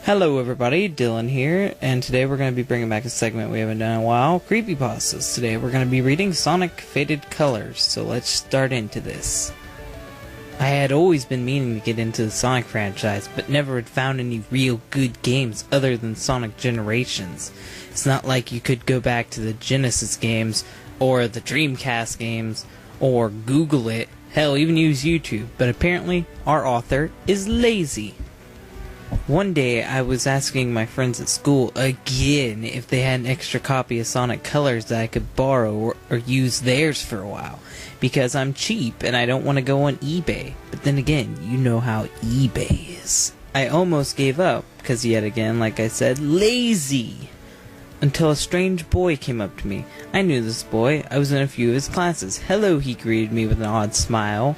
Hello everybody, Dylan here, and today we're going to be bringing back a segment we haven't done in a while, Creepypastas. Today we're going to be reading Sonic Faded Colors, so let's start into this. I had always been meaning to get into the Sonic franchise, but never had found any real good games other than Sonic Generations. It's not like you could go back to the Genesis games, or the Dreamcast games, or Google it, hell, even use YouTube, but apparently our author is lazy. One day, I was asking my friends at school again if they had an extra copy of Sonic Colors that I could borrow or use theirs for a while, because I'm cheap and I don't want to go on eBay. But then again, you know how eBay is. I almost gave up, because yet again, like I said, lazy! Until a strange boy came up to me. I knew this boy. I was in a few of his classes. Hello, he greeted me with an odd smile.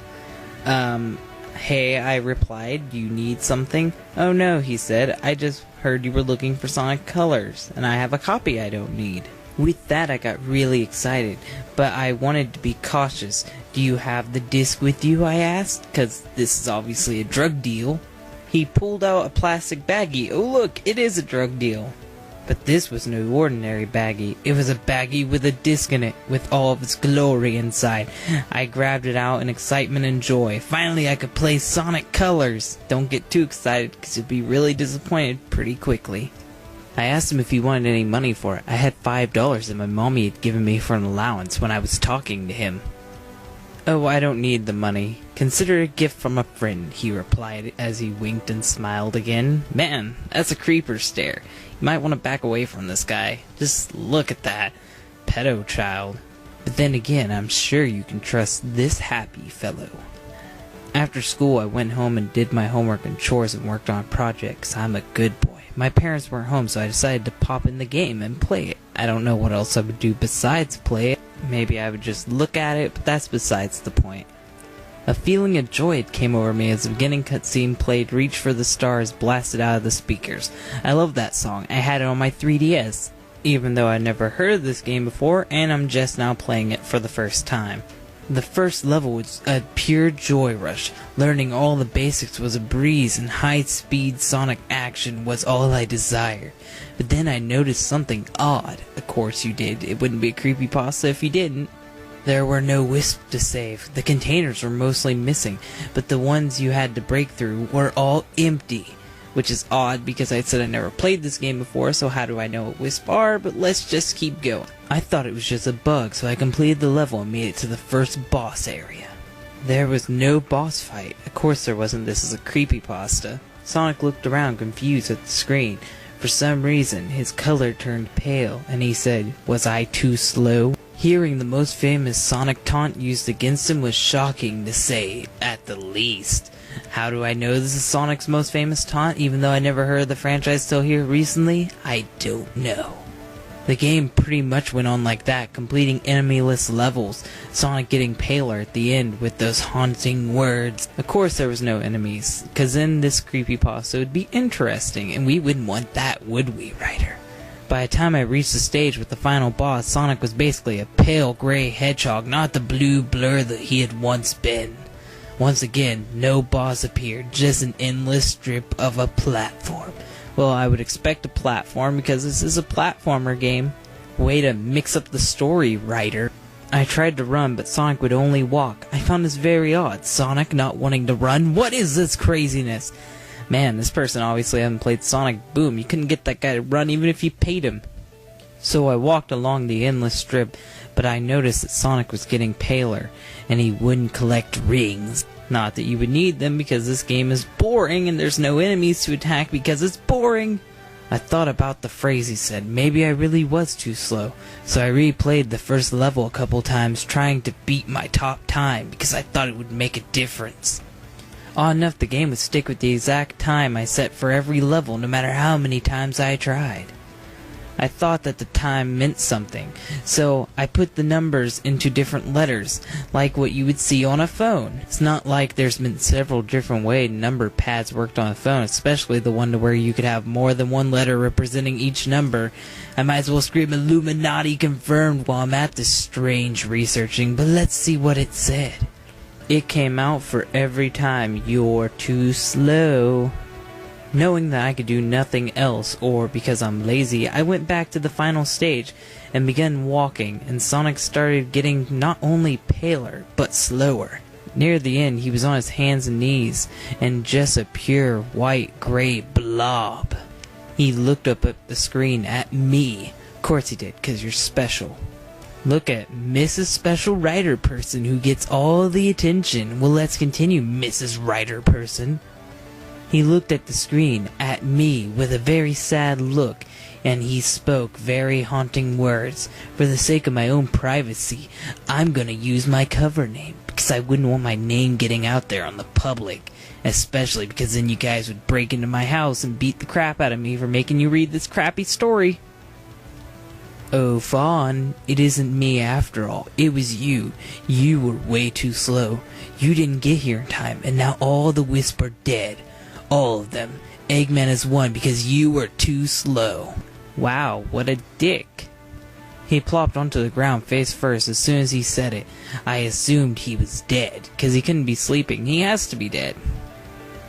Hey, I replied, you need something? Oh no, he said, I just heard you were looking for Sonic Colors, and I have a copy I don't need. With that, I got really excited, but I wanted to be cautious. Do you have the disc with you, I asked, because this is obviously a drug deal. He pulled out a plastic baggie. Oh look, it is a drug deal. But this was no ordinary baggie. It was a baggie with a disc in it, with all of its glory inside. I grabbed it out in excitement and joy. Finally, I could play Sonic Colors. Don't get too excited, because you'll be really disappointed pretty quickly. I asked him if he wanted any money for it. I had $5 that my mommy had given me for an allowance when I was talking to him. Oh, I don't need the money. Consider it a gift from a friend, he replied as he winked and smiled again. Man, that's a creeper stare. You might want to back away from this guy. Just look at that. Pedo child. But then again, I'm sure you can trust this happy fellow. After school, I went home and did my homework and chores and worked on projects. I'm a good boy. My parents weren't home, so I decided to pop in the game and play it. I don't know what else I would do besides play it. Maybe I would just look at it, but that's besides the point. A feeling of joy came over me as the beginning cutscene played Reach for the Stars blasted out of the speakers. I love that song. I had it on my 3DS, even though I'd never heard of this game before, and I'm just now playing it for the first time. The first level was a pure joy rush. Learning all the basics was a breeze, and high-speed Sonic action was all I desired. But then I noticed something odd. Of course you did. It wouldn't be a creepypasta if you didn't. There were no wisps to save. The containers were mostly missing, but the ones you had to break through were all empty. Which is odd because I said I never played this game before, so how do I know what wisps are? But let's just keep going. I thought it was just a bug, so I completed the level and made it to the first boss area. There was no boss fight. Of course there wasn't. This is a creepypasta. Sonic looked around confused at the screen. For some reason, his color turned pale, and he said, "Was I too slow?" Hearing the most famous Sonic taunt used against him was shocking, to say at the least. How do I know this is Sonic's most famous taunt, even though I never heard of the franchise till here recently? I don't know. The game pretty much went on like that, completing enemy-less levels, Sonic getting paler at the end with those haunting words. Of course there was no enemies, cause then this creepypasta would be interesting, and we wouldn't want that, would we, writer? By the time I reached the stage with the final boss, Sonic was basically a pale gray hedgehog, not the blue blur that he had once been. Once again, no boss appeared, just an endless strip of a platform. Well, I would expect a platform because this is a platformer game. Way to mix up the story, writer. I tried to run, but Sonic would only walk. I found this very odd. Sonic not wanting to run? What is this craziness? Man, this person obviously hasn't played Sonic Boom. You couldn't get that guy to run even if you paid him. So I walked along the endless strip, but I noticed that Sonic was getting paler, and he wouldn't collect rings. Not that you would need them because this game is boring and there's no enemies to attack because it's boring. I thought about the phrase he said. Maybe I really was too slow. So I replayed the first level a couple times trying to beat my top time because I thought it would make a difference. Odd enough, the game would stick with the exact time I set for every level no matter how many times I tried. I thought that the time meant something, so I put the numbers into different letters, like what you would see on a phone. It's not like there's been several different ways number pads worked on a phone, especially the one to where you could have more than one letter representing each number. I might as well scream Illuminati confirmed while I'm at this strange researching, but let's see what it said. It came out for every time you're too slow. Knowing that I could do nothing else, or because I'm lazy, I went back to the final stage and began walking, and Sonic started getting not only paler, but slower. Near the end, he was on his hands and knees, and just a pure white-gray blob. He looked up at the screen at me. Of course he did, 'cause you're special. Look at Mrs. Special Writer Person, who gets all the attention. Well, let's continue, Mrs. Writer Person. He looked at the screen, at me, with a very sad look, and he spoke very haunting words. For the sake of my own privacy, I'm gonna use my cover name, because I wouldn't want my name getting out there on the public. Especially because then you guys would break into my house and beat the crap out of me for making you read this crappy story. Oh, Fawn, it isn't me after all. It was you. You were way too slow. You didn't get here in time, and now all the Wisp are dead. All of them. Eggman has won because you were too slow. Wow, what a dick. He plopped onto the ground face first as soon as he said it. I assumed he was dead, because he couldn't be sleeping. He has to be dead.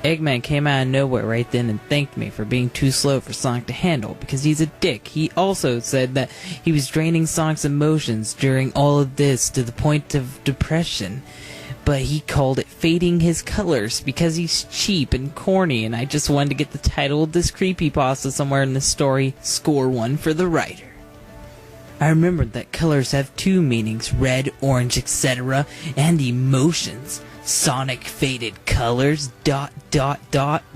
Eggman came out of nowhere right then and thanked me for being too slow for Sonic to handle, because he's a dick. He also said that he was draining Sonic's emotions during all of this to the point of depression. But he called it fading his colors because he's cheap and corny, and I just wanted to get the title of this creepypasta somewhere in the story. Score 1 for the writer. I remembered that colors have two meanings, red, orange, etc., and emotions. Sonic faded colors, ...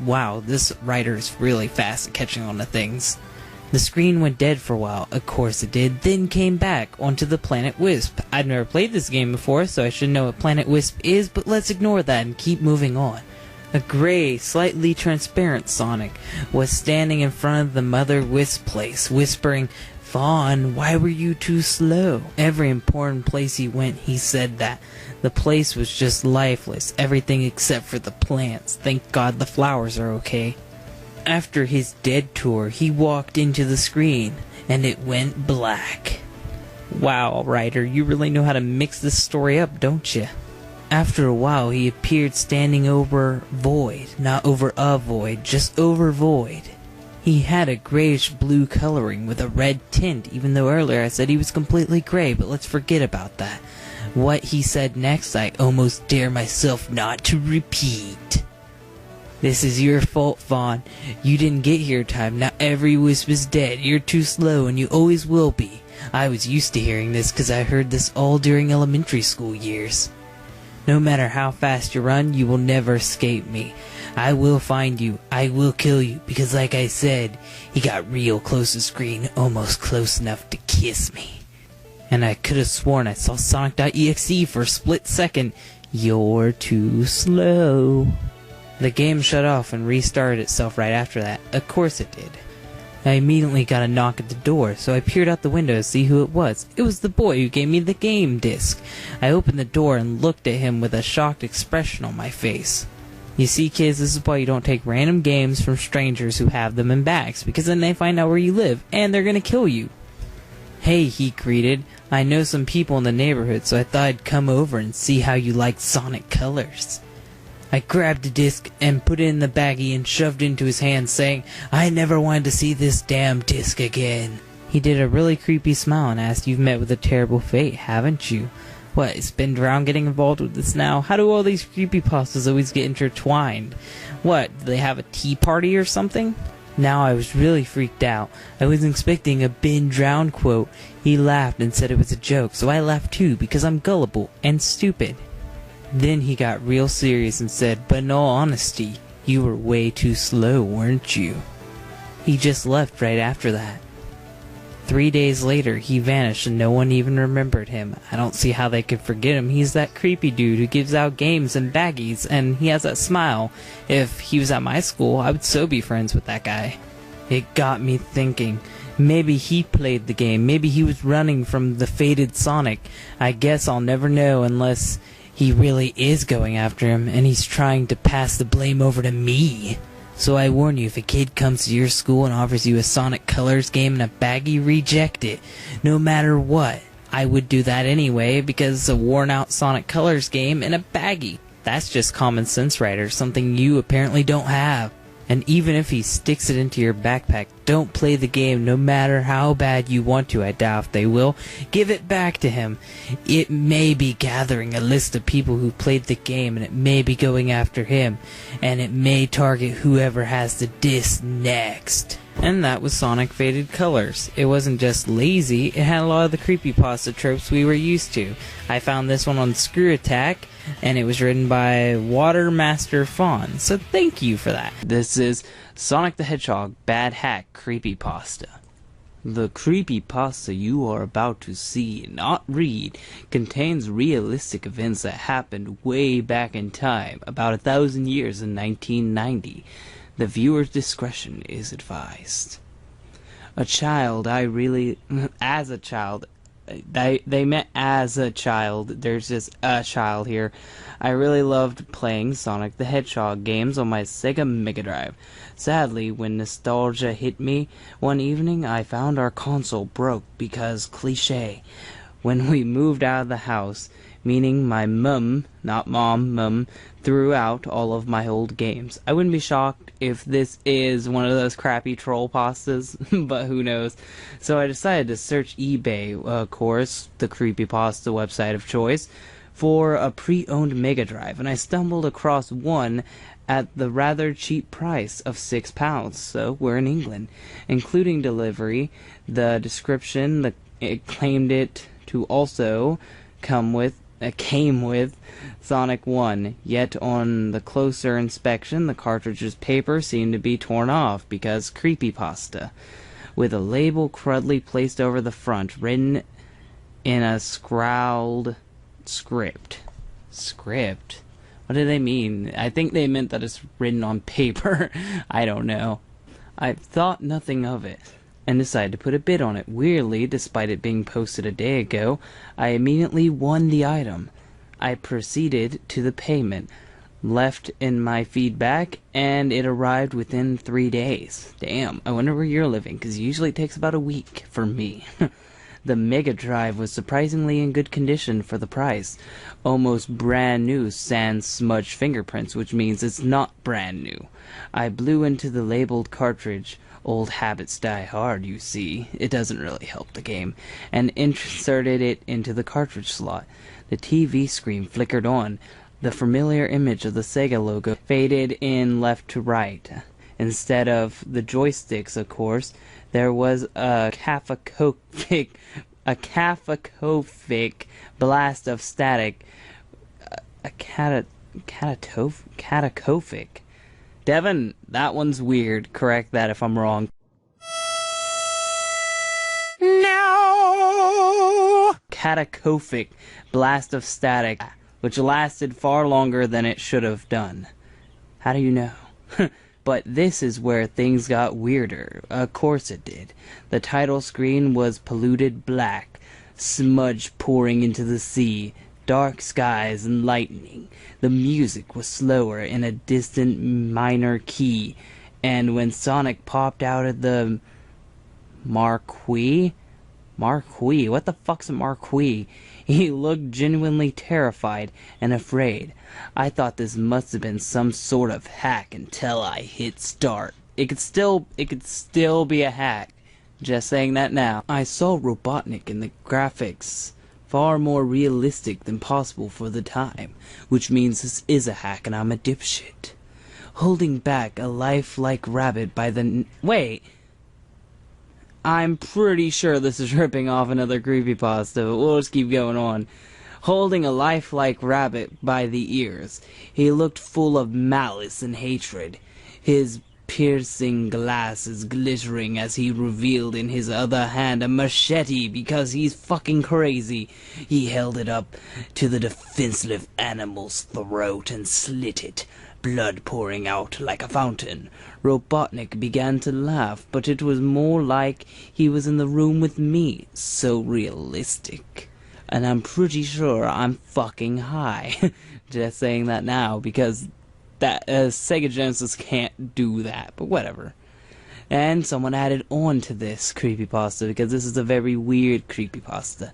Wow, this writer is really fast at catching on to things. The screen went dead for a while, of course it did, then came back onto the Planet Wisp. I'd never played this game before, so I should know what Planet Wisp is, but let's ignore that and keep moving on. A gray, slightly transparent Sonic was standing in front of the Mother Wisp place, whispering, "Fawn, why were you too slow?" Every important place he went, he said that. The place was just lifeless, everything except for the plants. Thank God the flowers are okay. After his dead tour, he walked into the screen, and it went black. Wow, writer, you really know how to mix this story up, don't you? After a while, he appeared standing over void. Not over a void, just over void. He had a grayish-blue coloring with a red tint, even though earlier I said he was completely gray, but let's forget about that. What he said next, I almost dare myself not to repeat. "This is your fault, Fawn. You didn't get here in time. Now every Wisp is dead. You're too slow, and you always will be." I was used to hearing this because I heard this all during elementary school years. "No matter how fast you run, you will never escape me. I will find you. I will kill you, because like I said, he got real close to the screen, almost close enough to kiss me. And I could have sworn I saw Sonic.EXE for a split second. You're too slow." The game shut off and restarted itself right after that. Of course it did. I immediately got a knock at the door, so I peered out the window to see who it was. It was the boy who gave me the game disc. I opened the door and looked at him with a shocked expression on my face. You see, kids, this is why you don't take random games from strangers who have them in bags, because then they find out where you live, and they're gonna kill you. "Hey," he greeted, "I know some people in the neighborhood, so I thought I'd come over and see how you like Sonic colors." I grabbed the disc and put it in the baggie and shoved it into his hand, saying, "I never wanted to see this damn disc again." He did a really creepy smile and asked, "You've met with a terrible fate, haven't you? What, is Ben Drown getting involved with this now? How do all these creepypastas always get intertwined? What, do they have a tea party or something?" Now I was really freaked out. I was expecting a Ben Drown quote. He laughed and said it was a joke, so I laughed too, because I'm gullible and stupid. Then he got real serious and said, "But in all honesty, you were way too slow, weren't you?" He just left right after that. 3 days later, he vanished and no one even remembered him. I don't see how they could forget him. He's that creepy dude who gives out games in baggies, and he has that smile. If he was at my school, I would so be friends with that guy. It got me thinking. Maybe he played the game. Maybe he was running from the faded Sonic. I guess I'll never know unless he really is going after him, and he's trying to pass the blame over to me. So I warn you, if a kid comes to your school and offers you a Sonic Colors game in a baggie, reject it. No matter what. I would do that anyway, because it's a worn-out Sonic Colors game in a baggie. That's just common sense, writer, something you apparently don't have. And even if he sticks it into your backpack, don't play the game no matter how bad you want to. I doubt they will. Give it back to him. It may be gathering a list of people who played the game, and it may be going after him, and it may target whoever has the disc next. And that was Sonic Faded Colors. It wasn't just lazy, it had a lot of the creepypasta tropes we were used to. I found this one on Screw Attack, and it was written by Watermaster Fawn, so thank you for that. This is Sonic the Hedgehog Bad Hack Creepypasta. The creepypasta you are about to see, not read, contains realistic events that happened way back in time, about 1,000 years in 1990. The viewer's discretion is advised. As a child, they meant as a child, there's just a child here. I really loved playing Sonic the Hedgehog games on my SEGA Mega Drive. Sadly, when nostalgia hit me, one evening I found our console broke because cliché. When we moved out of the house, meaning my mum, not mom, threw out all of my old games. I wouldn't be shocked if this is one of those crappy troll pastas, but who knows. So I decided to search eBay, of course, the creepypasta website of choice, for a pre-owned Mega Drive, and I stumbled across one at the rather cheap price of £6, so we're in England. Including delivery, the description, it claimed it to also came with Sonic 1, yet on the closer inspection, the cartridge's paper seemed to be torn off because creepypasta, with a label crudely placed over the front, written in a scrawled script. Script? What do they mean? I think they meant that it's written on paper. I don't know. I thought nothing of it, and decided to put a bid on it. Weirdly, despite it being posted a day ago, I immediately won the item. I proceeded to the payment, left in my feedback, and it arrived within 3 days. Damn, I wonder where you're living, because usually it takes about a week for me. The Mega Drive was surprisingly in good condition for the price. Almost brand new sans smudged fingerprints, which means it's not brand new. I blew into the labeled cartridge. Old habits die hard, you see. It doesn't really help the game. And inserted it into the cartridge slot. The TV screen flickered on. The familiar image of the SEGA logo faded in left to right. Instead of the joysticks, of course, there was a catacophic blast of static. Catacophic. Devin, that one's weird. Correct that if I'm wrong. No! Catacophic blast of static, which lasted far longer than it should have done. How do you know? But this is where things got weirder. Of course it did. The title screen was polluted black, smudge pouring into the sea, dark skies and lightning. The music was slower in a distant minor key, and when Sonic popped out of the Marquee? What the fuck's a Marquee? He looked genuinely terrified and afraid. I thought this must have been some sort of hack until I hit start. It could still be a hack. Just saying that now. I saw Robotnik in the graphics, far more realistic than possible for the time, which means this is a hack and I'm a dipshit. Holding back a lifelike rabbit by the... Wait! I'm pretty sure this is ripping off another creepypasta, but we'll just keep going on. Holding a lifelike rabbit by the ears, he looked full of malice and hatred. His piercing glasses glittering as he revealed in his other hand a machete because he's fucking crazy. He held it up to the defenseless animal's throat and slit it, blood pouring out like a fountain. Robotnik began to laugh, but it was more like he was in the room with me. So realistic. And I'm pretty sure I'm fucking high. Just saying that now, because that Sega Genesis can't do that, but whatever. And someone added on to this creepypasta, because this is a very weird creepypasta.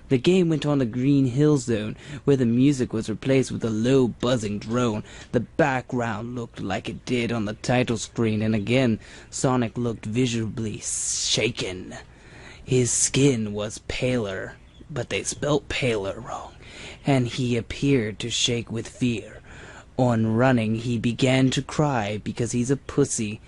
The game went on the Green Hill Zone, where the music was replaced with a low buzzing drone. The background looked like it did on the title screen, and again Sonic looked visibly shaken. His skin was paler, but they spelt paler wrong, and he appeared to shake with fear. On running, he began to cry because he's a pussy.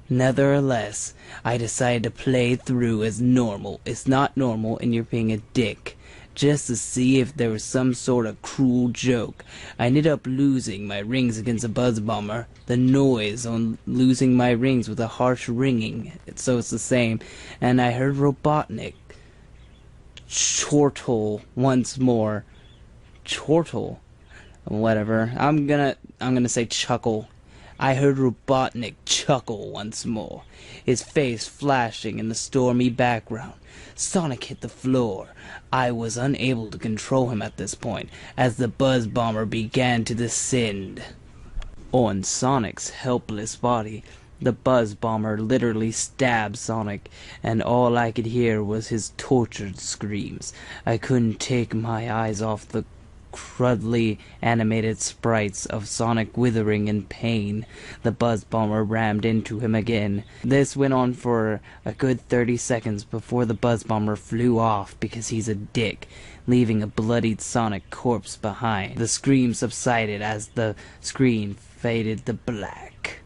Nevertheless, I decided to play through as normal. It's not normal, and you're being a dick. Just to see if there was some sort of cruel joke. I ended up losing my rings against a Buzz Bomber. The noise on losing my rings with a harsh ringing, so it's the same. And I heard Robotnik chortle once more. Chortle? Whatever. I'm gonna say chuckle. I heard Robotnik chuckle once more, his face flashing in the stormy background. Sonic hit the floor. I was unable to control him at this point, as the Buzz Bomber began to descend. On Sonic's helpless body, the Buzz Bomber literally stabbed Sonic, and all I could hear was his tortured screams. I couldn't take my eyes off the crudely animated sprites of Sonic withering in pain. The Buzz Bomber rammed into him again. This went on for a good 30 seconds before the Buzz Bomber flew off because he's a dick, leaving a bloodied Sonic corpse behind. The scream subsided as the screen faded to black.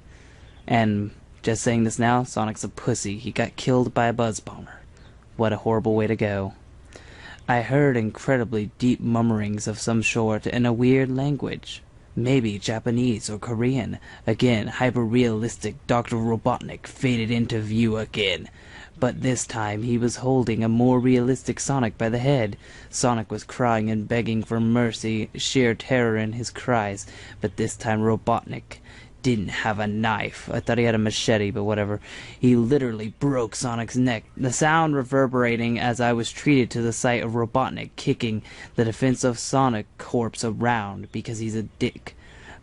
And just saying this now, Sonic's a pussy. He got killed by a Buzz Bomber. What a horrible way to go. I heard incredibly deep murmurings of some sort in a weird language. Maybe Japanese or Korean. Again, hyper-realistic Dr. Robotnik faded into view again. But this time he was holding a more realistic Sonic by the head. Sonic was crying and begging for mercy, sheer terror in his cries. But this time Robotnik didn't have a knife. I thought he had a machete, but whatever. He literally broke Sonic's neck, the sound reverberating as I was treated to the sight of Robotnik kicking the defensive Sonic corpse around because he's a dick.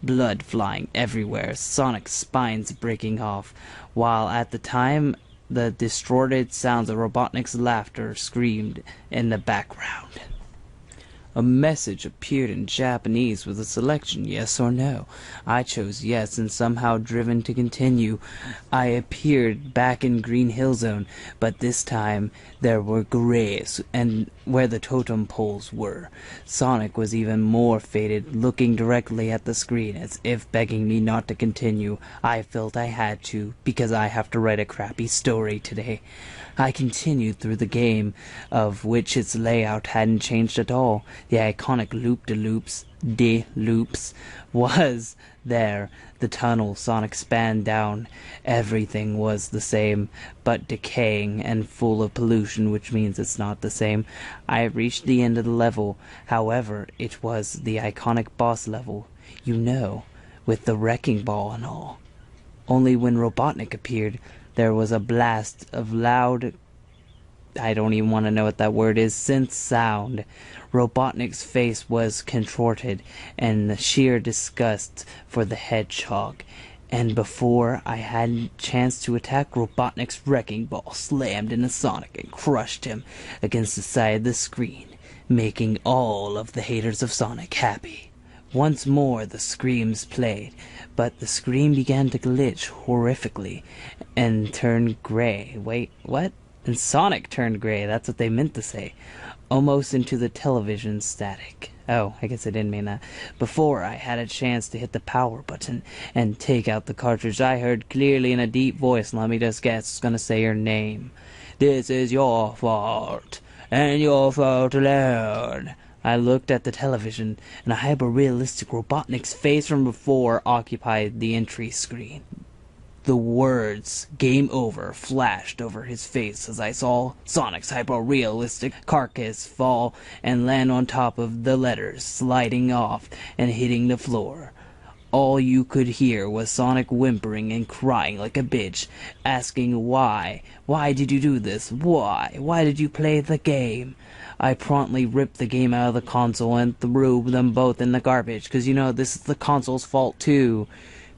Blood flying everywhere, Sonic's spines breaking off, while at the time the distorted sounds of Robotnik's laughter screamed in the background. A message appeared in Japanese with a selection, yes or no. I chose yes, and somehow driven to continue, I appeared back in Green Hill Zone, but this time there were grays, and where the totem poles were. Sonic was even more faded, looking directly at the screen as if begging me not to continue. I felt I had to, because I have to write a crappy story today. I continued through the game, of which its layout hadn't changed at all. The iconic loop-de-loops, was there. The tunnel Sonic spanned down, everything was the same, but decaying and full of pollution, which means it's not the same. I reached the end of the level. However, it was the iconic boss level, you know, with the wrecking ball and all. Only when Robotnik appeared, there was a blast of loud, I don't even want to know what that word is, synth sound. Robotnik's face was contorted in sheer disgust for the Hedgehog. And before I had a chance to attack, Robotnik's wrecking ball slammed into Sonic and crushed him against the side of the screen, making all of the haters of Sonic happy. Once more the screams played, but the screen began to glitch horrifically and turned gray. Wait, what? And Sonic turned gray, that's what they meant to say. Almost into the television static. Oh, I guess I didn't mean that. Before I had a chance to hit the power button and take out the cartridge, I heard clearly in a deep voice, let me just guess, it's gonna say your name. This is your fault, and your fault alone. I looked at the television, and a hyper-realistic Robotnik's face from before occupied the entry screen. The words, "Game Over," flashed over his face as I saw Sonic's hyper-realistic carcass fall and land on top of the letters, sliding off and hitting the floor. All you could hear was Sonic whimpering and crying like a bitch, asking why. Why did you do this? Why? Why did you play the game? I promptly ripped the game out of the console and threw them both in the garbage, because you know this is the console's fault too.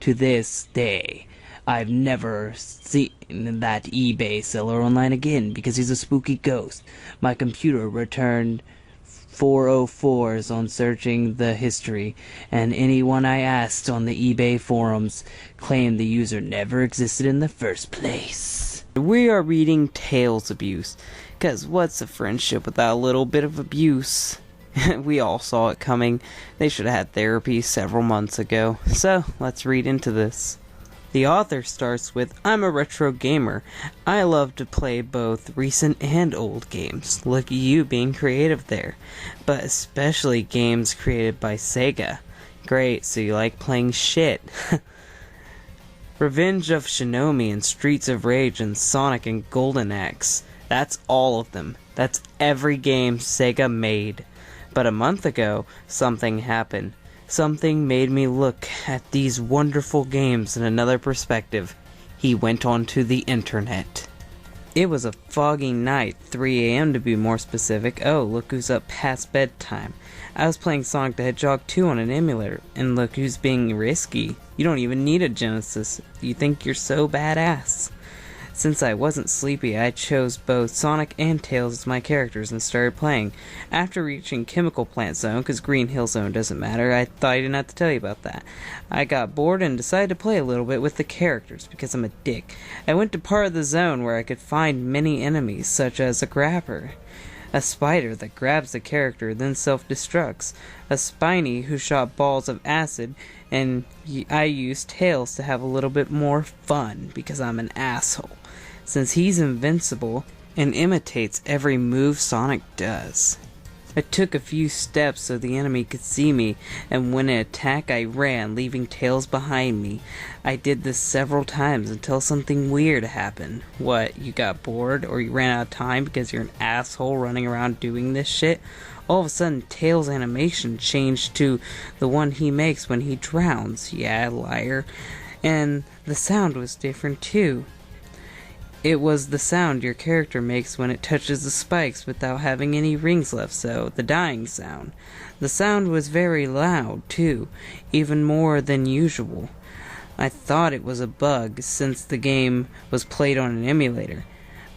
To this day, I've never seen that eBay seller online again because he's a spooky ghost. My computer returned 404s on searching the history, and anyone I asked on the eBay forums claimed the user never existed in the first place. We are reading Tails Abuse, cause what's a friendship without a little bit of abuse? We all saw it coming. They should have had therapy several months ago. So, let's read into this. The author starts with, I'm a retro gamer. I love to play both recent and old games. Look at you being creative there. But especially games created by SEGA. Great, so you like playing shit. Revenge of Shinomi and Streets of Rage and Sonic and Golden Axe. That's all of them. That's every game SEGA made. But a month ago, something happened. Something made me look at these wonderful games in another perspective. He went onto the internet. It was a foggy night, 3 AM to be more specific. Oh, look who's up past bedtime. I was playing Sonic the Hedgehog 2 on an emulator, and look who's being risky. You don't even need a Genesis. You think you're so badass. Since I wasn't sleepy, I chose both Sonic and Tails as my characters and started playing. After reaching Chemical Plant Zone, because Green Hill Zone doesn't matter, I thought I didn't have to tell you about that. I got bored and decided to play a little bit with the characters, because I'm a dick. I went to part of the zone where I could find many enemies, such as a grabber. A spider that grabs the character, then self-destructs. A Spiny who shot balls of acid, and I used Tails to have a little bit more fun, because I'm an asshole. Since he's invincible and imitates every move Sonic does. I took a few steps so the enemy could see me, and when it attacked I ran, leaving Tails behind me. I did this several times until something weird happened. What, you got bored or you ran out of time because you're an asshole running around doing this shit? All of a sudden Tails' animation changed to the one he makes when he drowns. Yeah, liar. And the sound was different too. It was the sound your character makes when it touches the spikes without having any rings left, so the dying sound. The sound was very loud, too, even more than usual. I thought it was a bug, since the game was played on an emulator.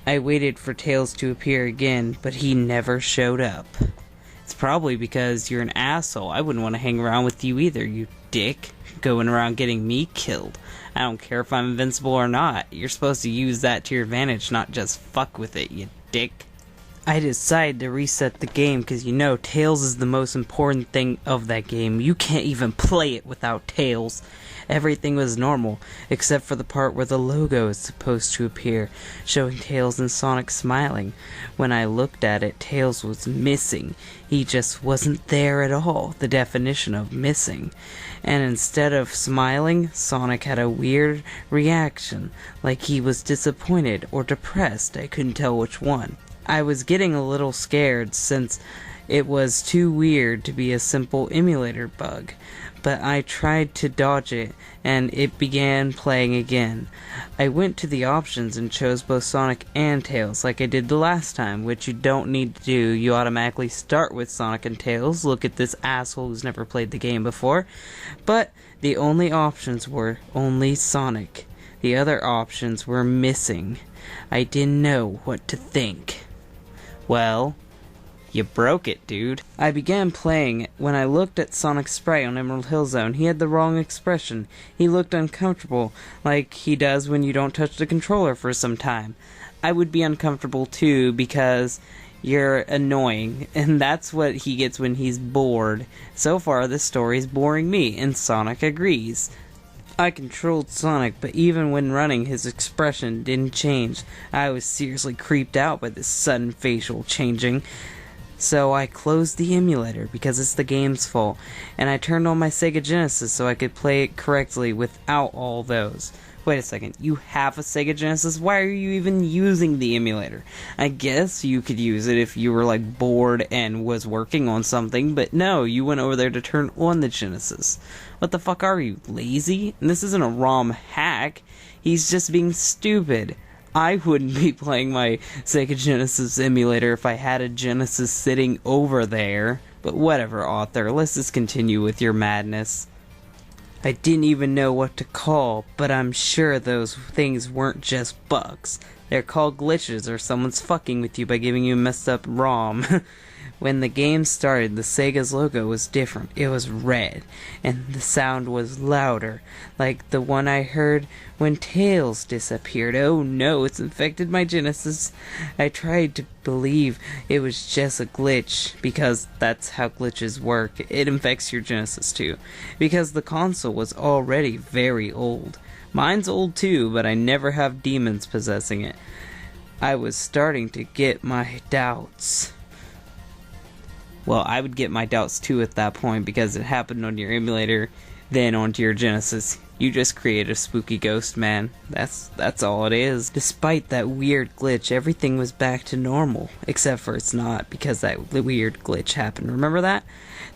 I waited for Tails to appear again, but he never showed up. It's probably because you're an asshole. I wouldn't want to hang around with you either, you dick. Going around getting me killed. I don't care if I'm invincible or not. You're supposed to use that to your advantage, not just fuck with it, you dick. I decided to reset the game because you know Tails is the most important thing of that game. You can't even play it without Tails. Everything was normal, except for the part where the logo is supposed to appear, showing Tails and Sonic smiling. When I looked at it, Tails was missing. He just wasn't there at all, the definition of missing. And instead of smiling, Sonic had a weird reaction, like he was disappointed or depressed. I couldn't tell which one. I was getting a little scared since it was too weird to be a simple emulator bug, but I tried to dodge it and it began playing again. I went to the options and chose both Sonic and Tails like I did the last time, which you don't need to do. You automatically start with Sonic and Tails. Look at this asshole who's never played the game before. But the only options were only Sonic. The other options were missing. I didn't know what to think. Well, you broke it, dude. I began playing. When I looked at Sonic's sprite on Emerald Hill Zone, he had the wrong expression. He looked uncomfortable, like he does when you don't touch the controller for some time. I would be uncomfortable too, because you're annoying, and that's what he gets when he's bored. So far, this story's boring me, and Sonic agrees. I controlled Sonic, but even when running, his expression didn't change. I was seriously creeped out by this sudden facial changing. So I closed the emulator because it's the game's fault, and I turned on my Sega Genesis so I could play it correctly without all those. Wait a second, you have a Sega Genesis? Why are you even using the emulator? I guess you could use it if you were like bored and was working on something, but no, you went over there to turn on the Genesis. What the fuck are you, lazy? And this isn't a ROM hack, he's just being stupid. I wouldn't be playing my Sega Genesis emulator if I had a Genesis sitting over there. But whatever, author, let's just continue with your madness. I didn't even know what to call, but I'm sure those things weren't just bugs. They're called glitches, or someone's fucking with you by giving you a messed up ROM. When the game started, the Sega's logo was different. It was red, and the sound was louder, like the one I heard when Tails disappeared. Oh no, it's infected my Genesis. I tried to believe it was just a glitch, because that's how glitches work. It infects your Genesis too, because the console was already very old. Mine's old too, but I never have demons possessing it. I was starting to get my doubts. Well, I would get my doubts too at that point, because it happened on your emulator, then onto your Genesis. You just create a spooky ghost, man. That's all it is. Despite that weird glitch, everything was back to normal. Except for it's not, because that weird glitch happened. Remember that?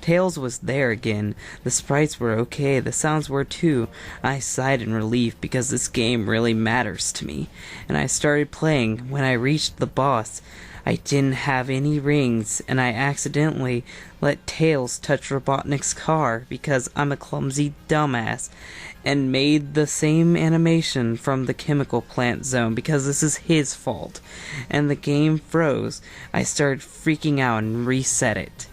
Tails was there again. The sprites were okay. The sounds were too. I sighed in relief, because this game really matters to me. And I started playing. When I reached the boss, I didn't have any rings, and I accidentally let Tails touch Robotnik's car because I'm a clumsy dumbass, and made the same animation from the chemical plant zone because this is his fault, and the game froze. I started freaking out and reset it.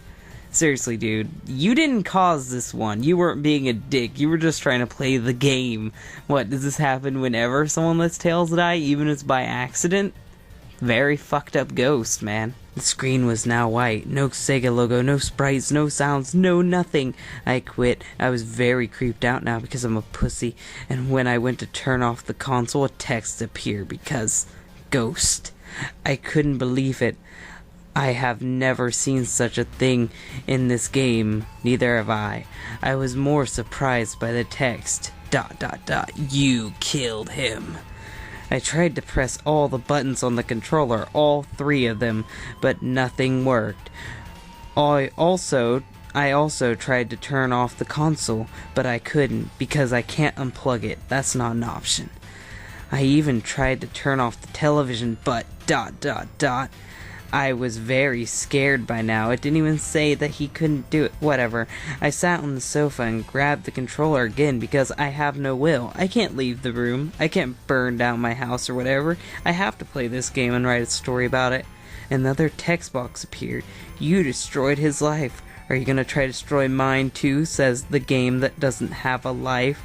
Seriously, dude, you didn't cause this one. You weren't being a dick. You were just trying to play the game. What, does this happen whenever someone lets Tails die, even if it's by accident? Very fucked up ghost, man. The screen was now white. No Sega logo, no sprites, no sounds, no nothing. I quit. I was very creeped out now because I'm a pussy. And when I went to turn off the console, a text appeared because ghost. I couldn't believe it. I have never seen such a thing in this game. Neither have I. I was more surprised by the text. ... You killed him. I tried to press all the buttons on the controller, all 3 of them, but nothing worked. I also tried to turn off the console, but I couldn't, because I can't unplug it. That's not an option. I even tried to turn off the television, but ... I was very scared by now. It didn't even say that he couldn't do it. Whatever. I sat on the sofa and grabbed the controller again because I have no will. I can't leave the room. I can't burn down my house or whatever. I have to play this game and write a story about it. Another text box appeared. You destroyed his life. Are you gonna try to destroy mine too? Says the game that doesn't have a life.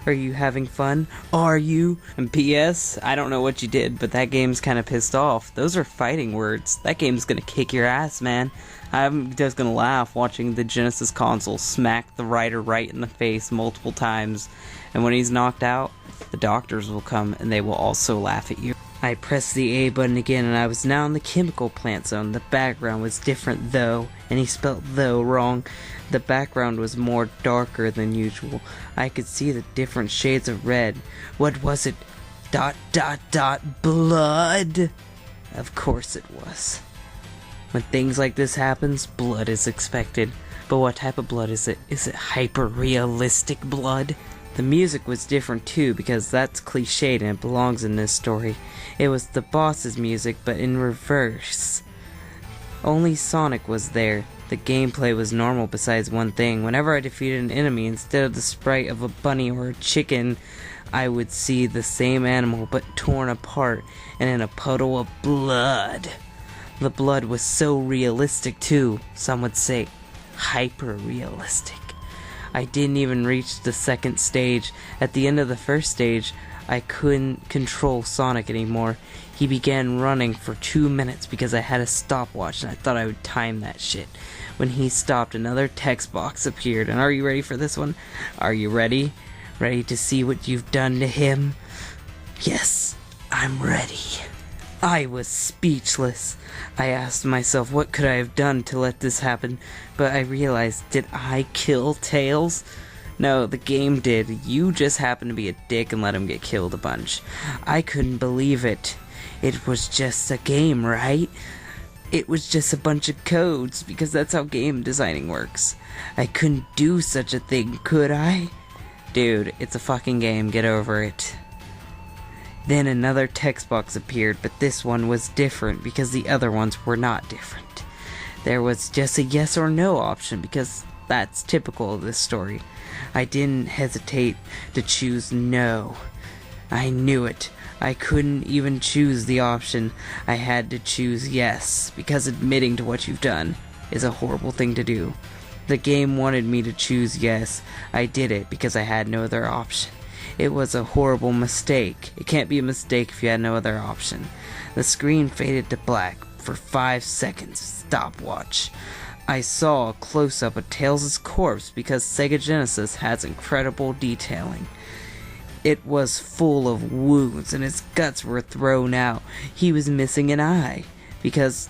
Are you having fun? Are you? And P.S. I don't know what you did, but that game's kind of pissed off. Those are fighting words. That game's gonna kick your ass, man. I'm just gonna laugh watching the Genesis console smack the writer right in the face multiple times. And when he's knocked out, the doctors will come and they will also laugh at you. I pressed the A button again and I was now in the chemical plant zone. The background was different though, and he spelled though wrong. The background was more darker than usual. I could see the different shades of red. What was it? ... Blood? Of course it was. When things like this happens, blood is expected. But what type of blood is it? Is it hyper-realistic blood? The music was different too, because that's cliched and it belongs in this story. It was the boss's music, but in reverse. Only Sonic was there. The gameplay was normal besides one thing. Whenever I defeated an enemy, instead of the sprite of a bunny or a chicken, I would see the same animal but torn apart and in a puddle of blood. The blood was so realistic too. Some would say hyper-realistic. I didn't even reach the second stage. At the end of the first stage, I couldn't control Sonic anymore. He began running for 2 minutes because I had a stopwatch and I thought I would time that shit. When he stopped, another text box appeared. And are you ready for this one? Are you ready? Ready to see what you've done to him? Yes, I'm ready. I was speechless. I asked myself, what could I have done to let this happen? But I realized, did I kill Tails? No, the game did. You just happened to be a dick and let him get killed a bunch. I couldn't believe it. It was just a game, right? It was just a bunch of codes, because that's how game designing works. I couldn't do such a thing, could I? Dude, it's a fucking game, get over it. Then another text box appeared, but this one was different because the other ones were not different. There was just a yes or no option because that's typical of this story. I didn't hesitate to choose no. I knew it. I couldn't even choose the option. I had to choose yes, because admitting to what you've done is a horrible thing to do. The game wanted me to choose yes. I did it because I had no other option. It was a horrible mistake. It can't be a mistake if you had no other option. The screen faded to black for 5 seconds. Stopwatch. I saw a close-up of Tails' corpse because Sega Genesis has incredible detailing. It was full of wounds and his guts were thrown out. He was missing an eye because,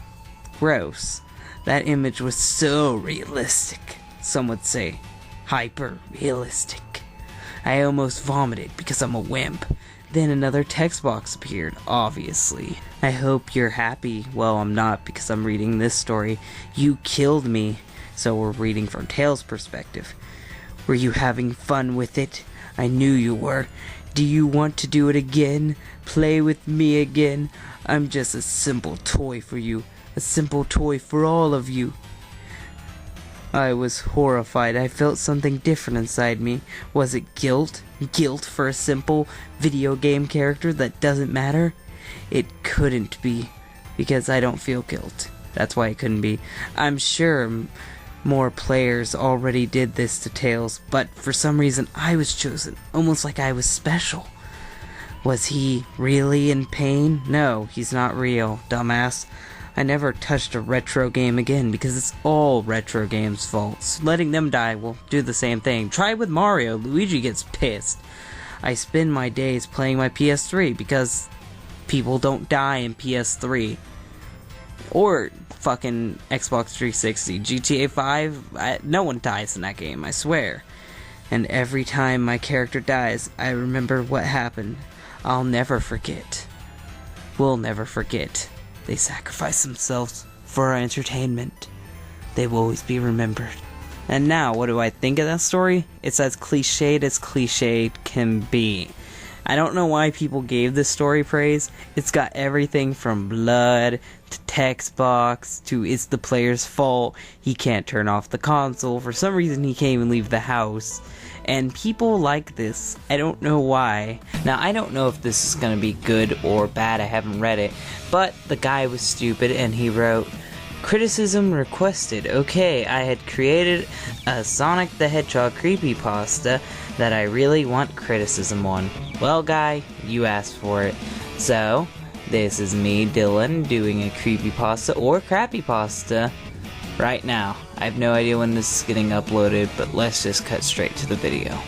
gross. That image was so realistic. Some would say hyper-realistic. I almost vomited because I'm a wimp. Then another text box appeared, obviously. I hope you're happy. Well, I'm not because I'm reading this story. You killed me. So we're reading from Tails' perspective. Were you having fun with it? I knew you were. Do you want to do it again? Play with me again? I'm just a simple toy for you. A simple toy for all of you. I was horrified. I felt something different inside me. Was it guilt? Guilt for a simple video game character that doesn't matter? It couldn't be, because I don't feel guilt. That's why it couldn't be. I'm sure more players already did this to Tails, but for some reason I was chosen, almost like I was special. Was he really in pain? No, he's not real, dumbass. I never touched a retro game again because it's all retro games' faults. Letting them die will do the same thing. Try with Mario. Luigi gets pissed. I spend my days playing my PS3 because people don't die in PS3. Or fucking Xbox 360. GTA 5, no one dies in that game, I swear. And every time my character dies, I remember what happened. I'll never forget. We'll never forget. They sacrifice themselves for our entertainment. They will always be remembered. And now, what do I think of that story? It's as cliched as cliched can be. I don't know why people gave this story praise. It's got everything from blood, to text box, to it's the player's fault, he can't turn off the console, for some reason he can't even leave the house. And people like this. I don't know why. Now, I don't know if this is going to be good or bad. I haven't read it. But the guy was stupid and he wrote, criticism requested. Okay, I had created a Sonic the Hedgehog creepypasta that I really want criticism on. Well, guy, you asked for it. So, this is me, Dylan, doing a creepypasta or crappypasta right now. I have no idea when this is getting uploaded, but let's just cut straight to the video.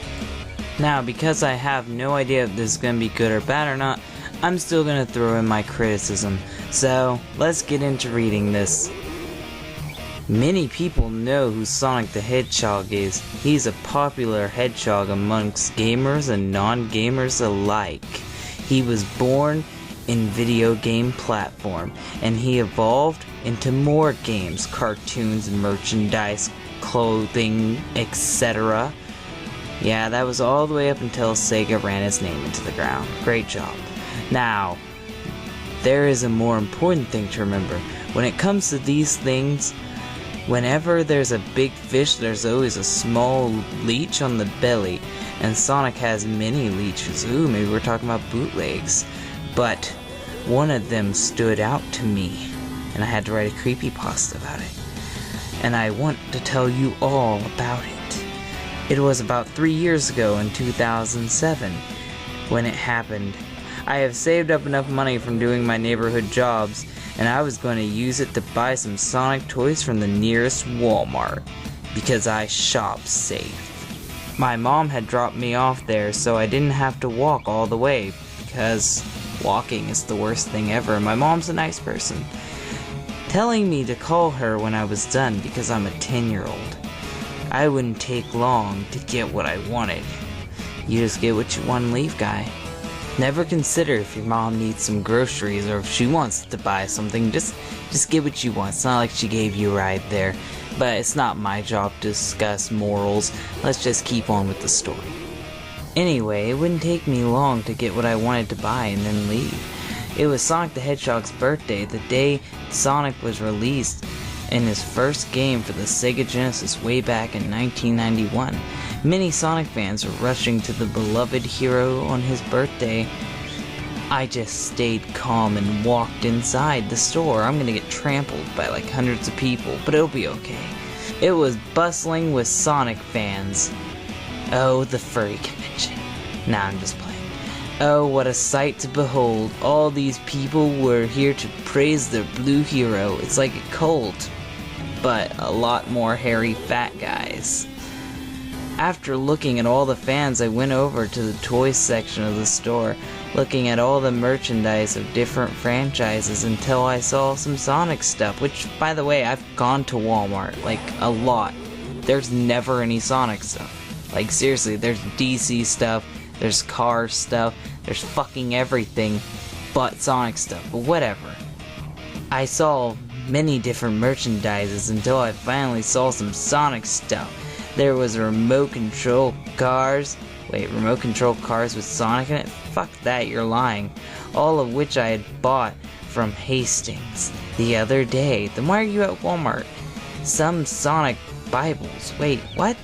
Now, because I have no idea if this is going to be good or bad or not, I'm still going to throw in my criticism. So, let's get into reading this. Many people know who Sonic the Hedgehog is. He's a popular hedgehog amongst gamers and non-gamers alike. He was born in video game platform, and he evolved into more games, cartoons, merchandise, clothing, etc. Yeah, that was all the way up until SEGA ran his name into the ground. Great job. Now, there is a more important thing to remember. When it comes to these things, whenever there's a big fish, there's always a small leech on the belly, and Sonic has many leeches. Ooh, maybe we're talking about bootlegs. But one of them stood out to me, and I had to write a creepypasta about it. And I want to tell you all about it. It was about 3 years ago in 2007 when it happened. I have saved up enough money from doing my neighborhood jobs, and I was going to use it to buy some Sonic toys from the nearest Walmart, because I shop safe. My mom had dropped me off there, so I didn't have to walk all the way, because walking is the worst thing ever. My mom's a nice person, telling me to call her when I was done because I'm a 10-year-old. I wouldn't take long to get what I wanted. You just get what you want and leave, guy. Never consider if your mom needs some groceries or if she wants to buy something. Just get what you want. It's not like she gave you a ride there. But it's not my job to discuss morals. Let's just keep on with the story. Anyway, it wouldn't take me long to get what I wanted to buy and then leave. It was Sonic the Hedgehog's birthday, the day Sonic was released in his first game for the SEGA Genesis way back in 1991. Many Sonic fans were rushing to the beloved hero on his birthday. I just stayed calm and walked inside the store. I'm gonna get trampled by like hundreds of people, but it'll be okay. It was bustling with Sonic fans. Oh, the furry convention. Nah, I'm just playing. Oh, what a sight to behold. All these people were here to praise their blue hero. It's like a cult, but a lot more hairy fat guys. After looking at all the fans, I went over to the toy section of the store, looking at all the merchandise of different franchises until I saw some Sonic stuff, which, by the way, I've gone to Walmart, like, a lot. There's never any Sonic stuff. Like, seriously, there's DC stuff, there's Cars stuff, there's fucking everything but Sonic stuff, but whatever. I saw many different merchandises until I finally saw some Sonic stuff. There was remote control cars. Wait, remote control cars with Sonic in it? Fuck that, you're lying. All of which I had bought from Hastings the other day. Then why are you at Walmart? Some Sonic Bibles. Wait, what?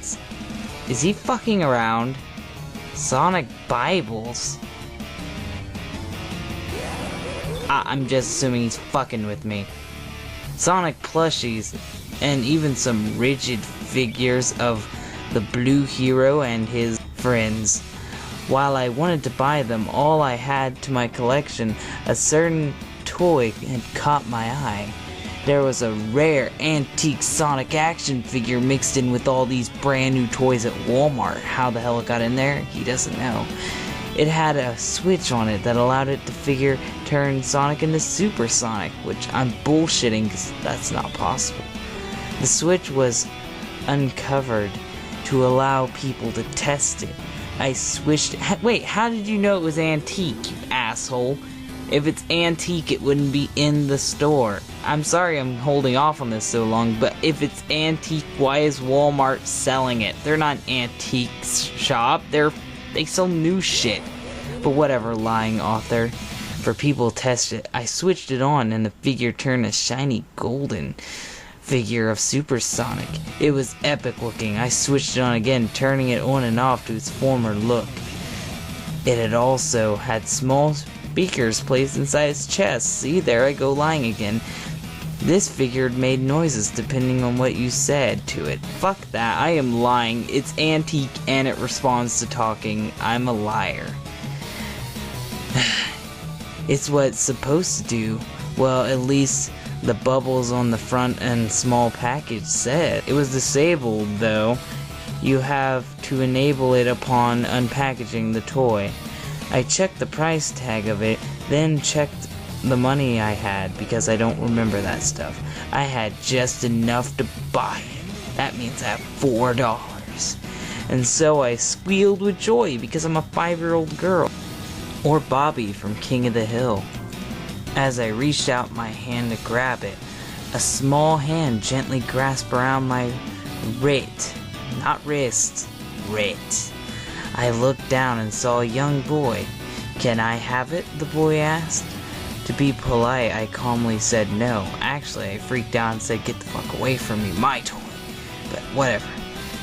Is he fucking around? Sonic Bibles? I'm just assuming he's fucking with me. Sonic plushies, and even some rigid figures of the blue hero and his friends. While I wanted to buy them, all I had to my collection, a certain toy had caught my eye. There was a rare antique Sonic action figure mixed in with all these brand new toys at Walmart. How the hell it got in there, he doesn't know. It had a switch on it that allowed it to figure turn Sonic into Super Sonic, which I'm bullshitting because that's not possible. The switch was uncovered to allow people to test it. I switched. Wait, how did you know it was antique, you asshole? If it's antique, it wouldn't be in the store. I'm sorry I'm holding off on this so long, but if it's antique, why is Walmart selling it? They're not an antique shop. They sell new shit. But whatever, lying author. For people to test it, I switched it on and the figure turned a shiny golden figure of Super Sonic. It was epic looking. I switched it on again, turning it on and off to its former look. It had also had small speakers placed inside its chest. See, there I go lying again. This figure made noises depending on what you said to it. Fuck that, I am lying. It's antique and it responds to talking. I'm a liar. It's what it's supposed to do. Well, at least the bubbles on the front and small package said. It was disabled though. You have to enable it upon unpackaging the toy. I checked the price tag of it, then checked the money I had because I don't remember that stuff. I had just enough to buy it. That means I have $4. And so I squealed with joy because I'm a 5-year-old girl. Or Bobby from King of the Hill. As I reached out my hand to grab it, a small hand gently grasped around my wrist. Not wrist, wrist. I looked down and saw a young boy. "Can I have it?" the boy asked. To be polite, I calmly said no. Actually, I freaked out and said, "Get the fuck away from me, my toy." But whatever.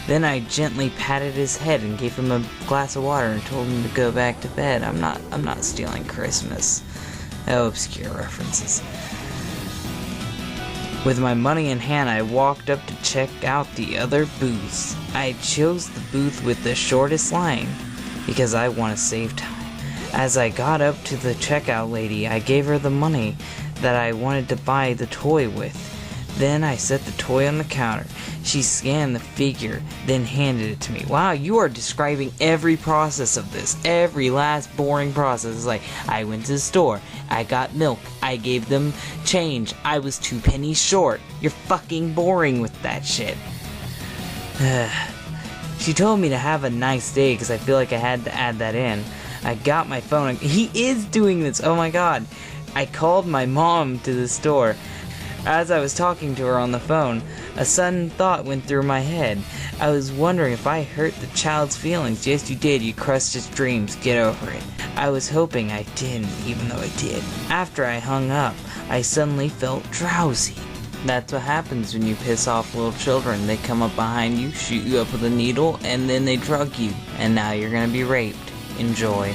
Then I gently patted his head and gave him a glass of water and told him to go back to bed. I'm not stealing Christmas. Oh, obscure references. With my money in hand, I walked up to check out the other booths. I chose the booth with the shortest line because I want to save time. As I got up to the checkout lady, I gave her the money that I wanted to buy the toy with. Then I set the toy on the counter. She scanned the figure, then handed it to me. Wow, you are describing every process of this. Every last boring process. It's like, I went to the store, I got milk, I gave them change, I was 2 pennies short. You're fucking boring with that shit. She told me to have a nice day because I feel like I had to add that in. I got my phone. He is doing this. Oh my god. I called my mom to the store. As I was talking to her on the phone, a sudden thought went through my head. I was wondering if I hurt the child's feelings. Yes, you did. You crushed his dreams. Get over it. I was hoping I didn't, even though I did. After I hung up, I suddenly felt drowsy. That's what happens when you piss off little children. They come up behind you, shoot you up with a needle, and then they drug you. And now you're gonna be raped. Enjoy.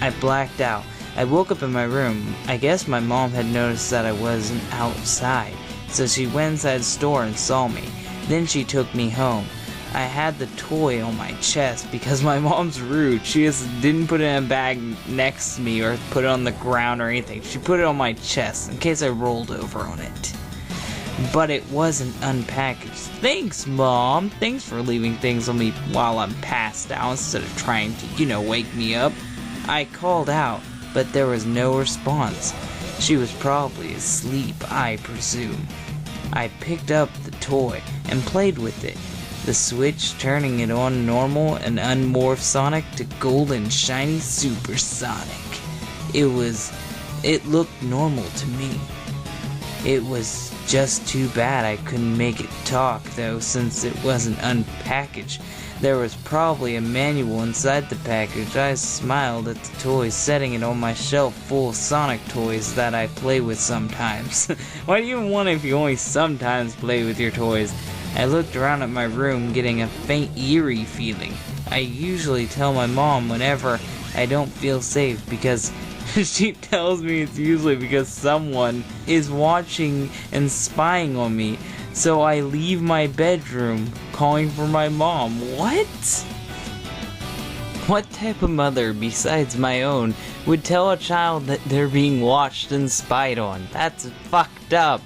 I blacked out. I woke up in my room. I guess my mom had noticed that I wasn't outside, so she went inside the store and saw me. Then she took me home. I had the toy on my chest because my mom's rude. She just didn't put it in a bag next to me or put it on the ground or anything. She put it on my chest in case I rolled over on it. But it wasn't unpackaged. Thanks, Mom. Thanks for leaving things on me while I'm passed out instead of trying to, wake me up. I called out, but there was no response. She was probably asleep, I presume. I picked up the toy and played with it. The switch turning it on normal and unmorph Sonic to golden shiny supersonic. It looked normal to me. It was just too bad I couldn't make it talk though, since it wasn't unpackaged. There was probably a manual inside the package. I smiled at the toy, setting it on my shelf full of Sonic toys that I play with sometimes. Why do you even want it if you only sometimes play with your toys? I looked around at my room, getting a faint eerie feeling. I usually tell my mom whenever I don't feel safe because she tells me it's usually because someone is watching and spying on me. So I leave my bedroom calling for my mom. What? What type of mother besides my own would tell a child that they're being watched and spied on? That's fucked up.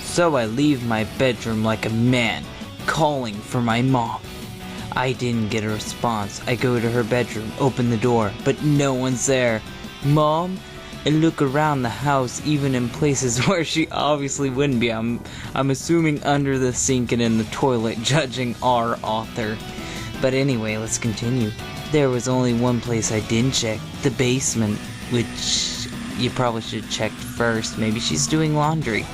So I leave my bedroom like a man, calling for my mom. I didn't get a response. I go to her bedroom, open the door, but no one's there. Mom? I look around the house, even in places where she obviously wouldn't be. I'm assuming under the sink and in the toilet, judging our author. But anyway, let's continue. There was only one place I didn't check, the basement, which you probably should have checked first. Maybe she's doing laundry.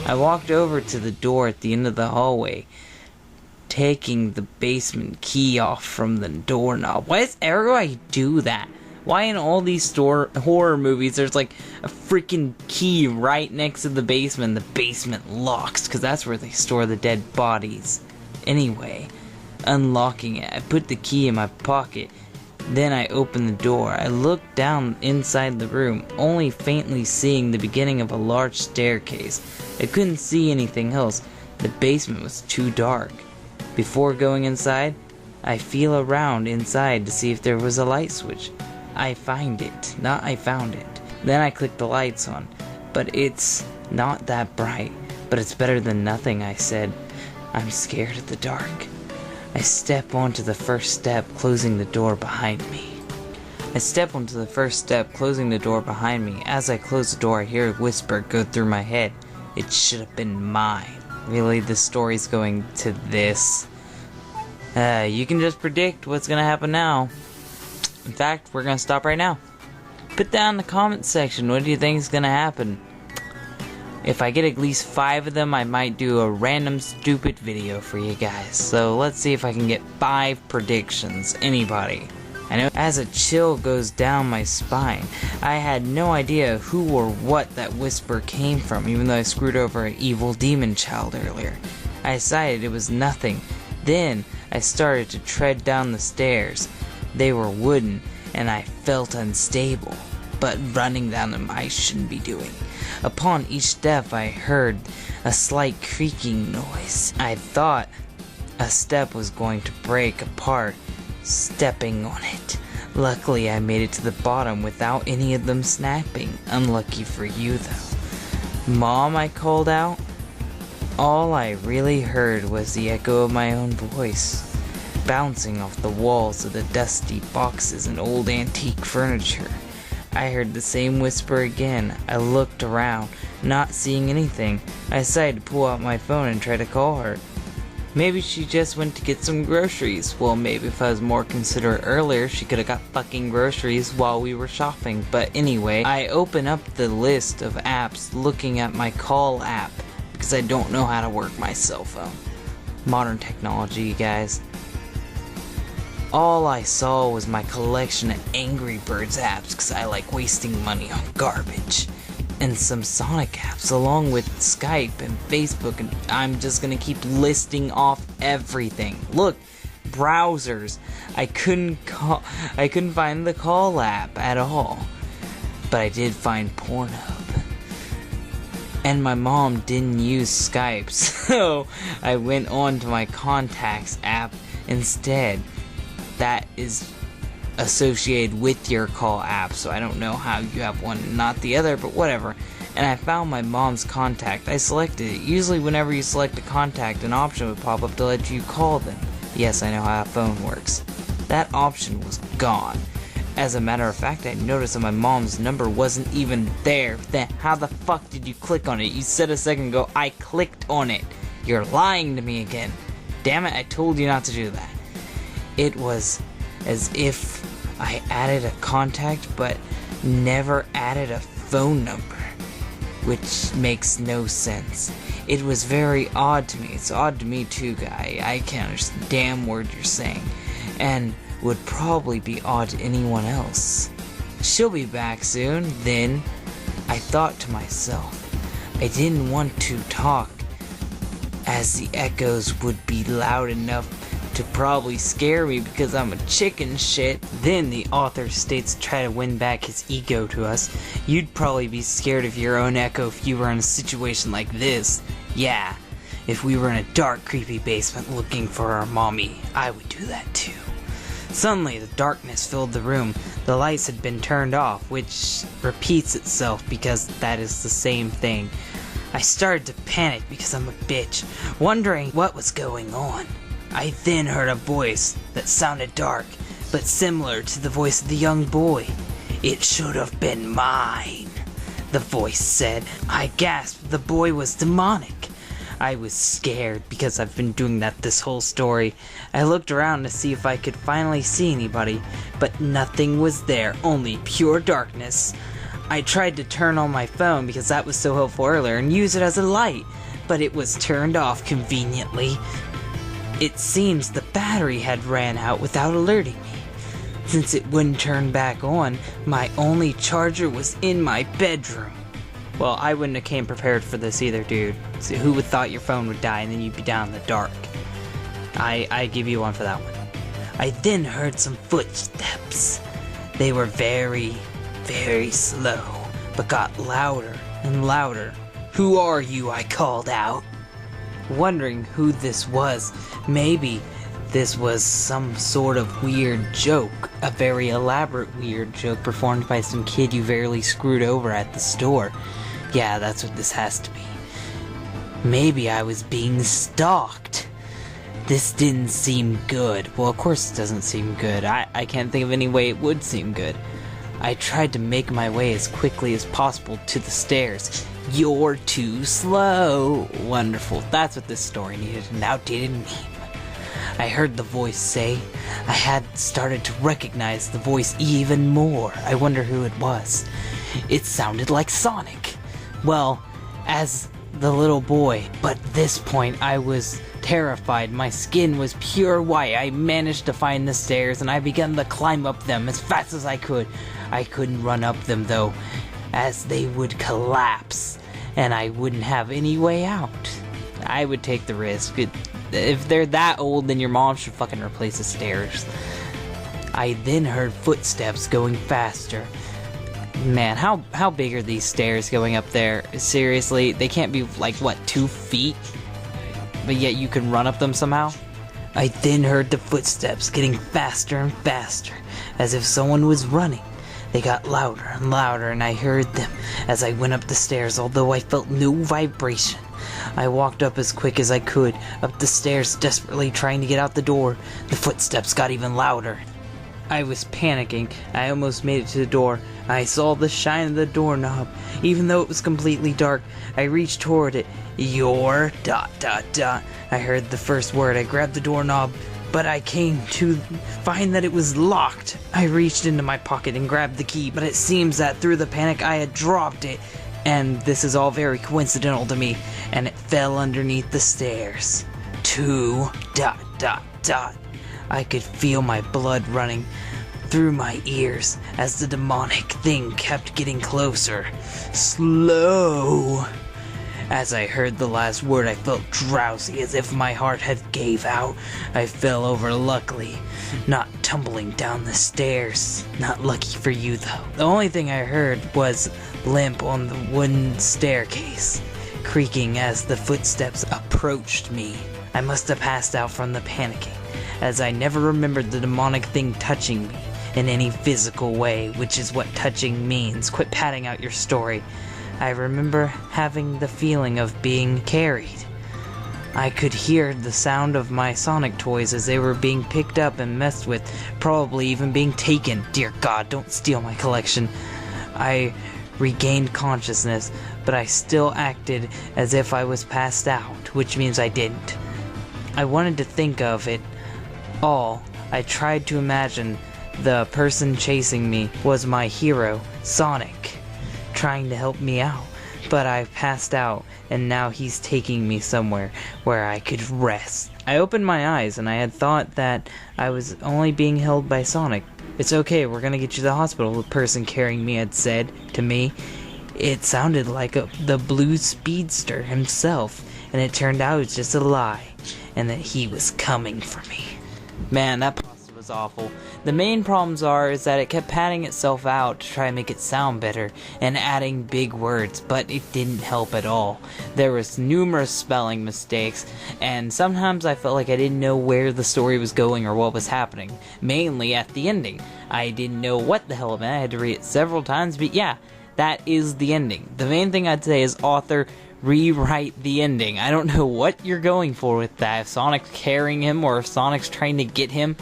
I walked over to the door at the end of the hallway, taking the basement key off from the doorknob. Why does everybody do that? Why in all these horror movies there's like a freaking key right next to the basement? The basement locks, because that's where they store the dead bodies. Anyway, unlocking it, I put the key in my pocket. Then I opened the door. I looked down inside the room, only faintly seeing the beginning of a large staircase. I couldn't see anything else. The basement was too dark. Before going inside, I feel around inside to see if there was a light switch. I found it. Then I clicked the lights on. But it's not that bright. But it's better than nothing, I said. I'm scared of the dark. I step onto the first step, closing the door behind me. As I close the door, I hear a whisper go through my head. It should have been mine. Really, the story's going to this. You can just predict what's gonna happen now. In fact, we're gonna stop right now. Put down in the comment section, what do you think is gonna happen? If I get at least 5 of them, I might do a random stupid video for you guys. So let's see if I can get 5 predictions. Anybody? I know as a chill goes down my spine. I had no idea who or what that whisper came from, even though I screwed over an evil demon child earlier. I decided it was nothing. Then I started to tread down the stairs. They were wooden, and I felt unstable, but running down them I shouldn't be doing. Upon each step I heard a slight creaking noise. I thought a step was going to break apart, stepping on it. Luckily I made it to the bottom without any of them snapping. Unlucky for you though. Mom, I called out. All I really heard was the echo of my own voice, bouncing off the walls of the dusty boxes and old antique furniture. I heard the same whisper again. I looked around, not seeing anything. I decided to pull out my phone and try to call her. Maybe she just went to get some groceries. Well, maybe if I was more considerate earlier, she could have got fucking groceries while we were shopping. But anyway, I open up the list of apps, looking at my call app, because I don't know how to work my cell phone. Modern technology, you guys. All I saw was my collection of Angry Birds apps, because I like wasting money on garbage. And some Sonic apps, along with Skype and Facebook, and I'm just gonna keep listing off everything. Look, browsers. I couldn't find the call app at all. but I did find Pornhub. And my mom didn't use Skype, so I went on to my contacts app instead. That is associated with your call app, so I don't know how you have one and not the other, but whatever. And I found my mom's contact. I selected it. Usually whenever you select a contact, an option would pop up to let you call them. Yes, I know how a phone works. That option was gone. As a matter of fact, I noticed that my mom's number wasn't even there. Then how the fuck did you click on it? You said a second ago, I clicked on it. You're lying to me again. Damn it, I told you not to do that. It was as if I added a contact, but never added a phone number, which makes no sense. It was very odd to me. It's odd to me too, guy. I can't understand a damn word you're saying, and would probably be odd to anyone else. She'll be back soon, then. I thought to myself, I didn't want to talk, as the echoes would be loud enough to probably scare me because I'm a chicken shit. Then the author states, try to win back his ego to us. You'd probably be scared of your own echo if you were in a situation like this. Yeah, if we were in a dark, creepy basement looking for our mommy, I would do that too. Suddenly, the darkness filled the room. The lights had been turned off, which repeats itself because that is the same thing. I started to panic because I'm a bitch, wondering what was going on. I then heard a voice that sounded dark, but similar to the voice of the young boy. It should have been mine, the voice said. I gasped. The boy was demonic. I was scared because I've been doing that this whole story. I looked around to see if I could finally see anybody, but nothing was there, only pure darkness. I tried to turn on my phone because that was so helpful earlier and use it as a light, but it was turned off conveniently. It seems the battery had ran out without alerting me. Since it wouldn't turn back on, my only charger was in my bedroom. Well, I wouldn't have came prepared for this either, dude. So who would thought your phone would die and then you'd be down in the dark? I give you one for that one. I then heard some footsteps. They were very, very slow, but got louder and louder. Who are you? I called out, wondering who this was. Maybe this was some sort of weird joke, a very elaborate weird joke performed by some kid you barely screwed over at the store. Yeah, that's what this has to be. Maybe I was being stalked. This didn't seem good. Well, of course it doesn't seem good. I can't think of any way it would seem good. I tried to make my way as quickly as possible to the stairs. You're too slow. Wonderful. That's what this story needed, an outdated meme. I heard the voice say. I had started to recognize the voice even more. I wonder who it was. It sounded like Sonic. Well, as the little boy. But at this point, I was terrified. My skin was pure white. I managed to find the stairs, and I began to climb up them as fast as I could. I couldn't run up them, though, as they would collapse, and I wouldn't have any way out. I would take the risk. If they're that old, then your mom should fucking replace the stairs. I then heard footsteps going faster. Man, how big are these stairs going up there? Seriously, they can't be like, what, 2 feet? But yet you can run up them somehow? I then heard the footsteps getting faster and faster, as if someone was running. They got louder and louder, and I heard them as I went up the stairs, although I felt no vibration. I walked up as quick as I could, up the stairs, desperately trying to get out the door. The footsteps got even louder. I was panicking. I almost made it to the door. I saw the shine of the doorknob. Even though it was completely dark, I reached toward it. Your ... I heard the first word. I grabbed the doorknob, but I came to find that it was locked. I reached into my pocket and grabbed the key, but it seems that through the panic I had dropped it. And this is all very coincidental to me, and it fell underneath the stairs. 2 ... I could feel my blood running through my ears as the demonic thing kept getting closer. Slow. As I heard the last word, I felt drowsy, as if my heart had gave out. I fell over, luckily, not tumbling down the stairs. Not lucky for you, though. The only thing I heard was limp on the wooden staircase, creaking as the footsteps approached me. I must have passed out from the panicking, as I never remembered the demonic thing touching me in any physical way, which is what touching means. Quit padding out your story. I remember having the feeling of being carried. I could hear the sound of my Sonic toys as they were being picked up and messed with, probably even being taken. Dear God, don't steal my collection. I regained consciousness, but I still acted as if I was passed out, which means I didn't. I wanted to think of it all. I tried to imagine the person chasing me was my hero, Sonic, trying to help me out, but I passed out, and now he's taking me somewhere where I could rest. I opened my eyes, and I had thought that I was only being held by Sonic. It's okay, we're gonna get you to the hospital, the person carrying me had said to me. It sounded like the blue speedster himself, and it turned out it was just a lie, and that he was coming for me. Man, that pasta was awful. The main problems is that it kept padding itself out to try and make it sound better, and adding big words, but it didn't help at all. There was numerous spelling mistakes, and sometimes I felt like I didn't know where the story was going or what was happening. Mainly at the ending. I didn't know what the hell it meant. I had to read it several times, but yeah, that is the ending. The main thing I'd say is, author, rewrite the ending. I don't know what you're going for with that. If Sonic's carrying him or if Sonic's trying to get him,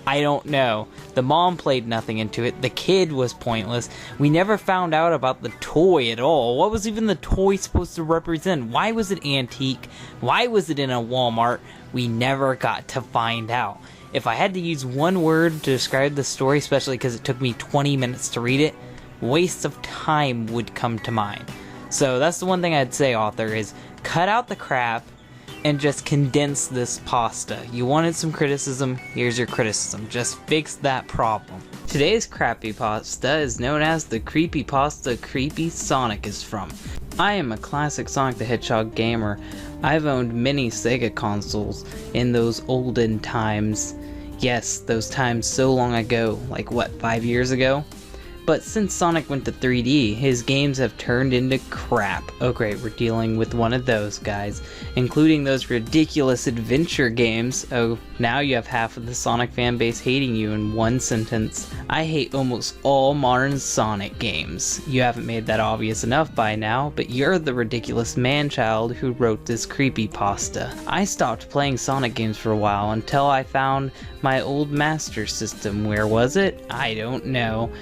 I don't know. The mom played nothing into it. The kid was pointless. We never found out about the toy at all. What was even the toy supposed to represent? Why was it antique? Why was it in a Walmart? We never got to find out. If I had to use one word to describe the story, especially because it took me 20 minutes to read it, waste of time would come to mind. So that's the one thing I'd say, author, is cut out the crap and just condense this pasta. You wanted some criticism, here's your criticism. Just fix that problem. Today's Crappypasta is known as the Creepypasta Creepy Sonic is from. I am a classic Sonic the Hedgehog gamer. I've owned many SEGA consoles in those olden times. Yes, those times so long ago, like what, 5 years ago? But since Sonic went to 3D, his games have turned into crap. Oh great, we're dealing with one of those guys. Including those ridiculous adventure games. Oh, now you have half of the Sonic fanbase hating you in one sentence. I hate almost all modern Sonic games. You haven't made that obvious enough by now, but you're the ridiculous man-child who wrote this creepypasta. I stopped playing Sonic games for a while until I found my old Master System. Where was it? I don't know.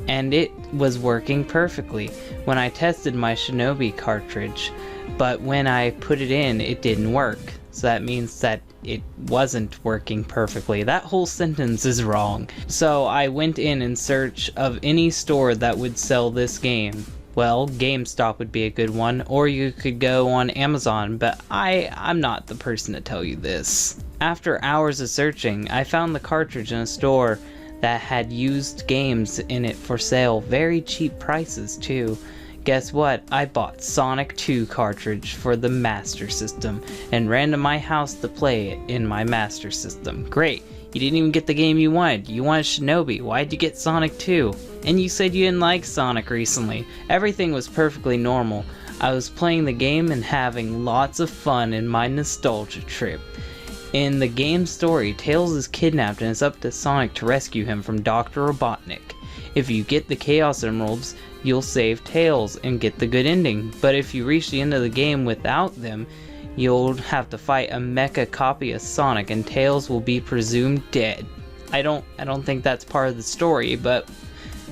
And it was working perfectly when I tested my Shinobi cartridge, but when I put it in, it didn't work. So that means that it wasn't working perfectly. That whole sentence is wrong. So I went in search of any store that would sell this game. Well, GameStop would be a good one, or you could go on Amazon, but I'm not the person to tell you this. After hours of searching, I found the cartridge in a store that had used games in it for sale, very cheap prices too. Guess what? I bought Sonic 2 cartridge for the Master System and ran to my house to play it in my Master System. Great, you didn't even get the game you wanted. You wanted Shinobi, why'd you get Sonic 2? And you said you didn't like Sonic recently. Everything was perfectly normal. I was playing the game and having lots of fun in my nostalgia trip. In the game's story, Tails is kidnapped and it's up to Sonic to rescue him from Dr. Robotnik. If you get the Chaos Emeralds, you'll save Tails and get the good ending, but if you reach the end of the game without them, you'll have to fight a mecha copy of Sonic and Tails will be presumed dead. I don't think that's part of the story, but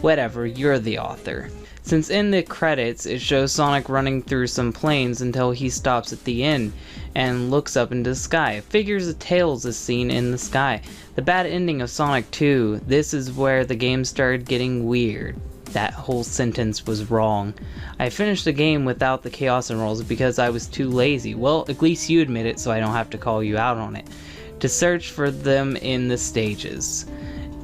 whatever, you're the author. Since in the credits it shows Sonic running through some planes until he stops at the end and looks up into the sky. Figures of Tails is seen in the sky. The bad ending of Sonic 2, this is where the game started getting weird. That whole sentence was wrong. I finished the game without the Chaos Emeralds because I was too lazy. Well, at least you admit it so I don't have to call you out on it. To search for them in the stages.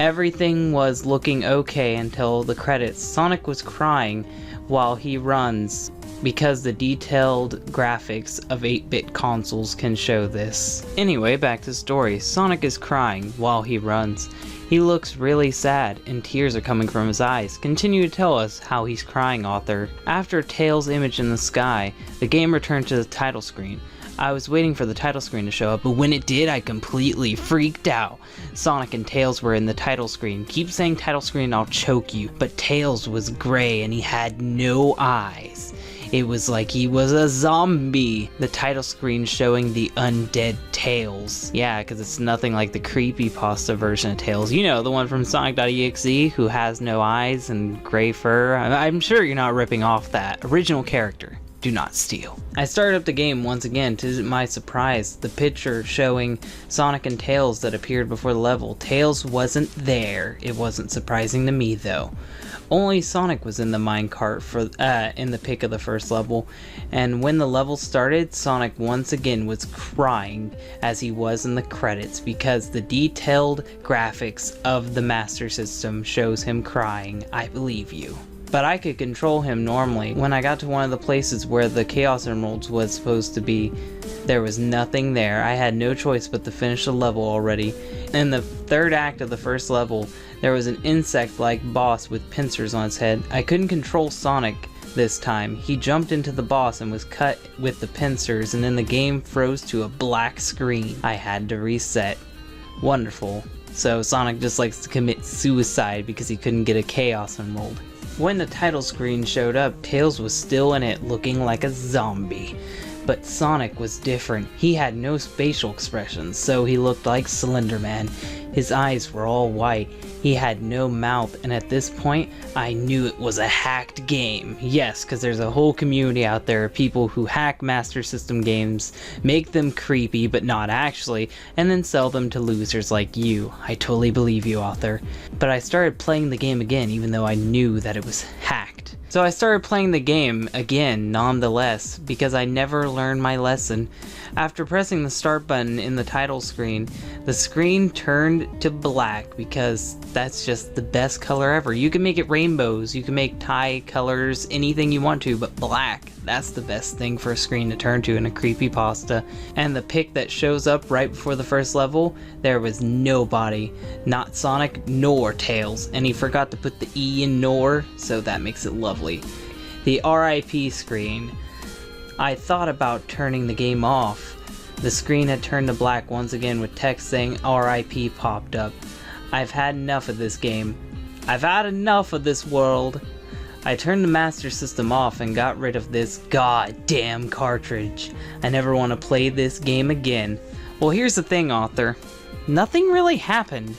Everything was looking okay until the credits. Sonic was crying while he runs. because the detailed graphics of 8-bit consoles can show this. Anyway, back to the story. Sonic is crying while he runs. He looks really sad, and tears are coming from his eyes. Continue to tell us how he's crying, author. After Tails' image in the sky, the game returned to the title screen. I was waiting for the title screen to show up, but when it did, I completely freaked out. Sonic and Tails were in the title screen. Keep saying title screen, I'll choke you. But Tails was gray and he had no eyes. It was like he was a zombie. The title screen showing the undead Tails. Yeah, because it's nothing like the Creepypasta version of Tails. You know, the one from Sonic.EXE who has no eyes and gray fur. I'm sure you're not ripping off that original character. Do not steal. I started up the game once again. To my surprise, the picture showing Sonic and Tails that appeared before the level. Tails wasn't there. It wasn't surprising to me though. Only Sonic was in the minecart for in the pick of the first level, and when the level started, Sonic once again was crying as he was in the credits because the detailed graphics of the Master System shows him crying. I believe you. But I could control him normally. When I got to one of the places where the Chaos Emeralds was supposed to be, there was nothing there. I had no choice but to finish the level already. In the third act of the first level, there was an insect-like boss with pincers on his head. I couldn't control Sonic this time. He jumped into the boss and was cut with the pincers, and then the game froze to a black screen. I had to reset. Wonderful. So Sonic just likes to commit suicide because he couldn't get a Chaos Emerald. When the title screen showed up, Tails was still in it looking like a zombie. But Sonic was different. He had no facial expressions, so he looked like Slender Man. His eyes were all white. He had no mouth, and at this point, I knew it was a hacked game. Yes, because there's a whole community out there of people who hack Master System games, make them creepy, but not actually, and then sell them to losers like you. I totally believe you, author. But I started playing the game again, even though I knew that it was hacked. So I started playing the game again, nonetheless, because I never learned my lesson. After pressing the start button in the title screen, the screen turned to black because that's just the best color ever. You can make it rainbows, you can make tie colors, anything you want to, but black, that's the best thing for a screen to turn to in a creepypasta. And the pic that shows up right before the first level, there was nobody, not Sonic nor Tails, and he forgot to put the E in nor, so that makes it lovely. The RIP screen. I thought about turning the game off. The screen had turned to black once again with text saying RIP popped up. I've had enough of this game. I've had enough of this world. I turned the Master System off and got rid of this goddamn cartridge. I never want to play this game again. Well, here's the thing, author. Nothing really happened.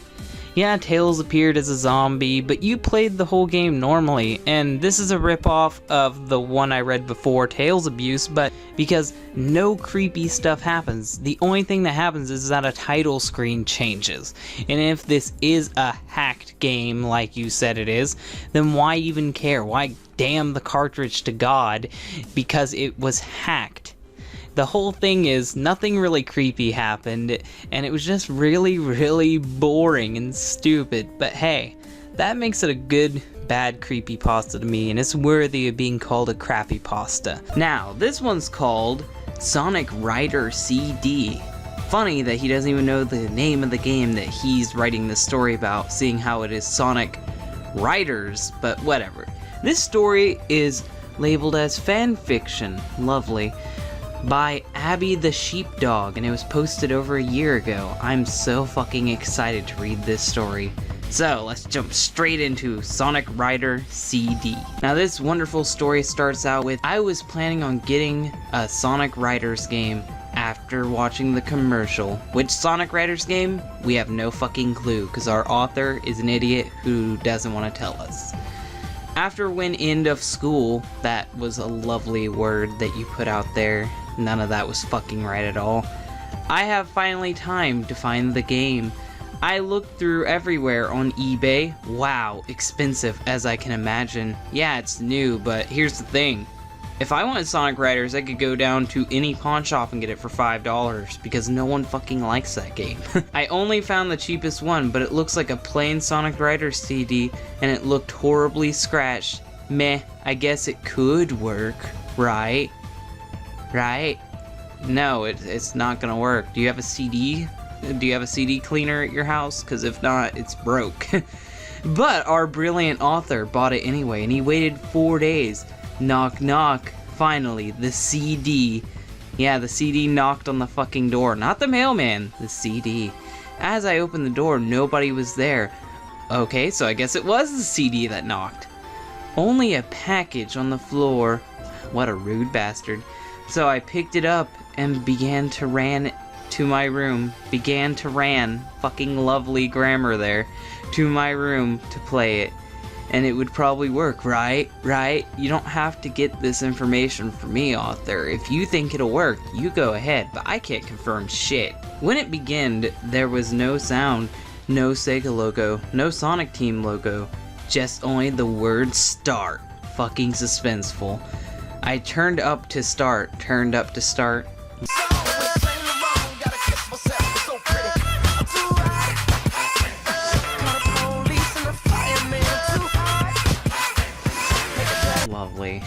Yeah, Tails appeared as a zombie, but you played the whole game normally, and this is a ripoff of the one I read before, Tails Abuse, but because no creepy stuff happens. The only thing that happens is that a title screen changes. And if this is a hacked game like you said it is, then why even care? Why damn the cartridge to God because it was hacked? The whole thing is nothing really creepy happened, and it was just really, really boring and stupid. But hey, that makes it a good, bad creepypasta to me, and it's worthy of being called a crappypasta. Now, this one's called Sonic Rider CD. Funny that he doesn't even know the name of the game that he's writing this story about, seeing how it is Sonic Riders, but whatever. This story is labeled as fan fiction. Lovely. By Abby the Sheepdog, and it was posted over a year ago. I'm so fucking excited to read this story. So let's jump straight into Sonic Rider CD. Now this wonderful story starts out with, I was planning on getting a Sonic Riders game after watching the commercial. Which Sonic Riders game? We have no fucking clue, because our author is an idiot who doesn't want to tell us. After when end of school, that was a lovely word that you put out there. None of that was fucking right at all. I have finally time to find the game. I looked through everywhere on eBay. Wow, expensive as I can imagine. Yeah, it's new, but here's the thing. If I wanted Sonic Riders, I could go down to any pawn shop and get it for $5, because no one fucking likes that game. I only found the cheapest one, but it looks like a plain Sonic Riders CD, and it looked horribly scratched. Meh, I guess it could work. right? Right? No, it's not gonna work. Do you have a CD? Do you have a CD cleaner at your house? Because if not, it's broke. But our brilliant author bought it anyway, and he waited 4 days. Knock, knock. Finally, the CD. Yeah, the CD knocked on the fucking door. Not the mailman, the CD. As I opened the door, nobody was there. Okay, so I guess it was the CD that knocked. Only a package on the floor. What a rude bastard. So I picked it up and began to ran to my room. Fucking lovely grammar there. To my room to play it. And it would probably work, right? Right? You don't have to get this information from me, author. If you think it'll work, you go ahead, but I can't confirm shit. When it began, there was no sound, no SEGA logo, no Sonic Team logo, just only the word start. Fucking suspenseful. I turned up to start. Lovely.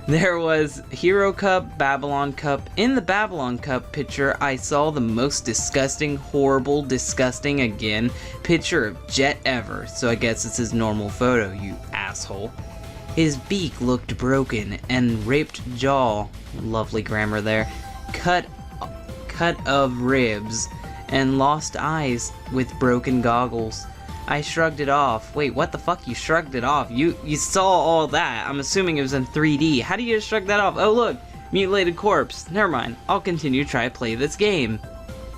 There was Hero Cup, Babylon Cup. In the Babylon Cup picture, I saw the most disgusting, horrible, disgusting again picture of Jet ever. So I guess it's his normal photo, you asshole. His beak looked broken and ripped jaw, lovely grammar there, cut of ribs, and lost eyes with broken goggles. I shrugged it off. Wait, what the fuck? You shrugged it off? You saw all that. I'm assuming it was in 3D. How do you shrug that off? Oh look, mutilated corpse. Never mind. I'll continue to try to play this game.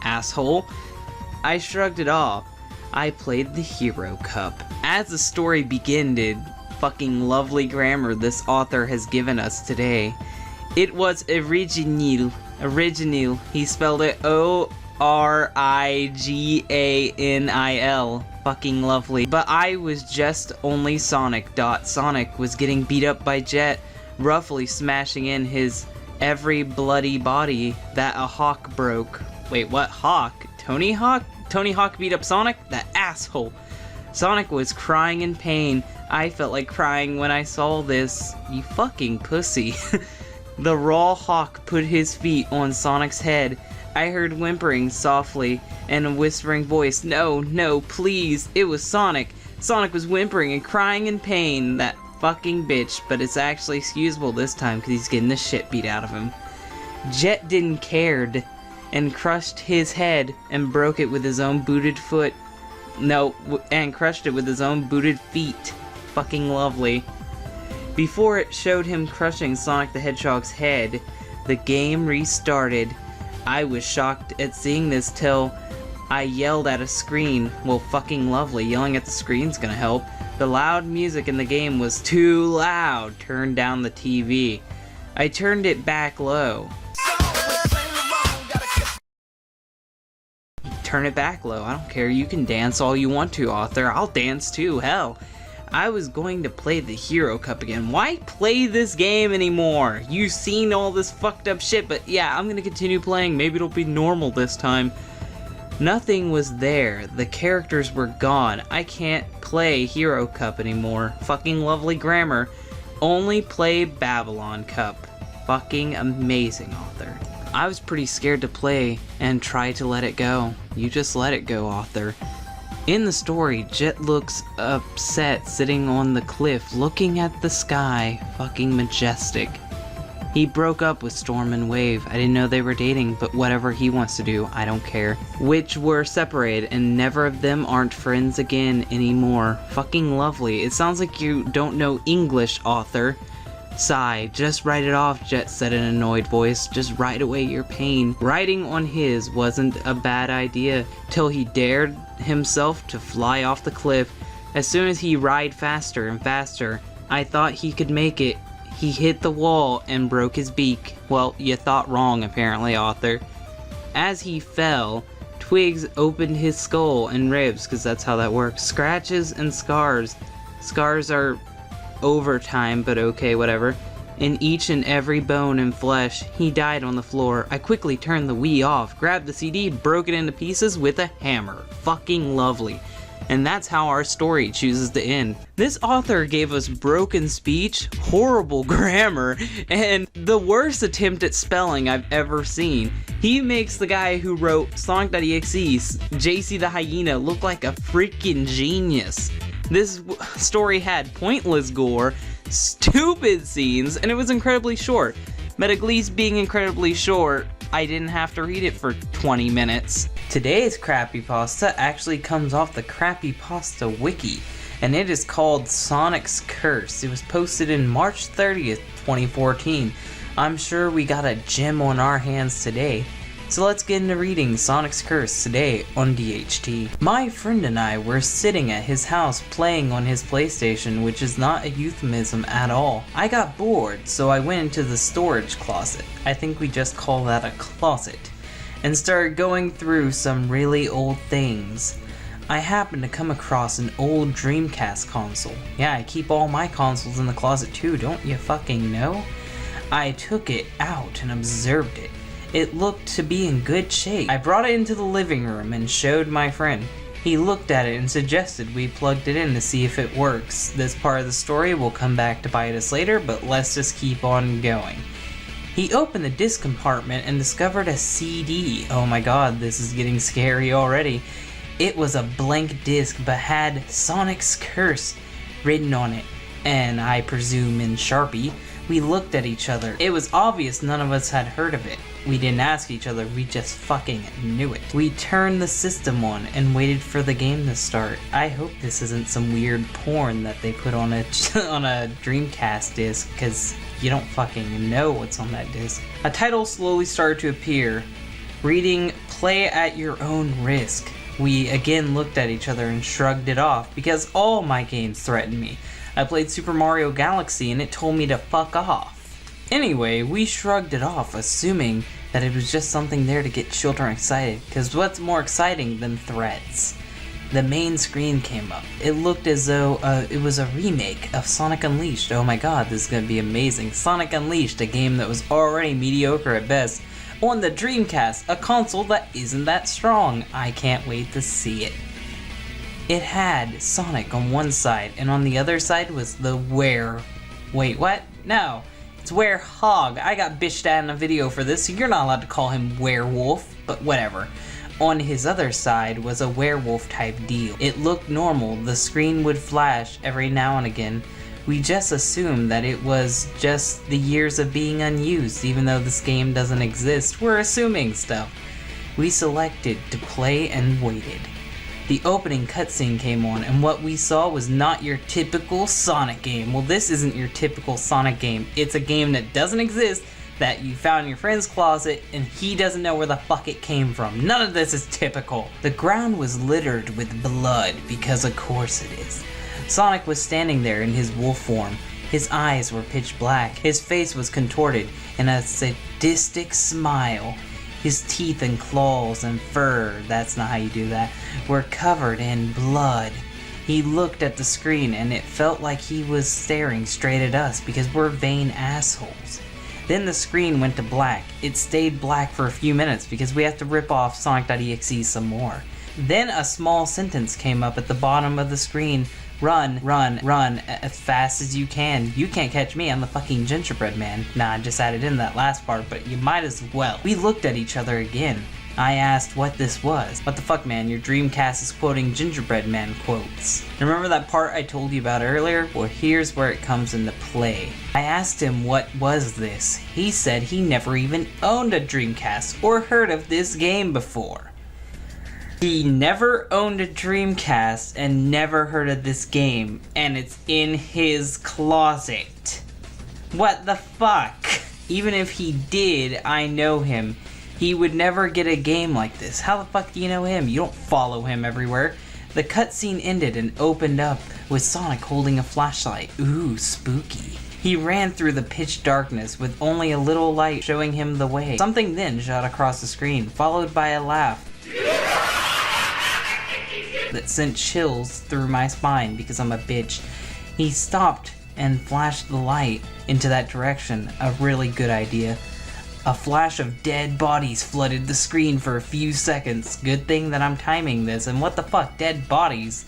Asshole. I shrugged it off. I played the Hero Cup. As the story began, fucking lovely grammar this author has given us today. It was original. He spelled it ORIGANIL. Fucking lovely. But I was just only Sonic. Sonic was getting beat up by Jet, roughly smashing in his every bloody body that a Hawk broke. Wait, what Hawk? Tony Hawk? Tony Hawk beat up Sonic? That asshole. Sonic was crying in pain. I felt like crying when I saw this. You fucking pussy. The raw Hawk put his feet on Sonic's head. I heard whimpering softly and a whispering voice. No, no, please. It was Sonic. Sonic was whimpering and crying in pain. That fucking bitch. But it's actually excusable this time because he's getting the shit beat out of him. Jet didn't cared and crushed his head and broke it with his own booted foot. No, and crushed it with his own booted feet. Fucking lovely. Before it showed him crushing Sonic the Hedgehog's head, the game restarted. I was shocked at seeing this till I yelled at a screen. Well, fucking lovely. Yelling at the screen's gonna help. The loud music in the game was too loud. Turned down the TV. I turned it back low. Turn it back low. I don't care. You can dance all you want to, author. I'll dance too. Hell. I was going to play the Hero Cup again. Why play this game anymore? You've seen all this fucked up shit, but yeah, I'm gonna continue playing. Maybe it'll be normal this time. Nothing was there. The characters were gone. I can't play Hero Cup anymore. Fucking lovely grammar. Only play Babylon Cup. Fucking amazing, author. I was pretty scared to play and try to let it go. You just let it go, author. In the story, Jet looks upset sitting on the cliff looking at the sky. Fucking majestic. He broke up with Storm and Wave. I didn't know they were dating, but whatever he wants to do, I don't care. Which were separated and never of them aren't friends again anymore. Fucking lovely. It sounds like you don't know English, author. Sigh. Just write it off, Jet said in an annoyed voice. Just write away your pain. Writing on his wasn't a bad idea till he dared himself to fly off the cliff. As soon as he ride faster and faster, I thought he could make it. He hit the wall and broke his beak. Well, you thought wrong apparently, author. As he fell, twigs opened his skull and ribs, because that's how that works. Scratches and scars. Scars are overtime, but okay, whatever. In each and every bone and flesh, he died on the floor. I quickly turned the Wii off, grabbed the CD, broke it into pieces with a hammer. Fucking lovely. and that's how our story chooses to end. This author gave us broken speech, horrible grammar, and the worst attempt at spelling I've ever seen. He makes the guy who wrote Sonic.exe, JC the Hyena, look like a freaking genius. This story had pointless gore, stupid scenes, and it was incredibly short. But at least being incredibly short, I didn't have to read it for 20 minutes. Today's Crappypasta actually comes off the Crappypasta wiki, and it is called Sonic's Curse. It was posted in March 30th, 2014. I'm sure we got a gem on our hands today. So let's get into reading Sonic's Curse today on DHT. My friend and I were sitting at his house playing on his PlayStation, which is not a euphemism at all. I got bored, so I went into the storage closet. I think we just call that a closet. And started going through some really old things. I happened to come across an old Dreamcast console. Yeah, I keep all my consoles in the closet too, don't you fucking know? I took it out and observed it. It looked to be in good shape. I brought it into the living room and showed my friend. He looked at it and suggested we plugged it in to see if it works. This part of the story will come back to bite us later, but let's just keep on going. He opened the disc compartment and discovered a CD. Oh my god, this is getting scary already. It was a blank disc but had Sonic's Curse written on it, and I presume in Sharpie. We looked at each other. It was obvious none of us had heard of it. We didn't ask each other, we just fucking knew it. We turned the system on and waited for the game to start. I hope this isn't some weird porn that they put on a Dreamcast disc, cause you don't fucking know what's on that disc. A title slowly started to appear, reading "Play at your own risk." We again looked at each other and shrugged it off, because all my games threatened me. I played Super Mario Galaxy and it told me to fuck off. Anyway, we shrugged it off, assuming that it was just something there to get children excited, because what's more exciting than threats? The main screen came up. It looked as though it was a remake of Sonic Unleashed. Oh my god, this is gonna be amazing. Sonic Unleashed, a game that was already mediocre at best, on the Dreamcast, a console that isn't that strong. I can't wait to see it. It had Sonic on one side, and on the other side was the Wait, what? No. It's YuriOfWind. I got bitched at in a video for this, so you're not allowed to call him werewolf, but whatever. On his other side was a werewolf type deal. It looked normal, the screen would flash every now and again. We just assumed that it was just the years of being unused, even though this game doesn't exist. We're assuming stuff. We selected to play and waited. The opening cutscene came on, and what we saw was not your typical Sonic game. Well, this isn't your typical Sonic game. It's a game that doesn't exist, that you found in your friend's closet, and he doesn't know where the fuck it came from. None of this is typical. The ground was littered with blood, because of course it is. Sonic was standing there in his wolf form. His eyes were pitch black. His face was contorted in a sadistic smile. His teeth and claws and fur, that's not how you do that, were covered in blood. He looked at the screen and it felt like he was staring straight at us because we're vain assholes. Then the screen went to black. It stayed black for a few minutes because we have to rip off Sonic.exe some more. Then a small sentence came up at the bottom of the screen. Run, run, run, as fast as you can. You can't catch me, I'm the fucking gingerbread man. Nah, I just added in that last part, but you might as well. We looked at each other again. I asked what this was. What the fuck, man? Your Dreamcast is quoting gingerbread man quotes. Remember that part I told you about earlier? Well, here's where it comes into play. I asked him what was this. He said he never even owned a Dreamcast or heard of this game before. He never owned a Dreamcast and never heard of this game, and it's in his closet. What the fuck? Even if he did, I know him. He would never get a game like this. How the fuck do you know him? You don't follow him everywhere. The cutscene ended and opened up with Sonic holding a flashlight. Ooh, spooky. He ran through the pitch darkness with only a little light showing him the way. Something then shot across the screen, followed by a laugh that sent chills through my spine because I'm a bitch. He stopped and flashed the light into that direction. A really good idea. A flash of dead bodies flooded the screen for a few seconds. Good thing that I'm timing this, and what the fuck, dead bodies?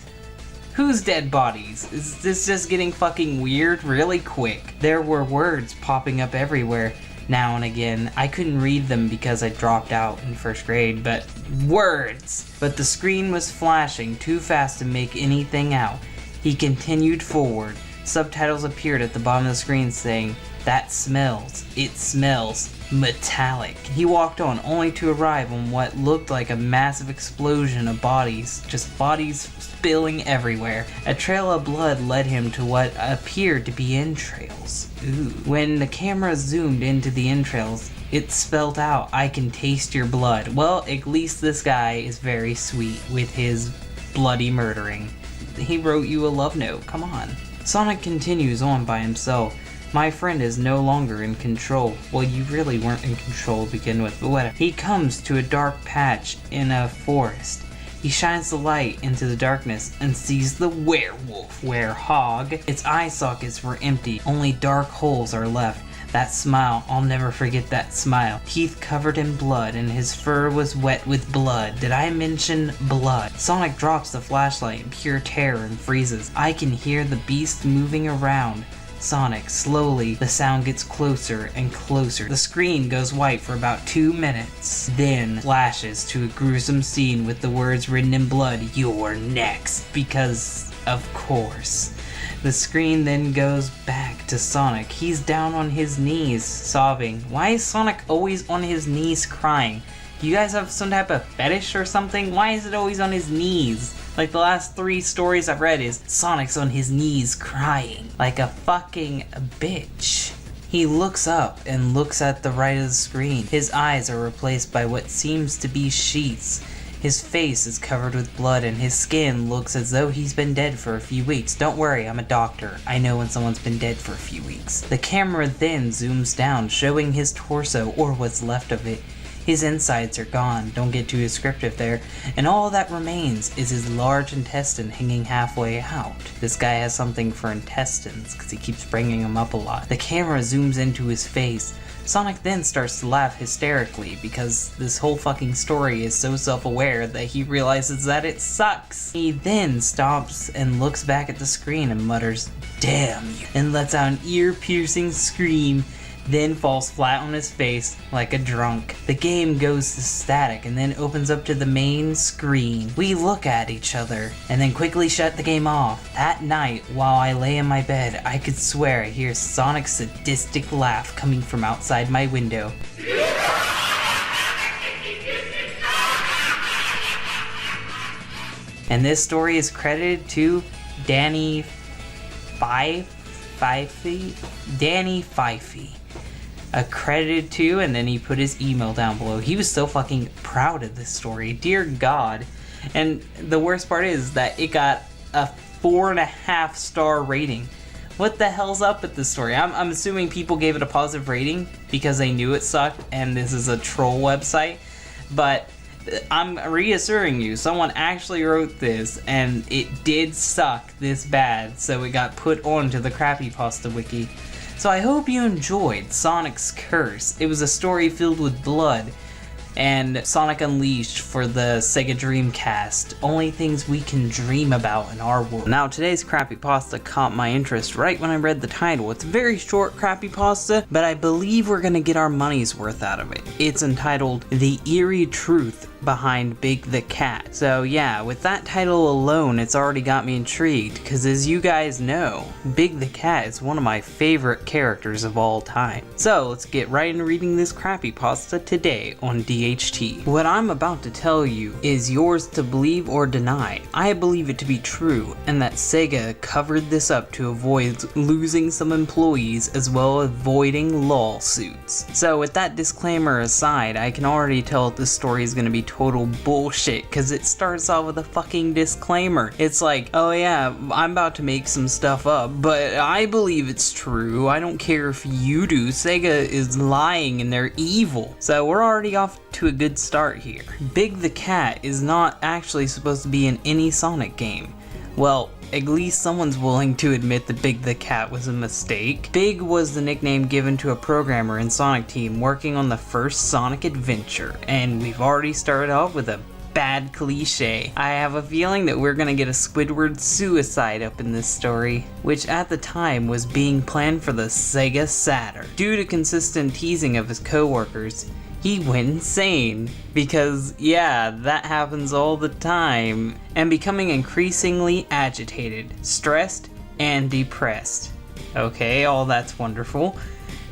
Whose dead bodies? Is this just getting fucking weird really quick? There were words popping up everywhere now and again. I couldn't read them because I dropped out in first grade, but words! But the screen was flashing too fast to make anything out. He continued forward. Subtitles appeared at the bottom of the screen saying, "That smells. It smells metallic." He walked on, only to arrive on what looked like a massive explosion of bodies, just bodies spilling everywhere. A trail of blood led him to what appeared to be entrails. Ooh. When the camera zoomed into the entrails, it spelled out, "I can taste your blood." Well, at least this guy is very sweet with his bloody murdering. He wrote you a love note, come on. Sonic continues on by himself. My friend is no longer in control. Well, you really weren't in control to begin with, but whatever. He comes to a dark patch in a forest. He shines the light into the darkness and sees the werewolf, Hellhog. Its eye sockets were empty, only dark holes are left. That smile, I'll never forget that smile. Teeth covered in blood and his fur was wet with blood. Did I mention blood? Sonic drops the flashlight in pure terror and freezes. I can hear the beast moving around. Sonic, slowly, the sound gets closer and closer. The screen goes white for about 2 minutes, then flashes to a gruesome scene with the words written in blood, "You're next," because of course. The screen then goes back to Sonic. He's down on his knees, sobbing. Why is Sonic always on his knees crying? You guys have some type of fetish or something? Why is it always on his knees? Like the last 3 stories I've read is Sonic's on his knees crying like a fucking bitch. He looks up and looks at the right of the screen. His eyes are replaced by what seems to be sheets. His face is covered with blood and his skin looks as though he's been dead for a few weeks. Don't worry, I'm a doctor. I know when someone's been dead for a few weeks. The camera then zooms down, showing his torso or what's left of it. His insides are gone, don't get too descriptive there, and all that remains is his large intestine hanging halfway out. This guy has something for intestines, because he keeps bringing them up a lot. The camera zooms into his face. Sonic then starts to laugh hysterically, because this whole fucking story is so self-aware that he realizes that it sucks. He then stops and looks back at the screen and mutters, "Damn you," and lets out an ear-piercing scream, then falls flat on his face like a drunk. The game goes to static and then opens up to the main screen. We look at each other and then quickly shut the game off. That night, while I lay in my bed, I could swear I hear Sonic's sadistic laugh coming from outside my window. And this story is credited to Danny Pfeiffe. Accredited to, and then he put his email down below. He was so fucking proud of this story, dear God. And the worst part is that it got a 4.5 star rating. What the hell's up with this story? I'm assuming people gave it a positive rating because they knew it sucked and this is a troll website, but I'm reassuring you, someone actually wrote this and it did suck this bad, so it got put onto the Crappypasta wiki. So I hope you enjoyed Sonic's Curse. It was a story filled with blood and Sonic Unleashed for the SEGA Dreamcast. Only things we can dream about in our world. Now today's Crappypasta caught my interest right when I read the title. It's a very short Crappypasta, but I believe we're gonna get our money's worth out of it. It's entitled The Eerie Truth Behind Big the Cat. So yeah, with that title alone, it's already got me intrigued, because as you guys know, Big the Cat is one of my favorite characters of all time. So let's get right into reading this Crappypasta today on DHT. What I'm about to tell you is yours to believe or deny. I believe it to be true, and that SEGA covered this up to avoid losing some employees as well as avoiding lawsuits. So with that disclaimer aside, I can already tell this story is going to be total bullshit, because it starts off with a fucking disclaimer. It's like, oh yeah, I'm about to make some stuff up, but I believe it's true. I don't care if you do. SEGA is lying and they're evil. So we're already off to a good start here. Big the Cat is not actually supposed to be in any Sonic game. Well, at least someone's willing to admit that Big the Cat was a mistake. Big was the nickname given to a programmer in Sonic Team working on the first Sonic adventure, and we've already started off with a bad cliche. I have a feeling that we're gonna get a Squidward suicide up in this story, which at the time was being planned for the SEGA Saturn. Due to consistent teasing of his co-workers, he went insane, because yeah, that happens all the time, and becoming increasingly agitated, stressed, and depressed. Okay, all that's wonderful.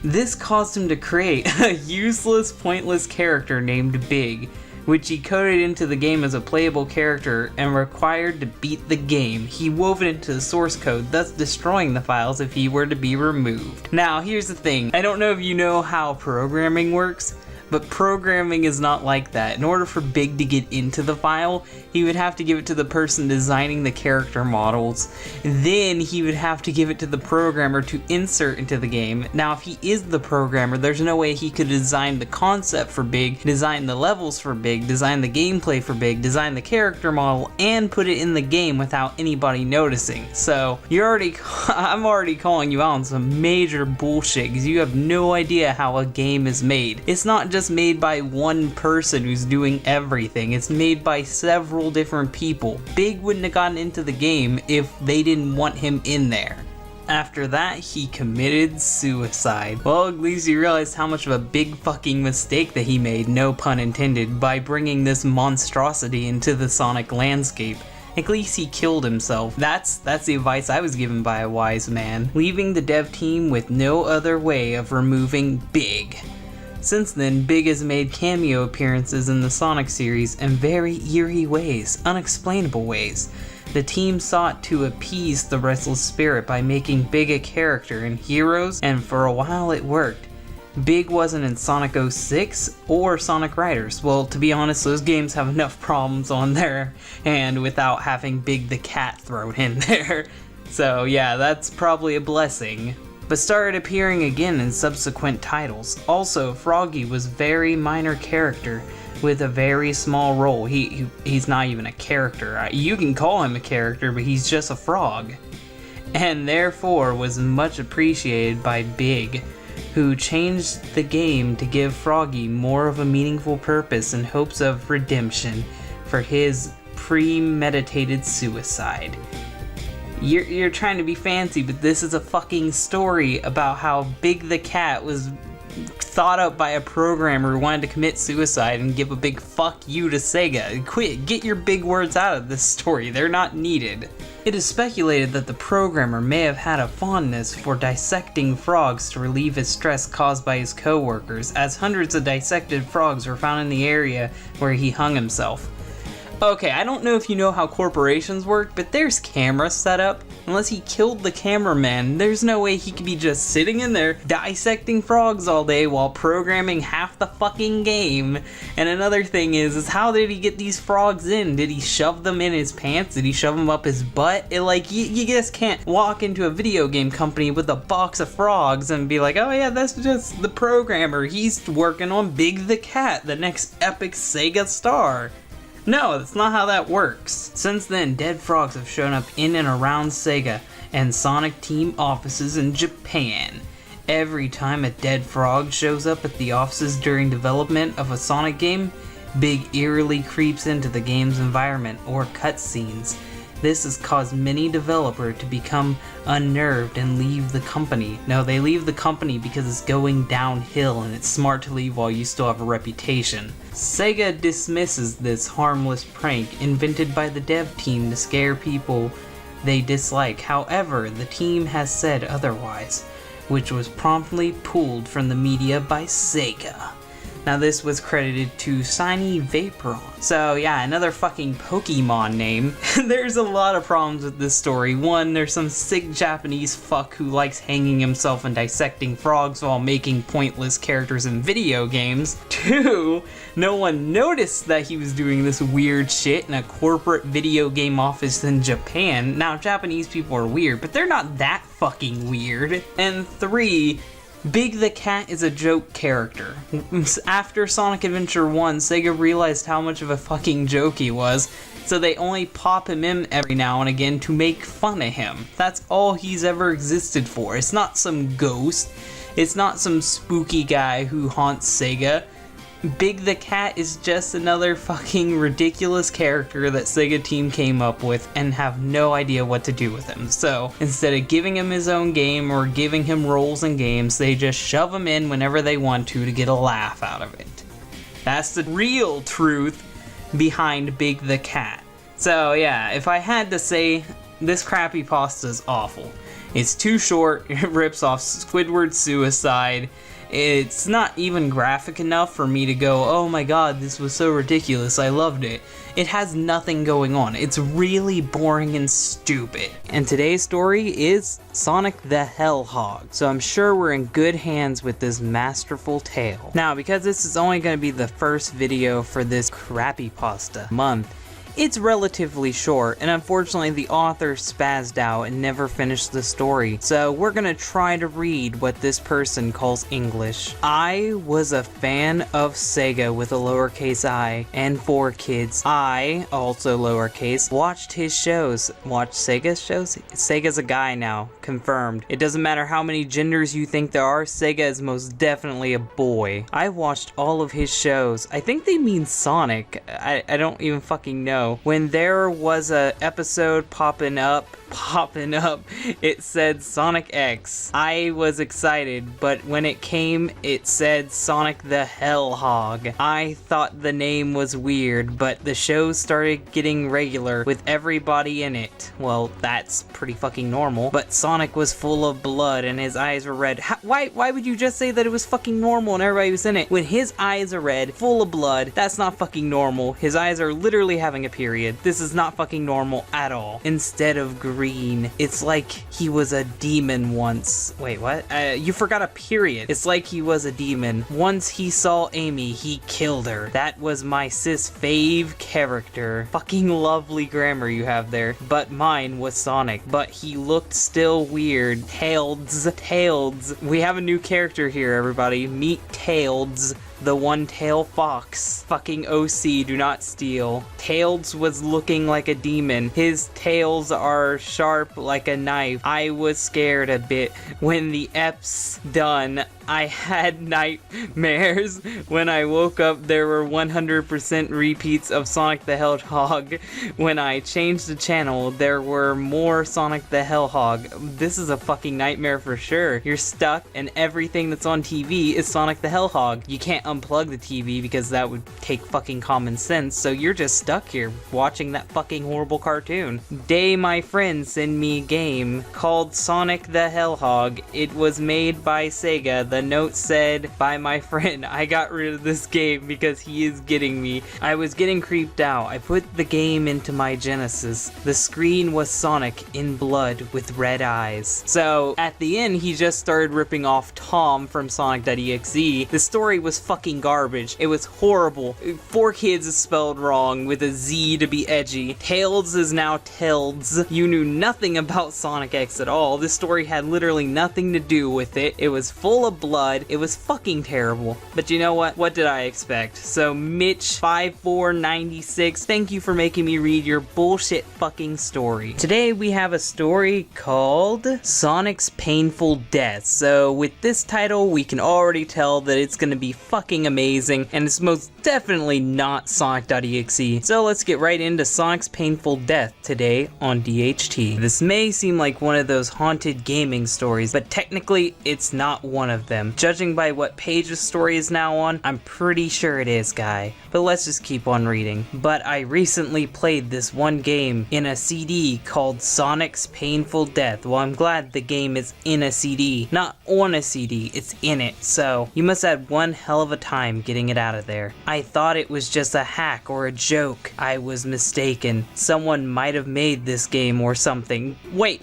This caused him to create a useless, pointless character named Big, which he coded into the game as a playable character and required to beat the game. He wove it into the source code, thus destroying the files if he were to be removed. Now, here's the thing. I don't know if you know how programming works, but programming is not like that. In order for Big to get into the file, he would have to give it to the person designing the character models. Then he would have to give it to the programmer to insert into the game. Now, if he is the programmer, there's no way he could design the concept for Big, design the levels for Big, design the gameplay for Big, design the character model, and put it in the game without anybody noticing. So, I'm already calling you out on some major bullshit, because you have no idea how a game is made. It's not just made by one person who's doing everything, it's made by several different people. Big wouldn't have gotten into the game if they didn't want him in there. After that, he committed suicide. Well, at least he realized how much of a big fucking mistake that he made, no pun intended, by bringing this monstrosity into the Sonic landscape. At least he killed himself. That's the advice I was given by a wise man, leaving the dev team with no other way of removing Big. Since then, Big has made cameo appearances in the Sonic series in very eerie ways, unexplainable ways. The team sought to appease the restless spirit by making Big a character in Heroes, and for a while it worked. Big wasn't in Sonic 06 or Sonic Riders. Well, to be honest, those games have enough problems on their hand without having Big the Cat thrown in there. So yeah, that's probably a blessing. But started appearing again in subsequent titles. Also, Froggy was very minor character with a very small role. He's not even a character. You can call him a character, but he's just a frog. And therefore was much appreciated by Big, who changed the game to give Froggy more of a meaningful purpose in hopes of redemption for his premeditated suicide. You're trying to be fancy, but this is a fucking story about how Big the Cat was thought up by a programmer who wanted to commit suicide and give a big fuck you to SEGA. Quit, get your big words out of this story, they're not needed. It is speculated that the programmer may have had a fondness for dissecting frogs to relieve his stress caused by his co-workers, as hundreds of dissected frogs were found in the area where he hung himself. Okay, I don't know if you know how corporations work, but there's cameras set up. Unless he killed the cameraman, there's no way he could be just sitting in there dissecting frogs all day while programming half the fucking game. And another thing is how did he get these frogs in? Did he shove them in his pants? Did he shove them up his butt? You just can't walk into a video game company with a box of frogs and be like, oh yeah, that's just the programmer. He's working on Big the Cat, the next epic SEGA star. No, that's not how that works. Since then, dead frogs have shown up in and around SEGA and Sonic Team offices in Japan. Every time a dead frog shows up at the offices during development of a Sonic game, Big eerily creeps into the game's environment or cutscenes. This has caused many developers to become unnerved and leave the company. No, they leave the company because it's going downhill and it's smart to leave while you still have a reputation. SEGA dismisses this harmless prank invented by the dev team to scare people they dislike. However, the team has said otherwise, which was promptly pulled from the media by SEGA. Now this was credited to Shiny Vaporon. So yeah, another fucking Pokemon name. There's a lot of problems with this story. One, there's some sick Japanese fuck who likes hanging himself and dissecting frogs while making pointless characters in video games. Two, no one noticed that he was doing this weird shit in a corporate video game office in Japan. Now, Japanese people are weird, but they're not that fucking weird. And three, Big the Cat is a joke character. After Sonic Adventure 1, Sega realized how much of a fucking joke he was, so they only pop him in every now and again to make fun of him. That's all he's ever existed for. It's not some ghost. It's not some spooky guy who haunts Sega. Big the Cat is just another fucking ridiculous character that Sega team came up with and have no idea what to do with him. So instead of giving him his own game or giving him roles in games, they just shove him in whenever they want to get a laugh out of it. That's the real truth behind Big the Cat. So yeah, if I had to say, this Crappypasta is awful. It's too short, it rips off Squidward's suicide. It's not even graphic enough for me to go, oh my god, this was so ridiculous, I loved it. It has nothing going on. It's really boring and stupid. And today's story is Sonic the Hellhog. So I'm sure we're in good hands with this masterful tale. Now, because this is only going to be the first video for this Crappypasta month, it's relatively short, and unfortunately the author spazzed out and never finished the story, so we're gonna try to read what this person calls English. I was a fan of Sega with a lowercase I, and 4 kids. I, also lowercase, watched his shows. Watched Sega's shows? Sega's a guy now, confirmed. It doesn't matter how many genders you think there are, Sega is most definitely a boy. I watched all of his shows. I think they mean Sonic. I don't even fucking know. When there was a episode popping up, it said Sonic X. I was excited, but when it came, it said Sonic the Hellhog. I thought the name was weird, but the show started getting regular with everybody in it. Well, that's pretty fucking normal, but Sonic was full of blood and his eyes were red. Why would you just say that it was fucking normal and everybody was in it? When his eyes are red, full of blood, that's not fucking normal. His eyes are literally having a period. This is not fucking normal at all. Instead of green, it's like he was a demon once. Wait, what? You forgot a period. It's like he was a demon. Once he saw Amy, he killed her. That was my sis fave character. Fucking lovely grammar you have there. But mine was Sonic. But he looked still weird. Tails. We have a new character here, everybody. Meet Tails, the one-tailed fox. Fucking OC, do not steal. Tails was looking like a demon. His tails are sharp like a knife. I was scared a bit. When the F's done, I had nightmares. When I woke up, there were 100% repeats of Sonic the Hedgehog. When I changed the channel, there were more Sonic the Hellhog. This is a fucking nightmare for sure. You're stuck and everything that's on TV is Sonic the Hellhog. You can't unplug the TV because that would take fucking common sense, so you're just stuck here watching that fucking horrible cartoon. Day my friend sent me a game called Sonic the Hellhog. It was made by Sega. The note said, by my friend, I got rid of this game because he is getting me. I was getting creeped out. I put the game into my Genesis. The screen was Sonic in blood with red eyes. So at the end, he just started ripping off Tom from Sonic.EXE. The story was fucking garbage. It was horrible. 4 kids is spelled wrong with a Z to be edgy. Tails is now Telds. You knew nothing about Sonic X at all. This story had literally nothing to do with it. It was full of blood. It was fucking terrible. But you know what? What did I expect? So Mitch5496, thank you for making me read your bullshit fucking story. Today we have a story called Sonic's Painful Death. So with this title, we can already tell that it's gonna be fucking amazing, and it's most definitely not Sonic.exe. So let's get right into Sonic's Painful Death today on DHT. This may seem like one of those haunted gaming stories, but technically it's not one of them. Judging by what page the story is now on, I'm pretty sure it is, guy. But let's just keep on reading. But I recently played this one game in a CD called Sonic's Painful Death. Well, I'm glad the game is in a CD, not on a CD, it's in it. So you must have one hell of a time getting it out of there. I thought it was just a hack or a joke. I was mistaken. Someone might have made this game or something. Wait.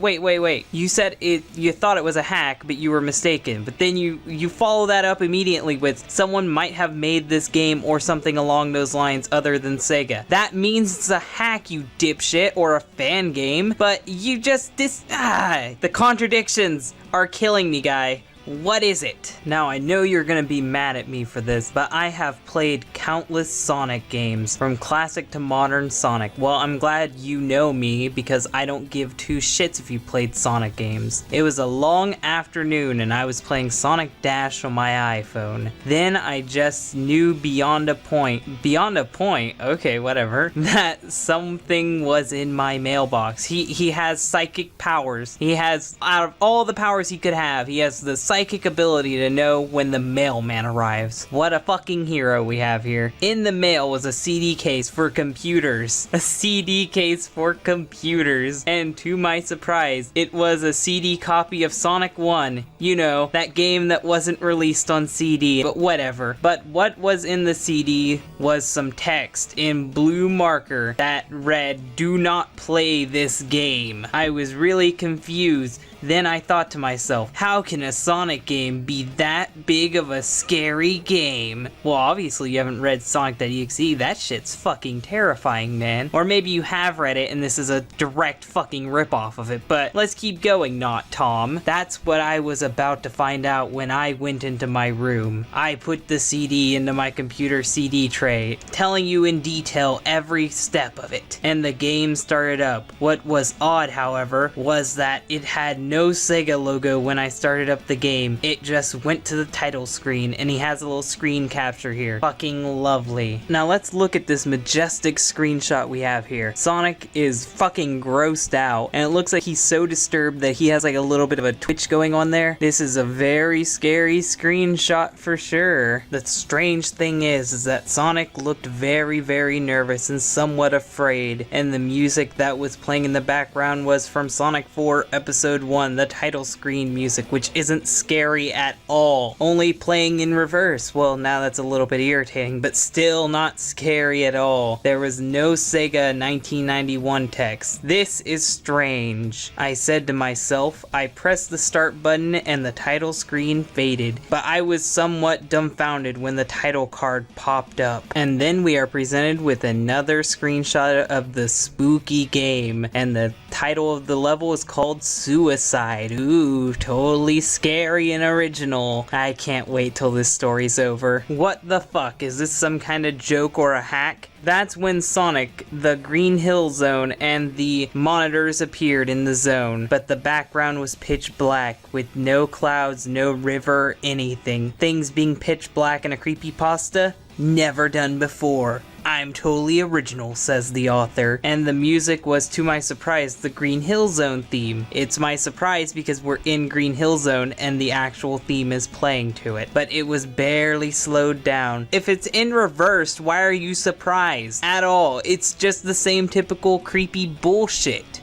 You said you thought it was a hack, but you were mistaken. But then you follow that up immediately with someone might have made this game or something along those lines other than Sega. That means it's a hack, you dipshit, or a fan game. But you just the contradictions are killing me, guy. What is it? Now I know you're gonna be mad at me for this, but I have played countless Sonic games, from classic to modern Sonic. Well, I'm glad you know me, because I don't give two shits if you played Sonic games. It was a long afternoon and I was playing Sonic Dash on my iPhone. Then I just knew beyond a point, okay, whatever, that something was in my mailbox. He has psychic powers. He has, out of all the powers he could have, he has the psychic ability to know when the mailman arrives. What a fucking hero we have here. In the mail was a CD case for computers. A CD case for computers. And to my surprise, it was a CD copy of Sonic 1. You know, that game that wasn't released on CD, but whatever. But what was in the CD was some text in blue marker that read, "Do not play this game." I was really confused. Then I thought to myself, how can a Sonic game be that big of a scary game? Well, obviously you haven't read Sonic.EXE, that shit's fucking terrifying, man. Or maybe you have read it and this is a direct fucking ripoff of it, but let's keep going, not Tom. That's what I was about to find out when I went into my room. I put the CD into my computer CD tray, telling you in detail every step of it, and the game started up. What was odd, however, was that it had no SEGA logo when I started up the game. It just went to the title screen, and he has a little screen capture here. Fucking lovely. Now let's look at this majestic screenshot we have here. Sonic is fucking grossed out, and it looks like he's so disturbed that he has like a little bit of a twitch going on there. This is a very scary screenshot for sure. The strange thing is that Sonic looked very, very nervous and somewhat afraid, and the music that was playing in the background was from Sonic 4 Episode 1, the title screen music, which isn't scary at all. Only playing in reverse. Well, now that's a little bit irritating, but still not scary at all. There was no SEGA 1991 text. This is strange. I said to myself. I pressed the start button and the title screen faded, but I was somewhat dumbfounded when the title card popped up. And then we are presented with another screenshot of the spooky game, and the title of the level is called Suicide. Ooh, totally scary and original. I can't wait till this story's over. What the fuck? Is this some kind of joke or a hack? That's when Sonic, the Green Hill Zone, and the monitors appeared in the zone, but the background was pitch black, with no clouds, no river, anything. Things being pitch black in a creepypasta? Never done before. I'm totally original, says the author. And the music was, to my surprise, the Green Hill Zone theme. It's my surprise because we're in Green Hill Zone and the actual theme is playing to it. But it was barely slowed down. If it's in reverse, why are you surprised? At all. It's just the same typical creepy bullshit.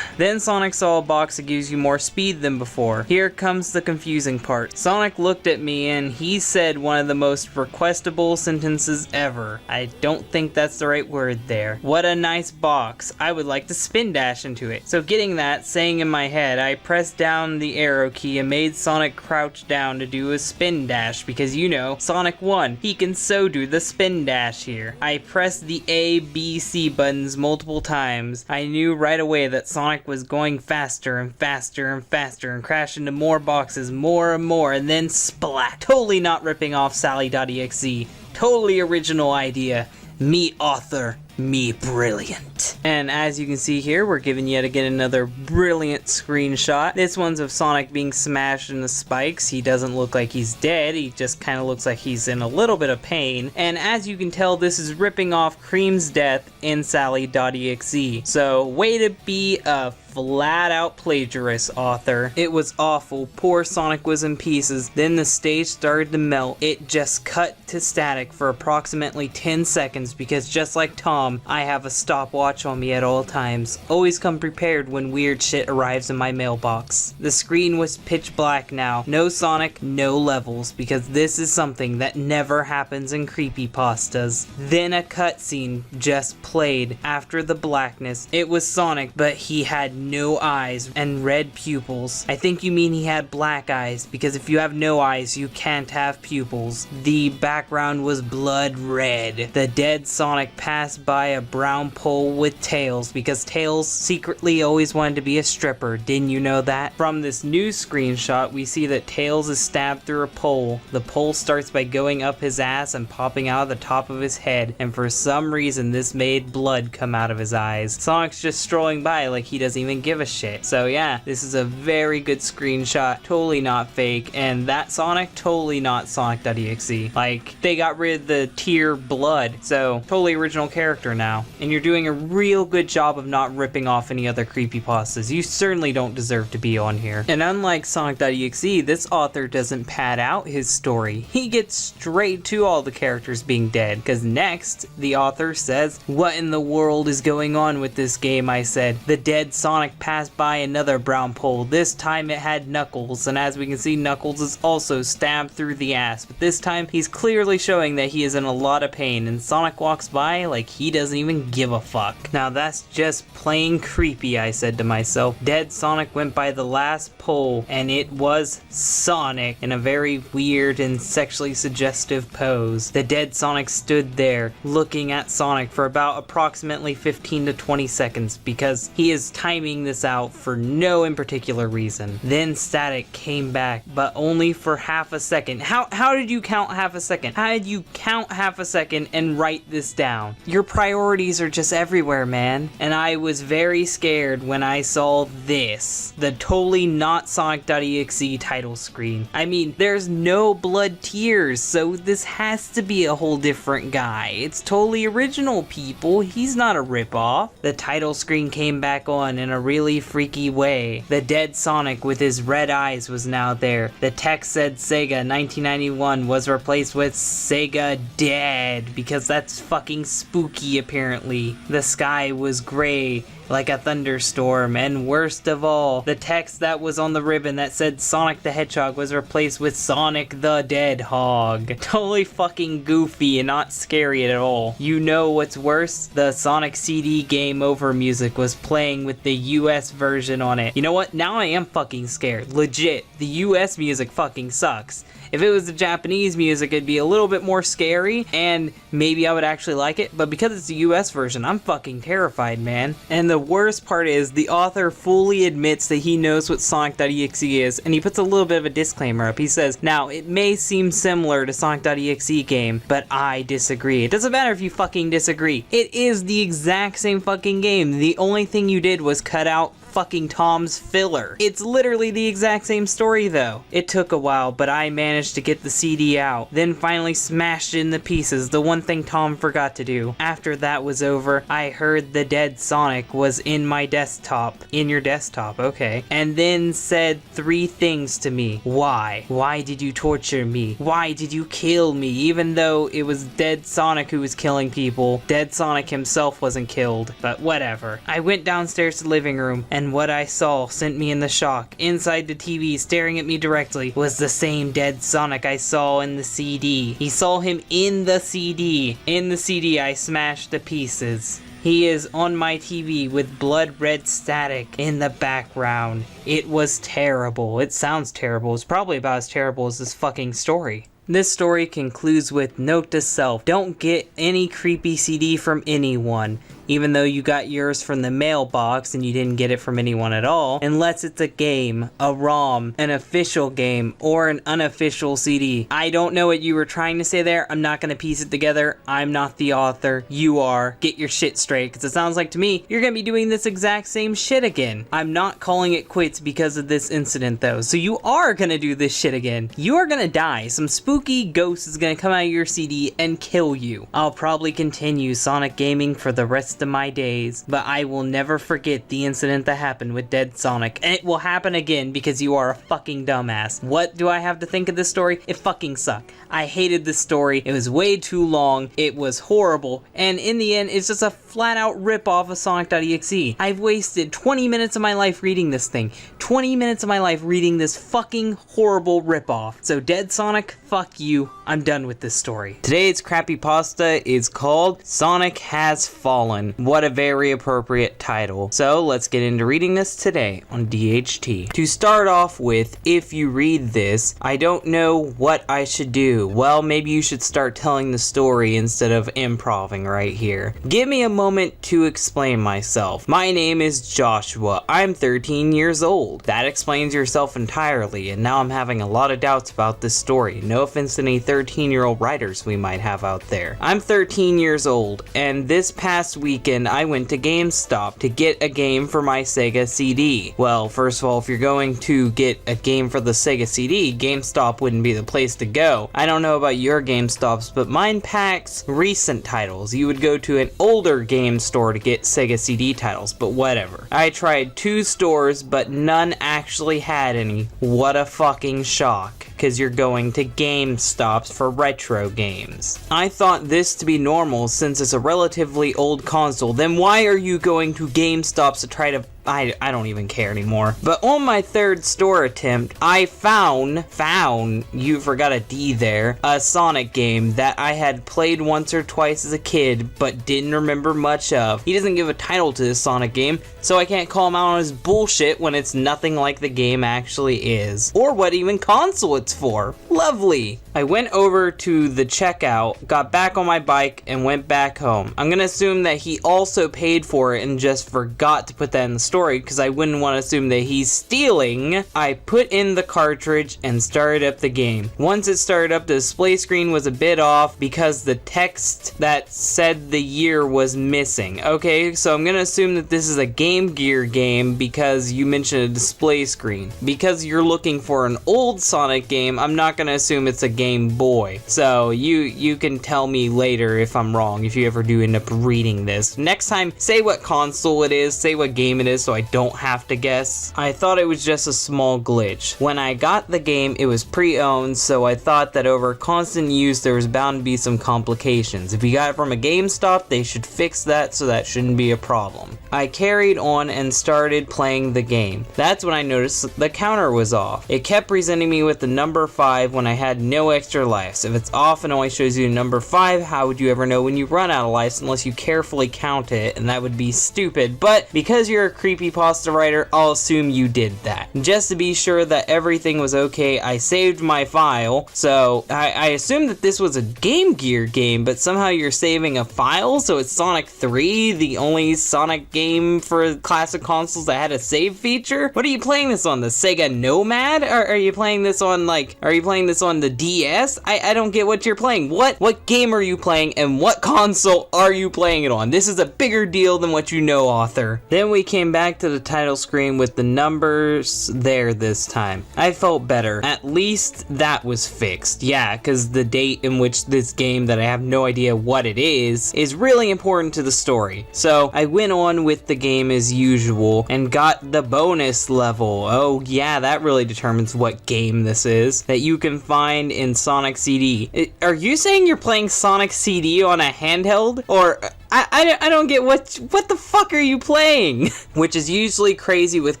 Then Sonic saw a box that gives you more speed than before. Here comes the confusing part. Sonic looked at me and he said one of the most requestable sentences ever. I don't think that's the right word there. What a nice box. I would like to spin dash into it. So getting that, saying in my head, I pressed down the arrow key and made Sonic crouch down to do a spin dash because you know, Sonic 1, he can so do the spin dash here. I pressed the A, B, C buttons multiple times. I knew right away that Sonic was going faster and faster and faster and crash into more boxes more and more, and then splat. Totally not ripping off Sally.exe. Totally original idea. Me author, me brilliant. And as you can see here, we're giving yet again another brilliant screenshot. This one's of Sonic being smashed in the spikes. He doesn't look like he's dead, he just kind of looks like he's in a little bit of pain. And as you can tell, this is ripping off Cream's death in Sally.exe. So way to be a flat out plagiarist, author. It was awful. Poor Sonic was in pieces. Then the stage started to melt. It just cut to static for approximately 10 seconds because just like Tom, I have a stopwatch on me at all times. Always come prepared when weird shit arrives in my mailbox. The screen was pitch black now. No Sonic, no levels, because this is something that never happens in creepypastas. Then a cutscene just played after the blackness. It was Sonic, but he had no eyes and red pupils. I think you mean he had black eyes, because if you have no eyes, you can't have pupils. The background was blood red. The dead Sonic passed by a brown pole with Tails, because Tails secretly always wanted to be a stripper. Didn't you know that? From this new screenshot, we see that Tails is stabbed through a pole. The pole starts by going up his ass and popping out of the top of his head, and for some reason this made blood come out of his eyes. Sonic's just strolling by like he doesn't even give a shit. So yeah, this is a very good screenshot, totally not fake, and that Sonic, totally not Sonic.exe. Like, they got rid of the tier blood, so totally original character now. And you're doing a real good job of not ripping off any other creepypastas. You certainly don't deserve to be on here. And unlike Sonic.exe, this author doesn't pad out his story. He gets straight to all the characters being dead, because next, the author says, "What in the world is going on with this game?" I said. "The dead Sonic passed by another brown pole. This time it had Knuckles, and as we can see, Knuckles is also stabbed through the ass, but this time he's clearly showing that he is in a lot of pain, and Sonic walks by like he doesn't even give a fuck." Now that's just plain creepy, I said to myself. Dead Sonic went by the last pole, and it was Sonic in a very weird and sexually suggestive pose. The dead Sonic stood there looking at Sonic for about approximately 15 to 20 seconds, because he is timing this out for no in particular reason. Then static came back, but only for half a second. How did you count half a second? How did you count half a second and write this down? Your priorities are just everywhere, man. And I was very scared when I saw this. The totally not Sonic.exe title screen. I mean, there's no blood tears, so this has to be a whole different guy. It's totally original, people. He's not a ripoff. The title screen came back on in a really freaky way. The dead Sonic with his red eyes was now there. The text said SEGA 1991 was replaced with SEGA dead, because that's fucking spooky apparently. The sky was gray like a thunderstorm, and worst of all, the text that was on the ribbon that said Sonic the Hedgehog was replaced with Sonic the Dead Hog. Totally fucking goofy and not scary at all. You know what's worse? The Sonic CD Game Over music was playing with the US version on it. You know what? Now I am fucking scared. Legit, the US music fucking sucks. If it was the Japanese music, it'd be a little bit more scary, and maybe I would actually like it, but because it's the US version, I'm fucking terrified, man. And the worst part is, the author fully admits that he knows what Sonic.exe is, and he puts a little bit of a disclaimer up. He says, "Now, it may seem similar to Sonic.exe game, but I disagree." It doesn't matter if you fucking disagree. It is the exact same fucking game. The only thing you did was cut out fucking Tom's filler. It's literally the exact same story though. It took a while, but I managed to get the CD out, then finally smashed it into pieces, the one thing Tom forgot to do. After that was over, I heard the dead Sonic was in my desktop. In your desktop, okay. And then said 3 things to me. Why? Why did you torture me? Why did you kill me? Even though it was dead Sonic who was killing people, dead Sonic himself wasn't killed, but whatever. I went downstairs to the living room, and what I saw sent me in the shock. Inside the TV, staring at me directly, was the same dead Sonic I saw in the CD. He saw him in the CD. In the CD I smashed to pieces. He is on my TV with blood red static in the background. It was terrible. It sounds terrible. It's probably about as terrible as this fucking story. This story concludes with note to self: don't get any creepy CD from anyone, even though you got yours from the mailbox and you didn't get it from anyone at all, unless it's a game, a ROM, an official game, or an unofficial CD. I don't know what you were trying to say there. I'm not going to piece it together. I'm not the author. You are. Get your shit straight, because it sounds like to me you're going to be doing this exact same shit again. I'm not calling it quits because of this incident though, so you are going to do this shit again. You are going to die. Some spooky ghost is going to come out of your CD and kill you. I'll probably continue Sonic gaming for the rest of my days, but I will never forget the incident that happened with dead Sonic, and it will happen again because you are a fucking dumbass. What do I have to think of this story? It fucking sucked. I hated this story. It was way too long. It was horrible, and in the end, it's just a flat out rip-off of Sonic.exe. I've wasted 20 minutes of my life reading this thing. 20 minutes of my life reading this fucking horrible rip-off. So dead Sonic, fuck you. I'm done with this story. Today's Crappypasta is called Sonic Has Fallen. man, what a very appropriate title. So let's get into reading this today on DHT. To start off with, if you read this, I don't know what I should do. Well, maybe you should start telling the story instead of improving right here. Give me a moment to explain myself. My name is Joshua. I'm 13 years old. That explains yourself entirely, and now I'm having a lot of doubts about this story. No offense to any 13-year-old writers we might have out there. I'm 13 years old, and this past weekend I went to GameStop to get a game for my SEGA CD. Well, first of all, if you're going to get a game for the SEGA CD, GameStop wouldn't be the place to go. I don't know about your GameStops, but mine packs recent titles. You would go to an older game store to get SEGA CD titles, but whatever. I tried 2 stores, but none actually had any. What a fucking shock, because you're going to GameStops for retro games. I thought this to be normal since it's a relatively old console. Then why are you going to GameStops to try to... I don't even care anymore. But on my 3rd store attempt, I found, you forgot a D there, a Sonic game that I had played once or twice as a kid, but didn't remember much of. He doesn't give a title to this Sonic game, so I can't call him out on his bullshit when it's nothing like the game actually is. Or what even console it's for. Lovely. I went over to the checkout, got back on my bike, and went back home. I'm gonna assume that he also paid for it and just forgot to put that in the store, because I wouldn't want to assume that he's stealing. I put in the cartridge and started up the game. Once it started up, the display screen was a bit off because the text that said the year was missing. Okay, so I'm gonna assume that this is a Game Gear game because you mentioned a display screen. Because you're looking for an old Sonic game, I'm not gonna assume it's a Game Boy. So you can tell me later if I'm wrong, if you ever do end up reading this. Next time, say what console it is, say what game it is, so I don't have to guess. I thought it was just a small glitch. When I got the game, it was pre-owned, so I thought that over constant use there was bound to be some complications. If you got it from a GameStop, they should fix that, so that shouldn't be a problem. I carried on and started playing the game. That's when I noticed the counter was off. It kept presenting me with the number 5 when I had no extra lives. If it's off and only shows you number 5, how would you ever know when you run out of lives unless you carefully count it, and that would be stupid. But because you're a Creepypasta writer, I'll assume you did that. Just to be sure that everything was okay, I saved my file. So I assumed that this was a Game Gear game, but somehow you're saving a file, so it's Sonic 3, the only Sonic game for classic consoles that had a save feature? What are you playing this on, the Sega Nomad? Or are you playing this on the DS? I don't get what you're playing. What game are you playing, and what console are you playing it on? This is a bigger deal than what you know, author. Then we came back to the title screen with the numbers there this time. I felt better. At least that was fixed. Yeah, because the date in which this game that I have no idea what it is really important to the story. So I went on with the game as usual and got the bonus level. Oh yeah, that really determines what game this is, that you can find in Sonic CD. Are you saying you're playing Sonic CD on a handheld? Or... I don't get what the fuck are you playing? Which is usually crazy with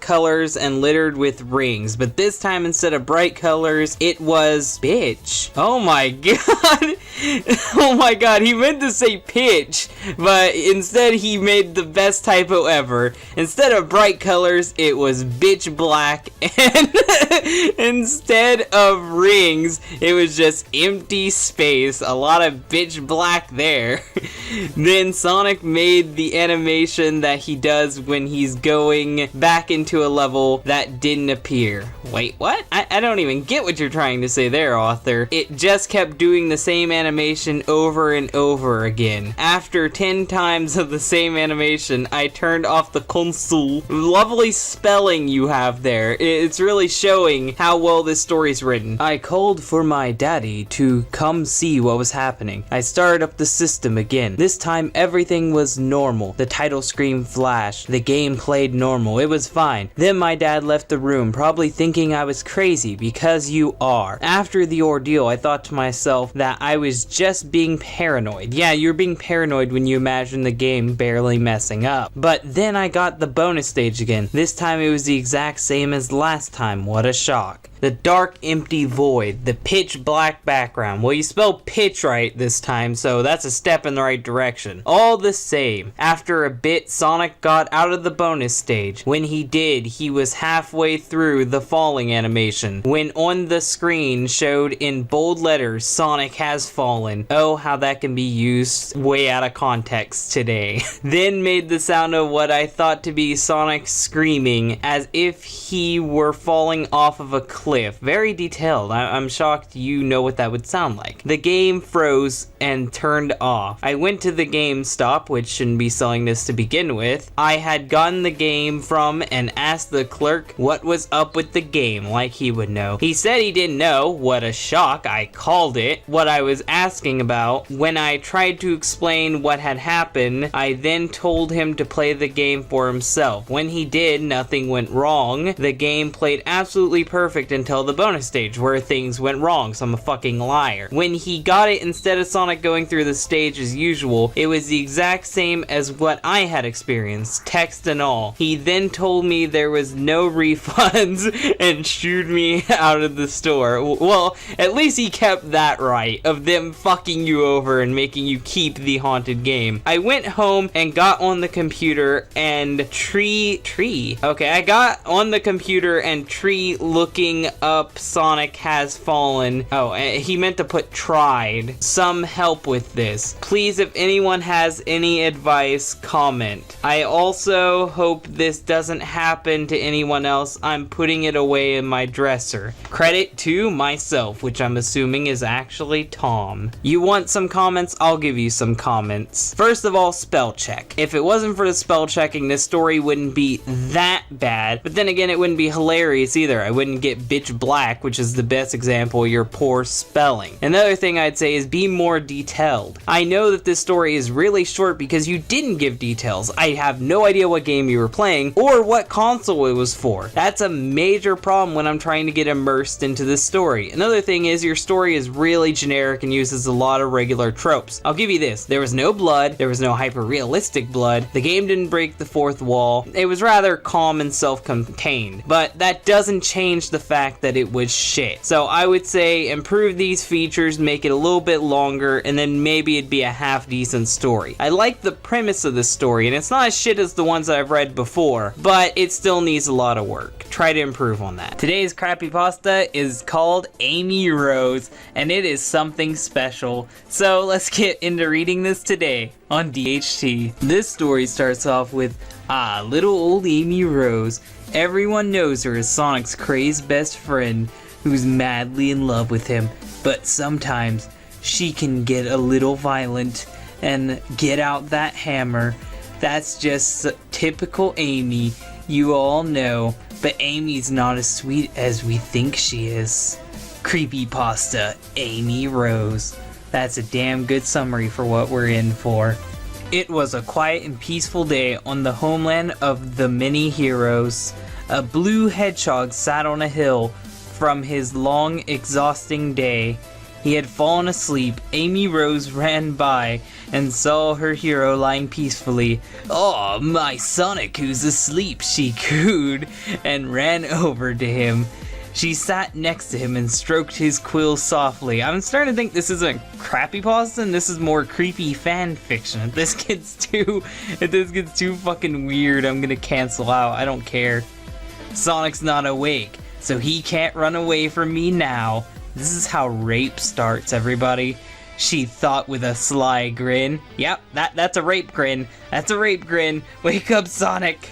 colors and littered with rings, but this time instead of bright colors, it was bitch. Oh my god. Oh my god, he meant to say pitch, but instead he made the best typo ever. Instead of bright colors, it was bitch black, and instead of rings, it was just empty space. A lot of bitch black there. Then Sonic made the animation that he does when he's going back into a level that didn't appear. Wait, what? I don't even get what you're trying to say there, author. It just kept doing the same animation over and over again. After 10 times of the same animation, I turned off the console. Lovely spelling you have there. It's really showing how well this story's written. I called for my daddy to come see what was happening. I started up the system again. This time everything was normal. The title screen flashed. The game played normal. It was fine. Then my dad left the room, probably thinking I was crazy, because you are. After the ordeal, I thought to myself that I was just being paranoid. Yeah, you're being paranoid when you imagine the game barely messing up. But then I got the bonus stage again. This time it was the exact same as last time. What a shock. The dark, empty void. The pitch black background. Well, you spelled pitch right this time, so that's a step in the right direction. All the same, after a bit, Sonic got out of the bonus stage. When he did, he was halfway through the falling animation, when on the screen showed in bold letters, Sonic has fallen. Oh, how that can be used way out of context today. Then made the sound of what I thought to be Sonic screaming, as if he were falling off of a cliff. Very detailed. I'm shocked you know what that would sound like. The game froze and turned off. I went to the GameStop, which shouldn't be selling this to begin with. I had gotten the game from and asked the clerk what was up with the game, like he would know. He said he didn't know. What a shock. I called it. What I was asking about. When I tried to explain what had happened, I then told him to play the game for himself. When he did, nothing went wrong. The game played absolutely perfect until the bonus stage, where things went wrong, so I'm a fucking liar. When he got it, instead of Sonic going through the stage as usual, it was the exact same as what I had experienced, text and all. He then told me there was no refunds and shooed me out of the store. Well, at least he kept that right, of them fucking you over and making you keep the haunted game. I went home and got on the computer and I got on the computer and looking up Sonic Has Fallen. Oh, he meant to put tried. Some help with this. Please, if anyone has any advice, comment. I also hope this doesn't happen to anyone else. I'm putting it away in my dresser. Credit to myself, which I'm assuming is actually Tom. You want some comments? I'll give you some comments. First of all, spell check. If it wasn't for the spell checking, this story wouldn't be that bad, but then again, it wouldn't be hilarious either. I wouldn't get bitch black, which is the best example of your poor spelling. Another thing I'd say is be more detailed. I know that this story is really short because you didn't give details. I have no idea what game you were playing or what console it was for. That's a major problem when I'm trying to get immersed into this story. Another thing is your story is really generic and uses a lot of regular tropes. I'll give you this. There was no blood. There was no hyper-realistic blood. The game didn't break the fourth wall. It was rather calm and self-contained, but that doesn't change the fact that it was shit. So I would say improve these features, make it a little bit longer, and then maybe it'd be a half-decent story. I like the premise of this story, and it's not as shit as the ones that I've read before, but it still needs a lot of work. Try to improve on that. Today's Crappypasta is called Amy Rose, and it is something special. So let's get into reading this today on DHT. This story starts off with, little old Amy Rose. Everyone knows her as Sonic's crazed best friend who's madly in love with him, but sometimes she can get a little violent and get out that hammer. That's just typical Amy, you all know, but Amy's not as sweet as we think she is. Creepypasta, Amy Rose. That's a damn good summary for what we're in for. It was a quiet and peaceful day on the homeland of the many heroes. A blue hedgehog sat on a hill from his long, exhausting day. He had fallen asleep. Amy Rose ran by and saw her hero lying peacefully. "Oh, my Sonic who's asleep," she cooed, and ran over to him. She sat next to him and stroked his quill softly. I'm starting to think this isn't Crappypasta and this is more creepy fan fiction. If this gets too fucking weird, I'm gonna cancel out. I don't care. Sonic's not awake, so he can't run away from me now. This is how rape starts, everybody. She thought with a sly grin. Yep, that's a rape grin. That's a rape grin. Wake up, Sonic.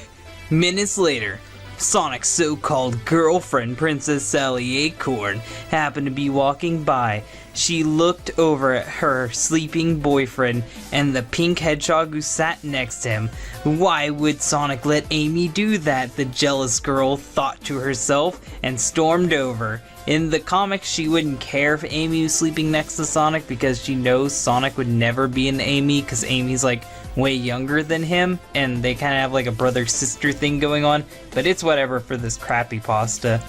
Minutes later, Sonic's so-called girlfriend, Princess Sally Acorn, happened to be walking by. She looked over at her sleeping boyfriend and the pink hedgehog who sat next to him. Why would Sonic let Amy do that? The jealous girl thought to herself and stormed over. In the comics, she wouldn't care if Amy was sleeping next to Sonic because she knows Sonic would never be an Amy because Amy's like way younger than him and they kind of have like a brother-sister thing going on, but it's whatever for this Crappypasta.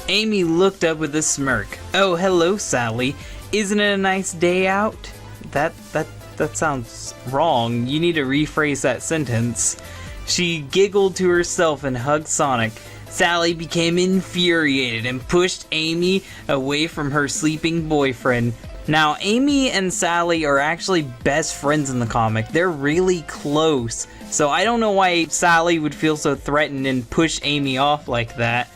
Amy looked up with a smirk. "Oh, hello, Sally. Isn't it a nice day out?" That sounds wrong. You need to rephrase that sentence. She giggled to herself and hugged Sonic. Sally became infuriated and pushed Amy away from her sleeping boyfriend. Now, Amy and Sally are actually best friends in the comic. They're really close. So I don't know why Sally would feel so threatened and push Amy off like that.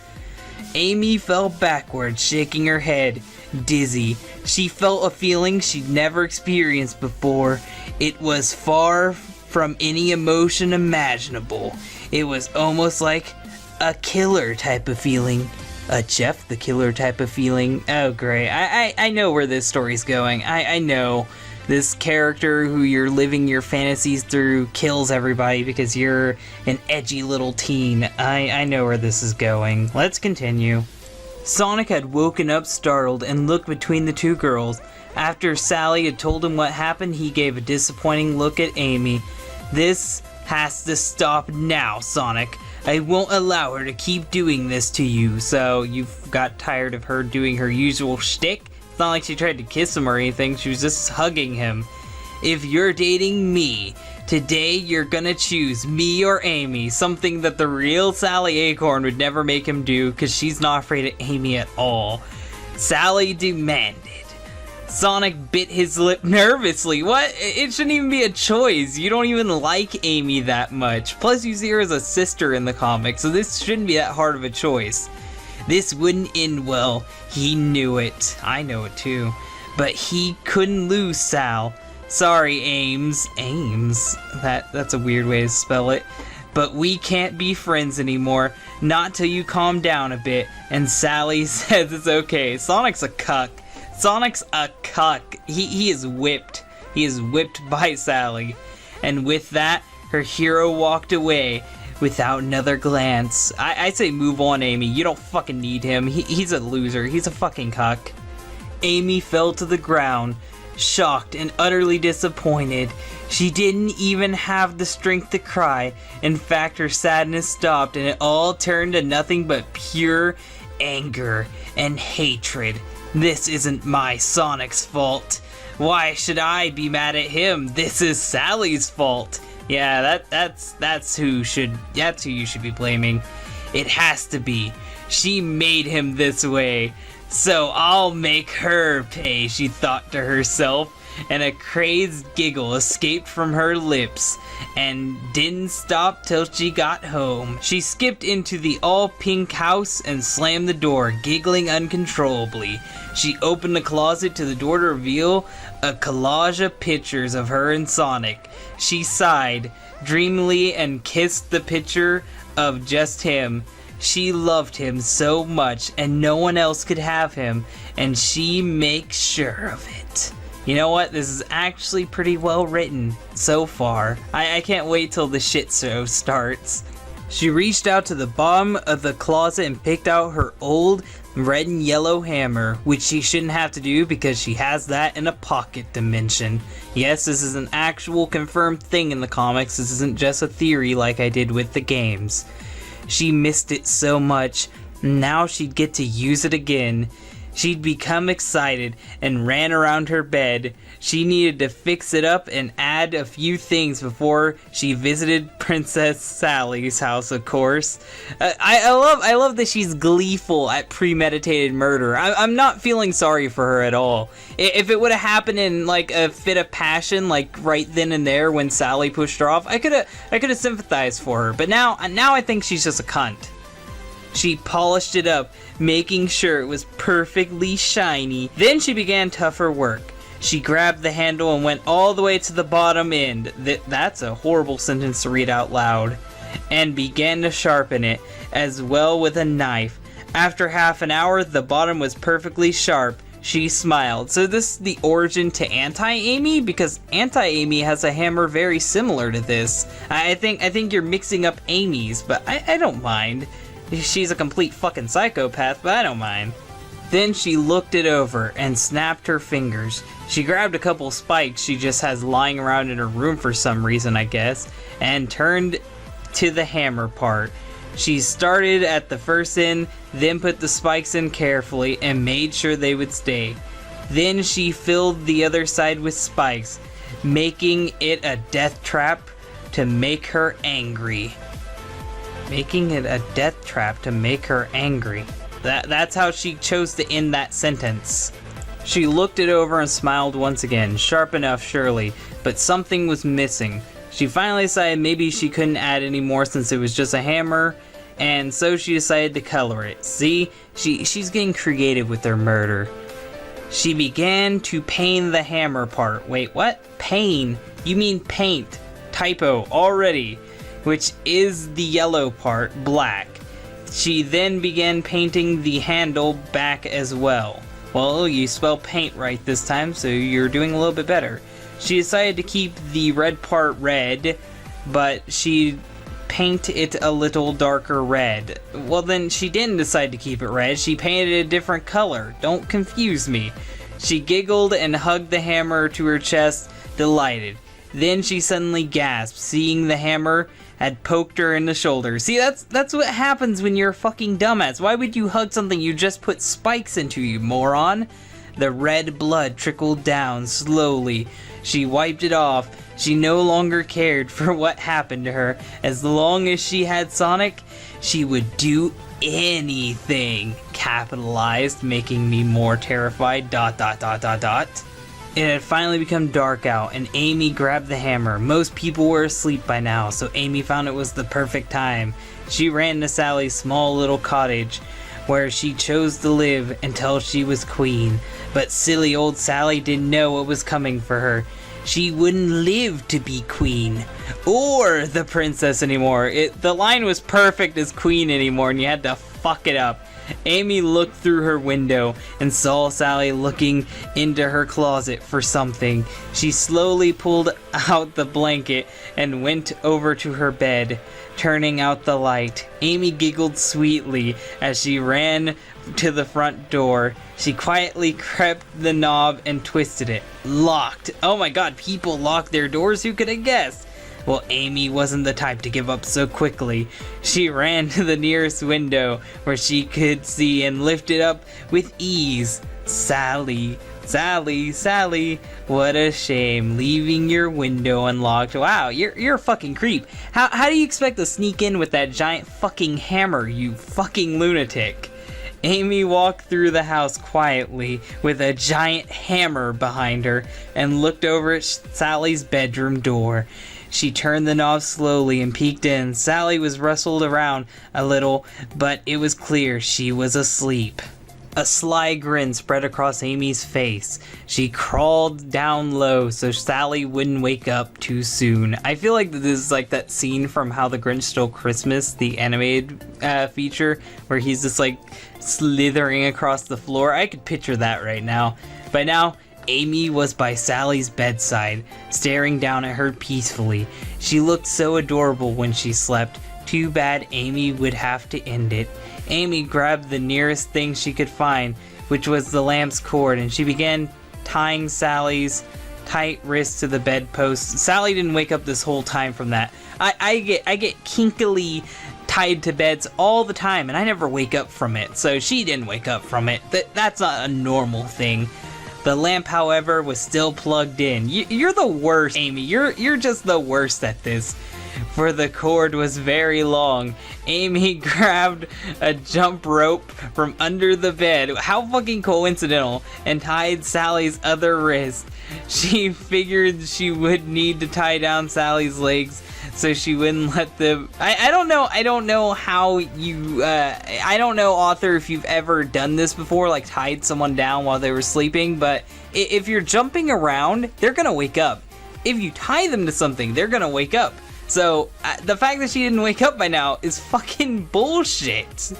Amy fell backward, shaking her head, dizzy. She felt a feeling she'd never experienced before. It was far from any emotion imaginable. It was almost like a killer type of feeling. A Jeff the Killer type of feeling. Oh great, I know where this story's going. I know. This character who you're living your fantasies through kills everybody because you're an edgy little teen. I know where this is going. Let's continue. Sonic had woken up startled and looked between the two girls. After Sally had told him what happened, he gave a disappointing look at Amy. This has to stop now, Sonic. I won't allow her to keep doing this to you. So you've got tired of her doing her usual shtick? It's not like she tried to kiss him or anything, she was just hugging him. If you're dating me, today you're gonna choose me or Amy, something that the real Sally Acorn would never make him do because she's not afraid of Amy at all. Sally demanded. Sonic bit his lip nervously. What? It shouldn't even be a choice. You don't even like Amy that much. Plus you see her as a sister in the comic, so this shouldn't be that hard of a choice. This wouldn't end well. He knew it. I know it too. But he couldn't lose Sal. Sorry, Ames. Ames? That's a weird way to spell it. But we can't be friends anymore. Not till you calm down a bit. And Sally says it's okay. Sonic's a cuck. Sonic's a cuck. He is whipped. He is whipped by Sally. And with that, her hero walked away without another glance. I say move on, Amy. You don't fucking need him. He's a loser. He's a fucking cuck. Amy fell to the ground, shocked and utterly disappointed. She didn't even have the strength to cry. In fact, her sadness stopped and it all turned to nothing but pure anger and hatred. This isn't my Sonic's fault. Why should I be mad at him? This is Sally's fault. Yeah, that's who you should be blaming. It has to be. She made him this way. So I'll make her pay, she thought to herself, and a crazed giggle escaped from her lips and didn't stop till she got home. She skipped into the all-pink house and slammed the door, giggling uncontrollably. She opened the closet to the door to reveal a collage of pictures of her and Sonic. She sighed dreamily and kissed the picture of just him. She loved him so much and no one else could have him, and she makes sure of it. You know what? This is actually pretty well written so far. I can't wait till the shit show starts. She reached out to the bottom of the closet and picked out her old red and yellow hammer, which she shouldn't have to do because she has that in a pocket dimension. Yes, this is an actual confirmed thing in the comics. This isn't just a theory like I did with the games. She missed it so much. Now she'd get to use it again. She'd become excited and ran around her bed. She needed to fix it up and add a few things before she visited Princess Sally's house, of course. I love that she's gleeful at premeditated murder. I'm not feeling sorry for her at all. If it would have happened in like a fit of passion, like right then and there when Sally pushed her off, I could have sympathized for her. But now I think she's just a cunt. She polished it up, making sure it was perfectly shiny. Then she began tougher work. She grabbed the handle and went all the way to the bottom end. That's a horrible sentence to read out loud. And began to sharpen it, as well with a knife. After half an hour, the bottom was perfectly sharp. She smiled. So this is the origin to Anti-Amy? Because Anti-Amy has a hammer very similar to this. I think you're mixing up Amy's, but I don't mind. She's a complete fucking psychopath, but I don't mind. Then she looked it over and snapped her fingers. She grabbed a couple spikes she just has lying around in her room for some reason, I guess, and turned to the hammer part. She started at the first end, then put the spikes in carefully and made sure they would stay. Then she filled the other side with spikes, making it a death trap to make her angry. making it a death trap to make her angry. That's how she chose to end that sentence. She looked it over and smiled once again, sharp enough surely, but something was missing. She finally decided maybe she couldn't add any more since it was just a hammer, and so she decided to color it. See, she's getting creative with her murder. She began to paint the hammer part. Wait, what? Paint? You mean paint. Typo already, which is the yellow part, black. She then began painting the handle back as well. Well, you spell paint right this time, so you're doing a little bit better. She decided to keep the red part red, but she paint it a little darker red. Well, then she didn't decide to keep it red. She painted it a different color. Don't confuse me. She giggled and hugged the hammer to her chest, delighted. Then she suddenly gasped, seeing the hammer had poked her in the shoulder. See, that's what happens when you're a fucking dumbass. Why would you hug something you just put spikes into, you moron? The red blood trickled down slowly. She wiped it off. She no longer cared for what happened to her. As long as she had Sonic, she would do anything. Capitalized, making me more terrified. ... It had finally become dark out, and Amy grabbed the hammer. Most people were asleep by now, so Amy found it was the perfect time. She ran to Sally's small little cottage, where she chose to live until she was queen. But silly old Sally didn't know what was coming for her. She wouldn't live to be queen, or the princess anymore. The line was perfect as queen anymore, and you had to fuck it up. Amy looked through her window and saw Sally looking into her closet for something. She slowly pulled out the blanket and went over to her bed, turning out the light. Amy giggled sweetly as she ran to the front door. She quietly crept the knob and twisted it. Locked. Oh my god, people lock their doors? Who could have guessed? Well, Amy wasn't the type to give up so quickly. She ran to the nearest window where she could see and lifted up with ease. Sally, Sally, Sally, what a shame, leaving your window unlocked. Wow, you're a fucking creep. How do you expect to sneak in with that giant fucking hammer, you fucking lunatic? Amy walked through the house quietly with a giant hammer behind her and looked over at Sally's bedroom door. She turned the knob slowly and peeked in. Sally was rustled around a little, but it was clear she was asleep. A sly grin spread across Amy's face. She crawled down low so Sally wouldn't wake up too soon. I feel like this is like that scene from How the Grinch Stole Christmas, the animated feature, where he's just like slithering across the floor. I could picture that right now. By now, Amy was by Sally's bedside, staring down at her peacefully. She looked so adorable when she slept. Too bad Amy would have to end it. Amy grabbed the nearest thing she could find, which was the lamp's cord, and she began tying Sally's tight wrists to the bedpost. Sally didn't wake up this whole time from that. I get kinkily tied to beds all the time, and I never wake up from it. So she didn't wake up from it. That's not a normal thing. The lamp, however, was still plugged in. You're the worst, Amy. You're just the worst at this. For the cord was very long. Amy grabbed a jump rope from under the bed. How fucking coincidental. And tied Sally's other wrist. She figured she would need to tie down Sally's legs so she wouldn't let them... I don't know how you... I don't know, author, if you've ever done this before, like tied someone down while they were sleeping, but if you're jumping around, they're gonna wake up. If you tie them to something, they're gonna wake up. So, the fact that she didn't wake up by now is fucking bullshit.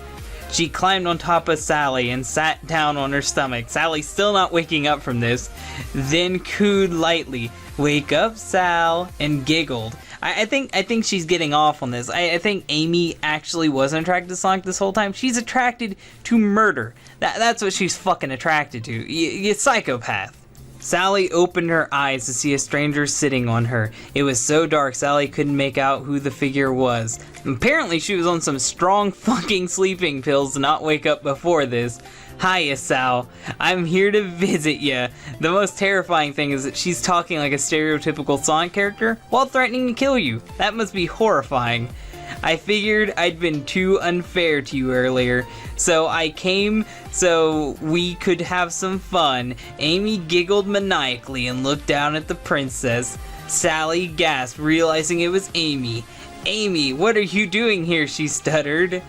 She climbed on top of Sally and sat down on her stomach. Sally's still not waking up from this. Then cooed lightly, "Wake up, Sal," and giggled. I think she's getting off on this. I think Amy actually wasn't attracted to Sonic this whole time. She's attracted to murder. That's what she's fucking attracted to. You psychopath. Sally opened her eyes to see a stranger sitting on her. It was so dark Sally couldn't make out who the figure was. Apparently she was on some strong fucking sleeping pills to not wake up before this. "Hiya, Sal. I'm here to visit ya." The most terrifying thing is that she's talking like a stereotypical Sonic character while threatening to kill you. That must be horrifying. I figured I'd been too unfair to you earlier, so I came so we could have some fun. Amy giggled maniacally and looked down at the princess. Sally gasped, realizing it was Amy. Amy, what are you doing here? She stuttered.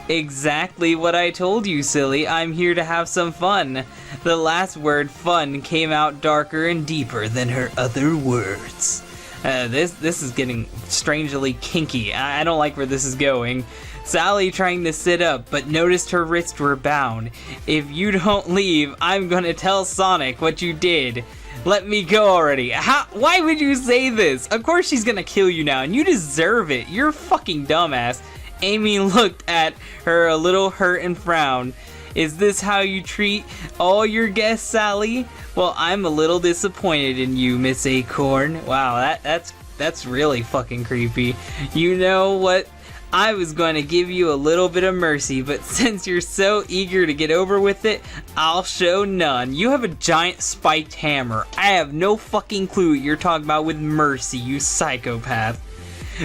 Exactly what I told you, silly. I'm here to have some fun. The last word, fun, came out darker and deeper than her other words. This is getting strangely kinky. I don't like where this is going. Sally trying to sit up, but noticed her wrists were bound. If you don't leave, I'm gonna tell Sonic what you did. Let me go already. Why would you say this? Of course she's gonna kill you now, and you deserve it. You're a fucking dumbass. Amy looked at her a little hurt and frowned. Is this how you treat all your guests, Sally? Well, I'm a little disappointed in you, Miss Acorn. Wow, that's really fucking creepy. You know what? I was going to give you a little bit of mercy, but since you're so eager to get over with it, I'll show none. You have a giant spiked hammer. I have no fucking clue what you're talking about with mercy, you psychopath.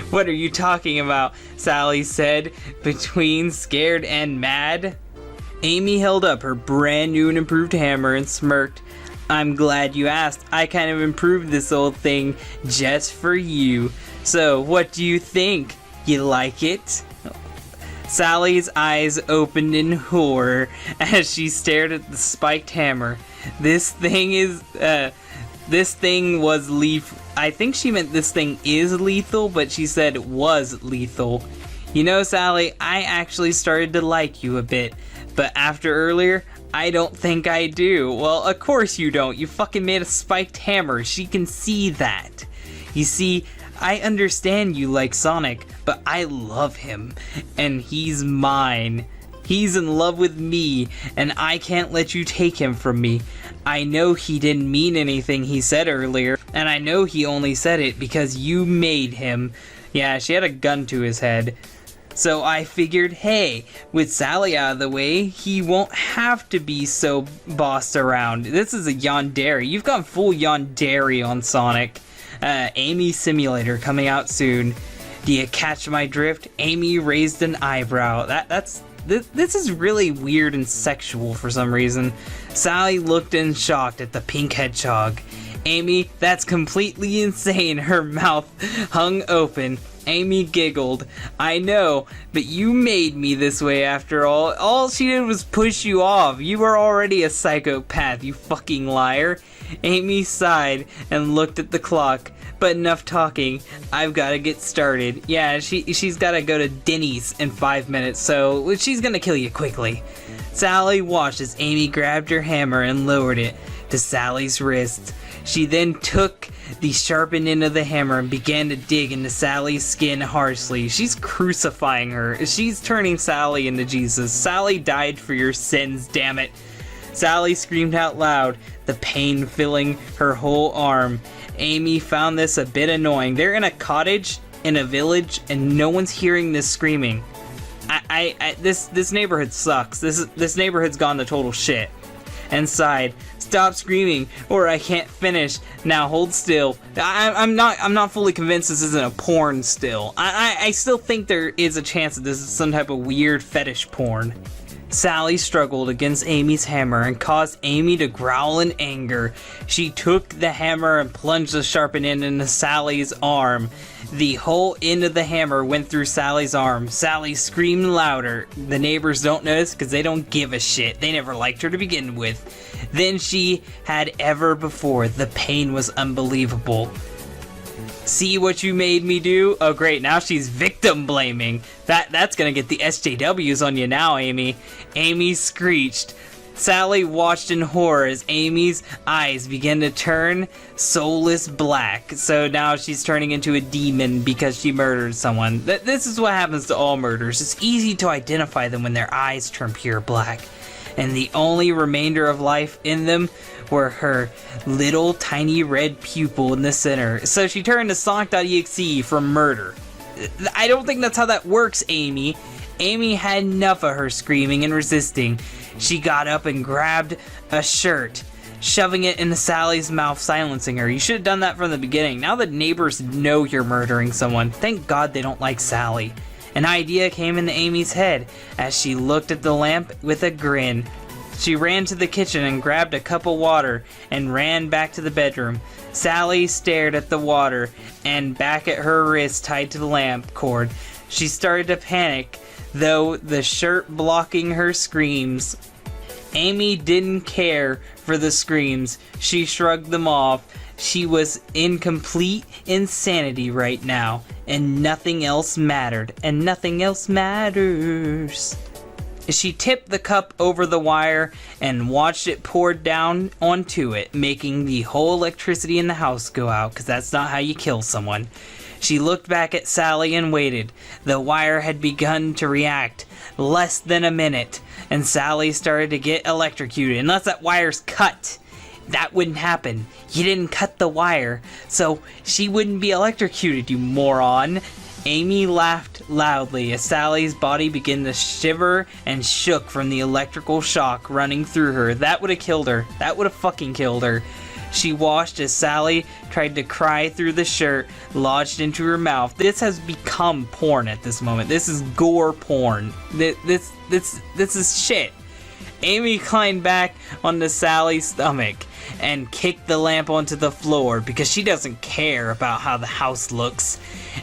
What are you talking about? Sally said, between scared and mad. Amy held up her brand new and improved hammer and smirked. I'm glad you asked. I kind of improved this old thing just for you. So, what do you think? You like it? Sally's eyes opened in horror as she stared at the spiked hammer. This thing was lethal. I think she meant this thing is lethal, but she said was lethal. You know, Sally, I actually started to like you a bit, but after earlier, I don't think I do. Well, of course you don't. You fucking made a spiked hammer. She can see that. You see, I understand you like Sonic, but I love him, and he's mine. He's in love with me, and I can't let you take him from me. I know he didn't mean anything he said earlier, and I know he only said it because you made him. Yeah, she had a gun to his head. So I figured, hey, with Sally out of the way, he won't have to be so bossed around. This is a yandere. You've gone full yandere on Sonic. Amy Simulator coming out soon. Do you catch my drift? Amy raised an eyebrow. This is really weird and sexual for some reason. Sally looked in shocked at the pink hedgehog. Amy, that's completely insane. Her mouth hung open. Amy giggled. I know, but you made me this way after all. All she did was push you off. You were already a psychopath, you fucking liar. Amy sighed and looked at the clock. But enough talking. I've got to get started. Yeah, she's got to go to Denny's in 5 minutes, so she's gonna kill you quickly. Sally watched as Amy grabbed her hammer and lowered it to Sally's wrist. She then took the sharpened end of the hammer and began to dig into Sally's skin harshly. She's crucifying her. She's turning Sally into Jesus. Sally died for your sins, damn it. Sally screamed out loud, the pain filling her whole arm. Amy found this a bit annoying. They're in a cottage in a village and no one's hearing this screaming. This neighborhood sucks. This neighborhood's gone to total shit. And sighed, stop screaming or I can't finish. Now hold still. I'm not fully convinced this isn't a porn still. I still think there is a chance that this is some type of weird fetish porn. Sally struggled against Amy's hammer and caused Amy to growl in anger. She took the hammer and plunged the sharpened end into Sally's arm. The whole end of the hammer went through Sally's arm. Sally screamed louder. The neighbors don't notice because they don't give a shit. They never liked her to begin with. Than she had ever before. The pain was unbelievable. See what you made me do? Oh great, now she's victim blaming. That's gonna get the SJWs on you now, Amy. Amy screeched. Sally watched in horror as Amy's eyes began to turn soulless black. So now she's turning into a demon because she murdered someone. This is what happens to all murders. It's easy to identify them when their eyes turn pure black. And the only remainder of life in them were her little tiny red pupil in the center. So she turned to Sonic.EXE for murder. I don't think that's how that works, Amy. Amy had enough of her screaming and resisting. She got up and grabbed a shirt, shoving it into Sally's mouth, silencing her. You should have done that from the beginning. Now the neighbors know you're murdering someone. Thank God they don't like Sally. An idea came into Amy's head as she looked at the lamp with a grin. She ran to the kitchen and grabbed a cup of water and ran back to the bedroom. Sally stared at the water and back at her wrist tied to the lamp cord. She started to panic, though the shirt blocking her screams. Amy didn't care for the screams. She shrugged them off. She was in complete insanity right now, and nothing else mattered, and nothing else matters. She tipped the cup over the wire and watched it pour down onto it, making the whole electricity in the house go out, because that's not how you kill someone. She looked back at Sally and waited. The wire had begun to react. Less than a minute, and Sally started to get electrocuted. Unless that wire's cut. That wouldn't happen. You didn't cut the wire, so she wouldn't be electrocuted, you moron. Amy laughed loudly as Sally's body began to shiver and shook from the electrical shock running through her. That would have killed her. That would have fucking killed her. She watched as Sally tried to cry through the shirt lodged into her mouth. This has become porn at this moment. This is gore porn. This is shit. Amy climbed back onto Sally's stomach and kicked the lamp onto the floor because she doesn't care about how the house looks.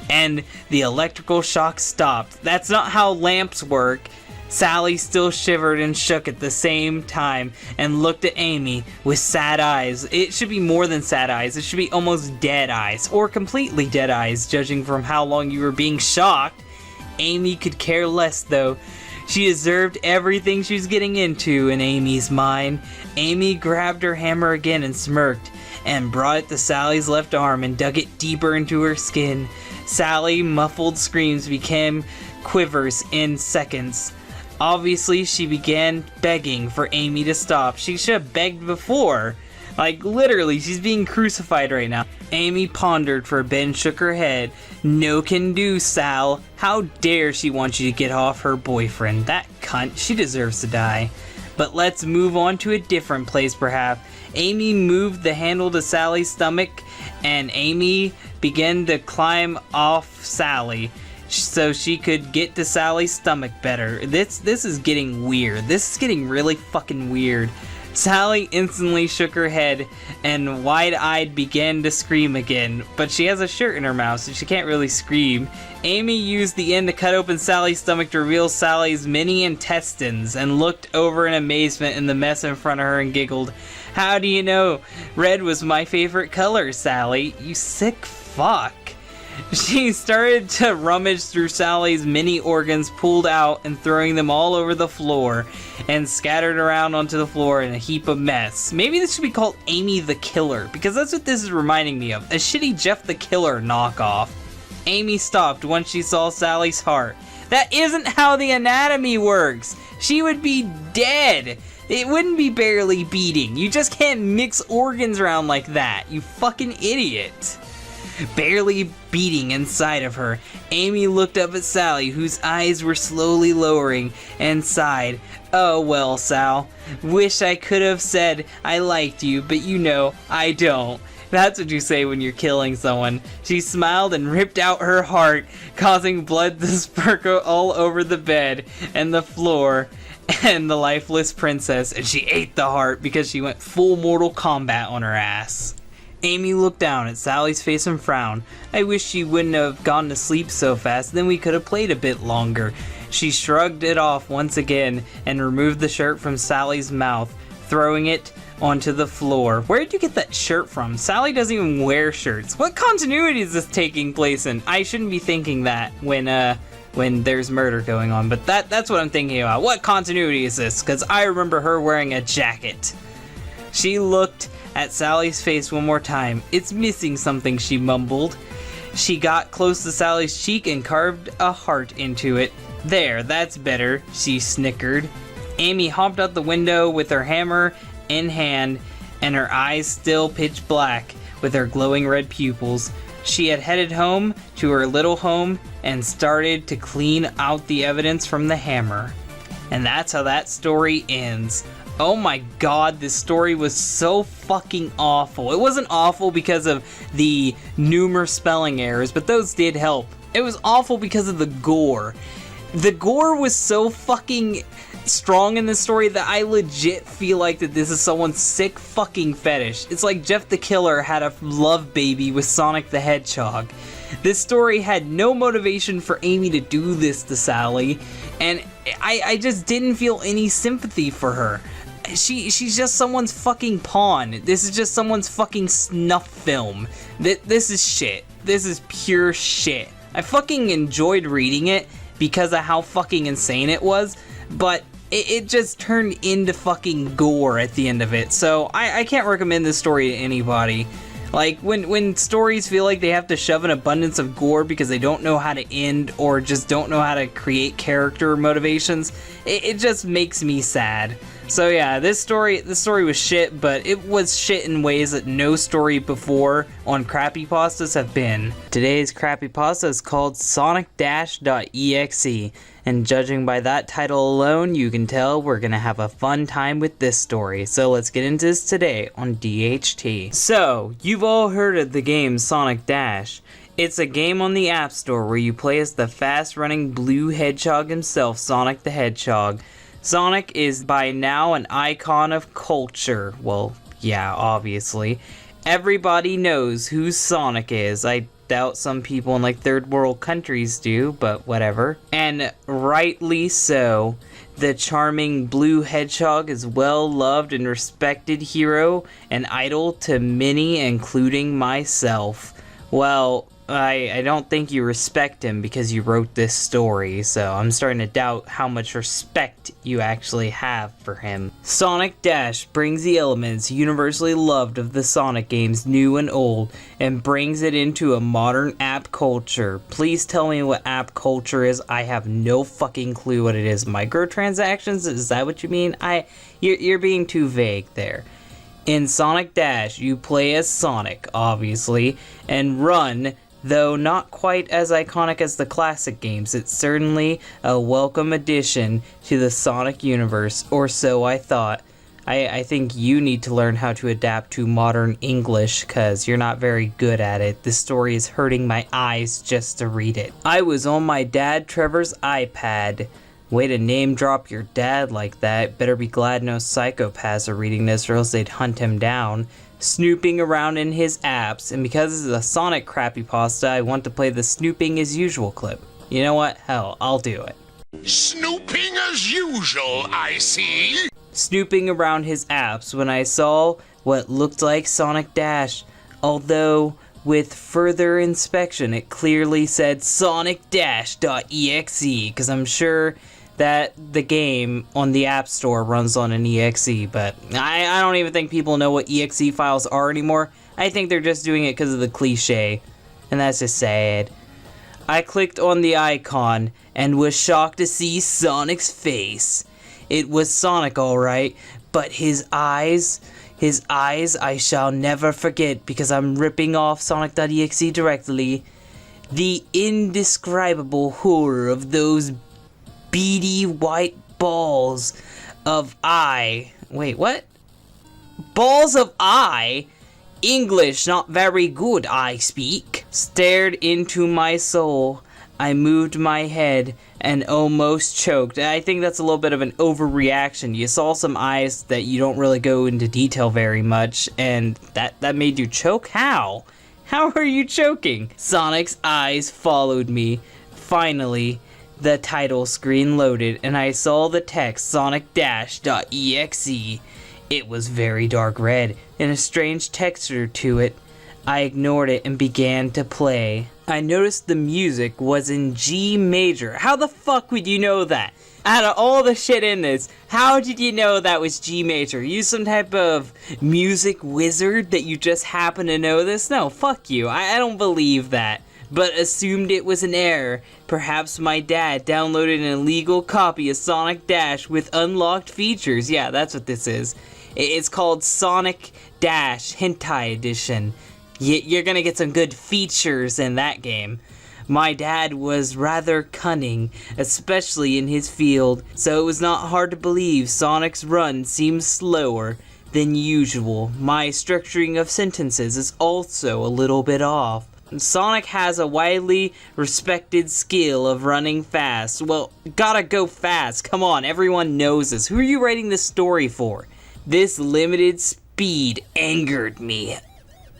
And the electrical shock stopped. That's not how lamps work. Sally still shivered and shook at the same time and looked at Amy with sad eyes. It should be more than sad eyes. It should be almost dead eyes, or completely dead eyes, judging from how long you were being shocked. Amy could care less, though. She deserved everything she was getting into in Amy's mind. Amy grabbed her hammer again and smirked, and brought it to Sally's left arm and dug it deeper into her skin. Sally muffled screams became quivers in seconds. Obviously, she began begging for Amy to stop. She should have begged before. Like, literally, she's being crucified right now. Amy pondered for a bit and shook her head. No can do, Sal. How dare she want you to get off her boyfriend? That cunt, she deserves to die. But let's move on to a different place, perhaps. Amy moved the handle to Sally's stomach, and Amy began to climb off Sally, so she could get to Sally's stomach better. This is getting weird. This is getting really fucking weird. Sally instantly shook her head and wide-eyed began to scream again, but she has a shirt in her mouth, so she can't really scream. Amy used the end to cut open Sally's stomach to reveal Sally's mini intestines and looked over in amazement in the mess in front of her and giggled. How do you know? Red was my favorite color, Sally. You sick fuck. She started to rummage through Sally's mini organs, pulled out and throwing them all over the floor and scattered around onto the floor in a heap of mess. Maybe this should be called Amy the Killer, because that's what this is reminding me of. A shitty Jeff the Killer knockoff. Amy stopped once she saw Sally's heart. That isn't how the anatomy works. She would be dead. It wouldn't be barely beating. You just can't mix organs around like that, you fucking idiot. Barely beating inside of her, Amy looked up at Sally, whose eyes were slowly lowering, and sighed. Oh well, Sal. Wish I could have said I liked you, but you know, I don't. That's what you say when you're killing someone. She smiled and ripped out her heart, causing blood to spurtle all over the bed and the floor and the lifeless princess, and she ate the heart because she went full Mortal Kombat on her ass. Amy looked down at Sally's face and frowned. I wish she wouldn't have gone to sleep so fast, then we could have played a bit longer. She shrugged it off once again and removed the shirt from Sally's mouth, throwing it onto the floor. Where did you get that shirt from? Sally doesn't even wear shirts. What continuity is this taking place in? I shouldn't be thinking that when there's murder going on, but that's what I'm thinking about. What continuity is this? Because I remember her wearing a jacket. She looked at Sally's face one more time. It's missing something, she mumbled. She got close to Sally's cheek and carved a heart into it. There, that's better, she snickered. Amy hopped out the window with her hammer in hand and her eyes still pitch black with her glowing red pupils. She had headed home to her little home and started to clean out the evidence from the hammer. And that's how that story ends. Oh my god, this story was so fucking awful. It wasn't awful because of the numerous spelling errors, but those did help. It was awful because of the gore. The gore was so fucking strong in this story that I legit feel like that this is someone's sick fucking fetish. It's like Jeff the Killer had a love baby with Sonic the Hedgehog. This story had no motivation for Amy to do this to Sally, and I just didn't feel any sympathy for her. She's just someone's fucking pawn. This is just someone's fucking snuff film. This is shit. This is pure shit. I fucking enjoyed reading it because of how fucking insane it was, but it just turned into fucking gore at the end of it. So I can't recommend this story to anybody. Like, when stories feel like they have to shove an abundance of gore because they don't know how to end or just don't know how to create character motivations, it just makes me sad. So yeah, this story was shit, but it was shit in ways that no story before on Crappypastas have been. Today's Crappypasta is called Sonic Dash.EXE, and judging by that title alone, you can tell we're gonna have a fun time with this story. So let's get into this today on DHT. So, you've all heard of the game Sonic Dash. It's a game on the App Store where you play as the fast-running blue hedgehog himself, Sonic the Hedgehog. Sonic is by now an icon of culture. Well, yeah, obviously. Everybody knows who Sonic is. I doubt some people in like third world countries do, but whatever. And rightly so. The charming blue hedgehog is well loved and respected hero and idol to many, including myself. Well, I don't think you respect him because you wrote this story, so I'm starting to doubt how much respect you actually have for him. Sonic Dash brings the elements universally loved of the Sonic games, new and old, and brings it into a modern app culture. Please tell me what app culture is. I have no fucking clue what it is. Microtransactions? Is that what you mean? You're being too vague there. In Sonic Dash, you play as Sonic, obviously, and run. Though not quite as iconic as the classic games, it's certainly a welcome addition to the Sonic universe, or so I thought. I think you need to learn how to adapt to modern English, cause you're not very good at it. This story is hurting my eyes just to read it. I was on my dad Trevor's iPad. Way to name drop your dad like that. Better be glad no psychopaths are reading this or else they'd hunt him down. Snooping around in his apps, and because this is a Sonic Crappypasta, I want to play the snooping as usual clip. You know what? Hell, I'll do it. Snooping as usual, I see. Snooping around his apps when I saw what looked like Sonic Dash, although with further inspection it clearly said Sonic Dash.EXE, because I'm sure that the game on the App Store runs on an EXE, but I don't even think people know what EXE files are anymore. I think they're just doing it because of the cliche, and that's just sad. I clicked on the icon and was shocked to see Sonic's face. It was Sonic alright, but his eyes I shall never forget because I'm ripping off Sonic.exe directly. The indescribable horror of those beady white balls of eye. Wait, what? Balls of eye? English not very good, I speak. Stared into my soul. I moved my head and almost choked. I think that's a little bit of an overreaction. You saw some eyes that you don't really go into detail very much, and that made you choke? How? How are you choking? Sonic's eyes followed me. Finally, the title screen loaded, and I saw the text Sonic Dash.exe. It was very dark red, and a strange texture to it. I ignored it and began to play. I noticed the music was in G major. How the fuck would you know that? Out of all the shit in this, how did you know that was G major? You some type of music wizard that you just happen to know this? No, fuck you. I don't believe that. But assumed it was an error. Perhaps my dad downloaded an illegal copy of Sonic Dash with unlocked features. Yeah, that's what this is. It's called Sonic Dash Hentai Edition. You're gonna get some good features in that game. My dad was rather cunning, especially in his field, so it was not hard to believe Sonic's run seems slower than usual. My structuring of sentences is also a little bit off. Sonic has a widely respected skill of running fast. Well, gotta go fast. Come on, everyone knows this. Who are you writing this story for? This limited speed angered me.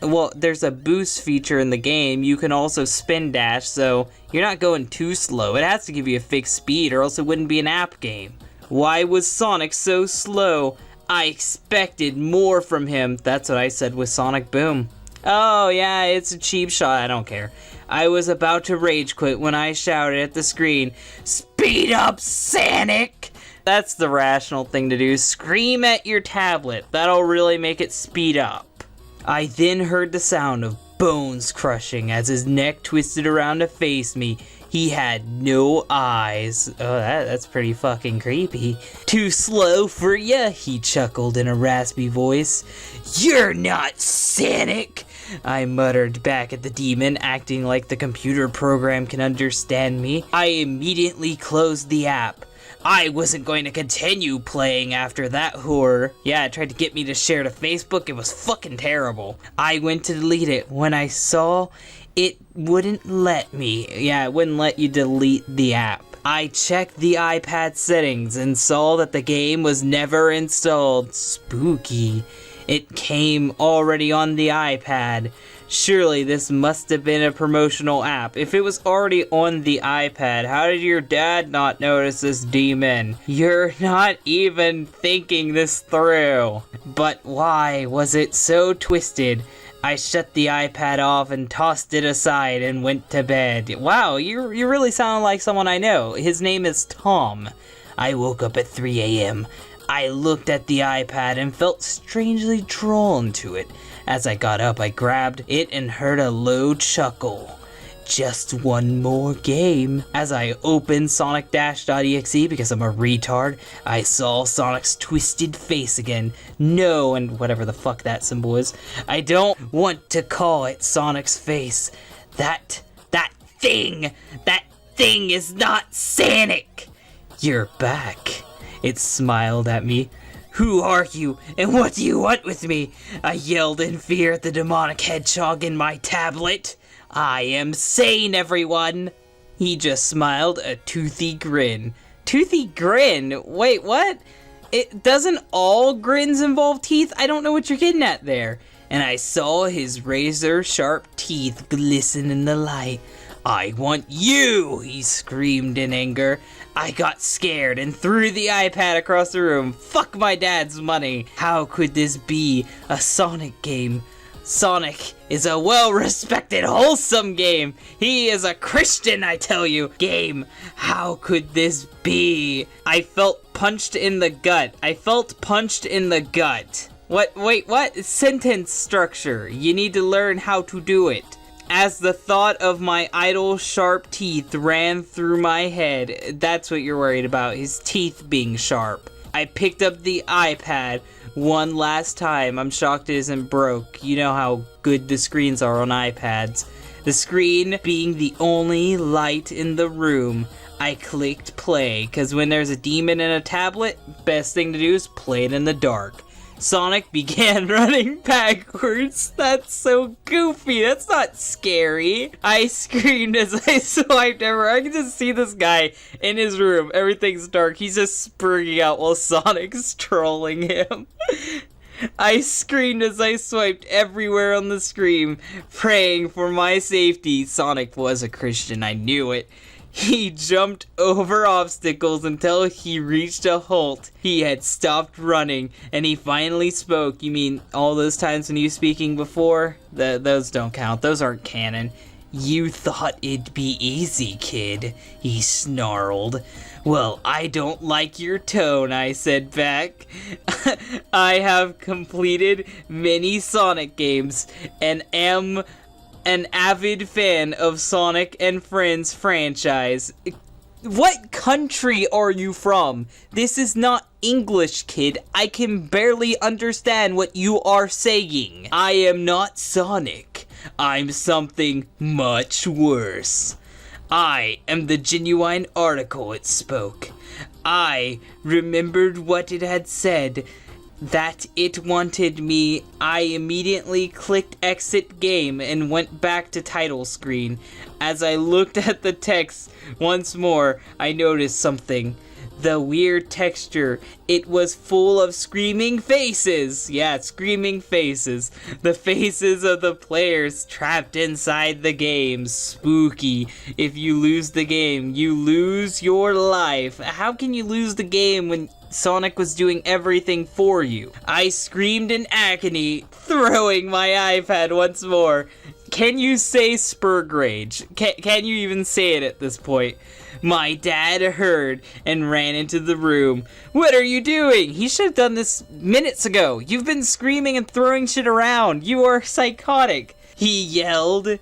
Well, there's a boost feature in the game. You can also spin dash, so you're not going too slow. It has to give you a fixed speed or else it wouldn't be an app game. Why was Sonic so slow? I expected more from him. That's what I said with Sonic Boom. Oh yeah, it's a cheap shot, I don't care. I was about to rage quit when I shouted at the screen, "Speed up, Sonic!" That's the rational thing to do. Scream at your tablet. That'll really make it speed up. I then heard the sound of bones crushing as his neck twisted around to face me. He had no eyes. Oh, that's pretty fucking creepy. "Too slow for ya," he chuckled in a raspy voice. "You're not Sonic," I muttered back at the demon, acting like the computer program can understand me. I immediately closed the app. I wasn't going to continue playing after that horror. Yeah, it tried to get me to share to Facebook. It was fucking terrible. I went to delete it when I saw it wouldn't let me. Yeah, it wouldn't let you delete the app. I checked the iPad settings and saw that the game was never installed. Spooky. It came already on the iPad. Surely this must have been a promotional app. If it was already on the iPad, how did your dad not notice this demon? You're not even thinking this through. But why was it so twisted? I shut the iPad off and tossed it aside and went to bed. Wow, you really sound like someone I know. His name is Tom. I woke up at 3 a.m. I looked at the iPad and felt strangely drawn to it. As I got up, I grabbed it and heard a low chuckle. Just one more game. As I opened Sonic Dash.EXE because I'm a retard, I saw Sonic's twisted face again. No, and whatever the fuck that symbol is. I don't want to call it Sonic's face. That thing is not Sonic. You're back. It smiled at me. Who are you, and what do you want with me? I yelled in fear at the demonic hedgehog in my tablet. I am sane, everyone. He just smiled a toothy grin. Toothy grin? Wait, what? It doesn't all grins involve teeth? I don't know what you're getting at there. And I saw his razor-sharp teeth glisten in the light. I want you, he screamed in anger. I got scared and threw the iPad across the room. Fuck my dad's money. How could this be a Sonic game? Sonic is a well-respected, wholesome game. He is a Christian, I tell you. Game, how could this be? I felt punched in the gut. Wait, what? Sentence structure. You need to learn how to do it. As the thought of my idol sharp teeth ran through my head. That's what you're worried about, his teeth being sharp. I picked up the iPad one last time. I'm shocked it isn't broke. You know how good the screens are on iPads. The screen being the only light in the room. I clicked play, because when there's a demon in a tablet, best thing to do is play it in the dark. Sonic began running backwards. That's so goofy. That's not scary. I screamed as I swiped everywhere. I can just see this guy in his room. Everything's dark. He's just spurring out while Sonic's trolling him. I screamed as I swiped everywhere on the screen, praying for my safety. Sonic was a Christian. I knew it. He jumped over obstacles until he reached a halt. He had stopped running, and he finally spoke. You mean all those times when you were speaking before? Those don't count. Those aren't canon. You thought it'd be easy, kid, he snarled. Well, I don't like your tone, I said back. I have completed many Sonic games and am an avid fan of Sonic and Friends franchise. What country are you from? This is not English, kid. I can barely understand what you are saying. I am not Sonic. I'm something much worse. I am the genuine article, it spoke. I remembered what it had said, that it wanted me. I immediately clicked exit game and went back to title screen. As I looked at the text once more, I noticed something. The weird texture. It was full of screaming faces. Yeah, screaming faces. The faces of the players trapped inside the game. Spooky. If you lose the game, you lose your life. How can you lose the game when Sonic was doing everything for you? I screamed in agony, throwing my iPad once more. Can you say Spurg Rage? Can you even say it at this point? My dad heard and ran into the room. What are you doing? He should have done this minutes ago. You've been screaming and throwing shit around. You are psychotic. He yelled.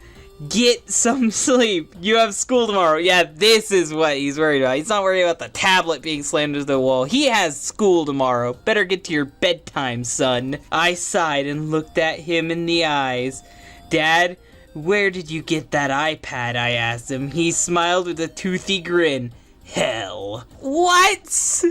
Get some sleep. You have school tomorrow. Yeah, this is what he's worried about. He's not worried about the tablet being slammed into the wall. He has school tomorrow. Better get to your bedtime, son. I sighed and looked at him in the eyes. Dad, where did you get that iPad? I asked him. He smiled with a toothy grin. Hell. What?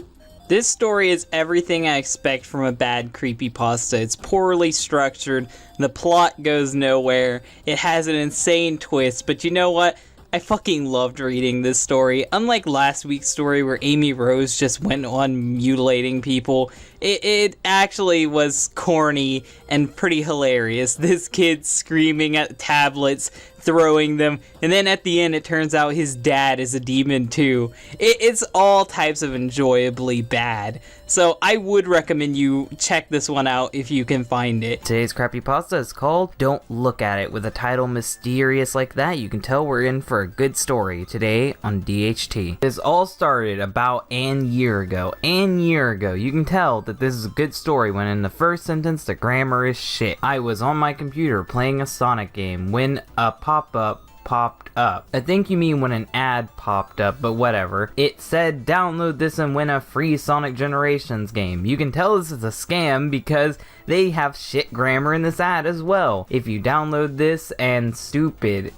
This story is everything I expect from a bad creepypasta. It's poorly structured, the plot goes nowhere, it has an insane twist, but you know what? I fucking loved reading this story. Unlike last week's story where Amy Rose just went on mutilating people, it actually was corny and pretty hilarious. This kid screaming at tablets, throwing them, and then at the end it turns out his dad is a demon too. It's all types of enjoyably bad. So I would recommend you check this one out if you can find it. Today's Crappypasta is called Don't Look At It. With a title mysterious like that, you can tell we're in for a good story today on DHT. This all started about an year ago. You can tell that this is a good story when in the first sentence the grammar is shit. I was on my computer playing a Sonic game when a pop-up popped up. I think you mean when an ad popped up, but whatever. It said download this and win a free Sonic Generations game. You can tell this is a scam because they have shit grammar in this ad as well. If you download this and stupid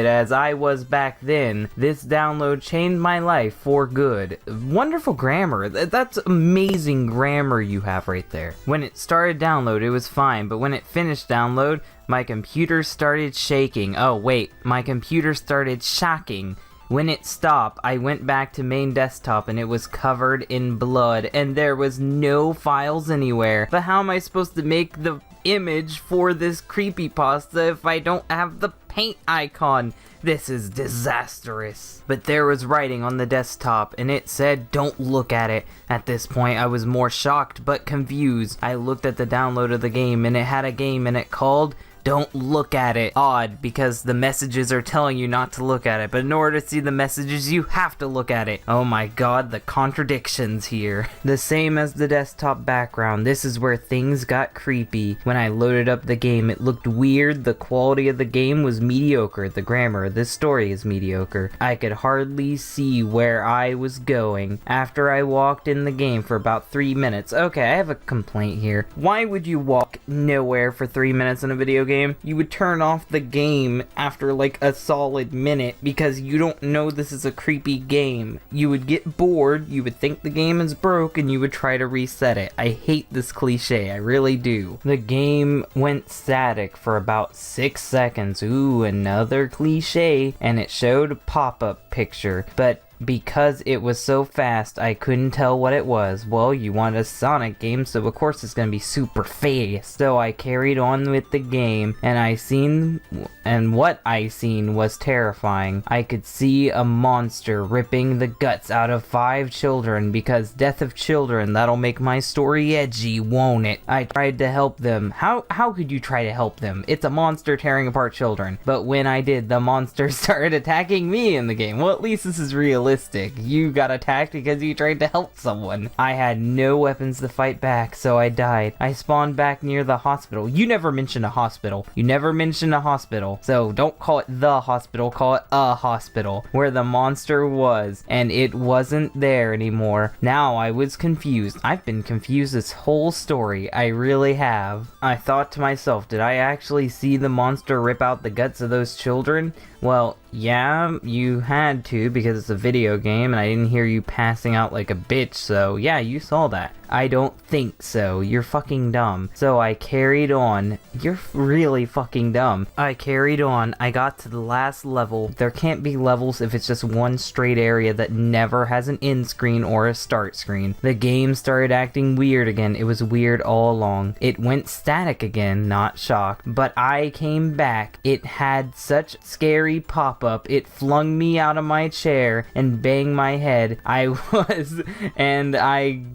as I was back then, this download changed my life for good. Wonderful grammar. That's amazing grammar you have right there. When it started download, it was fine, but when it finished download, my computer started shaking. Oh wait, my computer started shocking. When it stopped, I went back to main desktop and it was covered in blood and there was no files anywhere. But how am I supposed to make the image for this creepypasta if I don't have the paint icon? This is disastrous. But there was writing on the desktop and it said don't look at it. At this point I was more shocked but confused. I looked at the download of the game and it had a game in it called Don't Look At It. Odd, because the messages are telling you not to look at it, but in order to see the messages, you have to look at it. Oh my god, the contradictions here. The same as the desktop background, this is where things got creepy. When I loaded up the game, it looked weird, the quality of the game was mediocre, the grammar of this story is mediocre. I could hardly see where I was going. After I walked in the game for about 3 minutes. Okay, I have a complaint here. Why would you walk nowhere for 3 minutes in a video game? You would turn off the game after like a solid minute because you don't know this is a creepy game. You would get bored, you would think the game is broke, and you would try to reset it. I hate this cliche, I really do. The game went static for about 6 seconds. Ooh, another cliche. And it showed a pop-up picture, but because it was so fast, I couldn't tell what it was. Well, you want a Sonic game, so of course it's gonna be super fast. So I carried on with the game, and what I seen was terrifying. I could see a monster ripping the guts out of 5 children, because death of children, that'll make my story edgy, won't it? I tried to help them. How could you try to help them? It's a monster tearing apart children. But when I did, the monster started attacking me in the game. Well, at least this is realistic. realistic. You got attacked because you tried to help someone. I had no weapons to fight back, so I died. I spawned back near the hospital. You never mentioned a hospital. You never mentioned a hospital. So don't call it the hospital, call it a hospital, where the monster was, and it wasn't there anymore. Now I was confused. I've been confused this whole story. I really have. I thought to myself, did I actually see the monster rip out the guts of those children? Well, yeah, you had to because it's a video game and I didn't hear you passing out like a bitch, so yeah, you saw that. I don't think so. You're fucking dumb. So I carried on. You're really fucking dumb. I carried on. I got to the last level. There can't be levels if it's just one straight area that never has an end screen or a start screen. The game started acting weird again. It was weird all along. It went static again, not shocked. But I came back. It had such scary pop-up. It flung me out of my chair and banged my head.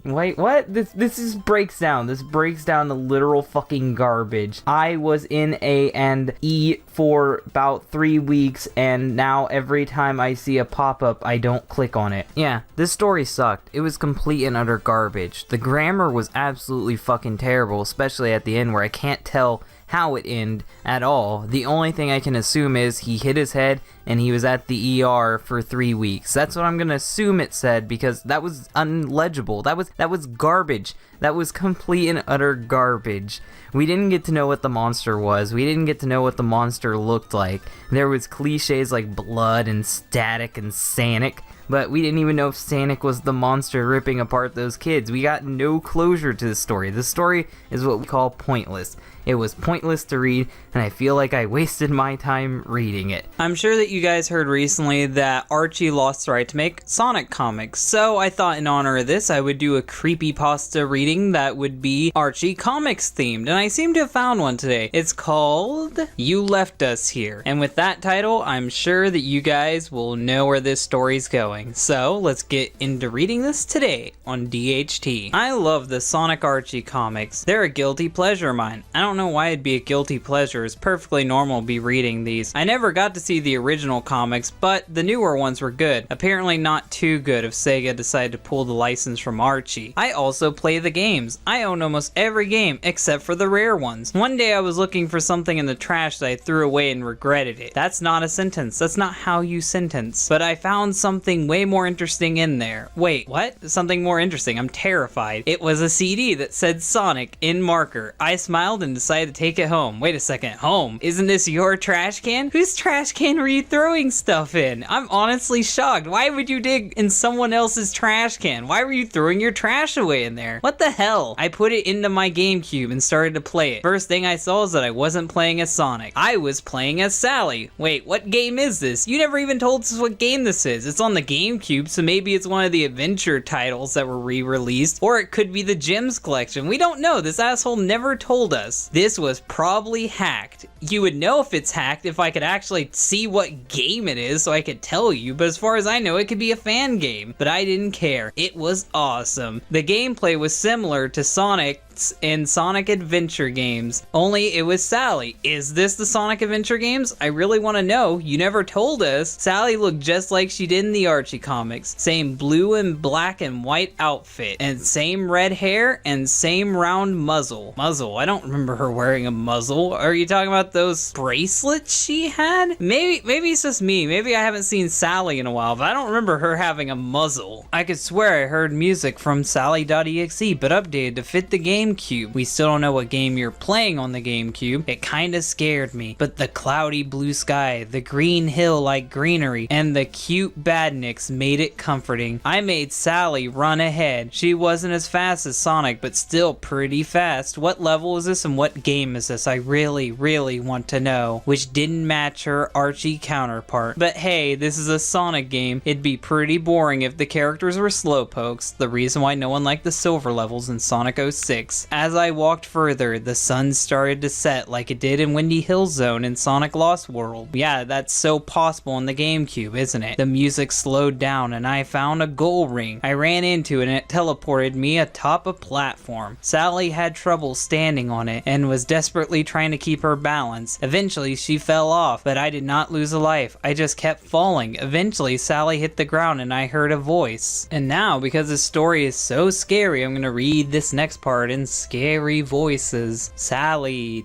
Wait, what? This breaks down. This breaks down to literal fucking garbage. I was in A and E for about 3 weeks, and now every time I see a pop-up, I don't click on it. Yeah, this story sucked. It was complete and utter garbage. The grammar was absolutely fucking terrible, especially at the end where I can't tell how it ended at all. The only thing I can assume is he hit his head and he was at the ER for 3 weeks. That's what I'm gonna assume it said, because that was unlegible. That was garbage. That was complete and utter garbage. We didn't get to know what the monster was. We didn't get to know what the monster looked like. There was cliches like blood and static and Sanic, but we didn't even know if Sanic was the monster ripping apart those kids. We got no closure to the story. The story is what we call pointless. It was pointless to read, and I feel like I wasted my time reading it. I'm sure that you guys heard recently that Archie lost the right to make Sonic comics, so I thought in honor of this I would do a creepypasta reading that would be Archie comics themed, and I seem to have found one today. It's called You Left Us Here, and with that title I'm sure that you guys will know where this story's going. So let's get into reading this today on DHT. I love the Sonic Archie comics. They're a guilty pleasure of mine. I don't know why it'd be a guilty pleasure. It's perfectly normal to be reading these. I never got to see the original comics, but the newer ones were good. Apparently not too good if SEGA decided to pull the license from Archie. I also play the games. I own almost every game except for the rare ones. One day I was looking for something in the trash that I threw away and regretted it. That's not a sentence. That's not how you sentence. But I found something way more interesting in there. Wait, what? Something more interesting. I'm terrified. It was a CD that said Sonic in marker. I smiled and decided to take it home. Wait a second, home? Isn't this your trash can? Whose trash can were you throwing stuff in? I'm honestly shocked. Why would you dig in someone else's trash can? Why were you throwing your trash away in there? What the hell? I put it into my GameCube and started to play it. First thing I saw is that I wasn't playing as Sonic. I was playing as Sally. Wait, what game is this? You never even told us what game this is. It's on the GameCube, so maybe it's one of the adventure titles that were re-released, or it could be the Gems collection. We don't know. This asshole never told us. This was probably hacked. You would know if it's hacked if I could actually see what game it is so I could tell you, but as far as I know it could be a fan game. But I didn't care. It was awesome. The gameplay was similar to Sonic in Sonic Adventure games, only it was Sally. Is this the Sonic Adventure games? I really want to know. You never told us. Sally looked just like she did in the Archie comics. Same blue and black and white outfit, and same red hair, and same round muzzle. I don't remember her wearing a muzzle. Are you talking about those bracelets she had? Maybe it's just me. Maybe I haven't seen Sally in a while, but I don't remember her having a muzzle. I could swear I heard music from Sally.exe, but updated to fit the GameCube. We still don't know what game you're playing on the GameCube. It kinda scared me, but the cloudy blue sky, the green hill like greenery, and the cute badniks made it comforting. I made Sally run ahead. She wasn't as fast as Sonic, but still pretty fast. What level is this and what game is this? I really want to know. Which didn't match her Archie counterpart. But hey, this is a Sonic game. It'd be pretty boring if the characters were slowpokes. The reason why no one liked the silver levels in Sonic 06. voice. As I walked further, the sun started to set like it did in Windy Hill Zone in Sonic Lost World. Yeah, that's so possible in the GameCube, isn't it? The music slowed down and I found a gold ring. I ran into it and it teleported me atop a platform. Sally had trouble standing on it and was desperately trying to keep her balance. Eventually she fell off, but I did not lose a life. I just kept falling. Eventually Sally hit the ground and I heard a voice. And now, because this story is so scary, I'm gonna read this next part in scary voices. Sally, ...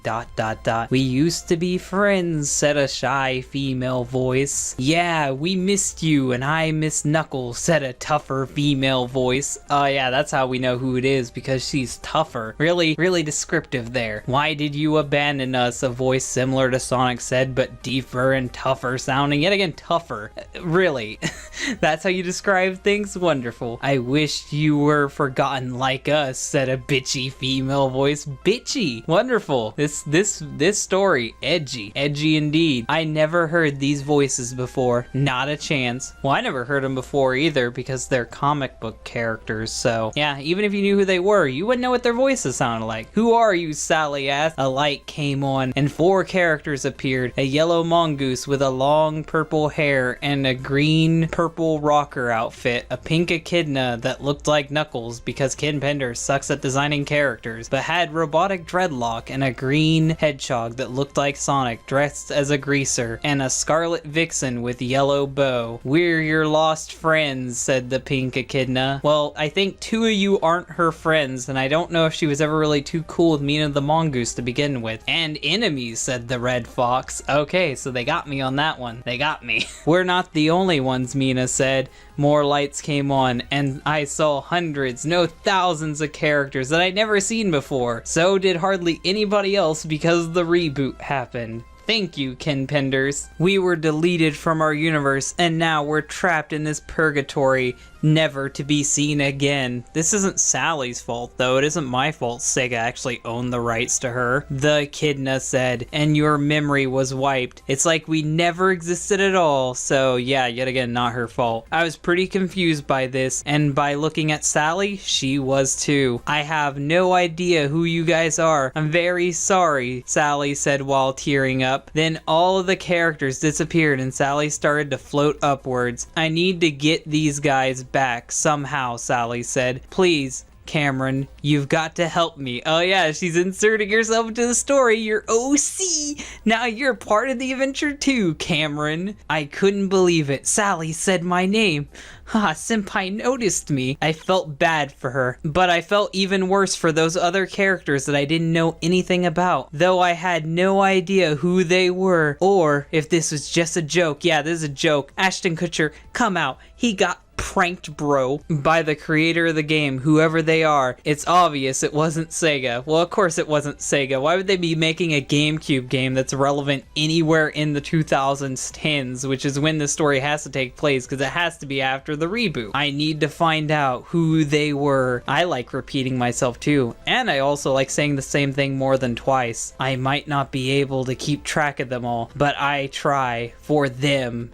We used to be friends, said a shy female voice. Yeah, we missed you and I miss Knuckles, said a tougher female voice. Oh yeah, that's how we know who it is, because she's tougher. Really descriptive there. Why did you abandon us? A voice similar to Sonic said, but deeper and tougher sounding. Yet again, tougher. Really? That's how you describe things? Wonderful. I wished you were forgotten like us, said a bitchy female voice. Bitchy. Wonderful. This story, edgy indeed. I never heard these voices before. Not a chance. Well, I never heard them before either, because they're comic book characters, so yeah, even if you knew who they were, you wouldn't know what their voices sounded like. Who are you? Sally asked. A light came on and 4 characters appeared. A yellow mongoose with a long purple hair and a green purple rocker outfit. A pink echidna that looked like Knuckles because Ken Pender sucks at designing characters, but had robotic dreadlock, and a green hedgehog that looked like Sonic dressed as a greaser, and a scarlet vixen with yellow bow. We're your lost friends, said the pink echidna. Well, I think 2 of you aren't her friends, and I don't know if she was ever really too cool with Mina the mongoose to begin with. And enemies, said the red fox. Okay, so they got me on that one. They got me. We're not the only ones, Mina said. More lights came on, and I saw hundreds, no thousands of characters that I'd never seen before. So did hardly anybody else, because the reboot happened. Thank you, Ken Penders. We were deleted from our universe, and now we're trapped in this purgatory, never to be seen again. This isn't Sally's fault, though. It isn't my fault SEGA actually owned the rights to her. The echidna said, and your memory was wiped. It's like we never existed at all, so yeah, yet again, not her fault. I was pretty confused by this, and by looking at Sally, she was too. I have no idea who you guys are. I'm very sorry, Sally said while tearing up. Then all of the characters disappeared and Sally started to float upwards. I need to get these guys back somehow, Sally said. Please, Cameron, you've got to help me. Oh yeah, she's inserting herself into the story. You're OC. Now you're part of the adventure too, Cameron. I couldn't believe it. Sally said my name. Senpai noticed me. I felt bad for her, but I felt even worse for those other characters that I didn't know anything about, though I had no idea who they were, or if this was just a joke. Yeah, this is a joke. Ashton Kutcher, come out. He got pranked, bro, by the creator of the game, whoever they are. It's obvious it wasn't SEGA. Well, of course it wasn't SEGA. Why would they be making a GameCube game that's relevant anywhere in the 2010s, which is when the story has to take place, because it has to be after the reboot. I need to find out who they were. I like repeating myself too, and I also like saying the same thing more than twice. I might not be able to keep track of them all, but I try for them. ...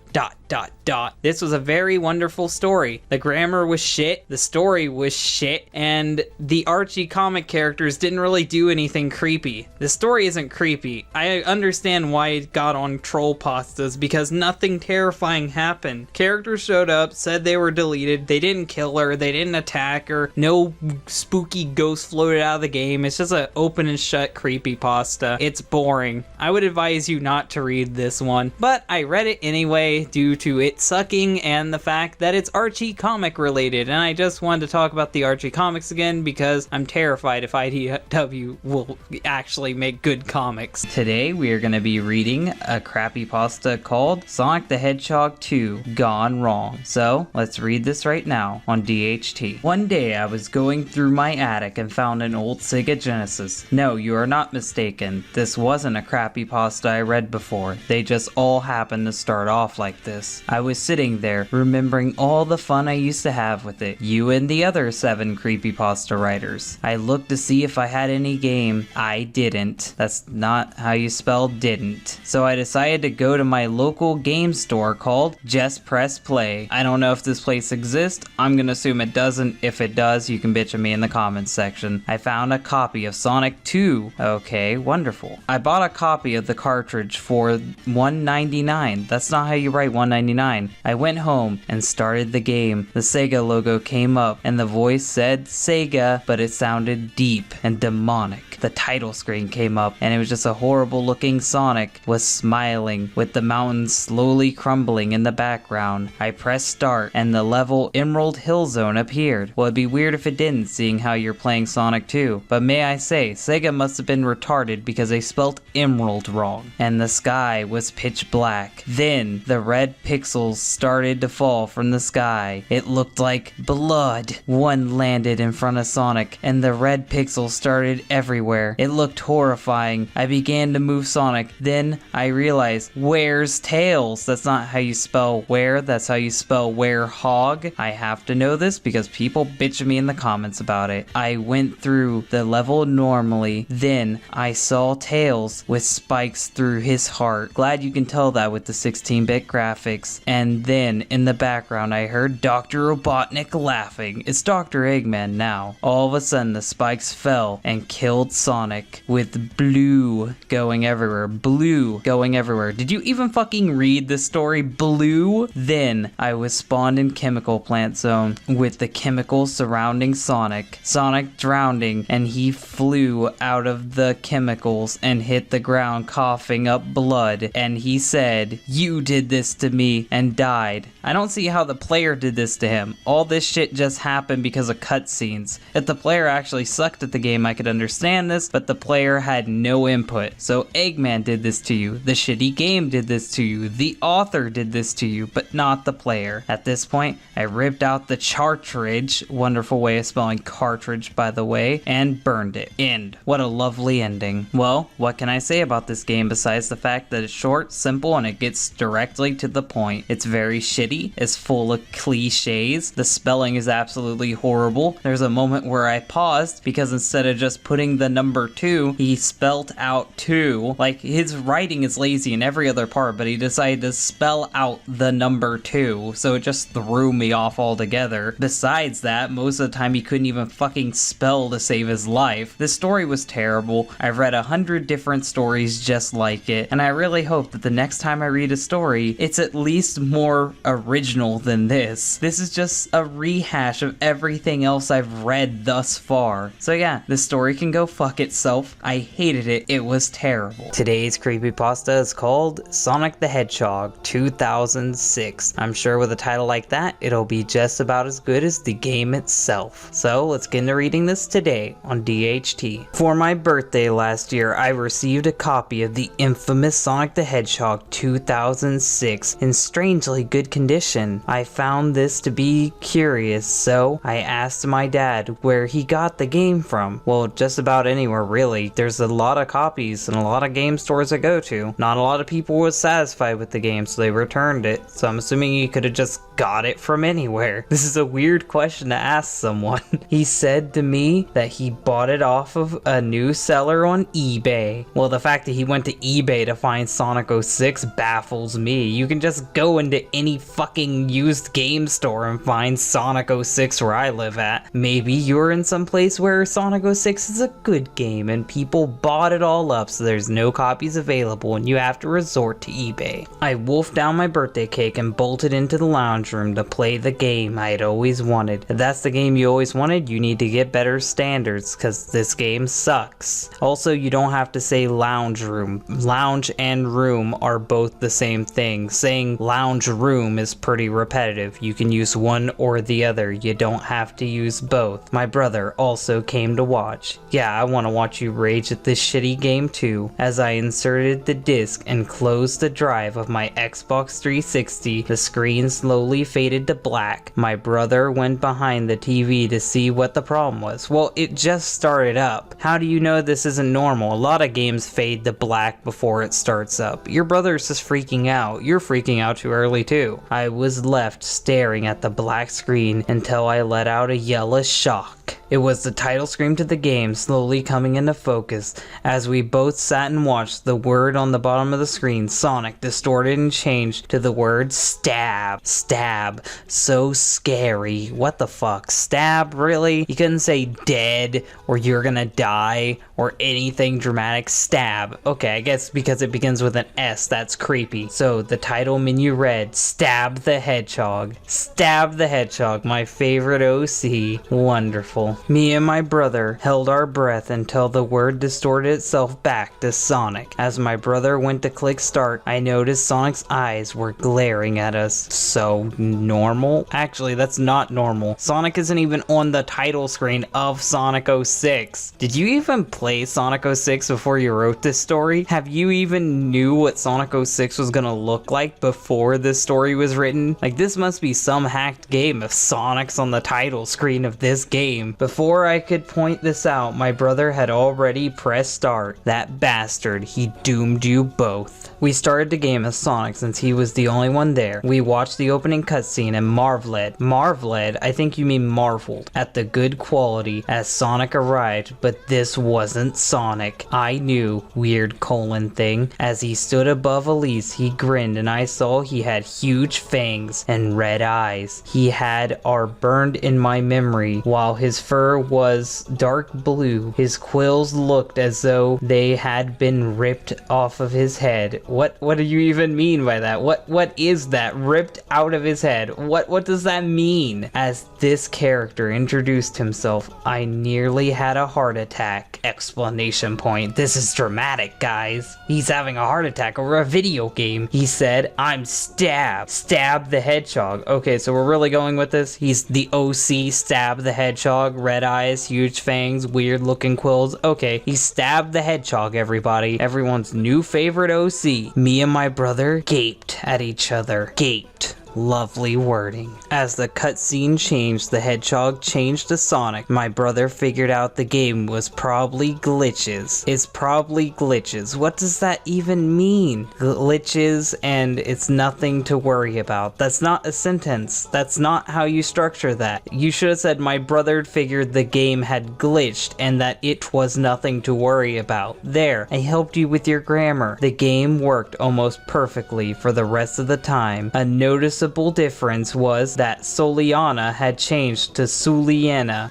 This was a very wonderful story. The grammar was shit, the story was shit, and the Archie comic characters didn't really do anything creepy. The story isn't creepy. I understand why it got on troll pastas, because nothing terrifying happened. Characters showed up, said they were deleted, they didn't kill her, they didn't attack her, no spooky ghost floated out of the game. It's just an open and shut creepypasta. It's boring. I would advise you not to read this one, but I read it anyway due to it sucking and the fact that it's Archie comic related, and I just wanted to talk about the Archie comics again because I'm terrified if IDW will actually make good comics. Today we are going to be reading a Crappypasta called Sonic the Hedgehog 2 Gone Wrong. So let's read this right now on DHT. One day I was going through my attic and found an old SEGA Genesis. No, you are not mistaken. This wasn't a Crappypasta I read before. They just all happened to start off like this. I was sitting there, remembering all the fun I used to have with it. You and the other 7 creepypasta writers. I looked to see if I had any game. I didn't. That's not how you spell didn't. So I decided to go to my local game store called Just Press Play. I don't know if this place exists. I'm gonna assume it doesn't. If it does, you can bitch at me in the comments section. I found a copy of Sonic 2. Okay, wonderful. I bought a copy of the cartridge for $1.99. That's not how you write $1.99. I went home and started the game. The SEGA logo came up and the voice said SEGA, but it sounded deep and demonic. The title screen came up and it was just a horrible looking Sonic was smiling with the mountains slowly crumbling in the background. I pressed start and the level Emerald Hill Zone appeared. Well, it'd be weird if it didn't, seeing how you're playing Sonic 2. But may I say, SEGA must have been retarded because they spelt emerald wrong. And the sky was pitch black. Then the red pixels started to fall from the sky. It looked like blood. One landed in front of Sonic and the red pixels started everywhere. It looked horrifying. I began to move Sonic. Then I realized, where's Tails? That's not how you spell where. That's how you spell YuriOfWind. I have to know this because people bitch at me in the comments about it. I went through the level normally. Then I saw Tails with spikes through his heart. Glad you can tell that with the 16-bit graphics. And then in the background I heard Dr. Robotnik laughing. It's Dr. Eggman now. All of a sudden the spikes fell and killed Sonic with blue going everywhere. Blue going everywhere. Did you even fucking read the story? Blue? Then I was spawned in Chemical Plant Zone with the chemicals surrounding Sonic. Sonic drowning and he flew out of the chemicals and hit the ground coughing up blood, and he said, "You did this to me," and died. I don't see how the player did this to him. All this shit just happened because of cutscenes. If the player actually sucked at the game, I could understand this, but the player had no input. So Eggman did this to you, the shitty game did this to you, the author did this to you, but not the player. At this point, I ripped out the cartridge, wonderful way of spelling cartridge by the way, and burned it. End. What a lovely ending. Well, what can I say about this game besides the fact that it's short, simple, and it gets directly to the point. It's very shitty, it's full of cliches, the spelling is absolutely horrible. There's a moment where I paused because instead of just putting the number 2, he spelt out 2. Like, his writing is lazy in every other part, but he decided to spell out the number 2, so it just threw me off altogether. Besides that, most of the time he couldn't even fucking spell to save his life. This story was terrible. I've read 100 different stories just like it, and I really hope that the next time I read a story, it's at least more original than this. This is just a rehash of everything else I've read thus far. So yeah, this story can go fuck itself. I hated it. It was terrible. Today's creepypasta is called Sonic the Hedgehog 2006. I'm sure with a title like that, it'll be just about as good as the game itself. So let's get into reading this today on DHT. For my birthday last year, I received a copy of the infamous Sonic the Hedgehog 2006 in strangely good condition. I found this to be curious, so I asked my dad where he got the game from. Well, just about anywhere really. There's a lot of copies and a lot of game stores I go to. Not a lot of people was satisfied with the game, so they returned it. So I'm assuming he could have just got it from anywhere. This is a weird question to ask someone. He said to me that he bought it off of a new seller on eBay. Well, the fact that he went to eBay to find Sonic 06 baffles me. You can just go into any fucking used game store and find Sonic 06 where I live at. Maybe you're in some place where Sonic 06 is a good game and people bought it all up, so there's no copies available and you have to resort to eBay. I wolfed down my birthday cake and bolted into the lounge room to play the game I had always wanted. If that's the game you always wanted, you need to get better standards because this game sucks. Also, you don't have to say lounge room. Lounge and room are both the same thing. Saying lounge room is pretty repetitive. You can use one or the other. You don't have to use both. My brother also came to watch. Yeah, I want to watch you rage at this shitty game too. As I inserted the disc and closed the drive of my Xbox 360, the screen slowly slowly faded to black. My brother went behind the TV to see what the problem was. Well, it just started up. How do you know this isn't normal? A lot of games fade to black before it starts up. Your brother's just freaking out. You're freaking out too early too. I was left staring at the black screen until I let out a yell of shock. It was the title screen to the game slowly coming into focus. As we both sat and watched, the word on the bottom of the screen, Sonic, distorted and changed to the word stab. Stab. So scary. What the fuck? Stab? Really? You couldn't say dead or you're gonna die or anything dramatic. Stab. Okay, I guess because it begins with an S, that's creepy. So the title menu read, Stab the Hedgehog. Stab the Hedgehog, my favorite OC. Wonderful. Me and my brother held our breath until the word distorted itself back to Sonic. As my brother went to click start, I noticed Sonic's eyes were glaring at us. So normal? Actually, that's not normal. Sonic isn't even on the title screen of Sonic 06. Did you even play Sonic 06 before you wrote this story? Have you even knew what Sonic 06 was gonna look like before this story was written? Like, this must be some hacked game if Sonic's on the title screen of this game. Before I could point this out, my brother had already pressed start. That bastard, he doomed you both. We started the game as Sonic since he was the only one there. We watched the opening cutscene and marveled, I think you mean marveled, at the good quality as Sonic arrived, but this wasn't Sonic. I knew, weird colon thing. As he stood above Elise, he grinned and I saw he had huge fangs and red eyes. He had are burned in my memory, while his fur was dark blue. His quills looked as though they had been ripped off of his head. What do you even mean by that? What is that? Ripped out of his head? What does that mean? As this character introduced himself, I nearly had a heart attack. Exclamation point. This is dramatic, guys. He's having a heart attack over a video game. He said, I'm Stab. Stab the Hedgehog. Okay, so we're really going with this? He's the OC Stab the Hedgehog. Red eyes, huge fangs, weird looking quills. Okay, he stabbed the Hedgehog, everybody. Everyone's new favorite OC. Me and my brother gaped at each other. Gaped. Lovely wording. As the cutscene changed, the Hedgehog changed to Sonic. My brother figured out the game was probably glitches. It's probably glitches. What does that even mean? Glitches and it's nothing to worry about. That's not a sentence. That's not how you structure that. You should have said my brother figured the game had glitched and that it was nothing to worry about. There, I helped you with your grammar. The game worked almost perfectly for the rest of the time. A noticeable difference was that Soliana had changed to Suliana.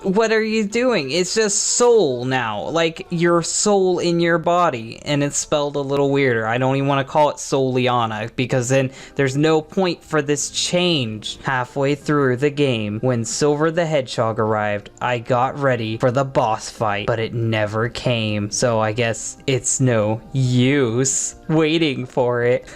What are you doing? It's just soul now. Like, your soul in your body. And it's spelled a little weirder. I don't even want to call it Soliana, because then there's no point for this change. Halfway through the game, when Silver the Hedgehog arrived, I got ready for the boss fight, but it never came. So I guess it's no use waiting for it.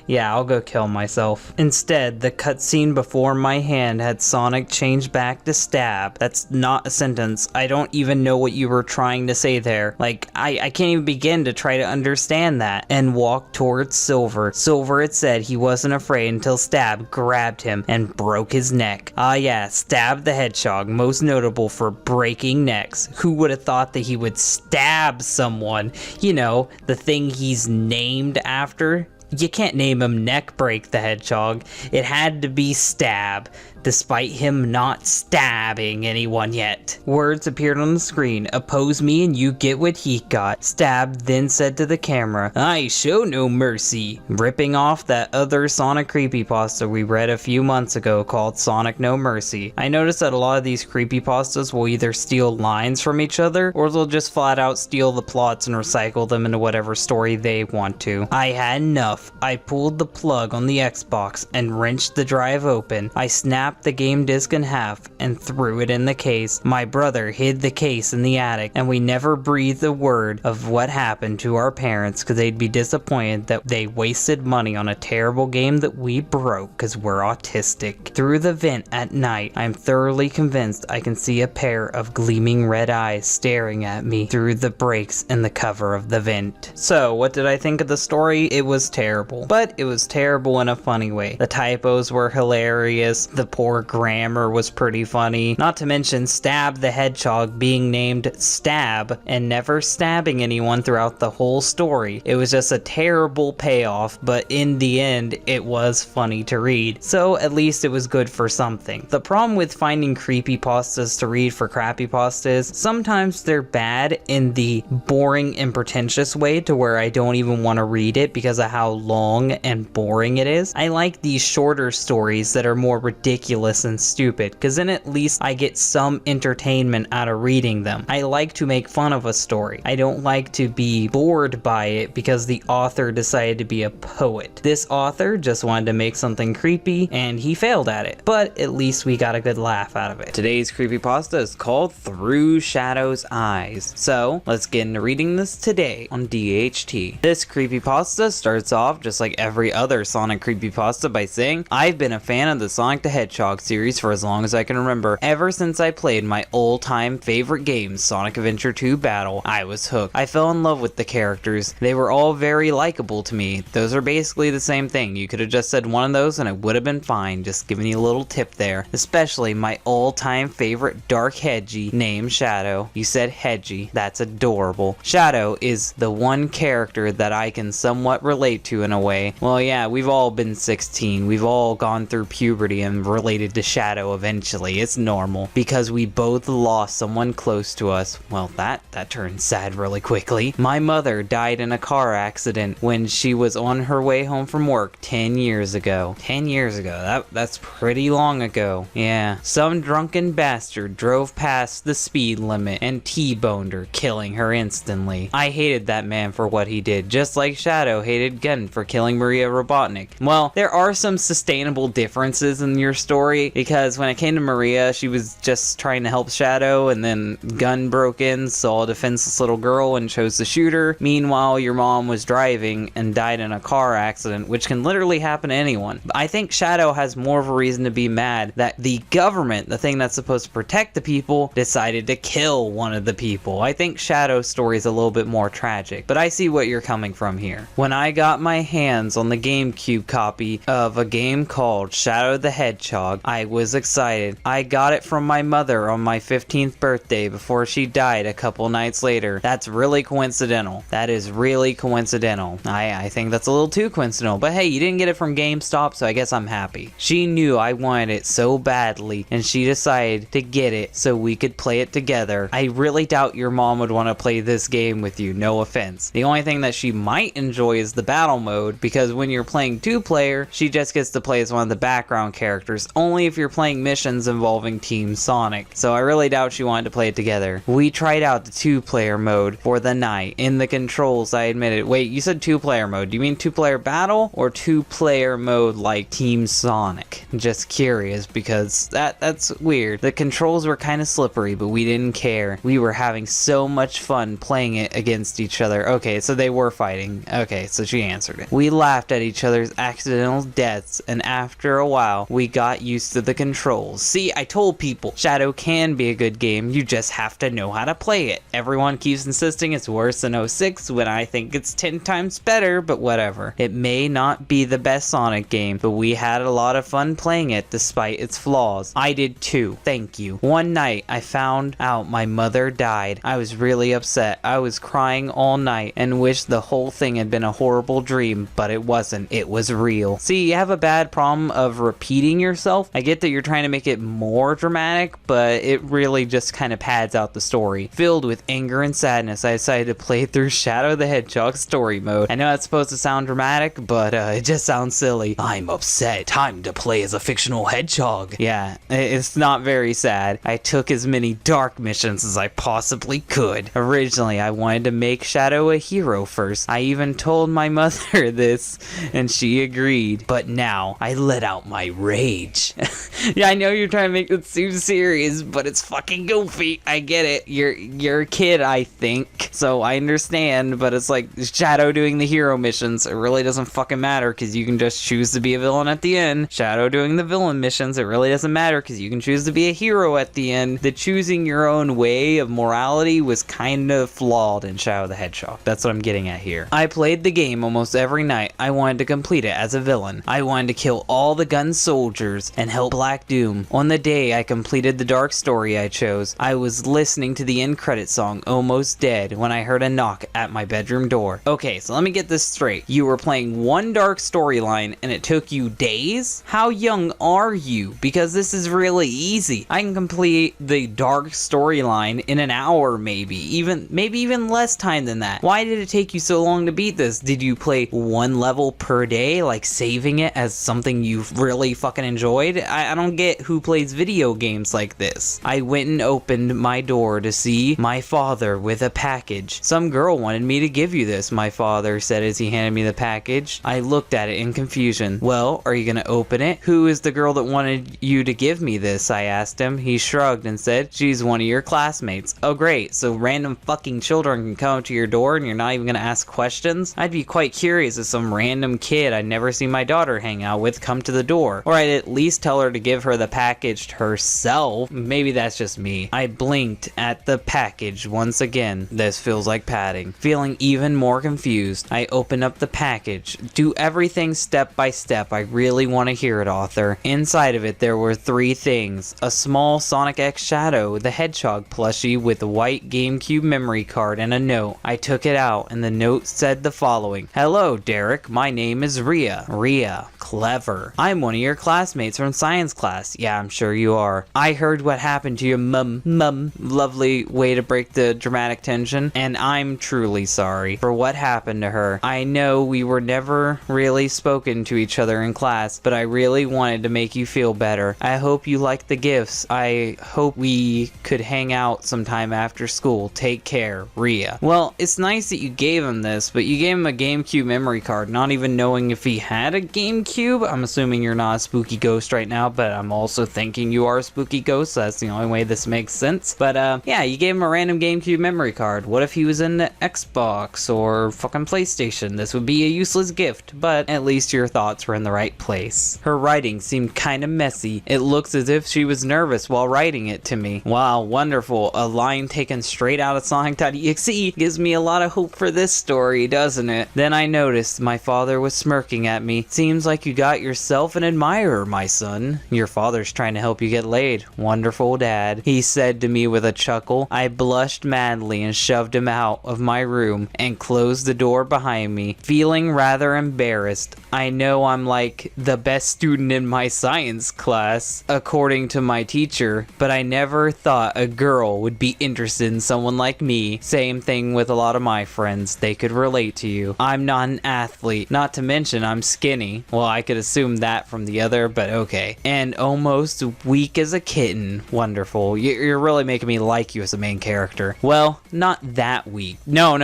Yeah, I'll go kill myself. Instead, the cutscene before my hand had Sonic change back to Stab. That's not a sentence. I don't even know what you were trying to say there. Like, I can't even begin to try to understand that. And walked towards Silver. Silver had said he wasn't afraid until Stab grabbed him and broke his neck. Ah yeah, Stab the Hedgehog, most notable for breaking necks. Who would have thought that he would stab someone? You know, the thing he's named after? You can't name him Neckbreak the Hedgehog. It had to be Stab, despite him not stabbing anyone yet. Words appeared on the screen. Oppose me and you get what he got. Stab then said to the camera, I show no mercy. Ripping off that other Sonic creepypasta we read a few months ago called Sonic No Mercy. I noticed that a lot of these creepypastas will either steal lines from each other, or they'll just flat out steal the plots and recycle them into whatever story they want to. I had enough. I pulled the plug on the Xbox and wrenched the drive open. I snapped snapped the game disc in half and threw it in the case. My brother hid the case in the attic, and we never breathed a word of what happened to our parents because they'd be disappointed that they wasted money on a terrible game that we broke because we're autistic. Through the vent at night, I'm thoroughly convinced I can see a pair of gleaming red eyes staring at me through the breaks in the cover of the vent. So, what did I think of the story? It was terrible, but it was terrible in a funny way. The typos were hilarious, the poor grammar was pretty funny, not to mention Stab the Hedgehog being named Stab and never stabbing anyone throughout the whole story. It was just a terrible payoff, but in the end, it was funny to read. So at least it was good for something. The problem with finding creepypastas to read for Crappypastas is sometimes they're bad in the boring and pretentious way to where I don't even want to read it because of how long and boring it is. I like these shorter stories that are more ridiculous and stupid because then at least I get some entertainment out of reading them. I like to make fun of a story. I don't like to be bored by it because the author decided to be a poet. This author just wanted to make something creepy and he failed at it, but at least we got a good laugh out of it. Today's creepypasta is called Through Shadow's Eyes. So let's get into reading this today on DHT. This creepypasta starts off just like every other Sonic creepypasta by saying, I've been a fan of the Sonic the Hedgehog series for as long as I can remember. Ever since I played my all-time favorite game, Sonic Adventure 2 Battle, I was hooked. I fell in love with the characters. They were all very likable to me. Those are basically the same thing. You could have just said one of those and it would have been fine. Just giving you a little tip there. Especially my all-time favorite Dark Hedgie named Shadow. You said Hedgie. That's adorable. Shadow is the one character that I can somewhat relate to in a way. Well, yeah, we've all been 16. We've all gone through puberty and related to Shadow eventually. It's normal because we both lost someone close to us. Well, that turned sad really quickly. My mother died in a car accident when she was on her way home from work 10 years ago. 10 years ago. That's pretty long ago. Yeah. Some drunken bastard drove past the speed limit and T-boned her, killing her instantly. I hated that man for what he did, just like Shadow hated Gun for killing Maria Robotnik. Well, there are some sustainable differences in your story, because when it came to Maria, she was just trying to help Shadow, and then Gun broke in, saw a defenseless little girl, and chose to shoot her. Meanwhile, your mom was driving and died in a car accident, which can literally happen to anyone. I think Shadow has more of a reason to be mad that the government, the thing that's supposed to protect the people, decided to kill one of the people. I think Shadow's story is a little bit more tragic, but I see what you're coming from here. When I got my hands on the GameCube copy of a game called Shadow the Hedgehog, I was excited. I got it from my mother on my 15th birthday before she died a couple nights later. That's really coincidental. That is really coincidental. I think that's a little too coincidental, but hey, you didn't get it from GameStop, so I guess I'm happy. She knew I wanted it so badly, and she decided to get it so we could play it together. I really doubt your mom would want to play this game with you, no offense. The only thing that she might enjoy is the battle mode, because when you're playing 2-player, she just gets to play as one of the background characters, only if you're playing missions involving Team Sonic. So I really doubt she wanted to play it together. We tried out the 2-player mode for the night. In the controls, I admitted, wait, you said 2-player mode. Do you mean 2-player battle or 2-player mode like Team Sonic? Just curious, because that's weird. The controls were kind of slippery, but we didn't care. We were having so much fun playing it against each other. Okay, so they were fighting. Okay, so she answered it. We laughed at each other's accidental deaths, and after a while, we got used to the controls. See, I told people, Shadow can be a good game, you just have to know how to play it. Everyone keeps insisting it's worse than 06 when I think it's 10 times better, but whatever. It may not be the best Sonic game, but we had a lot of fun playing it despite its flaws. I did too, thank you. One night, I found out my mother died. I was really upset. I was crying all night and wished the whole thing had been a horrible dream, but it wasn't. It was real. See, you have a bad problem of repeating yourself. I get that you're trying to make it more dramatic, but it really just kind of pads out the story. Filled with anger and sadness, I decided to play through Shadow the Hedgehog story mode. I know that's supposed to sound dramatic, but it just sounds silly. I'm upset. Time to play as a fictional hedgehog. Yeah, it's not very sad. I took as many dark missions as I possibly could. Originally, I wanted to make Shadow a hero first. I even told my mother this, and she agreed. But now, I let out my rage. bitch. Yeah, I know you're trying to make this too serious, but it's fucking goofy. I get it. You're a kid, I think, so I understand, but it's like Shadow doing the hero missions. It really doesn't fucking matter because you can just choose to be a villain at the end. Shadow doing the villain missions. It really doesn't matter because you can choose to be a hero at the end. The choosing your own way of morality was kind of flawed in Shadow the Hedgehog. That's what I'm getting at here. I played the game almost every night. I wanted to complete it as a villain. I wanted to kill all the gun soldiers and help Black Doom. On the day I completed the dark story I chose, I was listening to the end credit song Almost Dead when I heard a knock at my bedroom door. Okay, so let me get this straight. You were playing one dark storyline and it took you days? How young are you? Because this is really easy. I can complete the dark storyline in an hour maybe even less time than that. Why did it take you so long to beat this? Did you play one level per day, like saving it as something you've really fucking enjoyed? I don't get who plays video games like this. I went and opened my door to see my father with a package. Some girl wanted me to give you this, my father said as he handed me the package. I looked at it in confusion. Well, are you gonna open it? Who is the girl that wanted you to give me this? I asked him. He shrugged and said, she's one of your classmates. Oh great, so random fucking children can come up to your door and you're not even gonna ask questions? I'd be quite curious if some random kid I'd never seen my daughter hang out with come to the door. Or I'd at least tell her to give her the package herself. Maybe that's just me. I blinked at the package once again. This feels like padding. Feeling even more confused, I open up the package. Do everything step by step. I really want to hear it, author. Inside of it there were 3 things. A small Sonic X Shadow the Hedgehog plushie with a white GameCube memory card and a note. I took it out and the note said the following. Hello, Derek. My name is Rhea. Rhea. Clever. I'm one of your classmates from science class. Yeah, I'm sure you are. I heard what happened to your mum. Lovely way to break the dramatic tension. And I'm truly sorry for what happened to her. I know we were never really spoken to each other in class, but I really wanted to make you feel better. I hope you like the gifts. I hope we could hang out sometime after school. Take care, Rhea. Well, it's nice that you gave him this, but you gave him a GameCube memory card, not even knowing if he had a GameCube. I'm assuming you're not a spooky ghost right now, but I'm also thinking you are a spooky ghost, so that's the only way this makes sense. But yeah, you gave him a random GameCube memory card. What if he was into Xbox or fucking PlayStation? This would be a useless gift, but at least your thoughts were in the right place. Her writing seemed kind of messy. It looks as if she was nervous while writing it to me. Wow, wonderful. A line taken straight out of Sonic.exe gives me a lot of hope for this story, doesn't it? Then I noticed my father was smirking at me. Seems like you got yourself an admirer, my son. Your father's trying to help you get laid. Wonderful, Dad, he said to me with a chuckle. I blushed madly and shoved him out of my room and closed the door behind me, feeling rather embarrassed. I know I'm like the best student in my science class, according to my teacher, but I never thought a girl would be interested in someone like me. Same thing with a lot of my friends. They could relate to you. I'm not an athlete, not to mention I'm skinny. Well, I could assume that from the other, but okay. And almost weak as a kitten. Wonderful. You're really making me like you as a main character. Well, not that weak. No.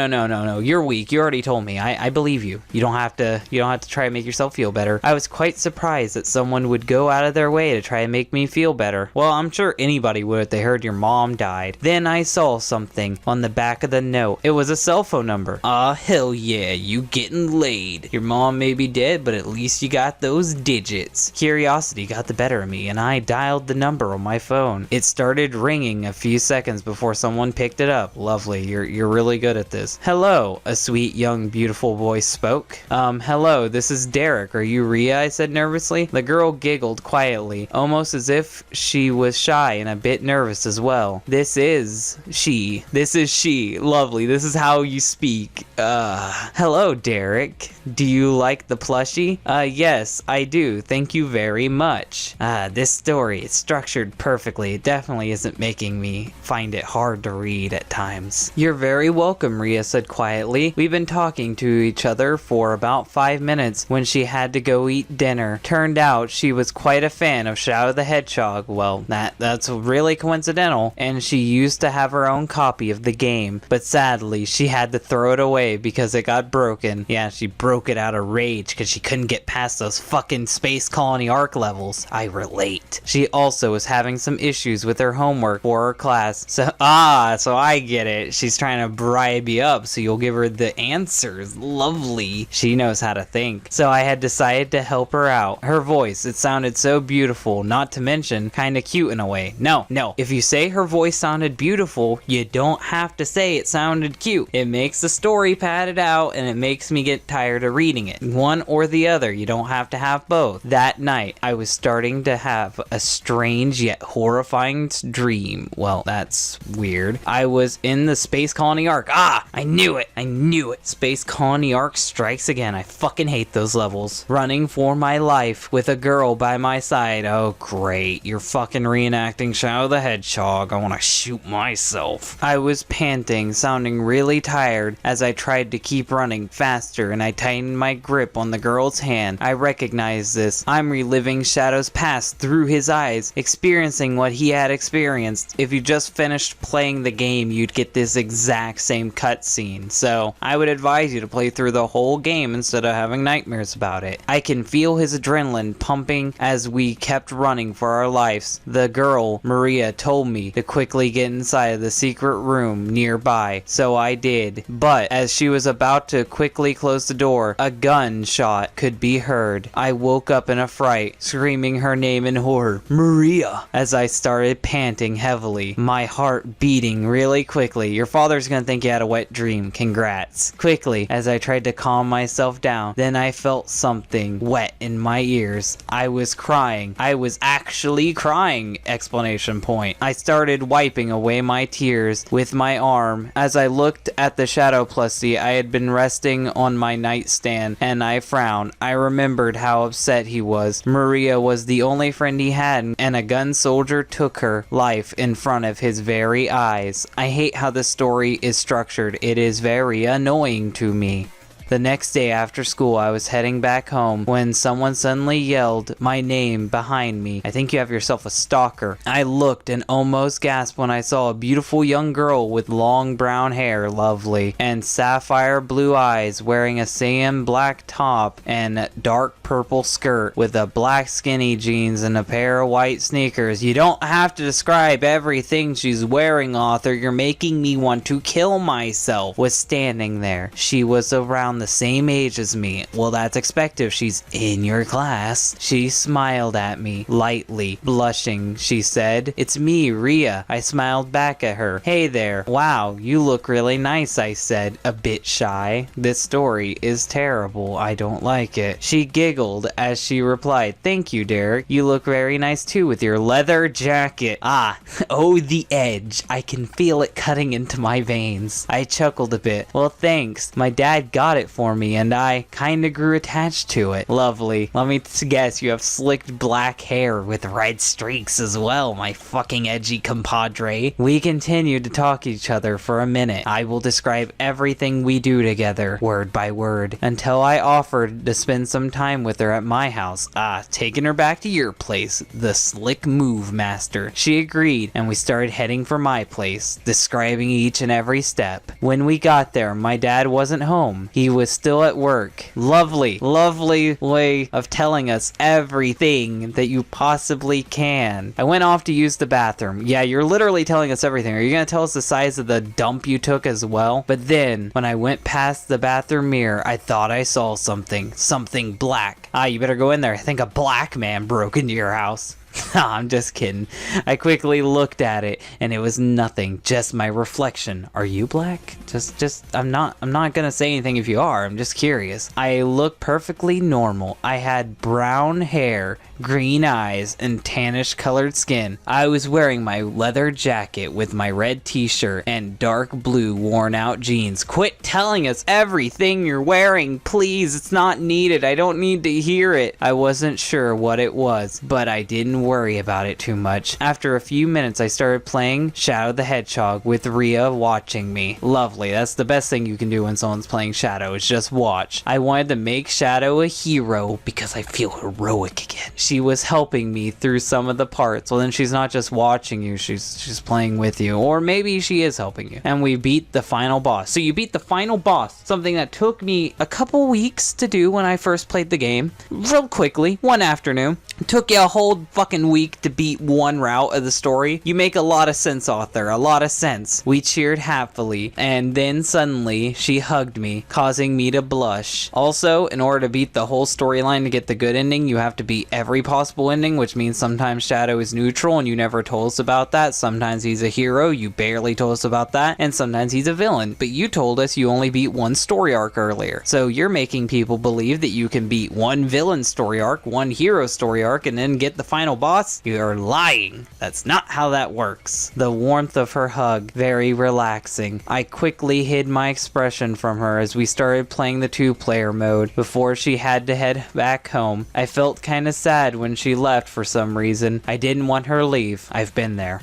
You're weak. You already told me. I believe you. You don't have to try to make yourself feel better. I was quite surprised that someone would go out of their way to try and make me feel better. Well, I'm sure anybody would if they heard your mom died. Then I saw something on the back of the note. It was a cell phone number. Aw, hell yeah, you getting laid. Your mom may be dead, but at least you got those digits. Curiosity got the better of me, and I dialed the number on my phone. It started ringing a few seconds before someone picked it up. Lovely, you're really good at this. Hello, a sweet, young, beautiful voice spoke. Hello, this is Derek. Are you Rhea? I said nervously. The girl giggled quietly, almost as if she was shy and a bit nervous as well. This is she. Lovely, this is how you speak. Hello, Derek. Do you like the plushie? Yes, I do. Thank you very much. This story is structured perfectly. It definitely isn't making me find it hard to read at times. You're very welcome, Rhea said quietly. We've been talking to each other for about 5 minutes when she had to go eat dinner. Turned out she was quite a fan of Shadow the Hedgehog. Well, that's really coincidental. And she used to have her own copy of the game, but sadly she had to throw it away because it got broken. Yeah, she broke it out of rage because she couldn't get past those fucking Space Colony Arc levels. I relate. She also was having some issues with her homework for her class. So I get it. She's trying to bribe you up so you'll give her the answers. Lovely. She knows how to think. So I had decided to help her out. Her voice, it sounded so beautiful, not to mention kinda cute in a way. No. If you say her voice sounded beautiful, you don't have to say it sounded cute. It makes the story padded out and it makes me get tired of reading it. One or the other. You don't have to have both. That night, I was starting to have a strange yet horrifying dream. Well, that's weird. I was in the Space Colony Arc. I knew it. Space Colony Arc strikes again. I fucking hate those levels. Running for my life with a girl by my side. Oh, great. You're fucking reenacting Shadow the Hedgehog. I want to shoot myself. I was panting, sounding really tired as I tried to keep running faster, and I tightened my grip on the girl's hand. I recognize this. I'm reliving Shadow's past through his eyes, experiencing what he had experienced. If you just finished playing the game, you'd get this exact same cutscene. So I would advise you to play through the whole game instead of having nightmares about it. I can feel his adrenaline pumping as we kept running for our lives. The girl, Maria, told me to quickly get inside of the secret room nearby, so I did. But as she was about to quickly close the door, a gunshot could be heard. I woke up in a fright, screaming her name in horror, Maria, as I started panting heavily, my heart beating really quickly. Your father's gonna think you had a wet dream. Congrats. Quickly, as I tried to calm myself down, then I felt something wet in my ears. I was crying. I was actually crying! Exclamation point. I started wiping away my tears with my arm. As I looked at the shadow plushie I had been resting on my nightstand, and I frowned. I remembered how upset he was. Maria was the only friend he had, and a gun soldier took her life in front of his very eyes. I hate how the story is structured. It is very annoying to me. The next day after school, I was heading back home when someone suddenly yelled my name behind me. I think you have yourself a stalker. I looked and almost gasped when I saw a beautiful young girl with long brown hair, lovely, and sapphire blue eyes, wearing a sand black top and dark purple skirt with a black skinny jeans and a pair of white sneakers. You don't have to describe everything she's wearing, author. You're making me want to kill myself. Was standing there. She was around the same age as me. Well, that's expected if she's in your class. She smiled at me, lightly. Blushing, she said, "It's me, Rhea." I smiled back at her. "Hey there. Wow, you look really nice," I said, a bit shy. "This story is terrible. I don't like it." She giggled as she replied, "Thank you, Derek. You look very nice too with your leather jacket." Oh, the edge. I can feel it cutting into my veins. I chuckled a bit. "Well, thanks. My dad got it for me and I kinda grew attached to it." "Lovely. Let me guess, you have slicked black hair with red streaks as well, my fucking edgy compadre." We continued to talk to each other for a minute. I will describe everything we do together, word by word, until I offered to spend some time with her at my house. Taking her back to your place, the slick move, master. She agreed, and we started heading for my place, describing each and every step. When we got there, my dad wasn't home. He was still at work. Lovely way of telling us everything that you possibly can. I went off to use the bathroom. Yeah, you're literally telling us everything. Are you gonna tell us the size of the dump you took as well? But then, when I went past the bathroom mirror, I thought I saw something black. You better go in there. I think a black man broke into your house. I'm just kidding. I quickly looked at it and it was nothing, just my reflection. Are you black? I'm not gonna say anything if you are. I'm just curious. I looked perfectly normal. I had brown hair, green eyes, and tannish colored skin. I was wearing my leather jacket with my red t-shirt and dark blue worn out jeans. Quit telling us everything you're wearing, please. It's not needed. I don't need to hear it. I wasn't sure what it was, but I didn't worry about it too much. After a few minutes, I started playing Shadow the Hedgehog with Rhea watching me. Lovely. That's the best thing you can do when someone's playing Shadow, is just watch. I wanted to make Shadow a hero because I feel heroic again. She was helping me through some of the parts. Well, then she's not just watching you, she's playing with you. Or maybe she is helping you. And we beat the final boss. So you beat the final boss, something that took me a couple weeks to do when I first played the game. Real quickly, one afternoon. It took you a whole fucking week to beat one route of the story. You make a lot of sense, author. A lot of sense. We cheered happily, and then suddenly she hugged me, causing me to blush. Also, in order to beat the whole storyline to get the good ending, you have to beat every possible ending, which means sometimes Shadow is neutral and you never told us about that. Sometimes he's a hero, you barely told us about that, and sometimes he's a villain. But you told us you only beat one story arc earlier. So you're making people believe that you can beat one villain story arc, one hero story arc, and then get the final boss? You're lying. That's not how that works. The warmth of her hug, very relaxing. I quickly hid my expression from her as we started playing the 2-player mode before she had to head back home. I felt kinda sad when she left for some reason. I didn't want her to leave. I've been there,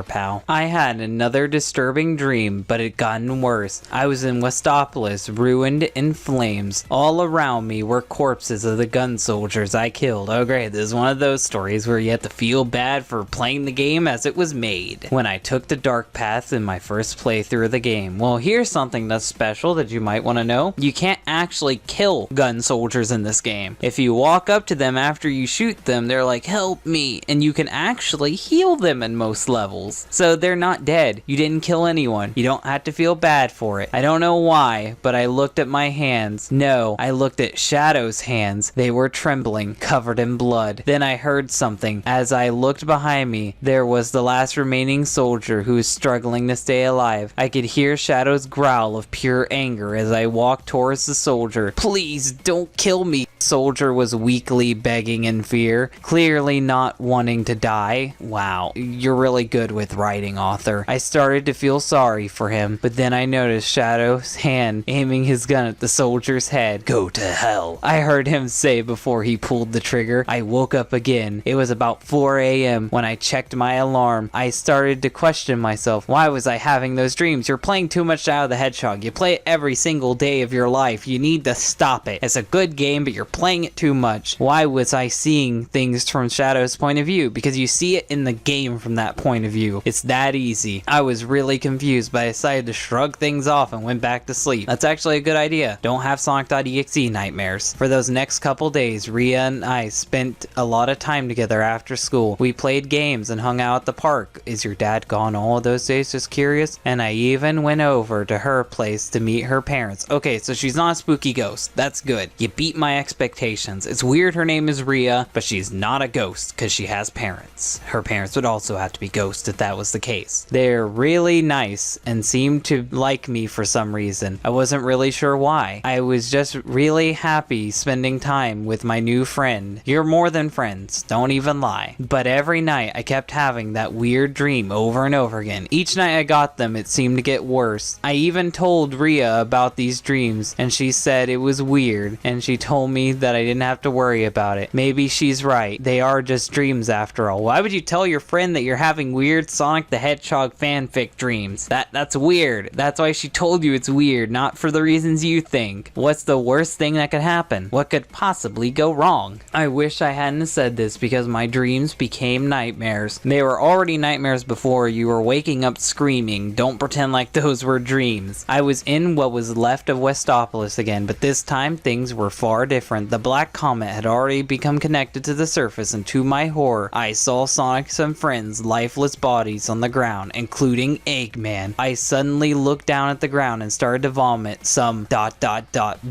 pal. I had another disturbing dream, but it gotten worse. I was in Westopolis, ruined in flames. All around me were corpses of the gun soldiers I killed. Oh great, this is one of those stories where you have to feel bad for playing the game as it was made. When I took the dark path in my first playthrough of the game. Well, here's something that's special that you might want to know. You can't actually kill gun soldiers in this game. If you walk up to them after you shoot them, they're like, help me, and you can actually heal them in most levels. So they're not dead. You didn't kill anyone. You don't have to feel bad for it. I don't know why, but I looked at my hands. No, I looked at Shadow's hands. They were trembling, covered in blood. Then I heard something. As I looked behind me, there was the last remaining soldier who was struggling to stay alive. I could hear Shadow's growl of pure anger as I walked towards the soldier. Please don't kill me. Soldier was weakly begging in fear, clearly not wanting to die. Wow, you're really good with writing, author. I started to feel sorry for him, but then I noticed Shadow's hand aiming his gun at the soldier's head. Go to hell, I heard him say before he pulled the trigger. I woke up again. It was about 4 a.m. when I checked my alarm. I started to question myself. Why was I having those dreams? You're playing too much Shadow the Hedgehog. You play it every single day of your life. You need to stop it. It's a good game, but you're playing it too much. Why was I seeing things from Shadow's point of view? Because you see it in the game from that point of view. It's that easy. I was really confused, but I decided to shrug things off and went back to sleep. That's actually a good idea. Don't have Sonic.exe nightmares. For those next couple days, Rhea and I spent a lot of time together after school. We played games and hung out at the park. Is your dad gone all of those days? Just curious. And I even went over to her place to meet her parents. Okay, so she's not a spooky ghost. That's good. You beat my expectations. It's weird her name is Rhea, but she's not a ghost because she has parents. Her parents would also have to be ghosts if that was the case. They're really nice and seemed to like me for some reason. I wasn't really sure why. I was just really happy spending time with my new friend. You're more than friends, don't even lie. But every night I kept having that weird dream over and over again. Each night I got them, it seemed to get worse. I even told Rhea about these dreams and she said it was weird, and she told me that I didn't have to worry about it. Maybe she's right. They are just dreams after all. Why would you tell your friend that you're having weird Sonic the Hedgehog fanfic dreams? That's weird. That's why she told you it's weird, not for the reasons you think. What's the worst thing that could happen? What could possibly go wrong? I wish I hadn't said this because my dreams became nightmares. They were already nightmares before. You were waking up screaming. Don't pretend like those were dreams. I was in what was left of Westopolis again, but this time things were far different. The black comet had already become connected to the surface, and to my horror, I saw Sonic's and friends' lifeless bodies on the ground, including Eggman. I suddenly looked down at the ground and started to vomit some ...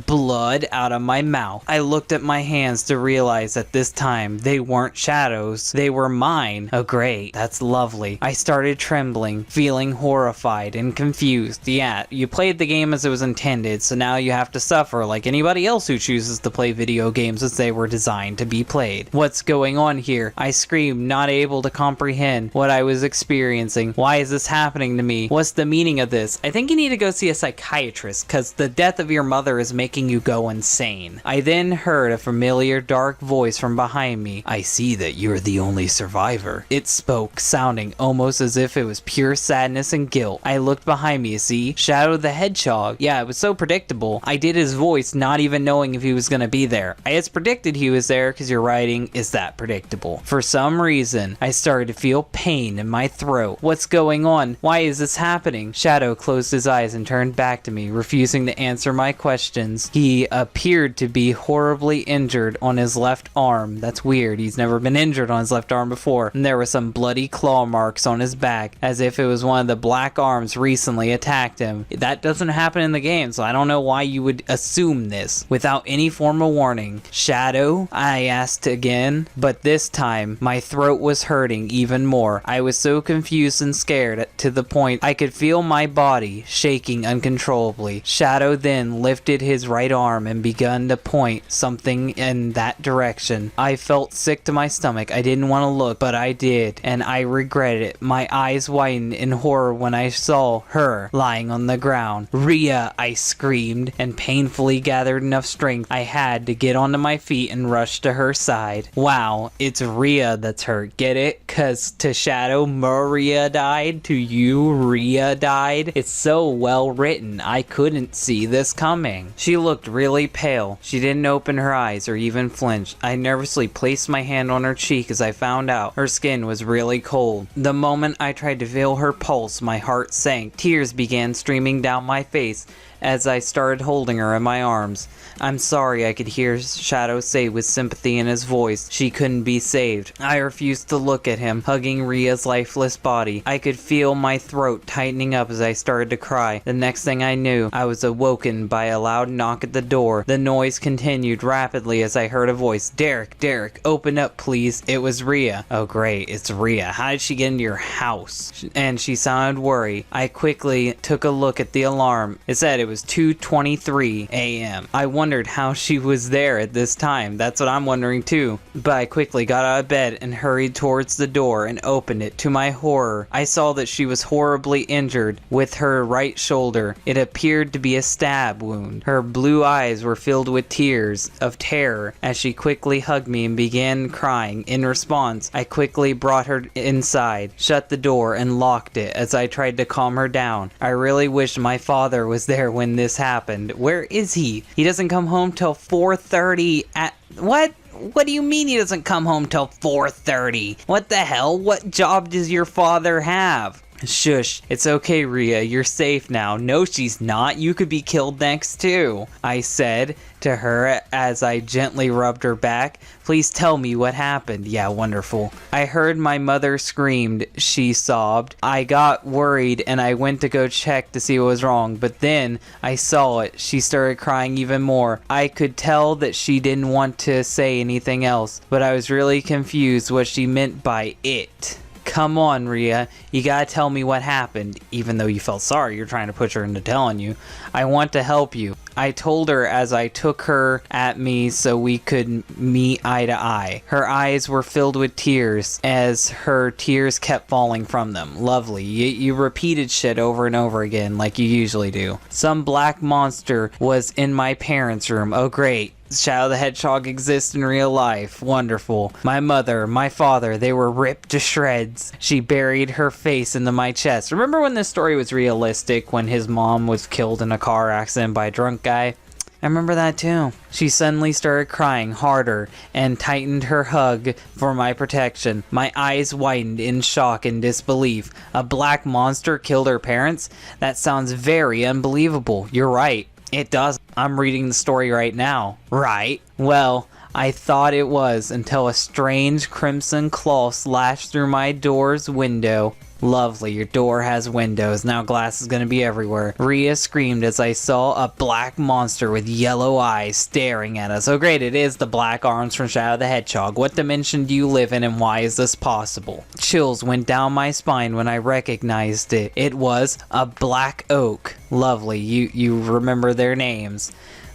blood out of my mouth. I looked at my hands to realize that this time they weren't Shadow's, they were mine. Oh great, that's lovely. I started trembling, feeling horrified and confused. Yeah, you played the game as it was intended, so now you have to suffer like anybody else who chooses to play play video games as they were designed to be played. What's going on here? I screamed, not able to comprehend what I was experiencing. Why is this happening to me? What's the meaning of this? I think you need to go see a psychiatrist, because the death of your mother is making you go insane. I then heard a familiar dark voice from behind me. I see that you're the only survivor. It spoke, sounding almost as if it was pure sadness and guilt. I looked behind me, see? Shadow the Hedgehog. Yeah, it was so predictable. I did his voice not even knowing if he was gonna be there. I had predicted he was there because your writing is that predictable. For some reason, I started to feel pain in my throat. What's going on? Why is this happening? Shadow closed his eyes and turned back to me, refusing to answer my questions. He appeared to be horribly injured on his left arm. That's weird. He's never been injured on his left arm before. And there were some bloody claw marks on his back, as if it was one of the black arms recently attacked him. That doesn't happen in the game, so I don't know why you would assume this without any formal warning. Shadow? I asked again, but this time my throat was hurting even more. I was so confused and scared to the point I could feel my body shaking uncontrollably. Shadow then lifted his right arm and began to point something in that direction. I felt sick to my stomach. I didn't want to look, but I did, and I regretted it. My eyes widened in horror when I saw her lying on the ground. Rhea, I screamed, and painfully gathered enough strength I had to get onto my feet and rush to her side. Wow, it's Rhea that's hurt. Get it? Cause to Shadow, Maria died. To you, Rhea died. It's so well written. I couldn't see this coming. She looked really pale. She didn't open her eyes or even flinch. I nervously placed my hand on her cheek as I found out her skin was really cold. The moment I tried to feel her pulse, my heart sank. Tears began streaming down my face as I started holding her in my arms. I'm sorry, I could hear Shadow say with sympathy in his voice. She couldn't be saved. I refused to look at him, hugging Rhea's lifeless body. I could feel my throat tightening up as I started to cry. The next thing I knew, I was awoken by a loud knock at the door. The noise continued rapidly as I heard a voice. Derek, open up please. It was Rhea. Oh great, it's Rhea. How did she get into your house? And she sounded worried. I quickly took a look at the alarm. It said it was 2:23 a.m. I wondered how she was there at this time. That's what I'm wondering too. But I quickly got out of bed and hurried towards the door and opened it. To my horror, I saw that she was horribly injured with her right shoulder. It appeared to be a stab wound. Her blue eyes were filled with tears of terror as she quickly hugged me and began crying. In response, I quickly brought her inside, shut the door, and locked it as I tried to calm her down. I really wished my father was there when this happened. Where is he? He doesn't come home till 4:30 at... What? What do you mean he doesn't come home till 4:30? What the hell? What job does your father have? Shush, it's okay, Rhea, you're safe now. No, she's not. You could be killed next too, I said to her as I gently rubbed her back. Please tell me what happened. Yeah, wonderful. I heard my mother screamed, she sobbed. I got worried and I went to go check to see what was wrong, but then I saw it. She started crying even more. I could tell that she didn't want to say anything else, but I was really confused what she meant by it. Come on, Rhea, you gotta tell me what happened. Even though you felt sorry, you're trying to push her into telling you. I want to help you. I told her as I took her at me so we could meet eye to eye. Her eyes were filled with tears as her tears kept falling from them. Lovely. You repeated shit over and over again like you usually do. Some black monster was in my parents' room. Oh great. Shadow the Hedgehog exists in real life. Wonderful. My mother, my father, they were ripped to shreds. She buried her face into my chest. Remember when this story was realistic, when his mom was killed in a car accident by a drunk guy? I remember that too. She suddenly started crying harder and tightened her hug for my protection. My eyes widened in shock and disbelief. A black monster killed her parents? That sounds very unbelievable. You're right. It does. I'm reading the story right now. Right. Well, I thought it was until a strange crimson claw slashed through my door's window. Lovely, your door has windows. Now glass is gonna be everywhere. Rhea screamed as I saw a black monster with yellow eyes staring at us. Oh great, it is the black arms from Shadow the Hedgehog. What dimension do you live in and why is this possible? Chills went down my spine when I recognized it. It was a black oak. Lovely, you remember their names.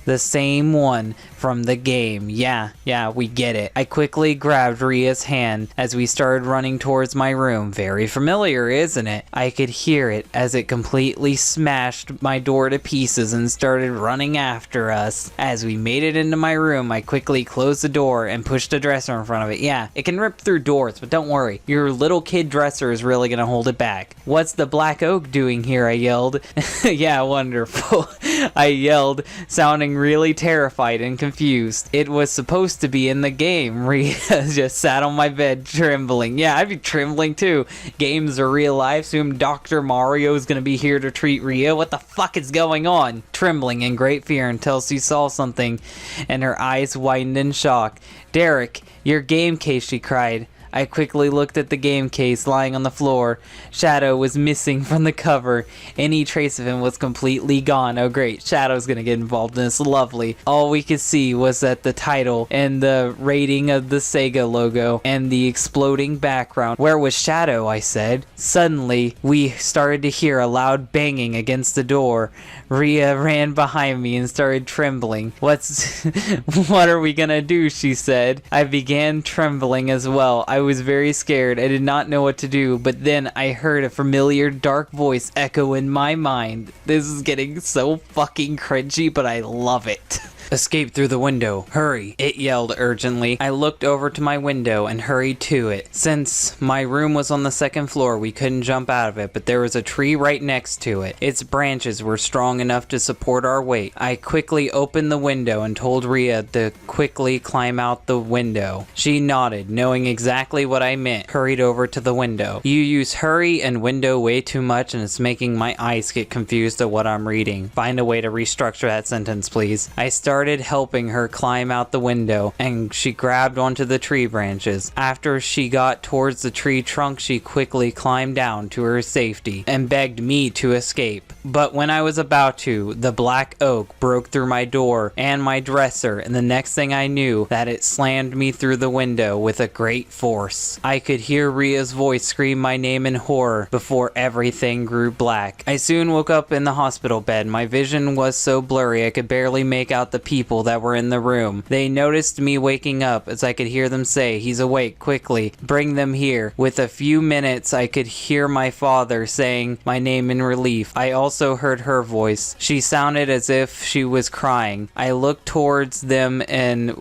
The same one from from the game. Yeah, we get it. I quickly grabbed Ria's hand as we started running towards my room. Very familiar, isn't it? I could hear it as it completely smashed my door to pieces and started running after us. As we made it into my room, I quickly closed the door and pushed a dresser in front of it. Yeah, it can rip through doors, but don't worry. Your little kid dresser is really gonna hold it back. What's the black oak doing here? I yelled. Yeah, wonderful. I yelled, sounding really terrified and confused. It was supposed to be in the game. Ria just sat on my bed trembling. Yeah, I'd be trembling too. Games are real life, soon Dr. Mario is gonna be here to treat Ria. What the fuck is going on? Trembling in great fear until she saw something and her eyes widened in shock. Derek, your game case, she cried. I quickly looked at the game case lying on the floor. Shadow was missing from the cover. Any trace of him was completely gone. Oh great, Shadow's gonna get involved in this. Lovely. All we could see was that the title and the rating of the SEGA logo and the exploding background. Where was Shadow? I said. Suddenly, we started to hear a loud banging against the door. Ria ran behind me and started trembling. What are we gonna do? She said. I began trembling as well. I was very scared. I did not know what to do, but then I heard a familiar dark voice echo in my mind. This is getting so fucking cringy, but I love it. Escape through the window. Hurry, it yelled urgently. I looked over to my window and hurried to it. Since my room was on the second floor, we couldn't jump out of it, but there was a tree right next to it. Its branches were strong enough to support our weight. I quickly opened the window and told Ria to quickly climb out the window. She nodded, knowing exactly what I meant, hurried over to the window. You use hurry and window way too much and it's making my eyes get confused at what I'm reading. Find a way to restructure that sentence, please. I started helping her climb out the window and she grabbed onto the tree branches. After she got towards the tree trunk, she quickly climbed down to her safety and begged me to escape. But when I was about to, the black oak broke through my door and my dresser, and the next thing I knew that it slammed me through the window with a great force. I could hear Ria's voice scream my name in horror before everything grew black. I soon woke up in the hospital bed. My vision was so blurry I could barely make out the people that were in the room. They noticed me waking up as I could hear them say, "He's awake, quickly, bring them here." With a few minutes I could hear my father saying my name in relief. I also heard her voice. She sounded as if she was crying. I looked towards them and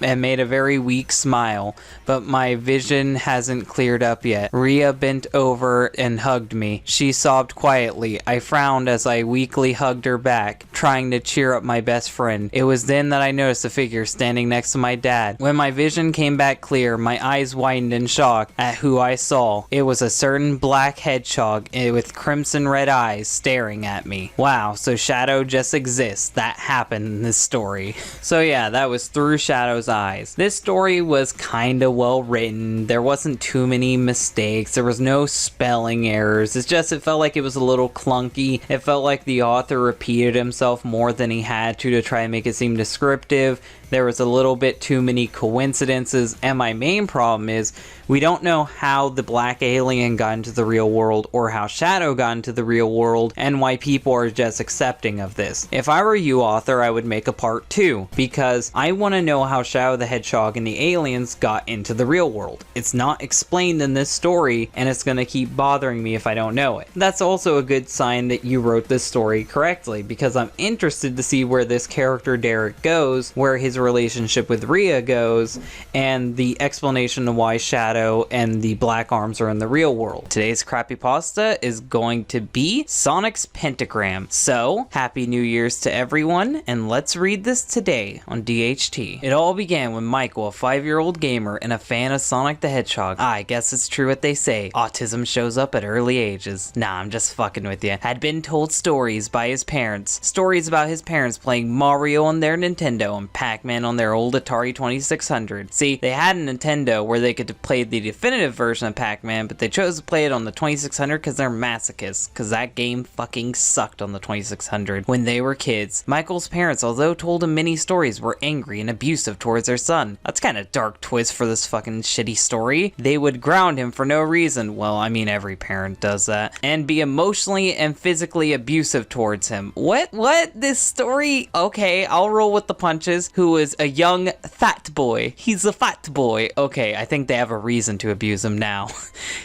made a very weak smile, but my vision hasn't cleared up yet. Ria bent over and hugged me. She sobbed quietly. I frowned as I weakly hugged her back, trying to cheer up my best friend. It was then that I noticed a figure standing next to my dad. When my vision came back clear, my eyes widened in shock at who I saw. It was a certain black hedgehog with crimson red eyes staring at me. Wow, so Shadow just exists. That happened in this story. So yeah, that was through Shadow's eyes. This story was kinda well written. There wasn't too many mistakes. There was no spelling errors. It felt like it was a little clunky. It felt like the author repeated himself more than he had to try and make it seem descriptive. There was a little bit too many coincidences, and my main problem is we don't know how the black alien got into the real world or how Shadow got into the real world and why people are just accepting of this. If I were you, author, I would make a part 2 because I want to know how Shadow the Hedgehog and the aliens got into the real world. It's not explained in this story and it's going to keep bothering me if I don't know it. That's also a good sign that you wrote this story correctly because I'm interested to see where this character Derek goes, where his relationship with Ria goes, and the explanation of why Shadow and the Black Arms are in the real world. Today's Crappypasta is going to be Sonic's Pentagram. So, Happy New Year's to everyone, and let's read this today on DHT. It all began when Michael, a 5-year-old gamer and a fan of Sonic the Hedgehog, I guess it's true what they say, autism shows up at early ages. Nah, I'm just fucking with you. Had been told stories by his parents. Stories about his parents playing Mario on their Nintendo and Pac-Man on their old Atari 2600. See, they had a Nintendo where they could play the definitive version of Pac-Man, but they chose to play it on the 2600 because they're masochists, because that game fucking sucked on the 2600 when they were kids. Michael's parents, although told him many stories, were angry and abusive towards their son. That's kind of dark twist for this fucking shitty story. They would ground him for no reason, well, I mean every parent does that, and be emotionally and physically abusive towards him. What? This story? Okay, I'll roll with the punches. Who was a young fat boy. He's a fat boy. Okay, I think they have a reason to abuse him now.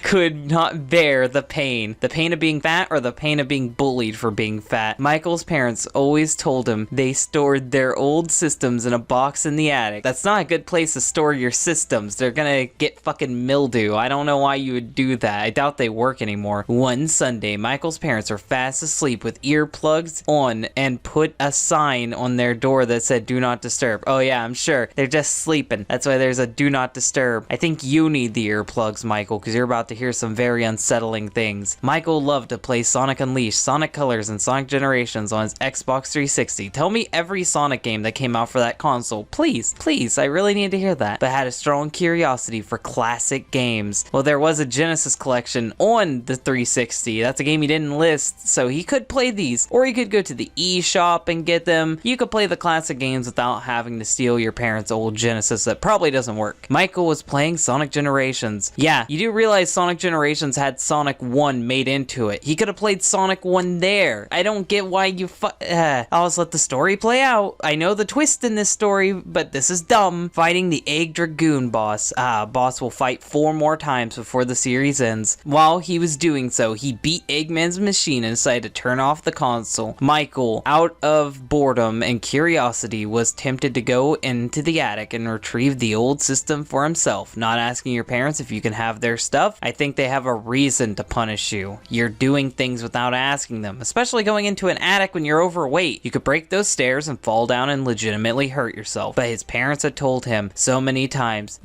Could not bear the pain. The pain of being fat or the pain of being bullied for being fat. Michael's parents always told him they stored their old systems in a box in the attic. That's not a good place to store your systems. They're gonna get fucking mildew. I don't know why you would do that. I doubt they work anymore. One Sunday, Michael's parents were fast asleep with earplugs on and put a sign on their door that said do not disturb. Oh yeah, I'm sure. They're just sleeping. That's why there's a do not disturb. I think you need the earplugs, Michael, because you're about to hear some very unsettling things. Michael loved to play Sonic Unleashed, Sonic Colors, and Sonic Generations on his Xbox 360. Tell me every Sonic game that came out for that console. Please, please, I really need to hear that. But had a strong curiosity for classic games. Well, there was a Genesis collection on the 360. That's a game he didn't list, so he could play these. Or he could go to the eShop and get them. You could play the classic games without having to steal your parents' old Genesis. That probably doesn't work. Michael was playing Sonic Generations. Yeah, you do realize Sonic Generations had Sonic 1 made into it. He could have played Sonic 1 there. I don't get why you I'll just let the story play out. I know the twist in this story, but this is dumb. Fighting the Egg Dragoon boss. Boss will fight 4 more times before the series ends. While he was doing so, he beat Eggman's machine and decided to turn off the console. Michael, out of boredom and curiosity, was tempted to go into the attic and retrieve the old system for himself. Not asking your parents if you can have their stuff. I think they have a reason to punish you. You're doing things without asking them, especially going into an attic when you're overweight. You could break those stairs and fall down and legitimately hurt yourself. But his parents had told him so many times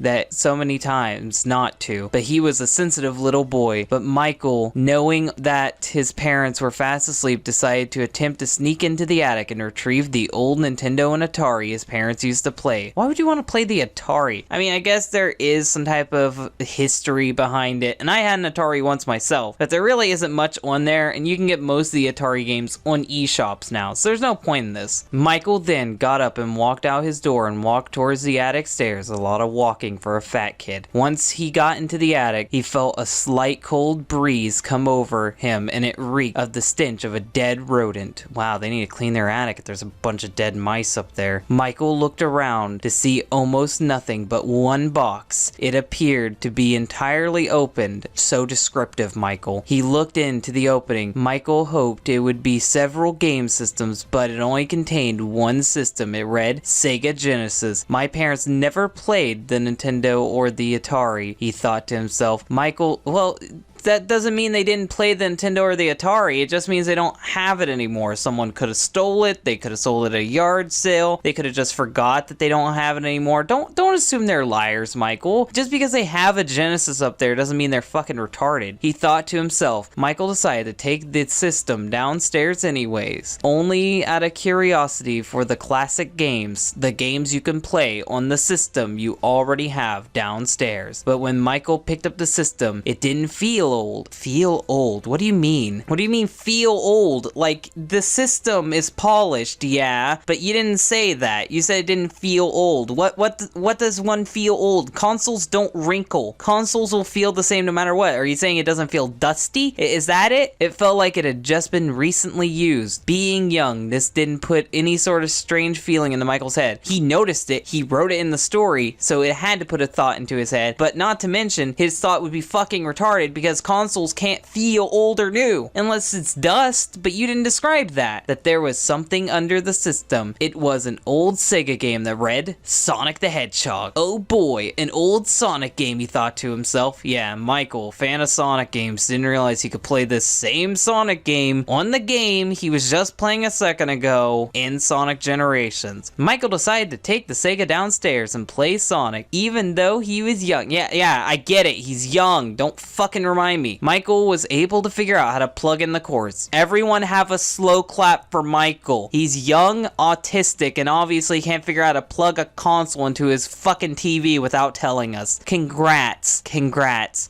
not to. But he was a sensitive little boy. But Michael, knowing that his parents were fast asleep, decided to attempt to sneak into the attic and retrieve the old Nintendo and Atari his parents used to play. Why would you want to play the Atari? I mean, I guess there is some type of history behind it, and I had an Atari once myself, but there really isn't much on there, and you can get most of the Atari games on eShops now, so there's no point in this. Michael then got up and walked out his door and walked towards the attic stairs. A lot of walking for a fat kid. Once he got into the attic, he felt a slight cold breeze come over him, and it reeked of the stench of a dead rodent. Wow, they need to clean their attic if there's a bunch of dead mice up there. Michael looked around to see almost nothing but one box. It appeared to be entirely opened. So descriptive, Michael. He looked into the opening. Michael hoped it would be several game systems, but it only contained one system. It read, SEGA Genesis. My parents never played the Nintendo or the Atari, he thought to himself. Michael, well, that doesn't mean they didn't play the Nintendo or the Atari. It just means they don't have it anymore. Someone could have stole it. They could have sold it at a yard sale. They could have just forgot that they don't have it anymore. Don't assume they're liars, Michael. Just because they have a Genesis up there doesn't mean they're fucking retarded, he thought to himself. Michael decided to take the system downstairs anyways, only out of curiosity for the classic games, the games you can play on the system you already have downstairs. But when Michael picked up the system, it didn't feel old. Feel old? What do you mean? What do you mean feel old? Like, the system is polished, yeah, but you didn't say that. You said it didn't feel old. What does one feel old? Consoles don't wrinkle. Consoles will feel the same no matter what. Are you saying it doesn't feel dusty? Is that it? It felt like it had just been recently used. Being young, this didn't put any sort of strange feeling into Michael's head. He noticed it. He wrote it in the story, so it had to put a thought into his head. But not to mention, his thought would be fucking retarded because consoles can't feel old or new unless it's dust. But you didn't describe that there was something under the system. It was an old SEGA game that read Sonic the Hedgehog. Oh boy, an old Sonic game, he thought to himself. Yeah, Michael, fan of Sonic games, didn't realize he could play this same Sonic game on the game he was just playing a second ago in Sonic Generations. Michael decided to take the SEGA downstairs and play Sonic, even though he was young. Yeah, I get it. He's young. Don't fucking remind me. Michael was able to figure out how to plug in the cords. Everyone have a slow clap for Michael. He's young, autistic, and obviously can't figure out how to plug a console into his fucking TV without telling us. Congrats.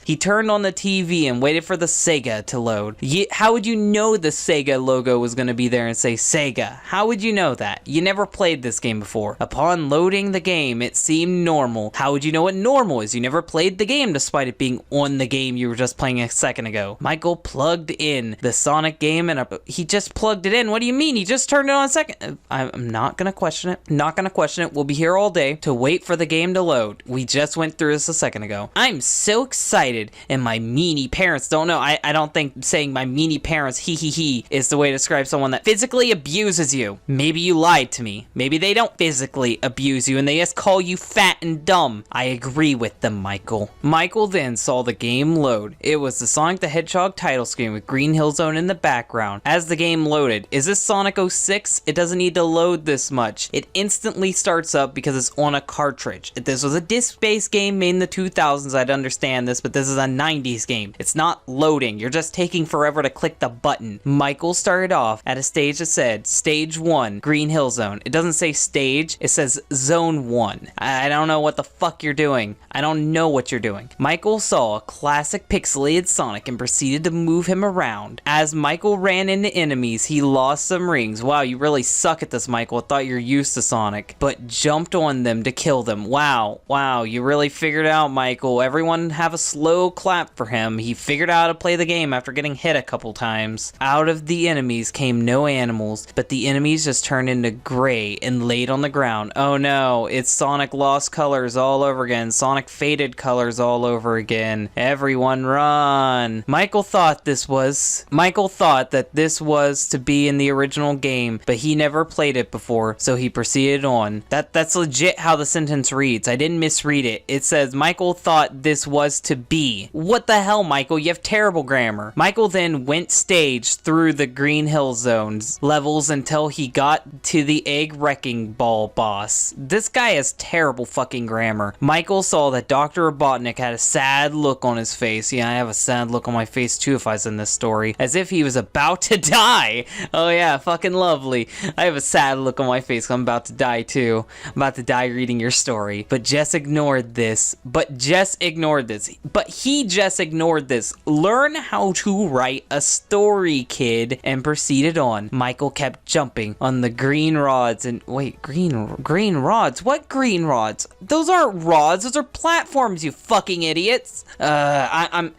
He turned on the TV and waited for the SEGA to load. How would you know the SEGA logo was going to be there and say SEGA? How would you know that? You never played this game before. Upon loading the game, it seemed normal. How would you know what normal is? You never played the game despite it being on the game you were just playing playing a second ago. Michael plugged in the Sonic game and he just plugged it in. What do you mean? He just turned it on a second. I'm not gonna question it. Not gonna question it. We'll be here all day to wait for the game to load. We just went through this a second ago. I'm so excited, and my meanie parents don't know. I don't think saying my meanie parents he is the way to describe someone that physically abuses you. Maybe you lied to me. Maybe they don't physically abuse you and they just call you fat and dumb. I agree with them, Michael. Michael then saw the game load. It was the Sonic the Hedgehog title screen with Green Hill Zone in the background. As the game loaded, is this Sonic 06? It doesn't need to load this much. It instantly starts up because it's on a cartridge. If this was a disc-based game made in the 2000s, I'd understand this, but this is a 90s game. It's not loading. You're just taking forever to click the button. Michael started off at a stage that said Stage 1, Green Hill Zone. It doesn't say stage, it says Zone 1. I don't know what the fuck you're doing. I don't know what you're doing. Michael saw a classic pixelated Sonic and proceeded to move him around. As Michael ran into enemies, he lost some rings. Wow, you really suck at this, Michael. I thought you're used to Sonic. But jumped on them to kill them. Wow, you really figured it out, Michael. Everyone have a slow clap for him. He figured out how to play the game after getting hit a couple times. Out of the enemies came no animals, but the enemies just turned into gray and laid on the ground. Oh no, it's Sonic Lost Colors all over again. Sonic Faded Colors all over again. Everyone run. Michael thought that this was to be in the original game, but he never played it before, so he proceeded on. That's legit how the sentence reads. I didn't misread it. It says Michael thought this was to be. What the hell, Michael? You have terrible grammar. Michael then went stage through the Green Hill Zones levels until he got to the Egg Wrecking Ball boss. This guy has terrible fucking grammar. Michael saw that Dr. Robotnik had a sad look on his face. Yeah, I have a sad look on my face too if I was in this story. As if he was about to die. Oh yeah, fucking lovely. I have a sad look on my face. I'm about to die too. I'm about to die reading your story. But Jess ignored this. But he just ignored this. Learn how to write a story, kid. And proceeded on. Michael kept jumping on the green rods and wait, green rods? What green rods? Those aren't rods, those are platforms, you fucking idiots. I'm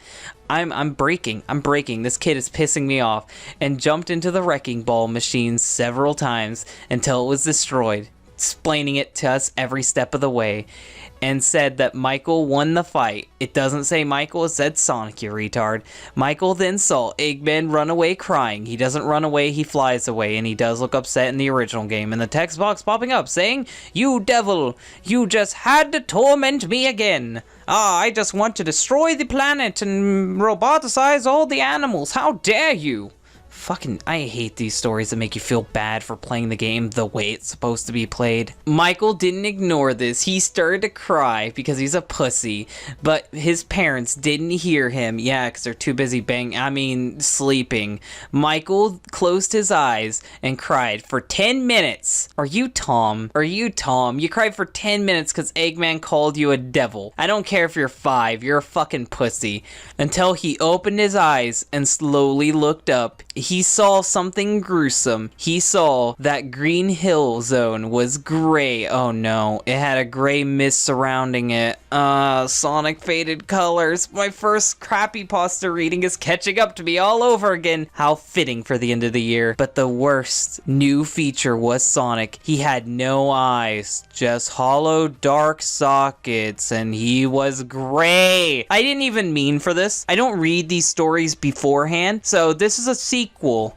breaking. This kid is pissing me off. And jumped into the wrecking ball machine several times until it was destroyed, explaining it to us every step of the way, and said that Michael won the fight. It doesn't say Michael, it said Sonic, you retard. Michael then saw Eggman run away crying. He doesn't run away, he flies away, and he does look upset in the original game. And the text box popping up saying, "You devil, you just had to torment me again. I just want to destroy the planet and roboticize all the animals. How dare you?" Fucking, I hate these stories that make you feel bad for playing the game the way it's supposed to be played. Michael didn't ignore this. He started to cry because he's a pussy, but his parents didn't hear him. Yeah, because they're too busy sleeping. Michael closed his eyes and cried for 10 minutes. Are you Tom? You cried for 10 minutes because Eggman called you a devil. I don't care if you're 5, you're a fucking pussy. Until he opened his eyes and slowly looked up. He saw something gruesome. He saw that Green Hill Zone was gray. Oh no, it had a gray mist surrounding it. Sonic Faded Colors. My first Crappypasta reading is catching up to me all over again. How fitting for the end of the year. But the worst new feature was Sonic. He had no eyes, just hollow dark sockets, and he was gray. I didn't even mean for this. I don't read these stories beforehand, so this is a sequel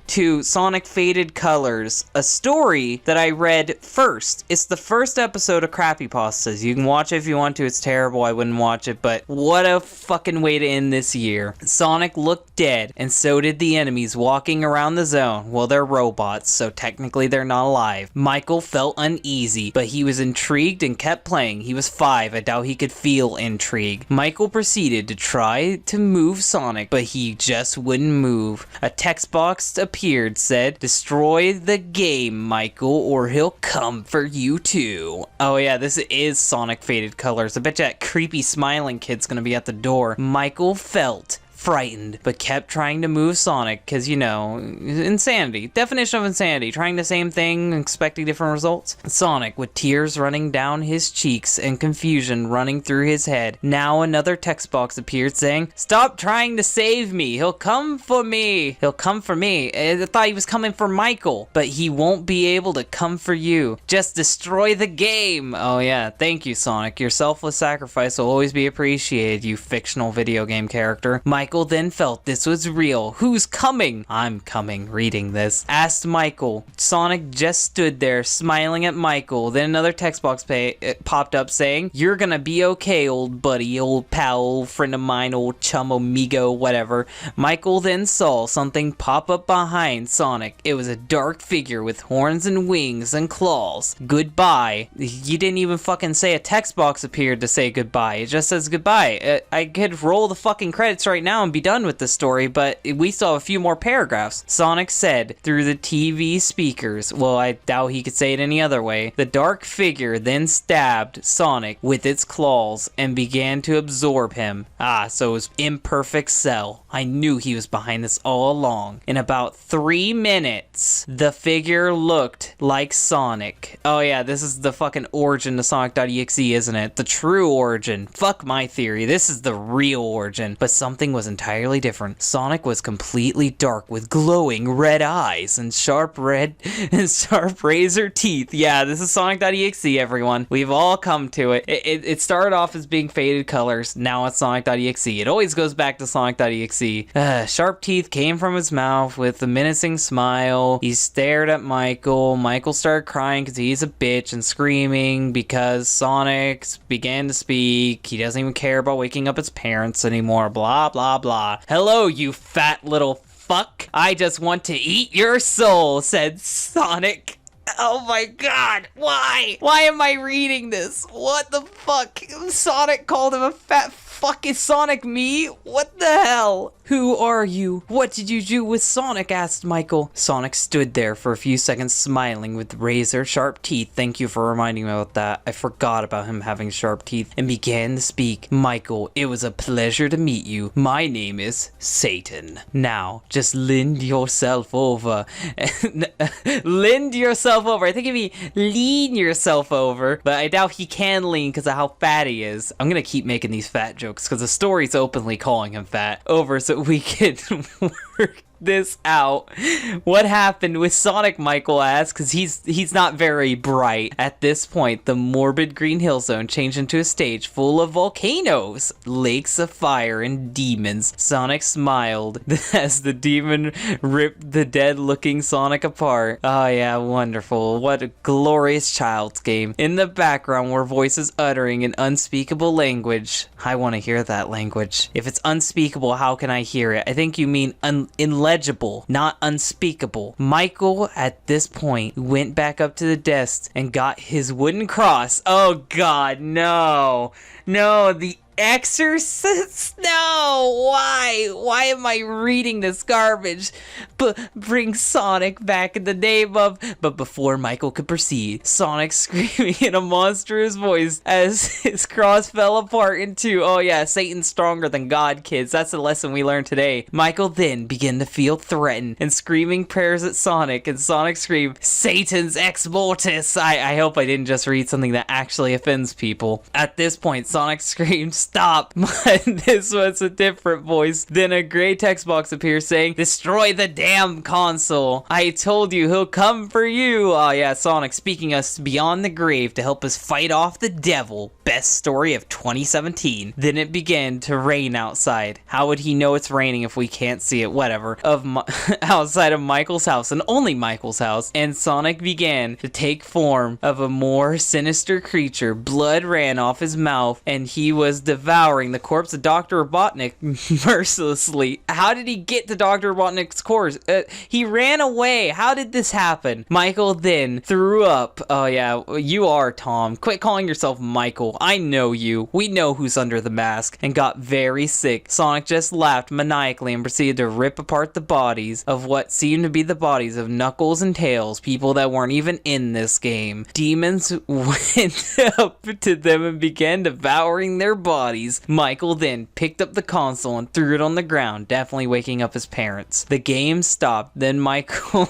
to Sonic Faded Colors, a story that I read first. It's the first episode of Crappypastas. You can watch it if you want to. It's terrible. I wouldn't watch it, but what a fucking way to end this year. Sonic looked dead, and so did the enemies walking around the zone. Well, they're robots, so technically they're not alive. Michael felt uneasy, but he was intrigued and kept playing. He was 5. I doubt he could feel intrigue. Michael proceeded to try to move Sonic, but he just wouldn't move. A text box appeared, said, "Destroy the game, Michael, or he'll come for you too." Oh yeah, this is Sonic Faded Colors. I bet you that creepy smiling kid's gonna be at the door. Michael felt frightened, but kept trying to move Sonic, because, you know, insanity. Definition of insanity. Trying the same thing, expecting different results. Sonic, with tears running down his cheeks and confusion running through his head. Now another text box appeared saying, "Stop trying to save me. He'll come for me. He'll come for me." I thought he was coming for Michael, but he won't be able to come for you. Just destroy the game. Oh yeah, thank you, Sonic. Your selfless sacrifice will always be appreciated, you fictional video game character. Michael then felt this was real. Who's coming? I'm coming, reading this. Asked Michael. Sonic just stood there, smiling at Michael. Then another text box popped up saying, "You're gonna be okay, old buddy, old pal, old friend of mine, old chum, amigo, whatever." Michael then saw something pop up behind Sonic. It was a dark figure with horns and wings and claws. Goodbye. You didn't even fucking say a text box appeared to say goodbye. It just says goodbye. I could roll the fucking credits right now and be done with the story, but we still have a few more paragraphs. Sonic said through the TV speakers. Well, I doubt he could say it any other way. The dark figure then stabbed Sonic with its claws and began to absorb him. So it was imperfect cell. I knew he was behind this all along. In about 3 minutes, the figure looked like Sonic. Oh yeah, this is the fucking origin to Sonic.exe, isn't it? The true origin. Fuck my theory. This is the real origin. But something was entirely different. Sonic was completely dark with glowing red eyes and sharp razor teeth. Yeah, this is Sonic.exe, everyone. We've all come to it. It started off as being faded colors. Now it's Sonic.exe. It always goes back to Sonic.exe. Sharp teeth came from his mouth with a menacing smile. He stared at Michael. Michael started crying because he's a bitch and screaming because Sonic began to speak. He doesn't even care about waking up his parents anymore. Blah, blah, blah. "Hello, you fat little fuck. I just want to eat your soul," said Sonic. Oh my god, why? Why am I reading this? What the fuck? Sonic called him a fat fuck. Is Sonic me? What the hell? "Who are you? What did you do with Sonic?" asked Michael. Sonic stood there for a few seconds smiling with razor sharp teeth. Thank you for reminding me about that. I forgot about him having sharp teeth. And began to speak. "Michael, it was a pleasure to meet you. My name is Satan. Now, just lend yourself over." Lend yourself over. I think it'd be lean yourself over. But I doubt he can lean because of how fat he is. I'm gonna keep making these fat jokes because the story's openly calling him fat. Over so we could work this out. "What happened with Sonic?" Michael asked, because he's not very bright. At this point, the morbid green hill zone changed into a stage full of volcanoes, lakes of fire, and demons. Sonic smiled as the demon ripped the dead-looking Sonic apart. Oh yeah, wonderful. What a glorious child's game. In the background were voices uttering an unspeakable language. I want to hear that language. If it's unspeakable, how can I hear it? I think you mean illegible, not unspeakable. Michael, at this point, went back up to the desk and got his wooden cross. Oh god, no. No, the Exorcist? No, why? Why am I reading this garbage? Bring Sonic back in the name of... But before Michael could proceed, Sonic screaming in a monstrous voice as his cross fell apart in two. Oh yeah, Satan's stronger than God, kids. That's the lesson we learned today. Michael then began to feel threatened and screaming prayers at Sonic, and Sonic screamed, "Satan's ex mortis." I hope I didn't just read something that actually offends people. At this point, Sonic screamed, "Stop!" But this was a different voice. Then a gray text box appears saying, "Destroy the damn console. I told you he'll come for you." Oh yeah, Sonic speaking us beyond the grave to help us fight off the devil. Best story of 2017. Then it began to rain outside. How would he know it's raining if we can't see it? Whatever. Outside of Michael's house, and only Michael's house. And Sonic began to take form of a more sinister creature. Blood ran off his mouth, and he was devouring the corpse of Dr. Robotnik mercilessly. How did he get to Dr. Robotnik's corpse? He ran away. How did this happen? Michael then threw up. Oh yeah, you are Tom. Quit calling yourself Michael. I know you. We know who's under the mask. And got very sick. Sonic just laughed maniacally and proceeded to rip apart the bodies of what seemed to be the bodies of Knuckles and Tails, people that weren't even in this game. Demons went up to them and began devouring their bodies. bodies. Michael then picked up the console and threw it on the ground, definitely waking up his parents. The game stopped. Then Michael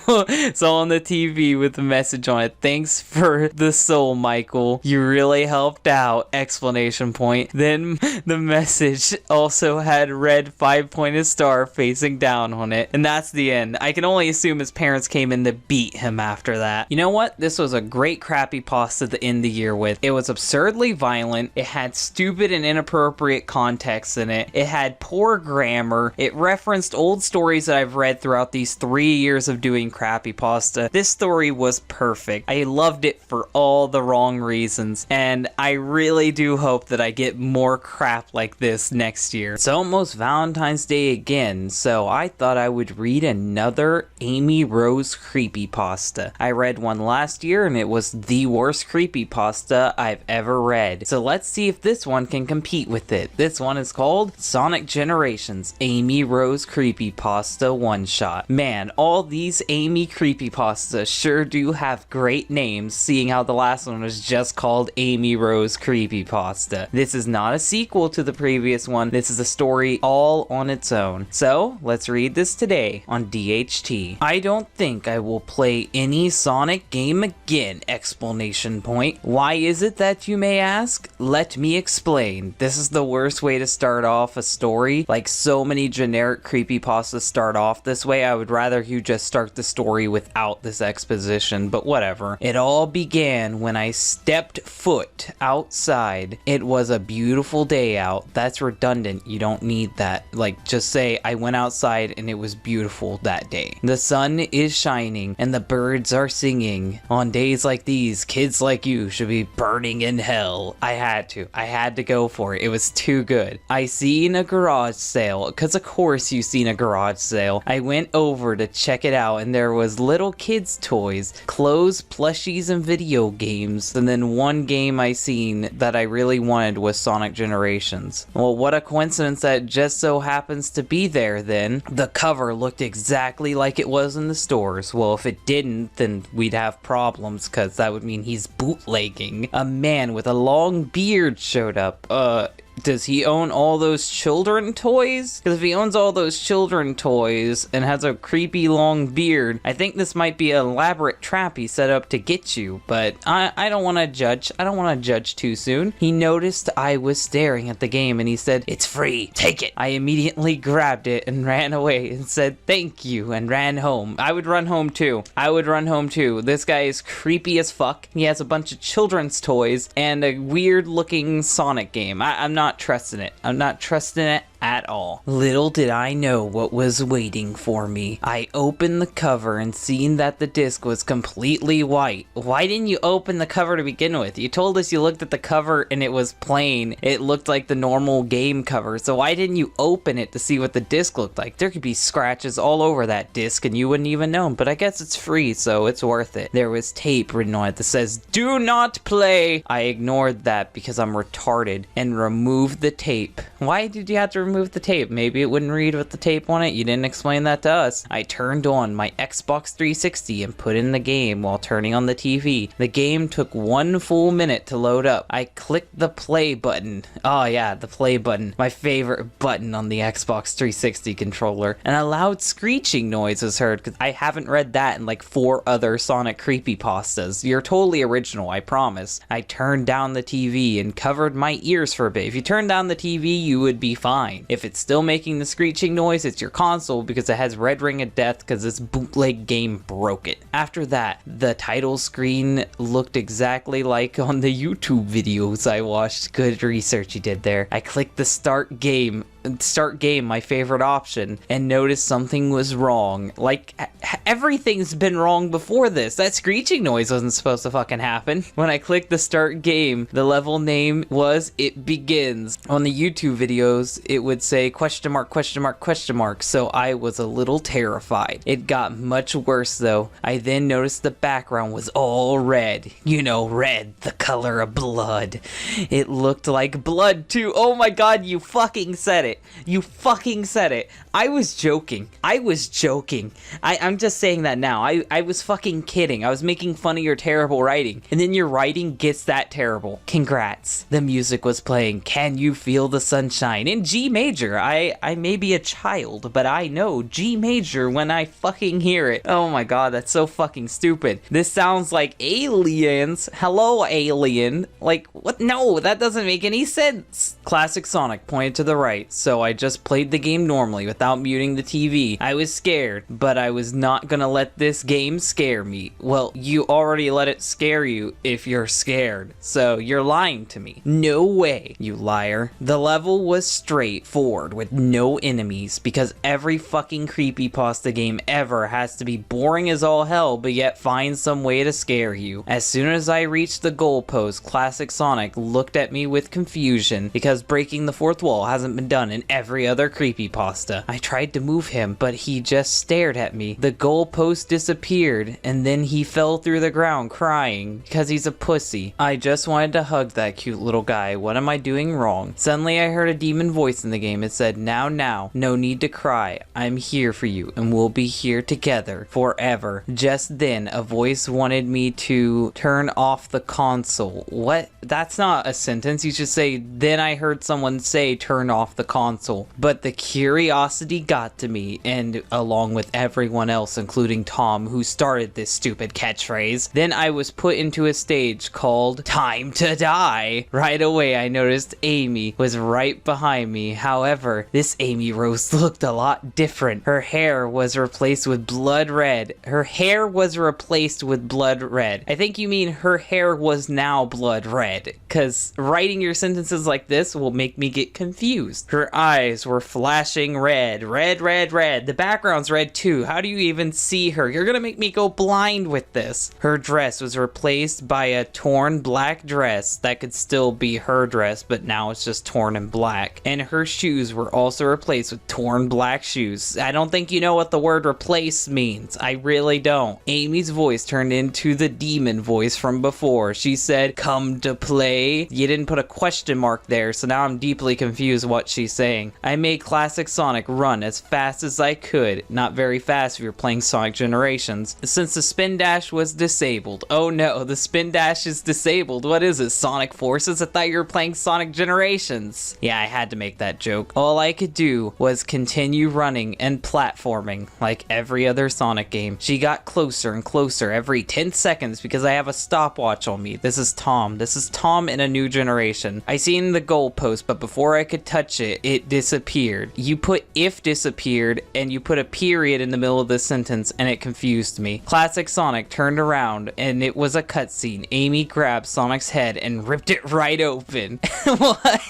saw on the TV with a message on it. Thanks for the soul, Michael. You really helped out! Exclamation point. Then the message also had red 5-pointed star facing down on it. And that's the end. I can only assume his parents came in to beat him after that. You know what? This was a great Crappypasta to end the year with. It was absurdly violent. It had stupid and inappropriate context in it. It had poor grammar. It referenced old stories that I've read throughout these 3 years of doing Crappypasta. This story was perfect. I loved it for all the wrong reasons, and I really do hope that I get more crap like this next year. It's almost Valentine's Day again, so I thought I would read another Amy Rose Creepypasta. I read one last year and it was the worst Creepypasta I've ever read. So let's see if this one can compete with it. This one is called Sonic Generations Amy Rose Creepypasta One Shot. Man, all these Amy Creepypastas sure do have great names, seeing how the last one was just called Amy Rose Creepypasta. This is not a sequel to the previous one. This is a story all on its own. So let's read this today on DHT. I don't think I will play any Sonic game again! Exclamation point. Why is it that you may ask? Let me explain. This is the worst way to start off a story. Like so many generic creepypastas start off this way. I would rather you just start the story without this exposition, but whatever. It all began when I stepped foot outside. It was a beautiful day out. That's redundant. You don't need that. Like, just say I went outside and it was beautiful that day. The sun is shining and the birds are singing. On days like these, kids like you should be burning in hell. I had to go for it. It was too good. I seen a garage sale, cause of course you seen a garage sale. I went over to check it out and there was little kids toys, clothes, plushies, and video games. And then one game I seen that I really wanted was Sonic Generations. Well, what a coincidence that just so happens to be there then. The cover looked exactly like it was in the stores. Well, if it didn't, then we'd have problems, cause that would mean he's bootlegging. A man with a long beard showed up. Does he own all those children toys? Because if he owns all those children toys and has a creepy long beard, I think this might be an elaborate trap he set up to get you, but I don't want to judge. I don't want to judge too soon. He noticed I was staring at the game and he said, "It's free, take it." I immediately grabbed it and ran away and said thank you and ran home. I would run home too. This guy is creepy as fuck. He has a bunch of children's toys and a weird looking Sonic game. I'm not trusting it. I'm not trusting it at all. Little did I know what was waiting for me. I opened the cover and seen that the disc was completely white. Why didn't you open the cover to begin with? You told us you looked at the cover and it was plain. It looked like the normal game cover. So why didn't you open it to see what the disc looked like? There could be scratches all over that disc and you wouldn't even know. But I guess it's free, so it's worth it. There was tape written on it that says, "Do not play." I ignored that because I'm retarded and removed the tape. Why did you have to remove the tape? Maybe it wouldn't read with the tape on it. You didn't explain that to us. I turned on my Xbox 360 and put in the game while turning on the TV. The game took 1 full minute to load up. I clicked the play button. Oh yeah, the play button. My favorite button on the Xbox 360 controller. And a loud screeching noise was heard because I haven't read that in like 4 other Sonic creepypastas. You're totally original, I promise. I turned down the TV and covered my ears for a bit. If you turn down the TV, you would be fine. If it's still making the screeching noise, it's your console because it has red ring of death because this bootleg game broke it. After that, the title screen looked exactly like on the YouTube videos I watched. Good research you did there. I clicked the start game, my favorite option, and noticed something was wrong. Like, everything's been wrong before this. That screeching noise wasn't supposed to fucking happen. When I clicked the start game, the level name was It Begins. On the YouTube videos, it would say question mark, question mark, question mark, so I was a little terrified. It got much worse though. I then noticed the background was all red. You know, red, the color of blood. It looked like blood too. Oh my god, you fucking said it. You fucking said it. I was joking. I'm just saying that now. I was fucking kidding. I was making fun of your terrible writing. And then your writing gets that terrible. Congrats. The music was playing Can You Feel the Sunshine in G major. I may be a child, but I know G major when I fucking hear it. Oh my god, that's so fucking stupid. This sounds like aliens. Hello, alien. Like, what? No, that doesn't make any sense. Classic Sonic pointed to the right, so I just played the game normally without muting the TV. I was scared, but I was not gonna let this game scare me. Well, you already let it scare you if you're scared, so you're lying to me. No way, you liar. The level was straightforward with no enemies because every fucking creepypasta game ever has to be boring as all hell but yet find some way to scare you. As soon as I reached the goalpost, Classic Sonic looked at me with confusion because breaking the fourth wall hasn't been done in every other creepypasta. I tried to move him, but he just stared at me. The goalpost disappeared, and then he fell through the ground crying because he's a pussy. I just wanted to hug that cute little guy. What am I doing wrong? Suddenly I heard a demon voice in the game. It said, now, no need to cry. I'm here for you, and we'll be here together forever. Just then, a voice wanted me to turn off the console. What? That's not a sentence. You should say, then I heard someone say turn off the console. But the curiosity got to me, and along with everyone else, including Tom, who started this stupid catchphrase. Then I was put into a stage called Time to Die. Right away, I noticed Amy was right behind me. However, this Amy Rose looked a lot different. Her hair was replaced with blood red. I think you mean her hair was now blood red, because writing your sentences like this will make me get confused. Her eyes were flashing red. The background's red too. How do you even see her? You're gonna make me go blind with this. Her dress was replaced by a torn black dress that could still be her dress, but now it's just torn and black. And her shoes were also replaced with torn black shoes. I don't think you know what the word replace means. I really don't. Amy's voice turned into the demon voice from before. She said, come to play. You didn't put a question mark there, so now I'm deeply confused what she's saying. I made Classic Sonic run as fast as I could. Not very fast if you're playing Sonic Generations, since the spin dash was disabled. Oh no, the spin dash is disabled. What is it, Sonic Forces? I thought you were playing Sonic Generations. Yeah, I had to make that joke. All I could do was continue running and platforming like every other Sonic game. She got closer and closer every 10 seconds because I have a stopwatch on me. This is Tom in a new generation. I seen the goalpost, but before I could touch it, it disappeared. You put if disappeared and you put a period in the middle of the sentence and it confused me. Classic Sonic turned around and it was a cutscene. Amy grabbed Sonic's head and ripped it right open. What?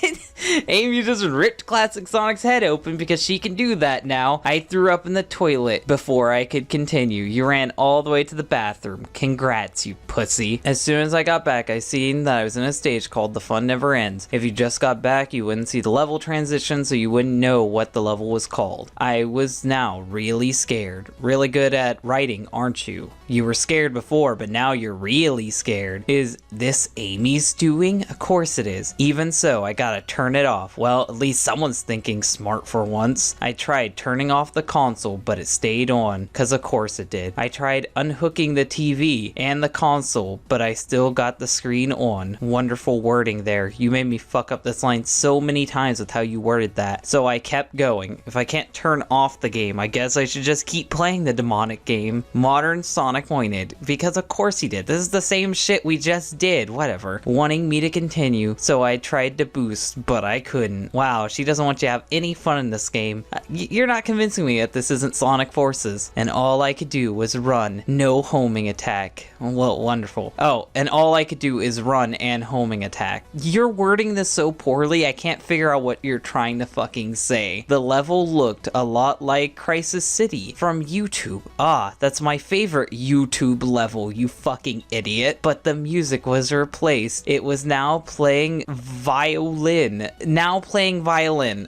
Amy just ripped Classic Sonic's head open because she can do that now. I threw up in the toilet before I could continue. You ran all the way to the bathroom. Congrats, you pussy. As soon as I got back, I seen that I was in a stage called The Fun Never Ends. If you just got back, you wouldn't see the level transition, so you wouldn't know what the level was called. I was now really scared. Really good at writing, aren't you? You were scared before, but now you're really scared. Is this Amy's doing? Of course it is. Even so, I gotta turn it off. Well, at least someone's thinking smart for once. I tried turning off the console, but it stayed on, cause of course it did. I tried unhooking the TV and the console, but I still got the screen on. Wonderful wording there. You made me fuck up this line so many times with how you worded that. So I kept going. If I can't turn off the game, I guess I should just keep playing the demonic game. Modern Sonic pointed, because of course he did. This is the same shit we just did. Whatever. Wanting me to continue, so I tried to boost, but I couldn't. Wow, she doesn't want you to have any fun in this game. You're not convincing me that this isn't Sonic Forces. And all I could do was run. No homing attack. Well, wonderful. Oh, and all I could do is run and homing attack. You're wording this so poorly, I can't figure out what you're trying to fucking say. The level looked a lot like Crisis City from YouTube. Ah, that's my favorite YouTube level, you fucking idiot. But the music was replaced. It was now playing violin.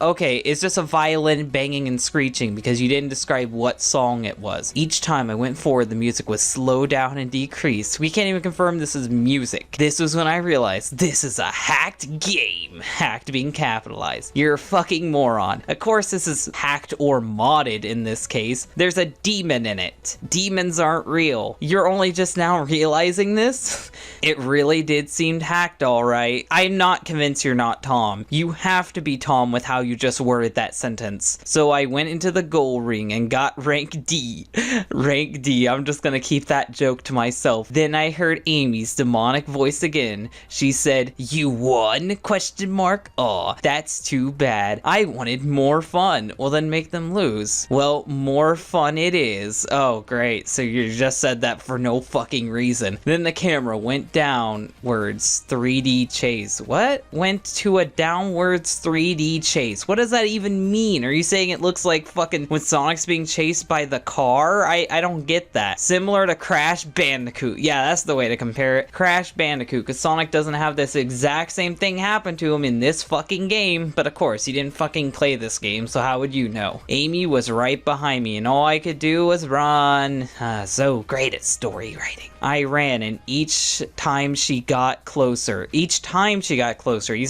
Okay, it's just a violin banging and screeching because you didn't describe what song it was. Each time I went forward, the music was slowed down and decreased. We can't even confirm this is music. This was when I realized this is a hacked game. Hacked being capitalized. You're a fucking moron. Of course this is is hacked or modded in this case. There's a demon in it. Demons aren't real. You're only just now realizing this? It really did seem hacked, alright. I'm not convinced you're not Tom. You have to be Tom with how you just worded that sentence. So I went into the goal ring and got rank D. Rank D. I'm just gonna keep that joke to myself. Then I heard Amy's demonic voice again. She said, "You won? Question mark? Aw, that's too bad. I wanted more fun." Well, then make them lose. Well, more fun it is. Oh, great. So you just said that for no fucking reason. Then the camera went downwards 3D chase. What? Went to a downwards 3D chase. What does that even mean? Are you saying it looks like fucking when Sonic's being chased by the car? I don't get that. Similar to Crash Bandicoot. Yeah, that's the way to compare it. Crash Bandicoot, because Sonic doesn't have this exact same thing happen to him in this fucking game, but of course, he didn't fucking play this game, so how would you know? Amy was right behind me, and all I could do was run. So great at story writing. I ran, and each time she got closer, he's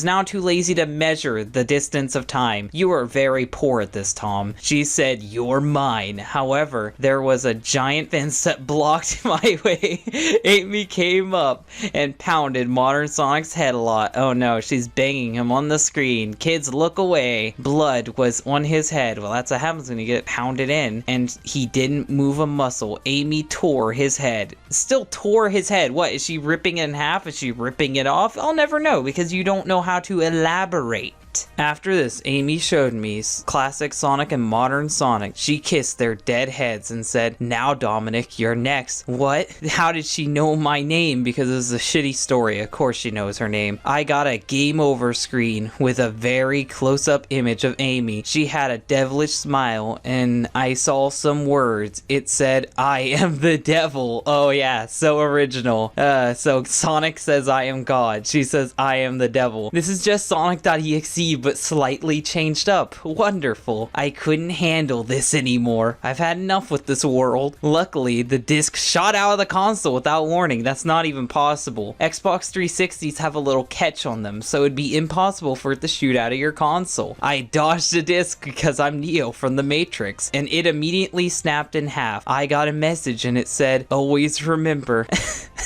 now too lazy to measure the distance of time. You are very poor at this, Tom. She said, "You're mine." However, there was a giant fence that blocked my way. Amy came up and pounded Modern Sonic's head a lot. Oh no, she's banging him on the screen. Kids, look away. Blood was on his head. Well, that's what happens when you get pounded in. And he didn't move a muscle. Amy tore his head. Still tore his head. What, is she ripping it in half? Is she ripping it off? I'll never know because you don't know how to elaborate. After this, Amy showed me classic Sonic and modern Sonic. She kissed their dead heads and said, "Now, Dominic, you're next." What? How did she know my name? Because this is a shitty story. Of course she knows her name. I got a game over screen with a very close-up image of Amy. She had a devilish smile, and I saw some words. It said, "I am the devil." Oh yeah, so original. So Sonic says, "I am God." She says, "I am the devil." This is just Sonic.exe, but slightly changed up. Wonderful. I couldn't handle this anymore. I've had enough with this world. Luckily, the disc shot out of the console without warning. That's not even possible. Xbox 360s have a little catch on them, so it'd be impossible for it to shoot out of your console. I dodged the disc because I'm Neo from the Matrix, and it immediately snapped in half. I got a message and it said, "Always remember."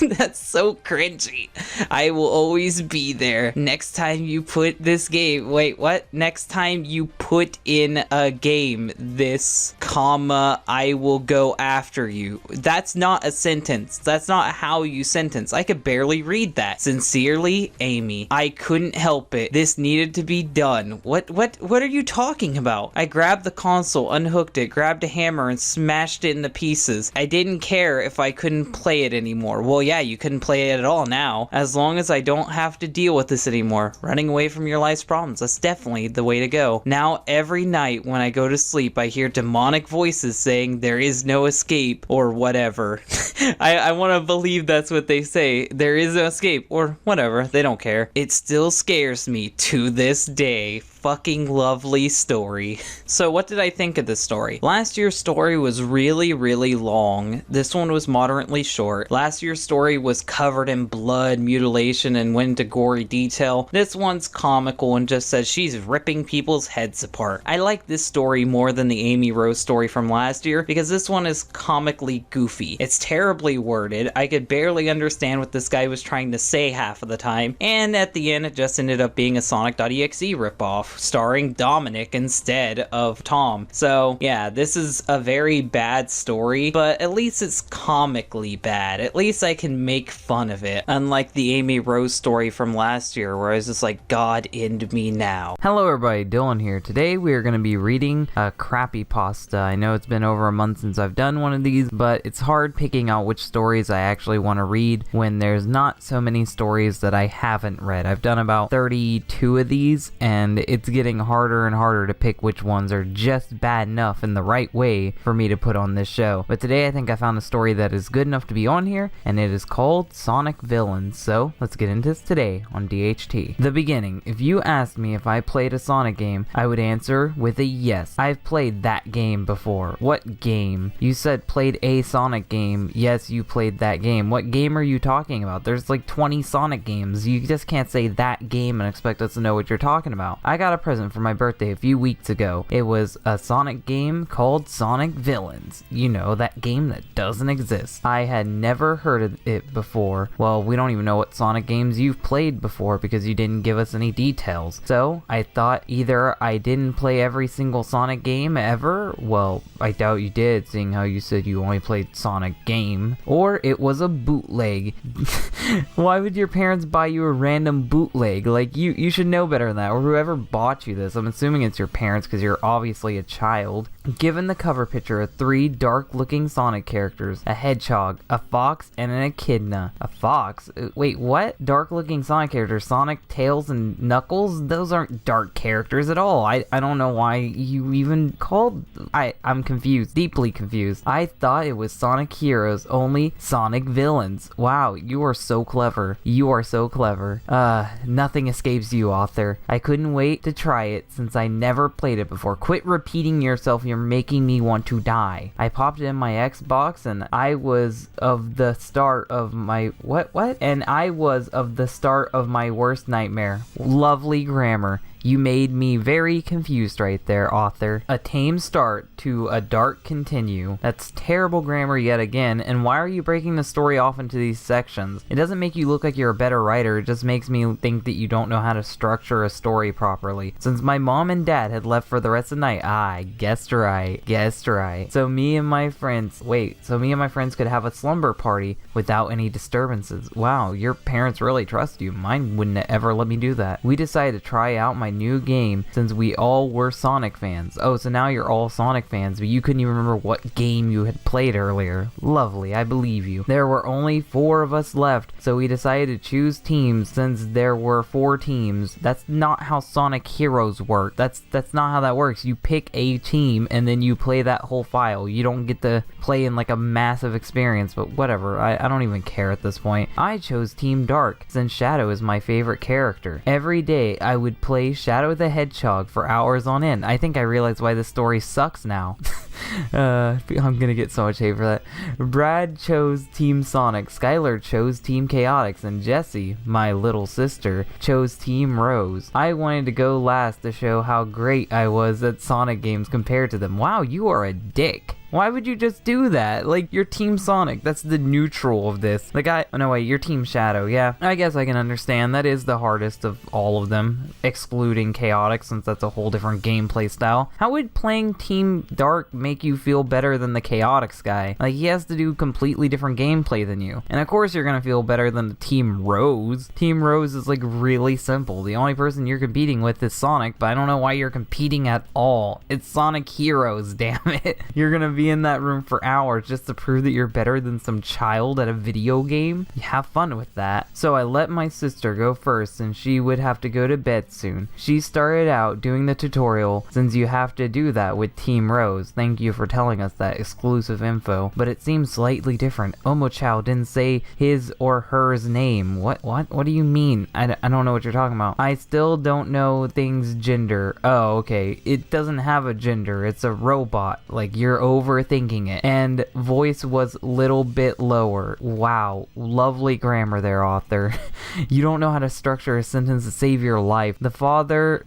That's so cringy. I will always be there. Next time you put this game, wait, what? Next time you put in a game this, comma, I will go after you. That's not a sentence. That's not how you sentence. I could barely read that. Sincerely, Amy. I couldn't help it. This needed to be done. What are you talking about? I grabbed the console, unhooked it, grabbed a hammer, and smashed it into pieces. I didn't care if I couldn't play it anymore. Well, yeah, you couldn't play it at all now. As long as I don't have to deal with this anymore. Running away from your life's problems. That's definitely the way to go. Now, every night when I go to sleep, I hear demonic voices saying there is no escape or whatever. I want to believe that's what they say. There is no escape or whatever. They don't care. It still scares me to this day. Fucking lovely story. So what did I think of this story? Last year's story was really, really long. This one was moderately short. Last year's story was covered in blood, mutilation, and went into gory detail. This one's comical and just says she's ripping people's heads apart. I like this story more than the Amy Rose story from last year because this one is comically goofy. It's terribly worded. I could barely understand what this guy was trying to say half of the time. And at the end, it just ended up being a Sonic.exe ripoff, starring Dominic instead of Tom. So yeah, this is a very bad story, but at least it's comically bad. At least I can make fun of it, unlike the Amy Rose story from last year where I was just like, God end me now. Hello everybody, Dylan here. Today we are going to be reading a Crappypasta. I know it's been over a month since I've done one of these, but it's hard picking out which stories I actually want to read when there's not so many stories that I haven't read. I've done about 32 of these, and it's getting harder and harder to pick which ones are just bad enough in the right way for me to put on this show. But today I think I found a story that is good enough to be on here, and it is called Sonic Villains. So let's get into this today on DHT. The beginning. If you asked me if I played a Sonic game, I would answer with a yes. I've played that game before. What game? You said played a Sonic game. Yes, you played that game. What game are you talking about? There's like 20 Sonic games. You just can't say that game and expect us to know what you're talking about. I got got a present for my birthday a few weeks ago. It was a Sonic game called Sonic Villains. You know, that game that doesn't exist. I had never heard of it before. Well, we don't even know what Sonic games you've played before because you didn't give us any details. So, I thought either I didn't play every single Sonic game ever, well, I doubt you did, seeing how you said you only played Sonic game, or it was a bootleg. Why would your parents buy you a random bootleg? Like, you should know better than that, or whoever bought you this. I'm assuming it's your parents because you're obviously a child. Given the cover picture of 3 dark-looking Sonic characters, a Hedgehog, a Fox, and an Echidna. A Fox? Wait, what? Dark-looking Sonic characters, Sonic, Tails, and Knuckles? Those aren't dark characters at all. I don't know why you even called... I'm confused, deeply confused. I thought it was Sonic Heroes, only Sonic Villains. Wow, you are so clever. You are so clever. Nothing escapes you, author. I couldn't wait to try it since I never played it before. Quit repeating yourself. You're making me want to die. I popped it in my Xbox and I was of the start of my... What? And I was of the start of my worst nightmare. Lovely grammar. You made me very confused right there, author. A tame start to a dark continue. That's terrible grammar yet again, and why are you breaking the story off into these sections? It doesn't make you look like you're a better writer, it just makes me think that you don't know how to structure a story properly. Since my mom and dad had left for the rest of the night, I guessed right. So me and my friends could have a slumber party without any disturbances. Wow, your parents really trust you. Mine wouldn't ever let me do that. We decided to try out my new game since we all were Sonic fans. Oh, so now you're all Sonic fans, but you couldn't even remember what game you had played earlier. Lovely, I believe you. There were only 4 of us left, so we decided to choose teams since there were 4 teams. That's not how Sonic Heroes work. That's not how that works. You pick a team and then you play that whole file. You don't get to play in like a massive experience, but whatever. I don't even care at this point. I chose Team Dark since Shadow is my favorite character. Every day I would play Shadow the Hedgehog for hours on end. I think I realize why this story sucks now. I'm gonna get so much hate for that. Brad chose Team Sonic, Skylar chose Team Chaotix, and Jessie, my little sister, chose Team Rose. I wanted to go last to show how great I was at Sonic games compared to them. Wow, you are a dick. Why would you just do that? Like, you're Team Sonic. That's the neutral of this. Oh no wait, you're Team Shadow. Yeah, I guess I can understand. That is the hardest of all of them, excluding Chaotix, since that's a whole different gameplay style. How would playing Team Dark make you feel better than the Chaotix guy? Like, he has to do completely different gameplay than you. And of course you're gonna feel better than the Team Rose. Team Rose is like really simple. The only person you're competing with is Sonic, but I don't know why you're competing at all. It's Sonic Heroes, damn it. You're gonna be in that room for hours just to prove that you're better than some child at a video game. You have fun with that. So I let my sister go first since she would have to go to bed soon. She started out doing the tutorial since you have to do that with Team Rose. Thank you for telling us that exclusive info, but it seems slightly different. Omochao didn't say his or hers name. What do you mean? I don't know what you're talking about. I still don't know things gender. Oh, okay. It doesn't have a gender. It's a robot. Like, you're overthinking it. And voice was little bit lower. Wow, lovely grammar there, author. You don't know how to structure a sentence to save your life. The farther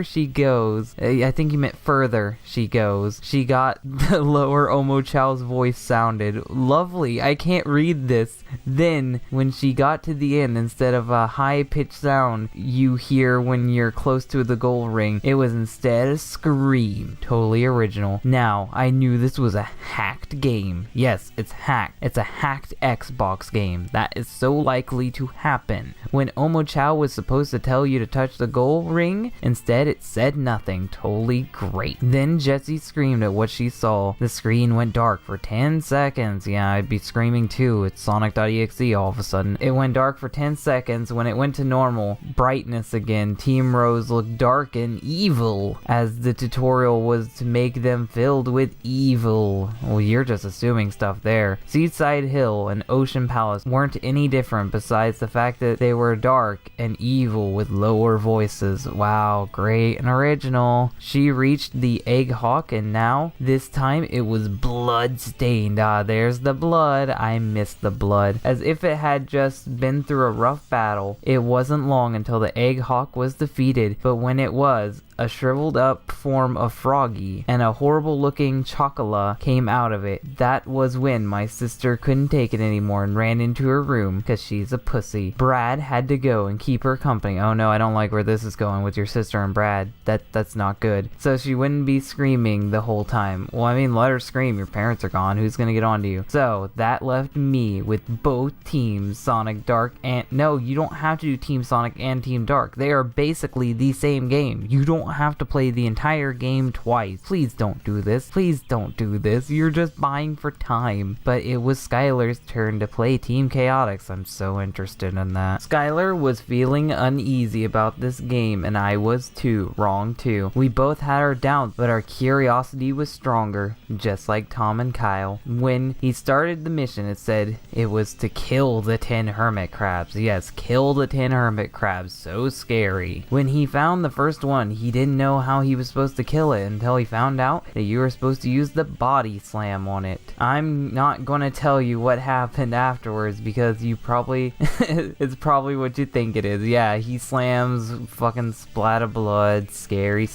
she goes, I think you meant further she goes, she got the lower Omochao's voice sounded. Lovely, I can't read this. Then, when she got to the end, instead of a high-pitched sound you hear when you're close to the goal ring, it was instead a scream. Totally original. Now, I knew this was a hacked game. Yes, it's hacked. It's a hacked Xbox game. That is so likely to happen. When Omochao was supposed to tell you to touch the goal ring, instead it said nothing. Totally great. Then Jessie screamed at what she saw. The screen went dark for 10 seconds. Yeah, I'd be screaming too. It's Sonic.exe all of a sudden. It went dark for 10 seconds. When it went to normal brightness again, Team Rose looked dark and evil as the tutorial goal was to make them filled with evil. Well, you're just assuming stuff there. Seaside Hill and Ocean Palace weren't any different besides the fact that they were dark and evil with lower voices. Wow, great and original. She reached the egg hawk, and now, this time, it was blood-stained. Ah, there's the blood. I missed the blood. As if it had just been through a rough battle. It wasn't long until the egg hawk was defeated, but when it was, a shriveled up form of Froggy and a horrible looking Chocola came out of it. That was when my sister couldn't take it anymore and ran into her room because she's a pussy. Brad had to go and keep her company. Oh no, I don't like where this is going with your sister and Brad. That's not good. So she wouldn't be screaming the whole time. Well, I mean, let her scream. Your parents are gone. Who's gonna get on to you? So that left me with both teams, Sonic Dark and... No, you don't have to do Team Sonic and Team Dark. They are basically the same game. You don't have to play the entire game twice. Please don't do this. Please don't do this. You're just buying for time. But it was Skylar's turn to play Team Chaotix. I'm so interested in that. Skylar was feeling uneasy about this game, and I was too. Wrong too. We both had our doubts, but our curiosity was stronger, just like Tom and Kyle. When he started the mission, it said it was to kill the 10 hermit crabs. Yes, kill the 10 hermit crabs. So scary. When he found the first one, he didn't know how he was supposed to kill it until he found out that you were supposed to use the body slam on it. I'm not gonna tell you what happened afterwards because you probably it's probably what you think it is. Yeah, he slams, fucking splat of blood, scary.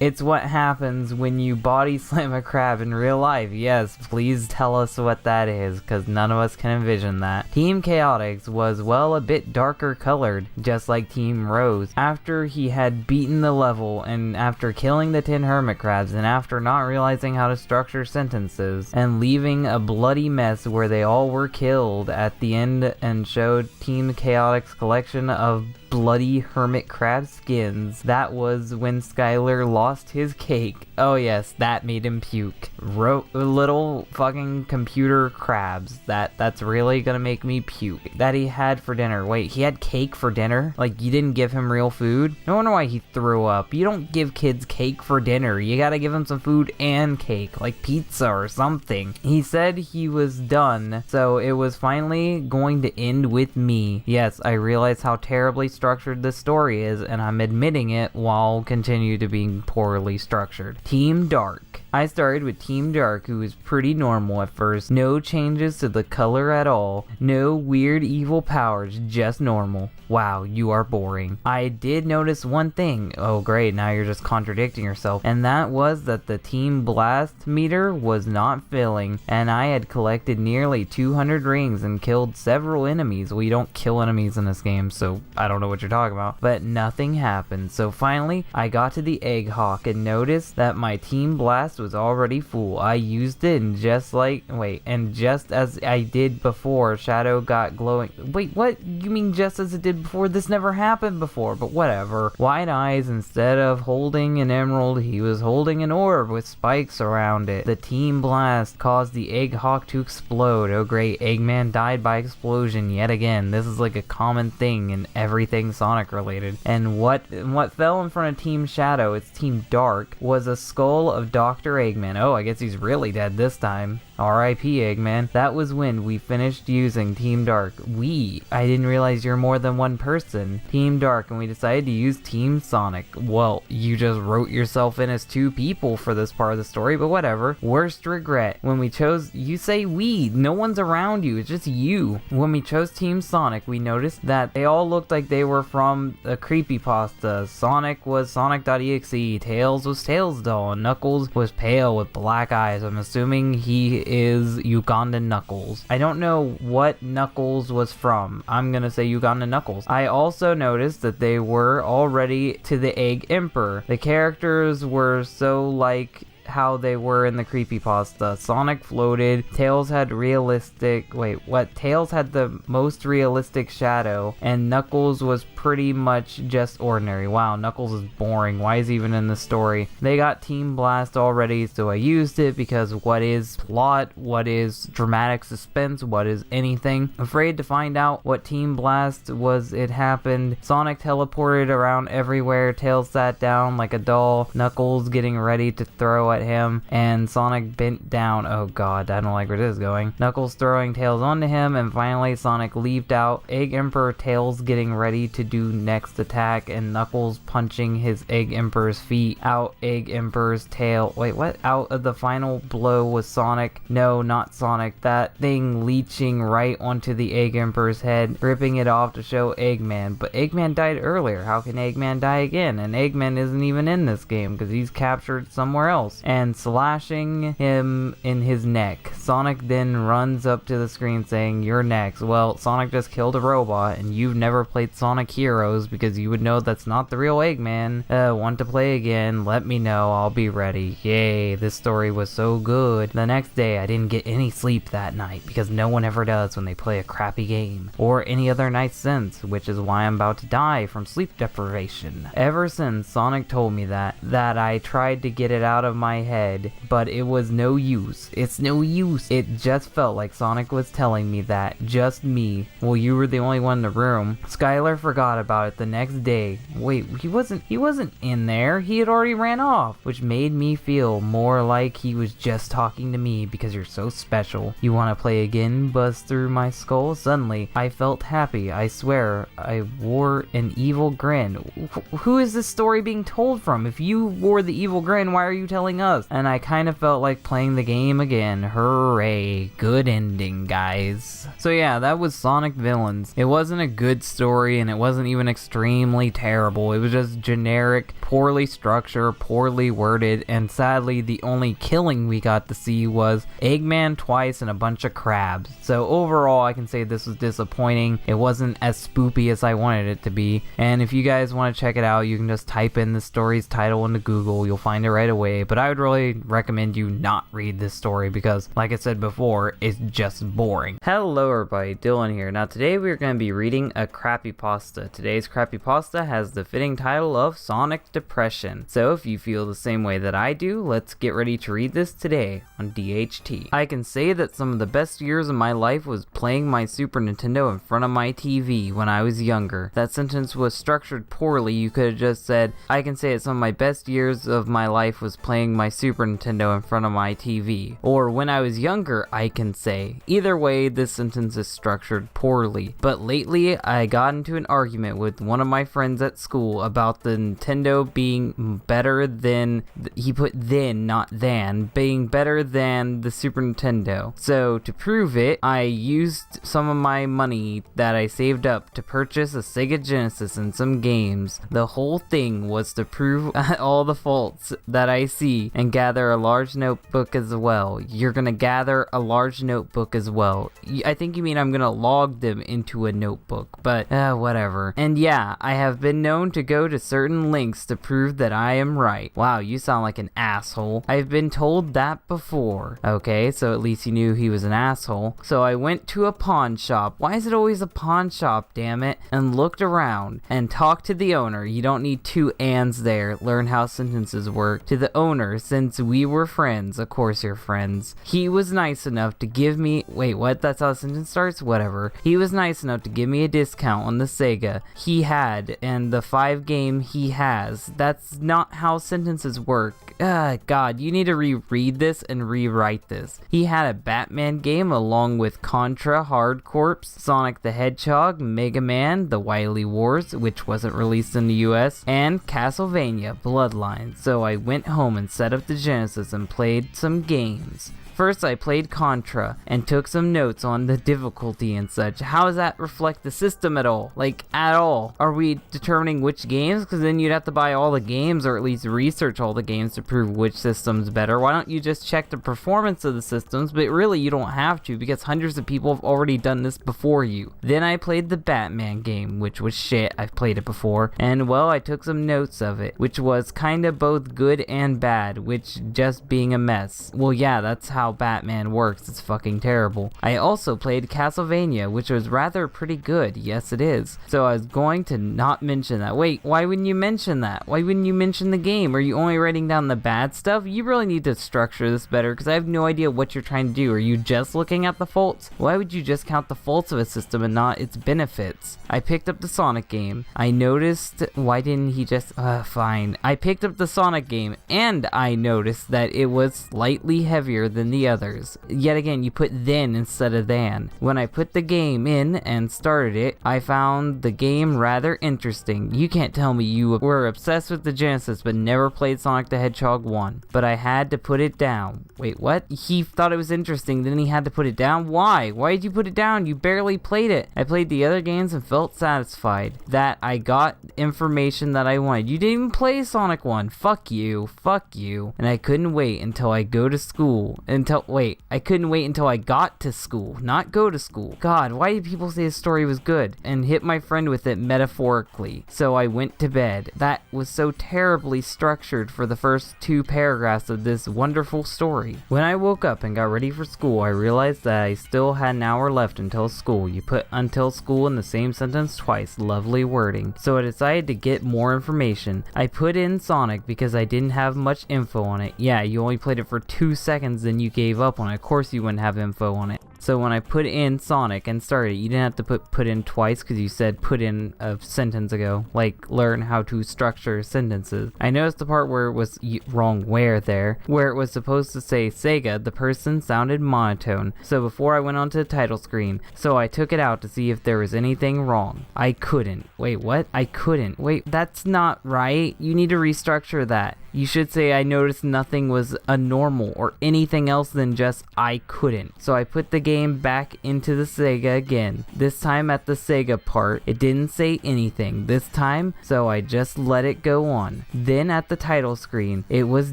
It's what happens when you body slam a crab in real life. Yes, please tell us what that is, because none of us can envision that. Team Chaotix was, well, a bit darker colored, just like Team Rose. After he had beaten the level, and after killing the 10 hermit crabs, and after not realizing how to structure sentences, and leaving a bloody mess where they all were killed at the end, and showed Team Chaotix collection of bloody hermit crab skins. That was when Skylar lost his cake. Oh yes, that made him puke. Little fucking computer crabs. That's really gonna make me puke. That he had for dinner. Wait, he had cake for dinner? Like, you didn't give him real food? No wonder why he threw up. You don't give kids cake for dinner. You gotta give them some food and cake, like pizza or something. He said he was done, so it was finally going to end with me. Yes, I realize how terribly structured this story is, and I'm admitting it while continue to being poorly structured. Team Dark. I started with Team Dark, who was pretty normal at first. No changes to the color at all. No weird evil powers, just normal. Wow, you are boring. I did notice one thing. Oh great, now you're just contradicting yourself. And that was that the Team Blast meter was not filling, and I had collected nearly 200 rings and killed several enemies. Well, you don't kill enemies in this game, so I don't know what you're talking about. But nothing happened. So finally, I got to the Egg Hawk and noticed that my Team Blast was already full. I used it, and just as I did before, Shadow got glowing. Wait, what? You mean just as it did before? This never happened before, but whatever. White eyes, instead of holding an emerald, he was holding an orb with spikes around it. The Team Blast caused the Egg Hawk to explode. Oh great, Eggman died by explosion yet again. This is like a common thing in everything Sonic related. And what fell in front of Team Shadow, it's Team Dark, was a skull of Dr. Eggman. Oh, I guess he's really dead this time. R.I.P. Eggman. That was when we finished using Team Dark. I didn't realize you're more than one person. Team Dark, and we decided to use Team Sonic. Well, you just wrote yourself in as two people for this part of the story, but whatever. Worst regret. When we chose, you say we, no one's around you, it's just you. When we chose Team Sonic, we noticed that they all looked like they were from a Creepypasta. Sonic was Sonic.EXE, Tails was Tails Doll, and Knuckles was pale with black eyes. I'm assuming he is Ugandan Knuckles. I don't know what Knuckles was from. I'm gonna say Ugandan Knuckles. I also noticed that they were already to the Egg Emperor. The characters were so like how they were in the creepypasta. Sonic floated, Tails had Tails had the most realistic shadow, and Knuckles was pretty much just ordinary. Wow, Knuckles is boring. Why is he even in the story? They got Team Blast already, so I used it because what is plot, what is dramatic suspense, what is anything? Afraid to find out what Team Blast was. It happened. Sonic teleported around everywhere, Tails sat down like a doll, Knuckles getting ready to throw at him, and Sonic bent down. Oh god, I don't like where this is going. Knuckles throwing Tails onto him, and finally Sonic leaped out. Egg Emperor Tails getting ready to do next attack, and Knuckles punching his Egg Emperor's feet out. Egg Emperor's tail. Wait, what? Out of the final blow was Sonic. No, not Sonic. That thing leeching right onto the Egg Emperor's head, ripping it off to show Eggman. But Eggman died earlier. How can Eggman die again? And Eggman isn't even in this game because he's captured somewhere else. And slashing him in his neck. Sonic then runs up to the screen saying, "You're next." Well, Sonic just killed a robot, and you've never played Sonic Heroes because you would know that's not the real Eggman. Want to play again? Let me know. I'll be ready. Yay, this story was so good. The next day, I didn't get any sleep that night because no one ever does when they play a crappy game. Or any other night since, which is why I'm about to die from sleep deprivation. Ever since Sonic told me that I tried to get it out of my head, but it was no use. It's no use. It just felt like Sonic was telling me that. Just me. Well, you were the only one in the room. Skylar forgot about it the next day. Wait, he wasn't in there. He had already ran off, which made me feel more like he was just talking to me because you're so special. You want to play again? Buzzed through my skull. Suddenly, I felt happy. I swear, I wore an evil grin. Who is this story being told from? If you wore the evil grin, why are you telling us? And I kind of felt like playing the game again. Hooray. Good ending, guys. So yeah, that was Sonic Villains. It wasn't a good story, and it wasn't even extremely terrible. It was just generic, poorly structured, poorly worded, and sadly the only killing we got to see was Eggman twice and a bunch of crabs. So overall, I can say this was disappointing. It wasn't as spoopy as I wanted it to be, and if you guys want to check it out, you can just type in the story's title into Google. You'll find it right away, but I would really recommend you not read this story because, like I said before, it's just boring. Hello everybody, Dylan here. Now today we're going to be reading a Crappypasta. Today's Crappypasta has the fitting title of Sonic Depression. So if you feel the same way that I do, let's get ready to read this today on DHT. I can say that some of the best years of my life was playing my Super Nintendo in front of my TV when I was younger. That sentence was structured poorly. You could have just said, I can say that some of my best years of my life was playing my Super Nintendo in front of my TV. Or when I was younger, I can say. Either way, this sentence is structured poorly. But lately, I got into an argument with one of my friends at school about the Nintendo being better than, he put then, not than, being better than the Super Nintendo. So to prove it, I used some of my money that I saved up to purchase a SEGA Genesis and some games. The whole thing was to prove all the faults that I see and gather a large notebook as well. You're gonna gather a large notebook as well. I think you mean I'm gonna log them into a notebook, but whatever. And yeah, I have been known to go to certain lengths to prove that I am right. Wow, you sound like an asshole. I've been told that before. Okay, so at least he knew he was an asshole. So I went to a pawn shop. Why is it always a pawn shop, damn it? And looked around and talked to the owner. You don't need two ands there. Learn how sentences work. To the owner, since we were friends. Of course you're friends. He was nice enough to give me... Wait, what? That's how a sentence starts? Whatever. He was nice enough to give me a discount on the SEGA he had and the 5 game he has. That's not how sentences work. God, you need to reread this and rewrite this. He had a Batman game along with Contra Hard Corps, Sonic the Hedgehog, Mega Man, The Wily Wars, which wasn't released in the US, and Castlevania Bloodlines. So I went home and set up the Genesis and played some games. First, I played Contra and took some notes on the difficulty and such. How does that reflect the system at all? Like, at all? Are we determining which games? Because then you'd have to buy all the games, or at least research all the games to prove which system's better. Why don't you just check the performance of the systems? But really, you don't have to, because hundreds of people have already done this before you. Then I played the Batman game, which was shit. I've played it before. And, well, I took some notes of it, which was kind of both good and bad, which just being a mess. Well, yeah, that's how Batman works. It's fucking terrible. I also played Castlevania, which was rather pretty good. Yes, it is. So I was going to not mention that. Wait, why wouldn't you mention that? Why wouldn't you mention the game? Are you only writing down the bad stuff? You really need to structure this better, because I have no idea what you're trying to do. Are you just looking at the faults? Why would you just count the faults of a system and not its benefits? I picked up the Sonic game. I noticed, why didn't he just, fine. I picked up the Sonic game, and I noticed that it was slightly heavier than the others. Yet again, you put then instead of than. When I put the game in and started it, I found the game rather interesting. You can't tell me you were obsessed with the Genesis but never played Sonic the Hedgehog 1. But I had to put it down. Wait, what? He thought it was interesting, then he had to put it down? Why? Why did you put it down? You barely played it. I played the other games and felt satisfied that I got information that I wanted. You didn't even play Sonic 1. Fuck you. Fuck you. And I couldn't wait until I go to school. I couldn't wait until I got to school, not go to school. God, why did people say the story was good? And hit my friend with it metaphorically. So I went to bed. That was so terribly structured for the first 2 paragraphs of this wonderful story. When I woke up and got ready for school, I realized that I still had an hour left until school. You put until school in the same sentence twice. Lovely wording. So I decided to get more information. I put in Sonic because I didn't have much info on it. Yeah, you only played it for 2 seconds, then you gave up on it. Of course you wouldn't have info on it. So when I put in Sonic and started, you didn't have to put in twice because you said put in a sentence ago. Like, learn how to structure sentences. I noticed the part where it was wrong where it was supposed to say SEGA, the person sounded monotone. So before I went onto the title screen, so I took it out to see if there was anything wrong. I couldn't. Wait, what? I couldn't. Wait, that's not right. You need to restructure that. You should say I noticed nothing was abnormal or anything else than just I couldn't. So I put the game back into the SEGA again. This time at the SEGA part, it didn't say anything this time, so I just let it go on. Then at the title screen, it was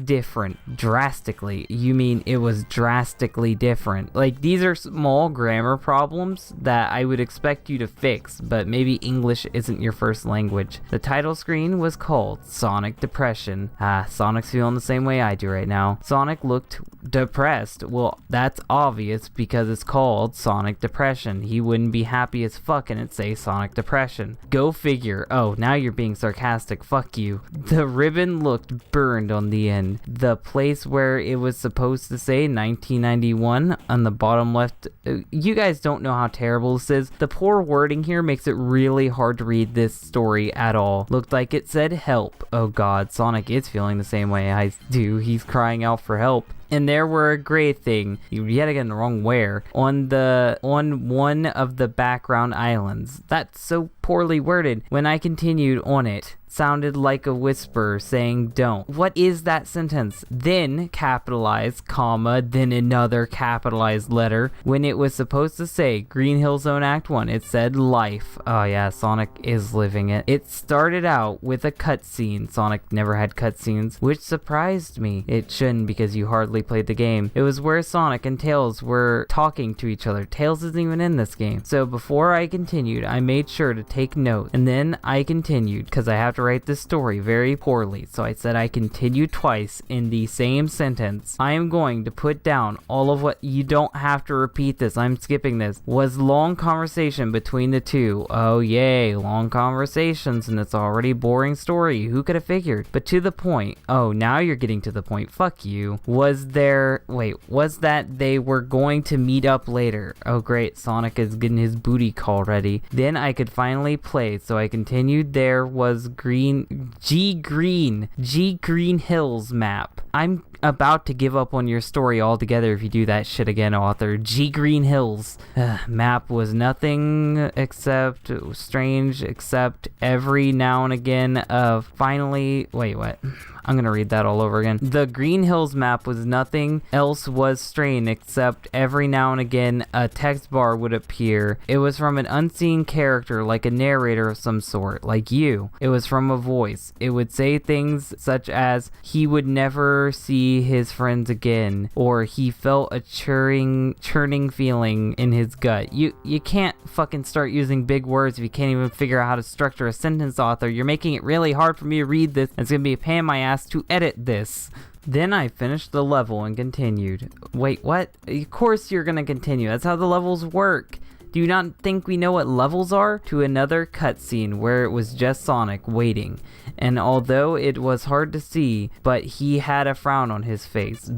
different. Drastically. You mean it was drastically different. Like, these are small grammar problems that I would expect you to fix, but maybe English isn't your first language. The title screen was called Sonic Depression. Sonic's feeling the same way I do right now. Sonic looked depressed. Well, that's obvious because it's called Sonic Depression. He wouldn't be happy as fuck and it'd say Sonic Depression. Go figure. Oh, now you're being sarcastic. Fuck you. The ribbon looked burned on the end. The place where it was supposed to say 1991 on the bottom left. You guys don't know how terrible this is. The poor wording here makes it really hard to read this story at all. Looked like it said help. Oh god, Sonic is feeling the same way I do. He's crying out for help. And there were a gray thing, yet again the wrong where, on one of the background islands. That's so poorly worded. When I continued on it, sounded like a whisper saying don't. What is that sentence? Then capitalized, comma, then another capitalized letter. When it was supposed to say Green Hill Zone Act 1, it said life. Oh yeah, Sonic is living it. It started out with a cutscene. Sonic never had cutscenes, which surprised me. It shouldn't because you hardly played the game. It was where Sonic and Tails were talking to each other. Tails isn't even in this game. So before I continued, I made sure to take notes. And then I continued because I have to write this story very poorly, so I said I continued twice in the same sentence. I am going to put down all of what you don't have to repeat this. I'm skipping this. Was long conversation between the two. Oh yay, long conversations, and it's already boring story. Who could have figured? But to the point. Oh, now you're getting to the point. Fuck you. Was that they were going to meet up later? Oh great, Sonic is getting his booty call ready. Then I could finally play, so I continued. There was G Green Hills map. I'm about to give up on your story altogether if you do that shit again, author. G Green Hills. Map was nothing except strange, except every now and again of finally. Wait, what? I'm gonna read that all over again. The Green Hills map was nothing else was strange except every now and again a text bar would appear. It was from an unseen character, like a narrator of some sort, like you. It was from a voice. It would say things such as he would never see his friends again, or he felt a churning feeling in his gut. You can't fucking start using big words if you can't even figure out how to structure a sentence, author. You're making it really hard for me to read this. It's gonna be a pain in my ass to edit this. Then I finished the level and continued. Wait, what? Of course you're gonna continue. That's how the levels work. Do you not think we know what levels are? To another cutscene where it was just Sonic waiting. And although it was hard to see, but he had a frown on his face.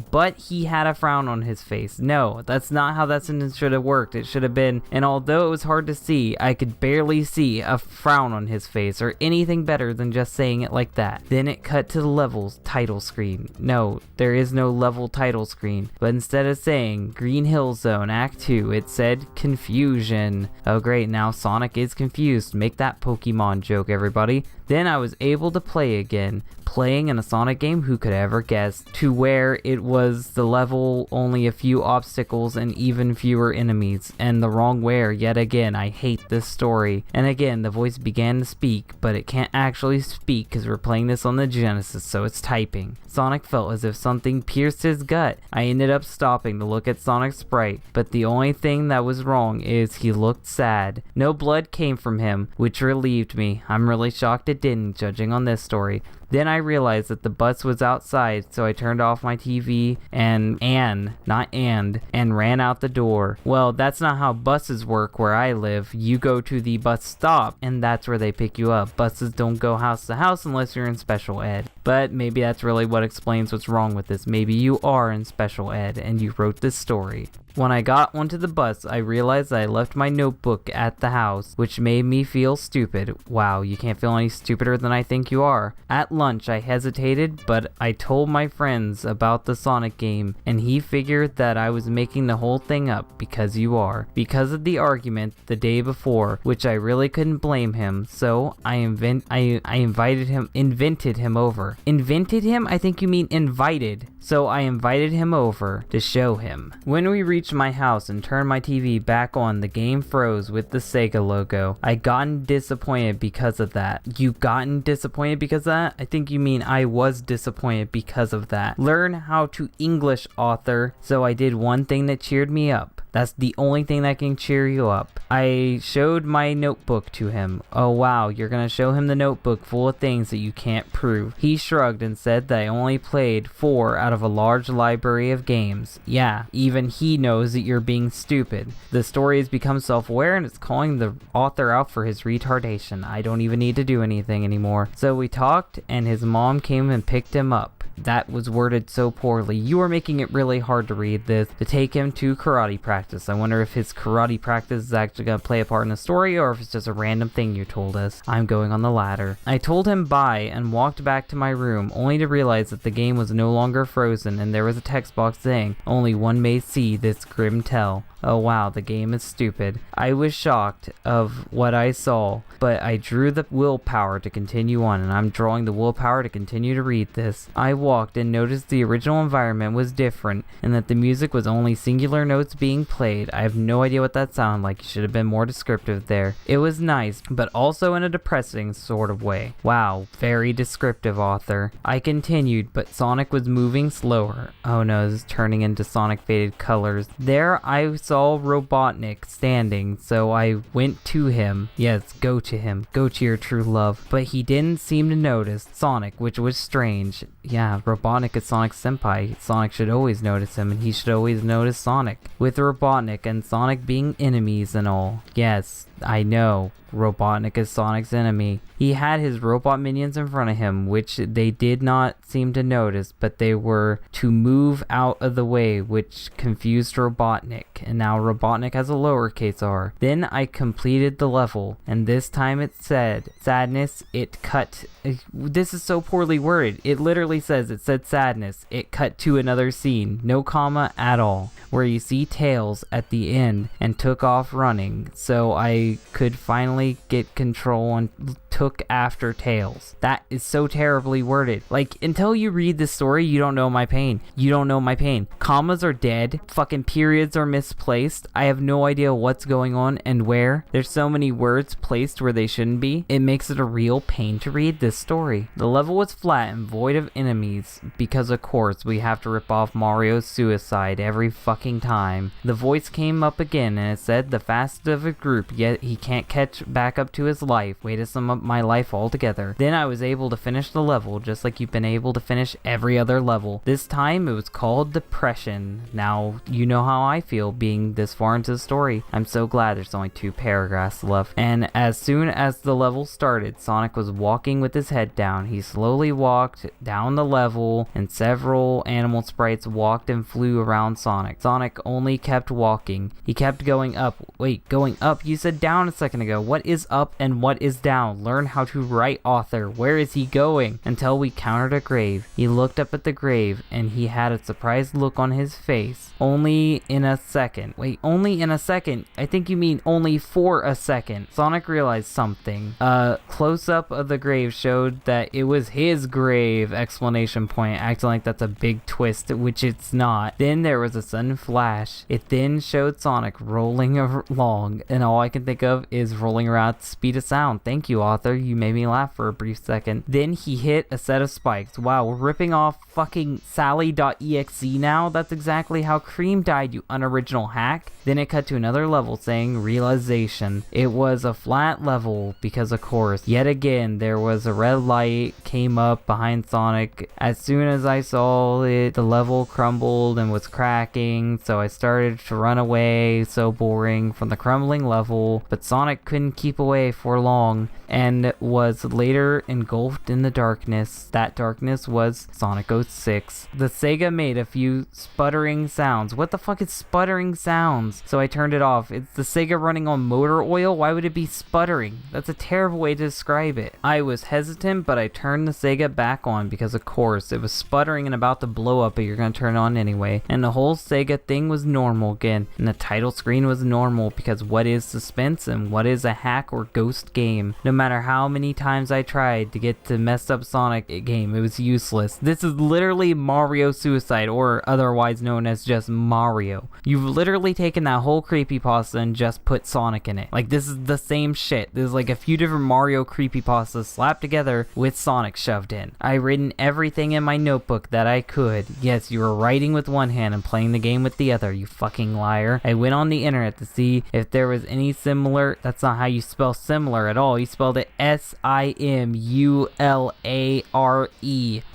No, that's not how that sentence should have worked. It should have been, and although it was hard to see, I could barely see a frown on his face, or anything better than just saying it like that. Then it cut to the level's title screen. No, there is no level title screen. But instead of saying Green Hill Zone Act 2, it said Confusion. Oh great, now Sonic is confused. Make that Pokemon joke, everybody. Then I was able to play again. Playing in a Sonic game, who could ever guess? To where it was the level, only a few obstacles and even fewer enemies. And the wrong where, yet again, I hate this story. And again, the voice began to speak, but it can't actually speak because we're playing this on the Genesis, so it's typing. Sonic felt as if something pierced his gut. I ended up stopping to look at Sonic's sprite, but the only thing that was wrong is he looked sad. No blood came from him, which relieved me. I'm really shocked it didn't, judging on this story. Then I realized that the bus was outside, so I turned off my TV and ran out the door. Well, that's not how buses work where I live. You go to the bus stop, and that's where they pick you up. Buses don't go house to house unless you're in special ed. But maybe that's really what explains what's wrong with this. Maybe you are in special ed, and you wrote this story. When I got onto the bus, I realized I left my notebook at the house, which made me feel stupid. Wow, you can't feel any stupider than I think you are. At lunch, I hesitated, but I told my friends about the Sonic game, and he figured that I was making the whole thing up, because you are. Because of the argument the day before, which I really couldn't blame him, so I invited him over. Invented him? I think you mean invited. So I invited him over to show him. When we reached my house and turned my TV back on, the game froze with the SEGA logo. I gotten disappointed because of that. You gotten disappointed because of that? I think you mean I was disappointed because of that. Learn how to English, author. So I did one thing that cheered me up. That's the only thing that can cheer you up. I showed my notebook to him. Oh wow, you're gonna show him the notebook full of things that you can't prove. He shrugged and said that I only played 4 out of a large library of games. Yeah, even he knows that you're being stupid. The story has become self-aware and it's calling the author out for his retardation. I don't even need to do anything anymore. So we talked and his mom came and picked him up. That was worded so poorly. You are making it really hard to read this. To take him to karate practice. I wonder if his karate practice is actually going to play a part in the story or if it's just a random thing you told us. I'm going on the latter. I told him bye and walked back to my room, only to realize that the game was no longer frozen and there was a text box saying, "Only one may see this grim tale." Oh wow, the game is stupid. I was shocked of what I saw, but I drew the willpower to continue on, and I'm drawing the willpower to continue to read this. I walked and noticed the original environment was different, and that the music was only singular notes being played. I have no idea what that sounded like. You should have been more descriptive there. It was nice, but also in a depressing sort of way. Wow, very descriptive, author. I continued, but Sonic was moving slower. Oh no, this is turning into Sonic Faded Colors. There I saw Robotnik standing, so I went to him. Yes, go to him. Go to your true love. But he didn't seem to notice Sonic, which was strange. Yeah, Robotnik is Sonic's senpai. Sonic should always notice him, and he should always notice Sonic. With Robotnik and Sonic being enemies and all. Yes, I know. Robotnik is Sonic's enemy. He had his robot minions in front of him, which they did not seem to notice, but they were to move out of the way, which confused Robotnik, and now Robotnik has a lowercase r. Then I completed the level, and this time it said, sadness, it cut. This is so poorly worded. It literally says it said sadness. It cut to another scene, no comma at all, where you see Tails at the end and took off running. So I they could finally get control and took after Tails. That is so terribly worded. Like, until you read this story, you don't know my pain. You don't know my pain. Commas are dead. Fucking periods are misplaced. I have no idea what's going on and where. There's so many words placed where they shouldn't be. It makes it a real pain to read this story. The level was flat and void of enemies because, of course, we have to rip off Mario's suicide every fucking time. The voice came up again and it said the fastest of a group, yet he can't catch back up to his life. Way to sum up my life altogether. Then I was able to finish the level just like you've been able to finish every other level. This time it was called Depression. Now you know how I feel being this far into the story. I'm so glad there's only 2 paragraphs left. And as soon as the level started, Sonic was walking with his head down. He slowly walked down the level and several animal sprites walked and flew around Sonic. Sonic only kept walking. He kept going up. Wait, going up? You said down a second ago. What is up and what is down? Learn how to write, author. Where is he going? Until we countered a grave. He looked up at the grave and he had a surprised look on his face. Only in a second. Wait, only in a second? I think you mean only for a second. Sonic realized something. A close-up of the grave showed that it was his grave! Exclamation point, acting like that's a big twist, which it's not. Then there was a sudden flash. It then showed Sonic rolling along, and all I can think of is rolling around at the speed of sound. Thank you, author. You made me laugh for a brief second. Then he hit a set of spikes. Wow, we're ripping off fucking Sally.exe now? That's exactly how Cream died, you unoriginal hack. Then it cut to another level saying realization. It was a flat level because, of course, yet again there was a red light came up behind Sonic. As soon as I saw it, the level crumbled and was cracking, so I started to run away. So boring from the crumbling level, but Sonic couldn't keep away for long and was later engulfed in the darkness. That darkness was Sonic 06. The SEGA made a few sputtering sounds. What the fuck is sputtering sounds? So I turned it off. It's the SEGA running on motor oil? Why would it be sputtering? That's a terrible way to describe it. I was hesitant, but I turned the SEGA back on because, of course, it was sputtering and about to blow up, but you're gonna turn it on anyway. And the whole SEGA thing was normal again. And the title screen was normal because what is suspense and what is a hack or ghost game? No matter how many times I tried to get to messed up Sonic game, it was useless. This is literally Mario Suicide, or otherwise known as just Mario. You've literally taken that whole creepypasta and just put Sonic in it. Like, this is the same shit. There's like a few different Mario creepypastas slapped together with Sonic shoved in. I written everything in my notebook that I could. Yes, you were writing with one hand and playing the game with the other, you fucking liar. I went on the internet to see if there was any similar. That's not how you spell similar at all. You spelled it S-I-M-U-L-A-R-E.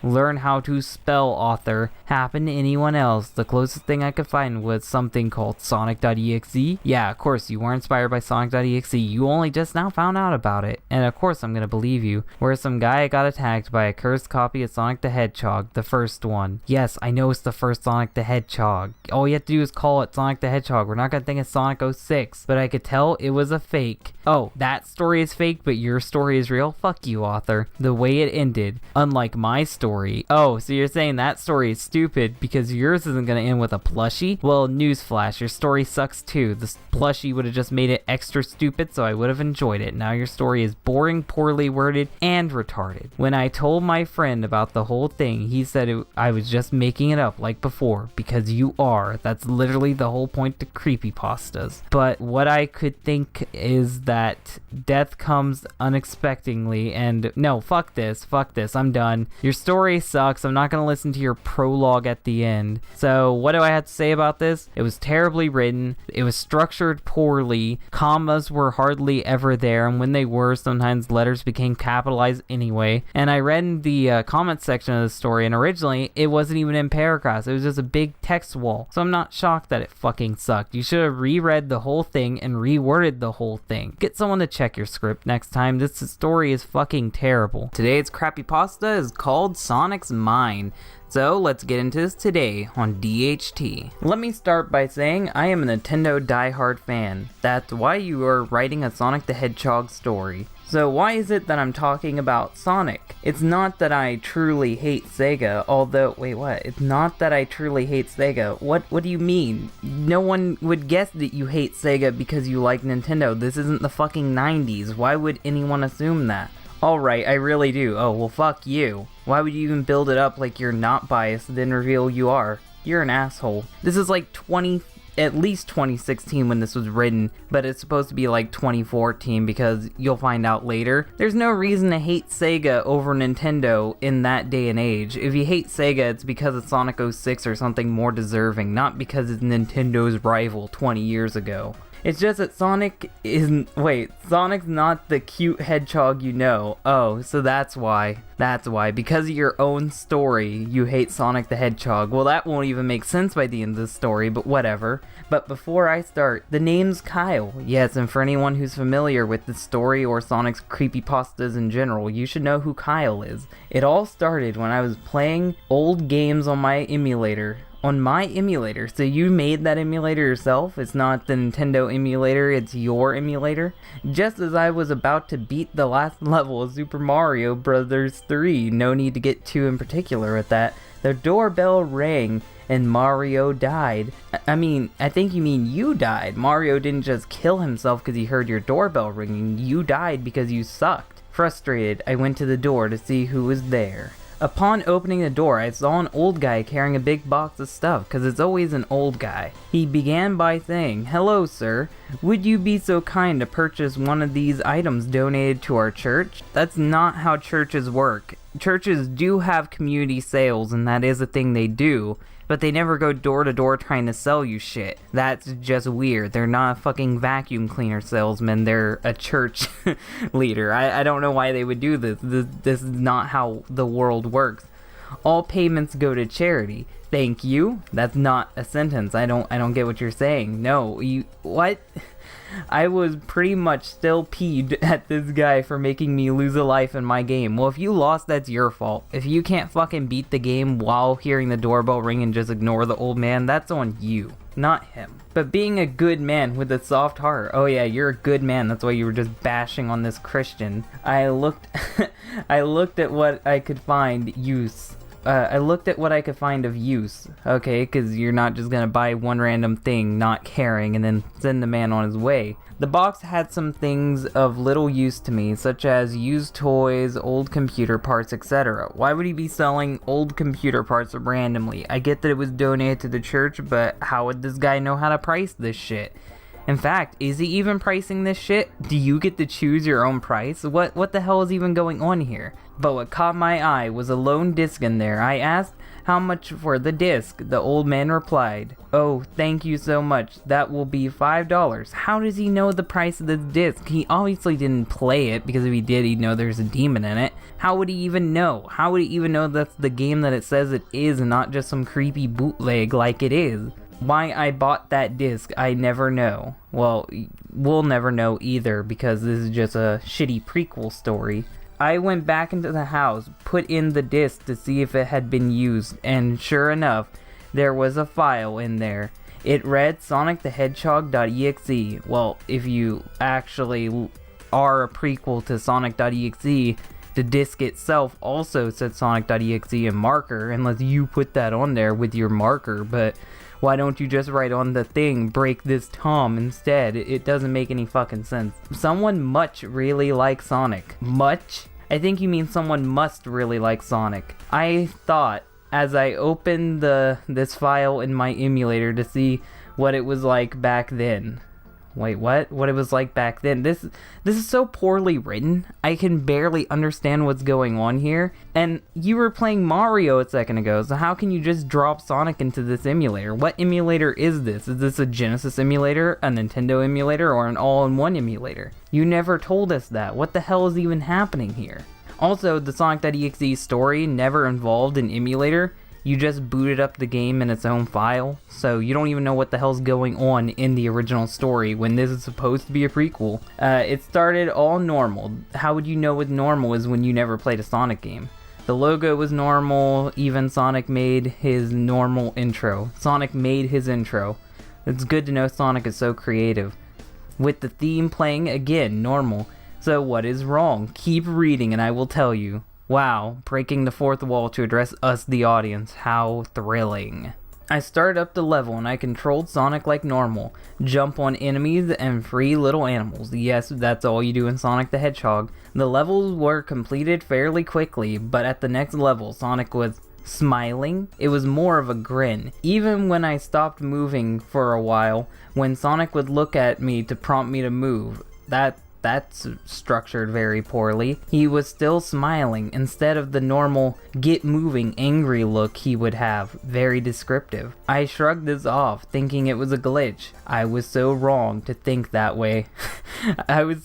Learn how to spell, author. Happened to anyone else? The closest thing I could find was something called Sonic.exe. Yeah, of course, you were inspired by Sonic.exe. You only just now found out about it. And of course I'm gonna believe you. Where some guy got attacked by a cursed copy of Sonic the Hedgehog, the first one. Yes, I know it's the first Sonic the Hedgehog. All you have to do is call it Sonic the Hedgehog. We're not gonna think it's Sonic 06. But I could tell it was a fake. Oh, that story is fake, but your story is real? Fuck you, author. The way it ended, unlike my story. Oh, so you're saying that story is stupid because yours isn't gonna end with a plushie? Well, newsflash, your story sucks too. The plushie would have just made it extra stupid, so I would have enjoyed it. Now your story is boring, poorly worded, and retarded. When I told my friend about the whole thing, he said I was just making it up like before, because you are. That's literally the whole point to creepypastas. But what I could think is that death comes unexpectedly, and no, fuck this, I'm done. Your story sucks. I'm not gonna listen to your prologue at the end. So what do I have to say about this? It was terribly written. It was structured poorly. Commas were hardly ever there, and when they were, sometimes letters became capitalized anyway. And I read in the comment section of the story, and originally it wasn't even in paragraphs. It was just a big text wall. So I'm not shocked that it fucking sucked. You should have reread the whole thing and reworded the whole thing. Get someone to check your script next time. This story is fucking terrible. Today's Crappypasta is called Sonic's Mine. So let's get into this today on DHT. Let me start by saying I am a Nintendo diehard fan. That's why you are writing a Sonic the Hedgehog story. So why is it that I'm talking about Sonic? It's not that I truly hate SEGA, although, wait, what? It's not that I truly hate SEGA. What do you mean? No one would guess that you hate SEGA because you like Nintendo. This isn't the fucking 90s. Why would anyone assume that? Alright, I really do. Oh, well fuck you. Why would you even build it up like you're not biased, then reveal you are? You're an asshole. This is like at least 2016 when this was written, but it's supposed to be like 2014 because you'll find out later. There's no reason to hate SEGA over Nintendo in that day and age. If you hate SEGA, it's because of Sonic 06 or something more deserving, not because it's Nintendo's rival 20 years ago. It's just that Sonic's not the cute hedgehog you know. Oh, so that's why. That's why. Because of your own story, you hate Sonic the Hedgehog. Well, that won't even make sense by the end of the story, but whatever. But before I start, the name's Kyle. Yes, and for anyone who's familiar with the story or Sonic's creepypastas in general, you should know who Kyle is. It all started when I was playing old games on my emulator. So you made that emulator yourself? It's not the Nintendo emulator, it's your emulator? Just as I was about to beat the last level of Super Mario Bros. 3, no need to get too in particular with that, the doorbell rang and Mario died. I think you mean you died. Mario didn't just kill himself because he heard your doorbell ringing, you died because you sucked. Frustrated, I went to the door to see who was there. Upon opening the door, I saw an old guy carrying a big box of stuff, cause it's always an old guy. He began by saying, "Hello sir, would you be so kind to purchase one of these items donated to our church?" That's not how churches work. Churches do have community sales, and that is a thing they do, but they never go door to door trying to sell you shit. That's just weird. They're not a fucking vacuum cleaner salesman, they're a church leader. I don't know why they would do this. This is not how the world works. All payments go to charity. Thank you? That's not a sentence. I don't get what you're saying. No, what? I was pretty much still peeved at this guy for making me lose a life in my game. Well, if you lost, that's your fault. If you can't fucking beat the game while hearing the doorbell ring and just ignore the old man, that's on you, not him. But being a good man with a soft heart, oh yeah, you're a good man, that's why you were just bashing on this Christian. I looked at what I could find of use, okay, because you're not just gonna buy one random thing, not caring, and then send the man on his way. The box had some things of little use to me, such as used toys, old computer parts, etc. Why would he be selling old computer parts randomly? I get that it was donated to the church, but how would this guy know how to price this shit? In fact, is he even pricing this shit? Do you get to choose your own price? What the hell is even going on here? But what caught my eye was a lone disc in there. I asked, "How much for the disc?" The old man replied, "Oh, thank you so much. That will be $5. How does he know the price of this disc? He obviously didn't play it, because if he did, he'd know there's a demon in it. How would he even know? How would he even know that's the game that it says it is and not just some creepy bootleg like it is? Why I bought that disc, I never know. Well, we'll never know either, because this is just a shitty prequel story. I went back into the house, put in the disc to see if it had been used, and sure enough, there was a file in there. It read Sonic the Hedgehog.exe. Well, if you actually are a prequel to Sonic.exe, the disc itself also said Sonic.exe in marker, unless you put that on there with your marker, but why don't you just write on the thing, "break this Tom" instead? It doesn't make any fucking sense. Someone much really likes Sonic. Much? I think you mean someone must really like Sonic. I thought, as I opened this file in my emulator to see what it was like back then. Wait, what? What it was like back then? This is so poorly written. I can barely understand what's going on here. And you were playing Mario a second ago, so how can you just drop Sonic into this emulator? What emulator is this? Is this a Genesis emulator, a Nintendo emulator, or an all-in-one emulator? You never told us that. What the hell is even happening here? Also, the Sonic.exe story never involved an emulator. You just booted up the game in its own file, so you don't even know what the hell's going on in the original story when this is supposed to be a prequel. It started all normal. How would you know what normal is when you never played a Sonic game? The logo was normal, even Sonic made his normal intro. Sonic made his intro. It's good to know Sonic is so creative. With the theme playing, again, normal. So what is wrong? Keep reading and I will tell you. Wow, breaking the fourth wall to address us, the audience. How thrilling. I started up the level and I controlled Sonic like normal. Jump on enemies and free little animals. Yes, that's all you do in Sonic the Hedgehog. The levels were completed fairly quickly, but at the next level, Sonic was smiling. It was more of a grin. Even when I stopped moving for a while, when Sonic would look at me to prompt me to move, that's structured very poorly. He was still smiling instead of the normal get moving angry look he would have. Very descriptive. I shrugged this off, thinking it was a glitch. I was so wrong to think that way. Was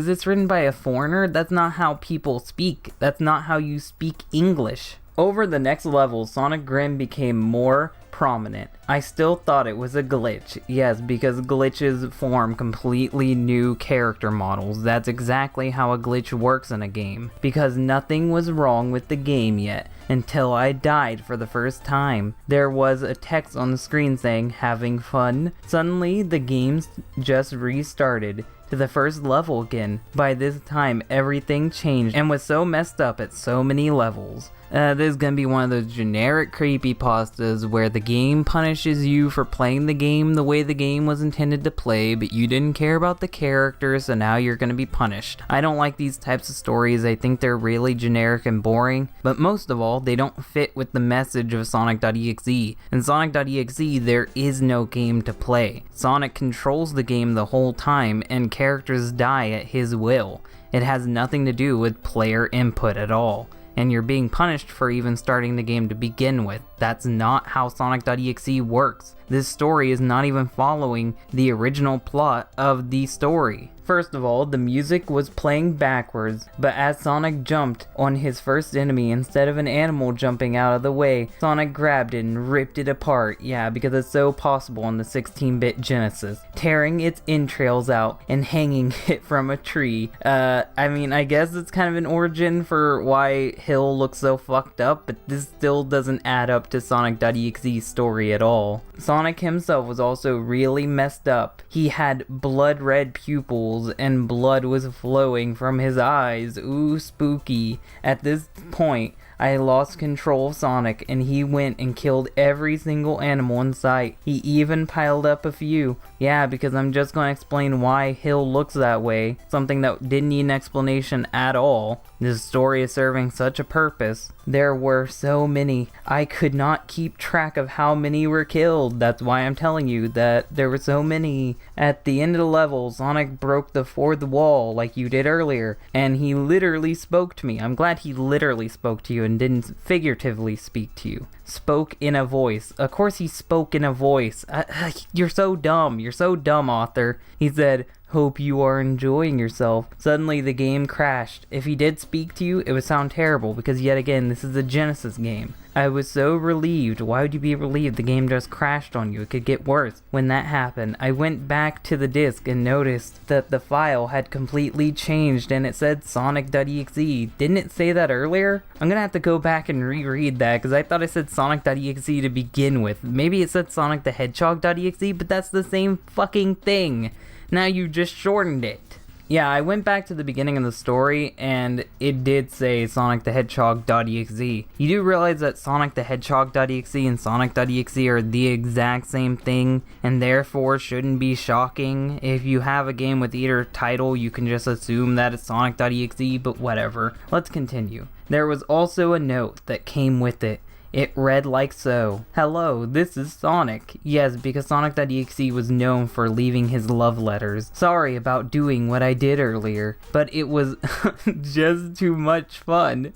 this written by a foreigner? That's not how people speak. That's not how you speak English. Over the next level, Sonic Grin became more prominent. I still thought it was a glitch. Yes, because glitches form completely new character models. That's exactly how a glitch works in a game. Because nothing was wrong with the game yet, until I died for the first time. There was a text on the screen saying, "Having fun?" Suddenly, the game just restarted to the first level again. By this time, everything changed and was so messed up at so many levels. This is gonna be one of those generic creepypastas where the game punishes you for playing the game the way the game was intended to play, but you didn't care about the characters, so now you're gonna be punished. I don't like these types of stories. I think they're really generic and boring, but most of all, they don't fit with the message of Sonic.exe. In Sonic.exe, there is no game to play. Sonic controls the game the whole time, and characters die at his will. It has nothing to do with player input at all. And you're being punished for even starting the game to begin with. That's not how Sonic.exe works. This story is not even following the original plot of the story. First of all, the music was playing backwards, but as Sonic jumped on his first enemy, instead of an animal jumping out of the way, Sonic grabbed it and ripped it apart. Yeah, because it's so possible on the 16-bit Genesis. Tearing its entrails out and hanging it from a tree. I guess it's kind of an origin for why Hill looks so fucked up, but this still doesn't add up to Sonic.exe's story at all. Sonic himself was also really messed up. He had blood red pupils and blood was flowing from his eyes. Ooh, spooky. At this point, I lost control of Sonic and he went and killed every single animal in sight. He even piled up a few. Yeah, because I'm just going to explain why Hill looks that way. Something that didn't need an explanation at all. This story is serving such a purpose. There were so many. I could not keep track of how many were killed. That's why I'm telling you that there were so many. At the end of the level, Sonic broke the fourth wall like you did earlier, and he literally spoke to me. I'm glad he literally spoke to you and didn't figuratively speak to you. Spoke in a voice. Of course he spoke in a voice. You're so dumb. You're so dumb, author. He said, "Hope you are enjoying yourself." Suddenly the game crashed. If he did speak to you, it would sound terrible because yet again, this is a Genesis game. I was so relieved. Why would you be relieved? The game just crashed on you. It could get worse. When that happened, I went back to the disc and noticed that the file had completely changed and it said Sonic.exe. Didn't it say that earlier? I'm gonna have to go back and reread that because I thought it said Sonic.exe to begin with. Maybe it said Sonic the Hedgehog.exe, but that's the same fucking thing. Now you just shortened it. Yeah, I went back to the beginning of the story, and it did say Sonic the Hedgehog.exe. You do realize that Sonic the Hedgehog.exe and Sonic.exe are the exact same thing, and therefore shouldn't be shocking. If you have a game with either title, you can just assume that it's Sonic.exe, but whatever. Let's continue. There was also a note that came with it. It read like so. "Hello, this is Sonic." Yes, because Sonic.exe was known for leaving his love letters. "Sorry about doing what I did earlier, but it was just too much fun.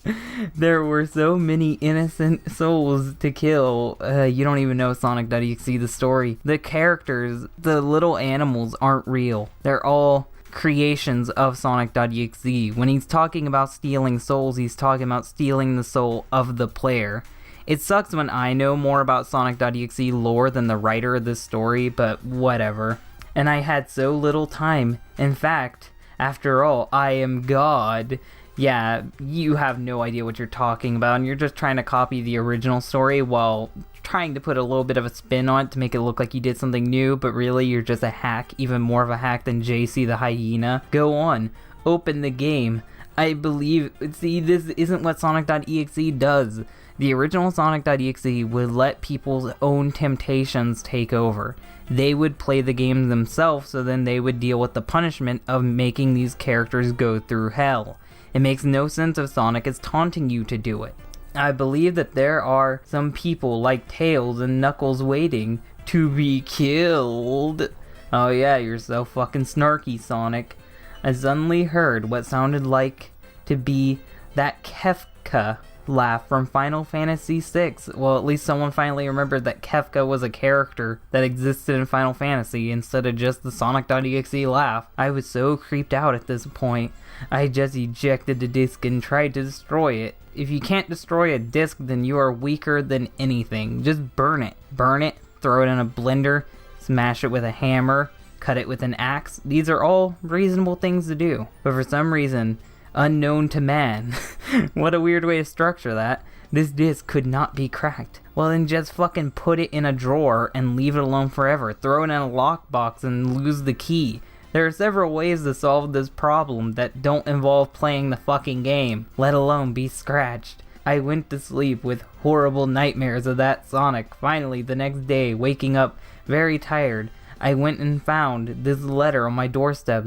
There were so many innocent souls to kill." You don't even know Sonic.exe, the story. The characters, the little animals aren't real. They're all creations of Sonic.exe. When he's talking about stealing souls, he's talking about stealing the soul of the player. It sucks when I know more about Sonic.exe lore than the writer of this story, but whatever. And I had so little time. In fact, after all, I am God. Yeah, you have no idea what you're talking about, and you're just trying to copy the original story while trying to put a little bit of a spin on it to make it look like you did something new, but really you're just a hack, even more of a hack than JC the hyena. Go on, open the game. I believe, see, this isn't what Sonic.exe does. The original Sonic.exe would let people's own temptations take over. They would play the game themselves, so then they would deal with the punishment of making these characters go through hell. It makes no sense if Sonic is taunting you to do it. I believe that there are some people like Tails and Knuckles waiting to be killed. Oh yeah, you're so fucking snarky, Sonic. I suddenly heard what sounded like to be that Kefka laugh from Final Fantasy VI. Well, at least someone finally remembered that Kefka was a character that existed in Final Fantasy instead of just the Sonic.exe laugh. I was so creeped out at this point, I just ejected the disc and tried to destroy it. If you can't destroy a disc, then you are weaker than anything. Just burn it. Burn it, throw it in a blender, smash it with a hammer, cut it with an axe. These are all reasonable things to do. But for some reason, unknown to man, what a weird way to structure that, this disc could not be cracked. Well then just fucking put it in a drawer and leave it alone forever. Throw it in a lockbox and lose the key. There are several ways to solve this problem that don't involve playing the fucking game, let alone be scratched. I went to sleep with horrible nightmares of that Sonic. Finally, the next day, waking up very tired, I went and found this letter on my doorstep.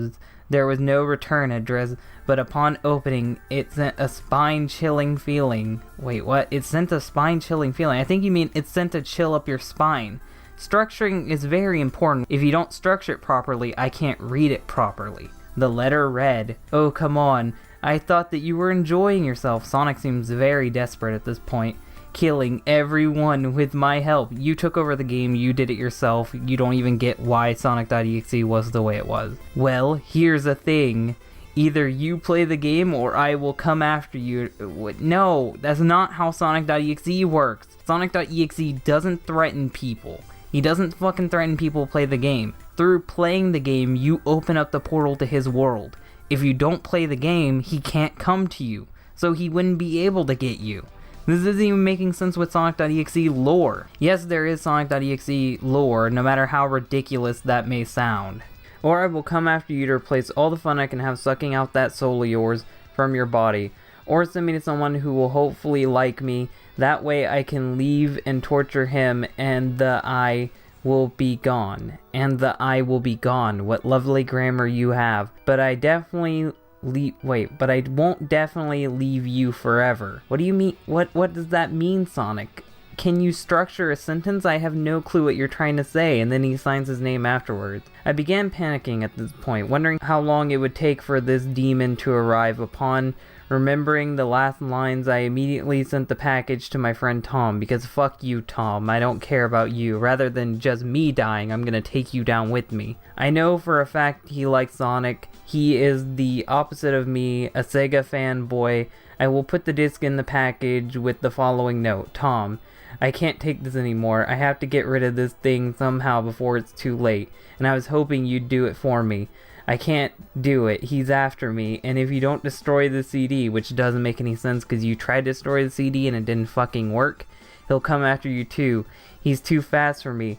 There was no return address, but upon opening, it sent a spine-chilling feeling. Wait, what? It sent a spine-chilling feeling? I think you mean it sent a chill up your spine. Structuring is very important. If you don't structure it properly, I can't read it properly. The letter read, "Oh, come on. I thought that you were enjoying yourself." Sonic seems very desperate at this point. "Killing everyone with my help. You took over the game, you did it yourself. You don't even get why Sonic.exe was the way it was. Well, here's the thing. Either you play the game or I will come after you." No, that's not how Sonic.exe works. Sonic.exe doesn't threaten people. He doesn't fucking threaten people to play the game. Through playing the game, you open up the portal to his world. If you don't play the game, he can't come to you. So he wouldn't be able to get you. This isn't even making sense with Sonic.exe lore. Yes, there is Sonic.exe lore, no matter how ridiculous that may sound. Or I will come after you to replace all the fun I can have sucking out that soul of yours from your body. Or send me to someone who will hopefully like me. That way I can leave and torture him and the I will be gone. And the I will be gone. What lovely grammar you have. But I definitely but I won't definitely leave you forever. What do you mean? What does that mean, Sonic? Can you structure a sentence? I have no clue what you're trying to say. And then he signs his name afterwards. I began panicking at this point, wondering how long it would take for this demon to arrive. Upon remembering the last lines, I immediately sent the package to my friend Tom, because fuck you, Tom, I don't care about you. Rather than just me dying, I'm gonna take you down with me. I know for a fact he likes Sonic. He is the opposite of me, a SEGA fanboy. I will put the disc in the package with the following note. Tom, I can't take this anymore. I have to get rid of this thing somehow before it's too late, and I was hoping you'd do it for me. I can't do it. He's after me, and if you don't destroy the CD, which doesn't make any sense because you tried to destroy the CD and it didn't fucking work, he'll come after you too. He's too fast for me.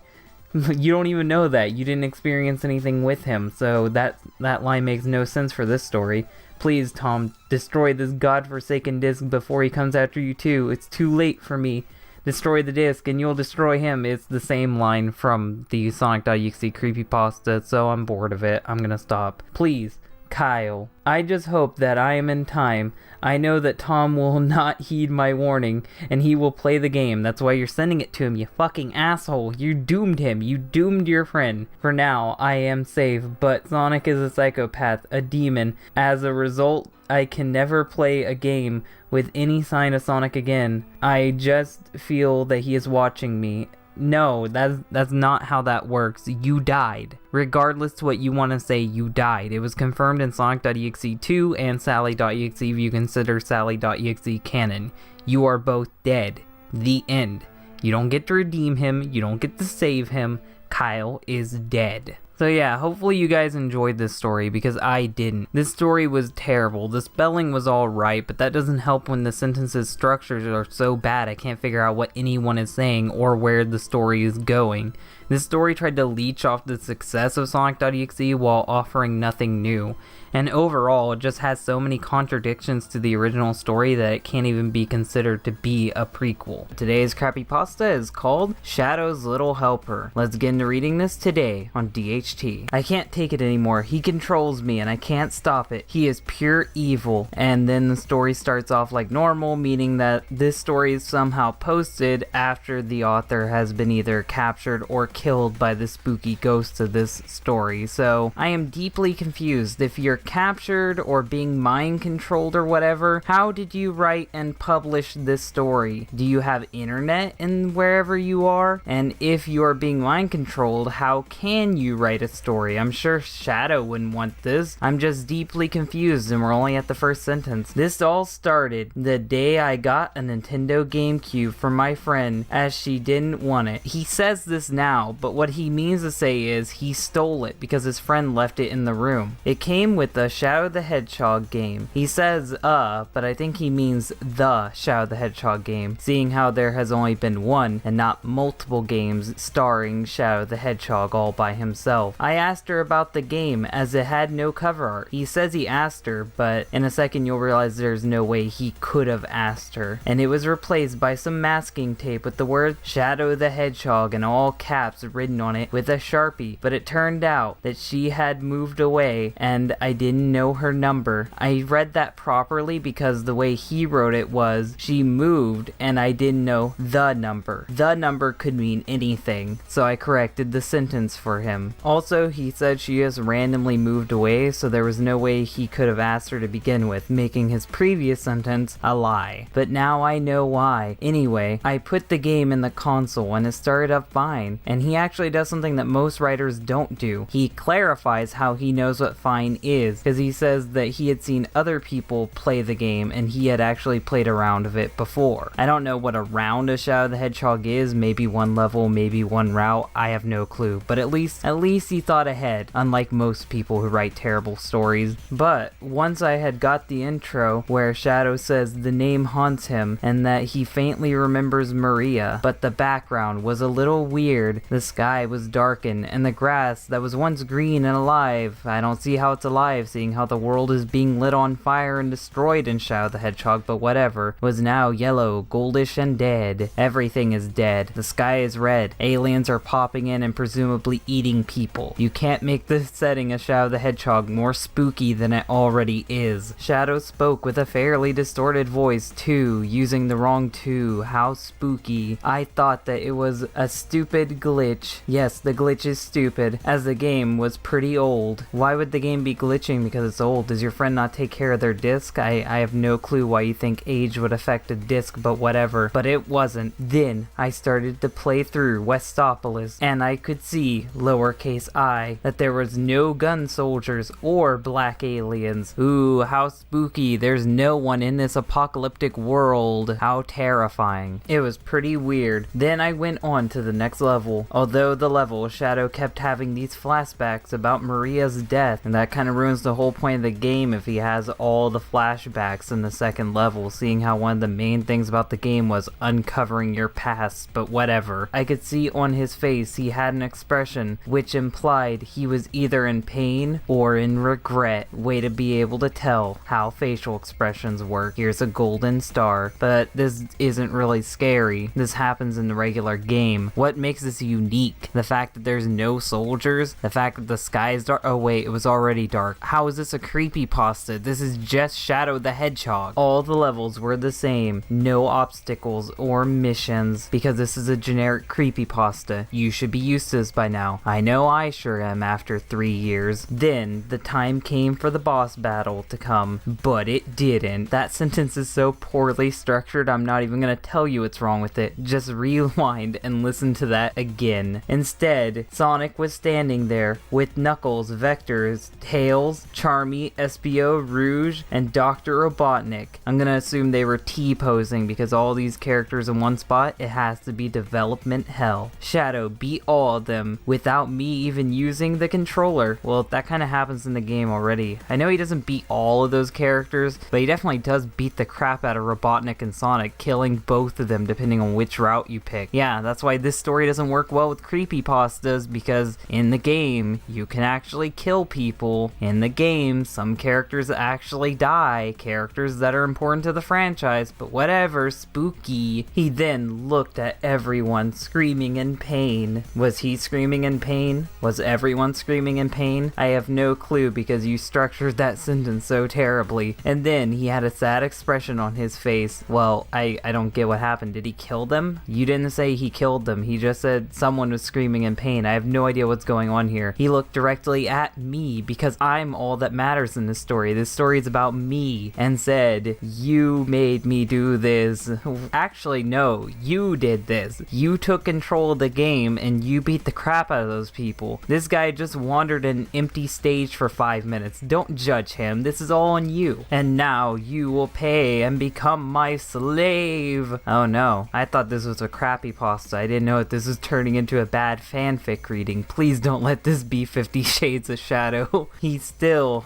You don't even know that. You didn't experience anything with him, so that line makes no sense for this story. Please, Tom, destroy this godforsaken disc before he comes after you too. It's too late for me. Destroy the disc and you'll destroy him. It's the same line from the Sonic.exe creepypasta, so I'm bored of it. I'm gonna stop. Please, Kyle. I just hope that I am in time. I know that Tom will not heed my warning, and he will play the game. That's why you're sending it to him, you fucking asshole. You doomed him. You doomed your friend. For now, I am safe, but Sonic is a psychopath, a demon. As a result, I can never play a game with any sign of Sonic again. I just feel that he is watching me. No, that's not how that works. You died. Regardless to what you want to say, you died. It was confirmed in Sonic.exe 2 and Sally.exe if you consider Sally.exe canon. You are both dead. The end. You don't get to redeem him. You don't get to save him. Kyle is dead. So yeah, hopefully you guys enjoyed this story, because I didn't. This story was terrible. The spelling was alright, but that doesn't help when the sentences structures are so bad I can't figure out what anyone is saying or where the story is going. This story tried to leech off the success of Sonic.exe while offering nothing new. And overall, it just has so many contradictions to the original story that it can't even be considered to be a prequel. Today's Crappypasta is called Shadow's Little Helper. Let's get into reading this today on DHT. I can't take it anymore. He controls me and I can't stop it. He is pure evil. And then the story starts off like normal, meaning that this story is somehow posted after the author has been either captured or killed by the spooky ghosts of this story. So I am deeply confused. If you're captured or being mind controlled or whatever, how did you write and publish this story? Do you have internet in wherever you are? And if you are being mind controlled, how can you write a story? I'm sure Shadow wouldn't want this. I'm just deeply confused and we're only at the first sentence. This all started the day I got a Nintendo GameCube from my friend as she didn't want it. He says this now, but what he means to say is he stole it because his friend left it in the room. It came with the Shadow the Hedgehog game. He says but I think he means the Shadow the Hedgehog game, seeing how there has only been one and not multiple games starring Shadow the Hedgehog all by himself. I asked her about the game as it had no cover art. He says he asked her, but in a second you'll realize there's no way he could have asked her. And it was replaced by some masking tape with the word Shadow the Hedgehog in all caps written on it with a Sharpie. But it turned out that she had moved away and I didn't know her number. I read that properly because the way he wrote it was she moved and I didn't know the number. The number could mean anything, so I corrected the sentence for him. Also, he said she just randomly moved away, so there was no way he could have asked her to begin with, making his previous sentence a lie. But now I know why. Anyway, I put the game in the console and it started up fine, and he actually does something that most writers don't do. He clarifies how he knows what fine is, because he says that he had seen other people play the game and he had actually played a round of it before. I don't know what a round of Shadow the Hedgehog is, maybe one level, maybe one route, I have no clue, but at least he thought ahead, unlike most people who write terrible stories. But once I had got the intro where Shadow says the name haunts him and that he faintly remembers Maria, but the background was a little weird, the sky was darkened, and the grass that was once green and alive, I don't see how it's alive seeing how the world is being lit on fire and destroyed in Shadow the Hedgehog, but whatever, was now yellow, goldish, and dead. Everything is dead. The sky is red. Aliens are popping in and presumably eating people. You can't make the setting of Shadow the Hedgehog more spooky than it already is. Shadow spoke with a fairly distorted voice too, using the wrong to. How spooky. I thought that it was a stupid glitch. Yes, the glitch is stupid, as the game was pretty old. Why would the game be glitching because it's old? Does your friend not take care of their disc? I have no clue why you think age would affect a disc, but whatever. But it wasn't. Then I started to play through Westopolis, and I could see, lowercase I, that there was no gun soldiers or black aliens. Ooh, how spooky. There's no one in this apocalyptic world. How terrifying. It was pretty weird. Then I went on to the next level. Although the level, Shadow kept having these flashbacks about Maria's death, and that kind of ruins the whole point of the game if he has all the flashbacks in the second level, seeing how one of the main things about the game was uncovering your past, but whatever. I could see on his face he had an expression which implied he was either in pain or in regret. Way to be able to tell how facial expressions work. Here's a golden star, but this isn't really scary. This happens in the regular game. What makes this unique? The fact that there's no soldiers? The fact that the sky is dark? Oh wait, it was already dark. How is this a creepypasta? This is just Shadow the Hedgehog. All the levels were the same. No obstacles or missions, because this is a generic creepypasta. You should be used to this by now. I know I sure am after 3 years. Then the time came for the boss battle to come, but it didn't. That sentence is so poorly structured, I'm not even gonna tell you what's wrong with it. Just rewind and listen to that again. begin. Instead, Sonic was standing there with Knuckles, Vectors, Tails, Charmy, Espio, Rouge, and Dr. Robotnik. I'm gonna assume they were T-posing because all these characters in one spot, it has to be development hell. Shadow beat all of them without me even using the controller. Well, that kind of happens in the game already. I know he doesn't beat all of those characters, but he definitely does beat the crap out of Robotnik and Sonic, killing both of them depending on which route you pick. Yeah, that's why this story doesn't work well with Creepypastas, because in the game, you can actually kill people. In the game, some characters actually die, characters that are important to the franchise, but whatever, spooky. He then looked at everyone screaming in pain. Was he screaming in pain? Was everyone screaming in pain? I have no clue because you structured that sentence so terribly. And then he had a sad expression on his face. Well, I don't get what happened. Did he kill them? You didn't say he killed them. He just said someone was screaming in pain. I have no idea what's going on here. He looked directly at me because I'm all that matters in this story. This story is about me, and said, you made me do this. Actually, no, you did this. You took control of the game and you beat the crap out of those people. This guy just wandered an empty stage for 5 minutes. Don't judge him. This is all on you. And now you will pay and become my slave. Oh no, I thought this was a Crappypasta. I didn't know that this was turning into a bad fanfic reading. Please don't let this be 50 Shades of Shadow. He still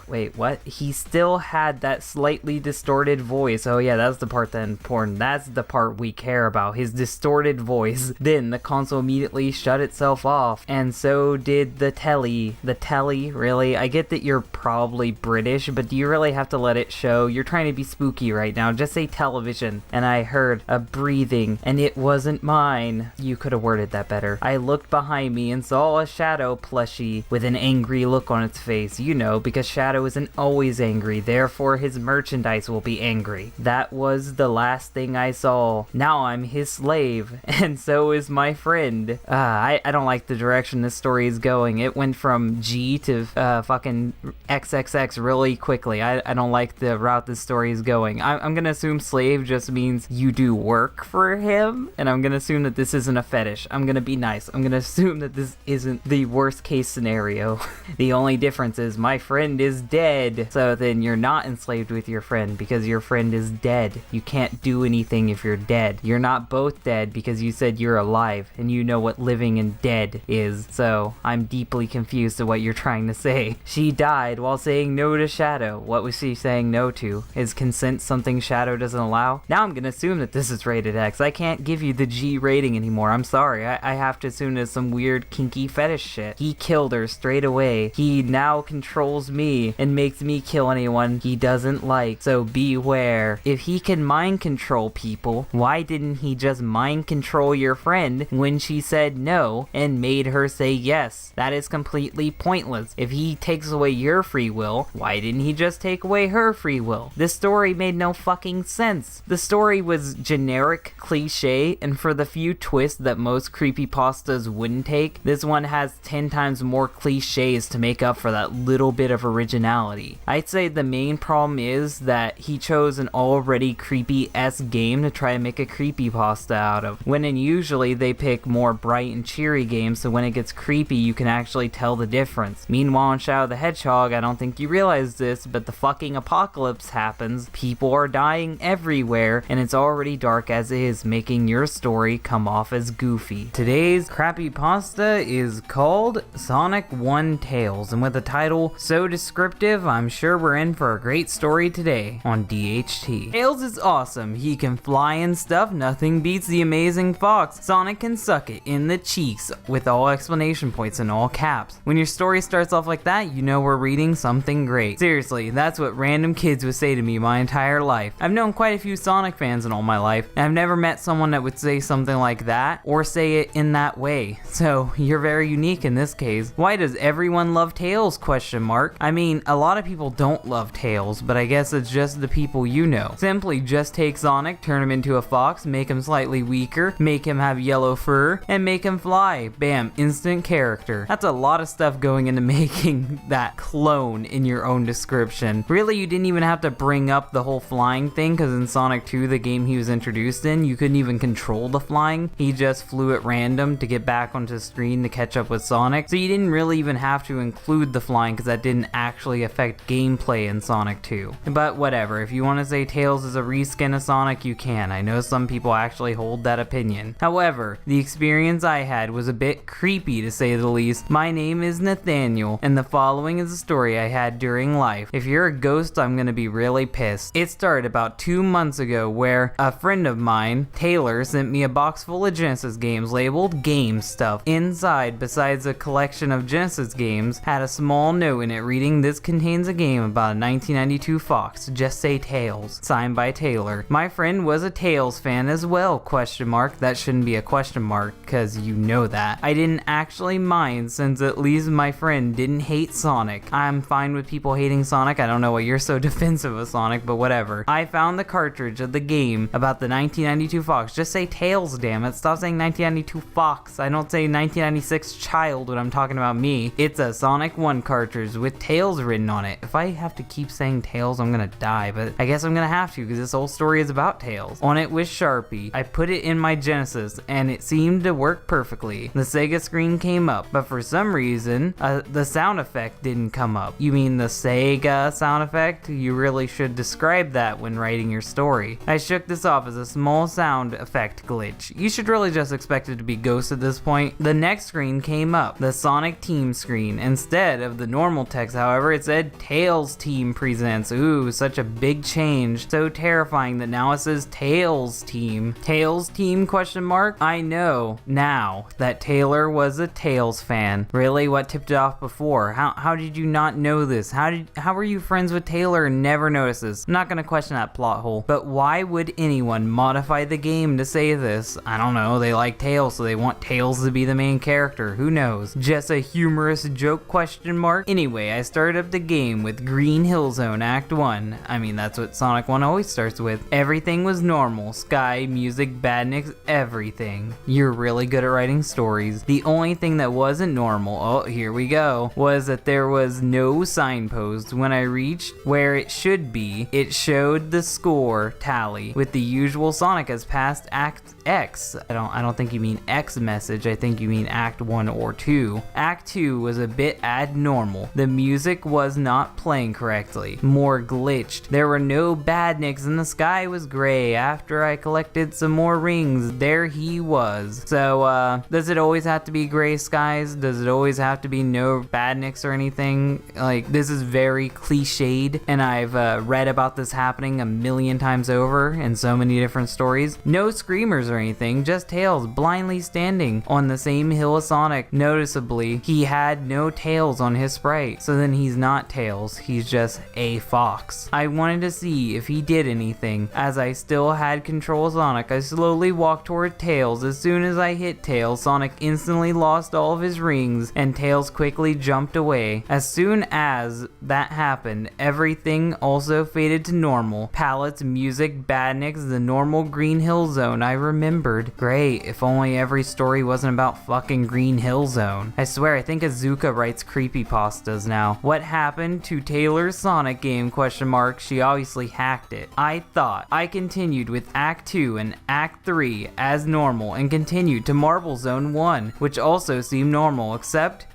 had that slightly distorted voice. Oh yeah, that's the part that's important. That's the part we care about. His distorted voice. Then the console immediately shut itself off, and so did the telly. The telly, really? I get that you're probably British, but do you really have to let it show? You're trying to be spooky right now. Just say television. And I heard a breathing, and it wasn't mine. You could have worded that better. I looked behind me and saw a Shadow plushie with an angry look on its face. You know, because Shadow isn't always angry, therefore his merchandise will be angry. That was the last thing I saw. Now I'm his slave, and so is my friend. I don't like the direction this story is going. It went from G to fucking XXX really quickly. I don't like the route this story is going. I'm gonna assume slave just means you do work for him, and I'm gonna assume that this isn't a fetish. I'm gonna be nice. I'm gonna assume that this isn't the worst case scenario. The only difference is my friend is dead. So then you're not enslaved with your friend because your friend is dead. You can't do anything if you're dead. You're not both dead because you said you're alive and you know what living and dead is. So I'm deeply confused at what you're trying to say. She died while saying no to Shadow. What was she saying no to? Is consent something Shadow doesn't allow? Now I'm gonna assume that this is rated X. I can't give you the G rating anymore. I'm sorry. I have to assume it's some weird kinky fetish shit. He killed her straight away. He now controls me and makes me kill anyone he doesn't like. So beware. If he can mind control people, why didn't he just mind control your friend when she said no and made her say yes? That is completely pointless. If he takes away your free will, why didn't he just take away her free will? This story made no fucking sense. The story was generic, cliche, and for the few twists that most creepypastas wouldn't take, this one has 10 times more cliches to make up for that little bit of originality. I'd say the main problem is that he chose an already creepy-esque game to try to make a creepypasta out of, when usually they pick more bright and cheery games, so when it gets creepy you can actually tell the difference. Meanwhile in Shadow the Hedgehog, I don't think you realize this, but the fucking apocalypse happens, people are dying everywhere, and it's already dark as is, making your story come off as goofy. Today's Crappypasta is called Sonic 1 Tales, and with a title so descriptive, I'm sure we're in for a great story today on DHT. Tails is awesome, he can fly and stuff, nothing beats the amazing fox. Sonic can suck it in the cheeks, with all explanation points in all caps. When your story starts off like that, you know we're reading something great. Seriously, that's what random kids would say to me my entire life. I've known quite a few Sonic fans in all my life, and I've never met someone that would say something like that, or say it in that way. So, you're very unique in this case. Why does everyone love Tails? Question mark. I mean, a lot of people don't love Tails, but I guess it's just the people you know. Simply just take Sonic, turn him into a fox, make him slightly weaker, make him have yellow fur, and make him fly. Bam, instant character. That's a lot of stuff going into making that clone in your own description. Really, you didn't even have to bring up the whole flying thing, because in Sonic 2, the game he was introduced in, you couldn't even control the flying. He just flew at random around to get back onto the screen to catch up with Sonic, so you didn't really even have to include the flying because that didn't actually affect gameplay in Sonic 2. But whatever, if you want to say Tails is a reskin of Sonic, you can. I know some people actually hold that opinion. However, the experience I had was a bit creepy to say the least. My name is Nathaniel, and the following is a story I had during life. If you're a ghost, I'm gonna be really pissed. It started about 2 months ago where a friend of mine, Taylor, sent me a box full of Genesis games labeled game stuff. Inside, besides a collection of Genesis games, had a small note in it reading, "This contains a game about a 1992 Fox, just say Tails," signed by Taylor. My friend was a Tails fan as well, question mark. That shouldn't be a question mark, cause you know that. I didn't actually mind since at least my friend didn't hate Sonic. I'm fine with people hating Sonic, I don't know why you're so defensive of Sonic, but whatever. I found the cartridge of the game about the 1992 Fox, just say Tails, damn it, stop saying 1992 Fox. I don't say 1996 child when I'm talking about me. It's a Sonic 1 cartridge with Tails written on it. If I have to keep saying Tails, I'm gonna die, but I guess I'm gonna have to because this whole story is about Tails. On it was Sharpie. I put it in my Genesis and it seemed to work perfectly. The SEGA screen came up, but for some reason, the sound effect didn't come up. You mean the SEGA sound effect? You really should describe that when writing your story. I shook this off as a small sound effect glitch. You should really just expect it to be Ghost at this point. The next screen came up, the Sonic Team screen. Instead of the normal text, however, it said Tails Team Presents. Ooh, such a big change. So terrifying that now it says Tails Team. Tails Team question mark? I know now that Taylor was a Tails fan. Really? What tipped it off before? How did you not know this? How were you friends with Taylor and never noticed this? I'm not gonna question that plot hole, but why would anyone modify the game to say this? I don't know, they like Tails, so they want Tails to be the main character. Who knows? Just a humorous joke question mark? Anyway, I started up the game with Green Hill Zone Act 1. I mean, that's what Sonic 1 always starts with. Everything was normal. Sky, music, badniks, everything. You're really good at writing stories. The only thing that wasn't normal, oh, here we go, was that there was no signpost. When I reached where it should be, it showed the score tally with the usual Sonic has passed Act X. I don't think you mean X message, I think you mean Act 1 or 2. Act 2 was a bit abnormal. The music was not playing correctly, more glitched. There were no badniks and the sky was gray. After I collected some more rings, there he was. So, does it always have to be gray skies? Does it always have to be no badniks or anything? Like, this is very cliched, and I've read about this happening a million times over in so many different stories. No screamers or anything, just Tails blindly standing on the same hill as Sonic. Noticeably, he had no tails on his sprite, so then he's not Tails, he's just a fox. I wanted to see if he did anything. As I still had control of Sonic, I slowly walked toward Tails. As soon as I hit Tails, Sonic instantly lost all of his rings, and Tails quickly jumped away. As soon as that happened, everything also faded to normal. Palettes, music, badniks, the normal Green Hill Zone. I remembered. Great, if only every story wasn't about fucking Green Hill Zone. I swear, I think Azuka writes creepypastas now. What happened to Taylor's Sonic game, question mark? She obviously hacked it. I thought. I continued with Act 2 and Act 3 as normal and continued to Marble Zone 1, which also seemed normal, except